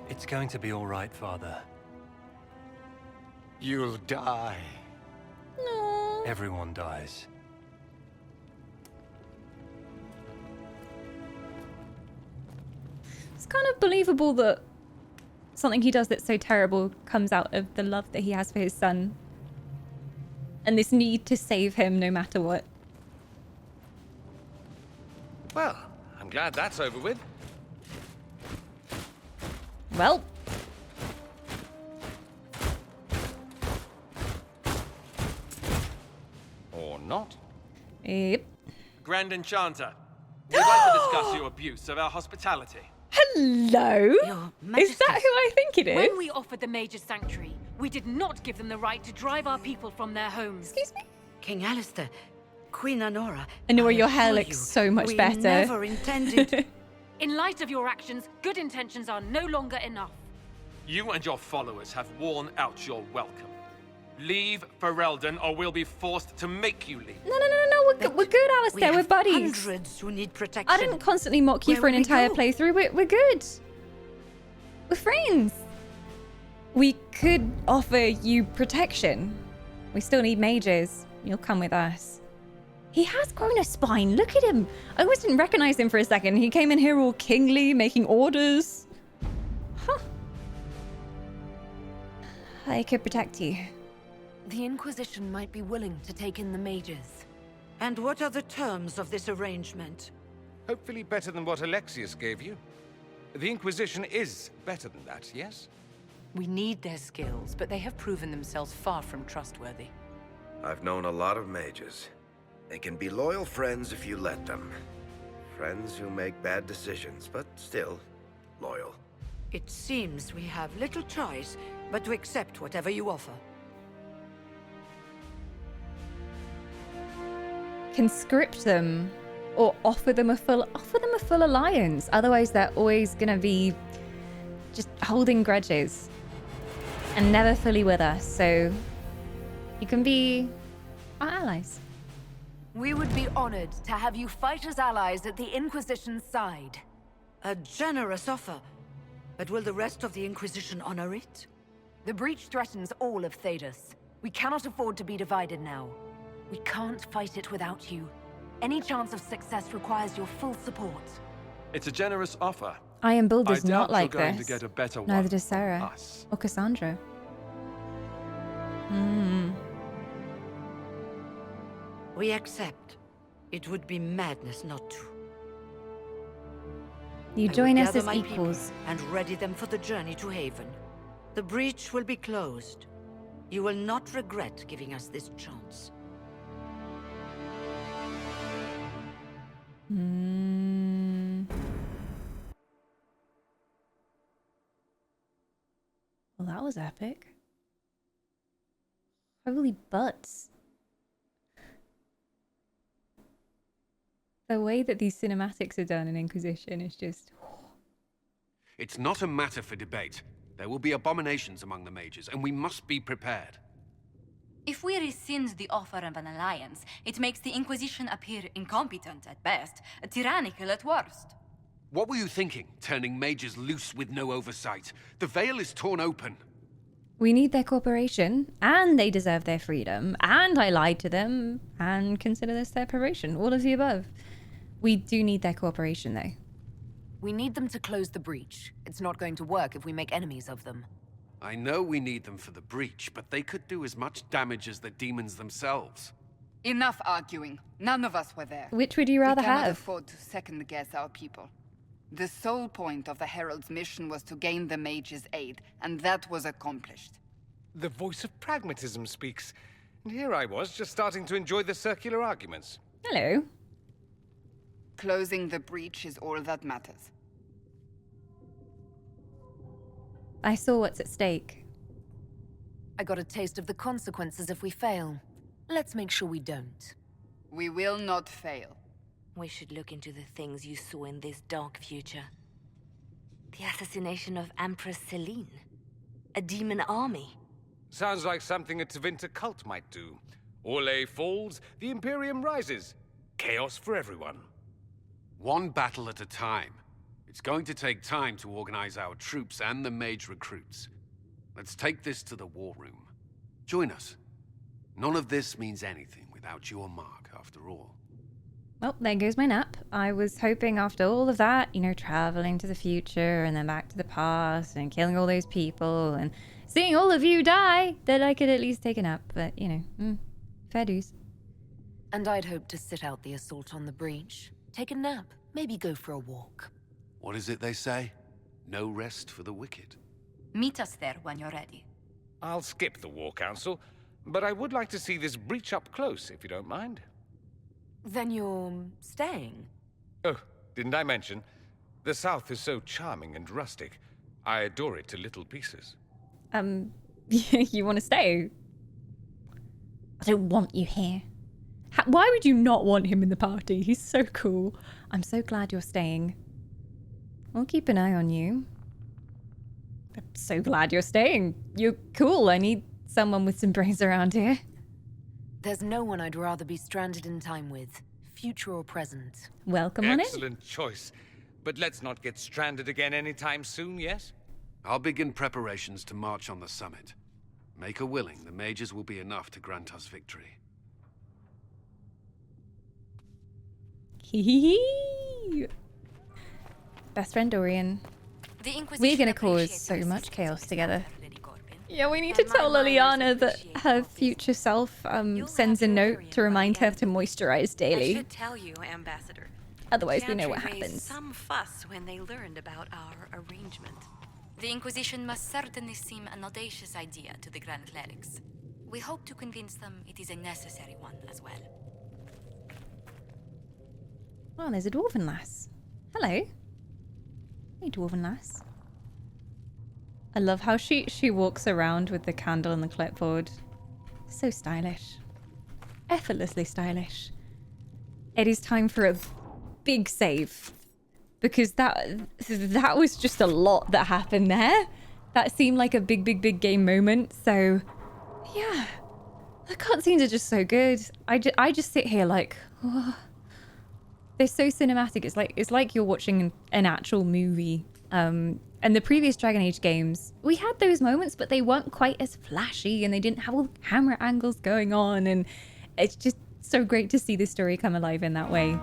It's going to be all right, Father. You'll die. No. Everyone dies. It's kind of believable that something he does that's so terrible comes out of the love that he has for his son. And this need to save him no matter what. Well, I'm glad that's over with. Well. Or not. Yep. Grand Enchanter, we'd like to discuss your abuse of our hospitality. Hello? Is that who I think it is? When we offered the Mage's sanctuary, we did not give them the right to drive our people from their homes. Excuse me? King Alistair, Queen Honora. Honora, your hair looks so much we better. Never intended. In light of your actions, good intentions are no longer enough. You and your followers have worn out your welcome. Leave Ferelden or we'll be forced to make you leave. No, we're good, Alistair. We're buddies. Hundreds who need protection. I didn't constantly mock you Where for an would we entire go? playthrough. We're good. We're friends. We could offer you protection. We still need mages. You'll come with us. He has grown a spine. Look at him. I always didn't recognize him for a second. He came in here all kingly, making orders. Huh. I could protect you. The Inquisition might be willing to take in the mages. And what are the terms of this arrangement? Hopefully better than what Alexius gave you. The Inquisition is better than that, yes? We need their skills, but they have proven themselves far from trustworthy. I've known a lot of mages. They can be loyal friends if you let them. Friends who make bad decisions, but still loyal. It seems we have little choice but to accept whatever you offer. Conscript them or offer them a full alliance. Otherwise they're always gonna be just holding grudges and never fully with us. So you can be our allies. We would be honored to have you fight as allies at the Inquisition's side. A generous offer. But will the rest of the Inquisition honor it? The breach threatens all of Thedas. We cannot afford to be divided now. We can't fight it without you. Any chance of success requires your full support. It's a generous offer. Iron Bull does I not doubt like you're going this. to get a better Neither one does Sarah. from us. Or Cassandra. Hmm. We accept. It would be madness not to. You I join will us gather as my people equals. and ready them for the journey to Haven. The breach will be closed. You will not regret giving us this chance. Well, that was epic. Holy butts. The way that these cinematics are done in Inquisition is just... It's not a matter for debate. There will be abominations among the mages, and we must be prepared. If we rescind the offer of an alliance, it makes the Inquisition appear incompetent at best, tyrannical at worst. What were you thinking, turning mages loose with no oversight? The veil is torn open. We need their cooperation, and they deserve their freedom, and I lied to them, and consider this their probation. All of the above. We do need their cooperation, though. We need them to close the breach. It's not going to work if we make enemies of them. I know we need them for the breach, but they could do as much damage as the demons themselves. Enough arguing. None of us were there. Which would you rather we cannot have? afford to second-guess our people. The sole point of the Herald's mission was to gain the Mage's aid, and that was accomplished. The voice of pragmatism speaks. And here I was, just starting to enjoy the circular arguments. Hello. Closing the breach is all that matters. I saw what's at stake. I got a taste of the consequences if we fail. Let's make sure we don't. We will not fail. We should look into the things you saw in this dark future. The assassination of Empress Celine. A demon army. Sounds like something a Tevinter cult might do. Orlais falls, the Imperium rises. Chaos for everyone. One battle at a time. It's going to take time to organize our troops and the mage recruits. Let's take this to the war room. Join us. None of this means anything without your mark, after all. Well, there goes my nap. I was hoping after all of that, you know, traveling to the future and then back to the past and killing all those people and seeing all of you die, that I could at least take a nap. But, you know, fair dues. And I'd hoped to sit out the assault on the breach. Take a nap. Maybe go for a walk. What is it they say? No rest for the wicked. Meet us there when you're ready. I'll skip the war council, but I would like to see this breach up close, if you don't mind. Then you're staying? Oh, didn't I mention? The South is so charming and rustic. I adore it to little pieces. You want to stay? I don't want you here. Why would you not want him in the party? He's so cool. I'm so glad you're staying. I'll keep an eye on you. I'm so glad you're staying. You're cool. I need someone with some brains around here. There's no one I'd rather be stranded in time with, future or present. Welcome on in. Excellent choice. But let's not get stranded again anytime soon, yes? I'll begin preparations to march on the summit. Make her willing, the mages will be enough to grant us victory. Hee. Best friend Dorian. We're gonna cause so much chaos together. Yeah, we need to tell Liliana that her future self sends a note to remind her to moisturize I daily. should tell you, Ambassador. Otherwise, we know what Chantry raised happens. some fuss when they learned about our arrangement. The Inquisition must certainly seem an audacious idea to the Grand Clerics. We hope to convince them it is a necessary one as well. Oh, there's a dwarven lass. Hello. Hey, dwarven lass. I love how she walks around with the candle and the clipboard. So stylish. Effortlessly stylish. It is time for a big save. Because that was just a lot that happened there. That seemed like a big game moment. So, yeah. The cutscenes are just so good. I just sit here like... Oh. They're so cinematic. It's like you're watching an actual movie. And the previous Dragon Age games, we had those moments, but they weren't quite as flashy and they didn't have all the camera angles going on. And it's just so great to see this story come alive in that way.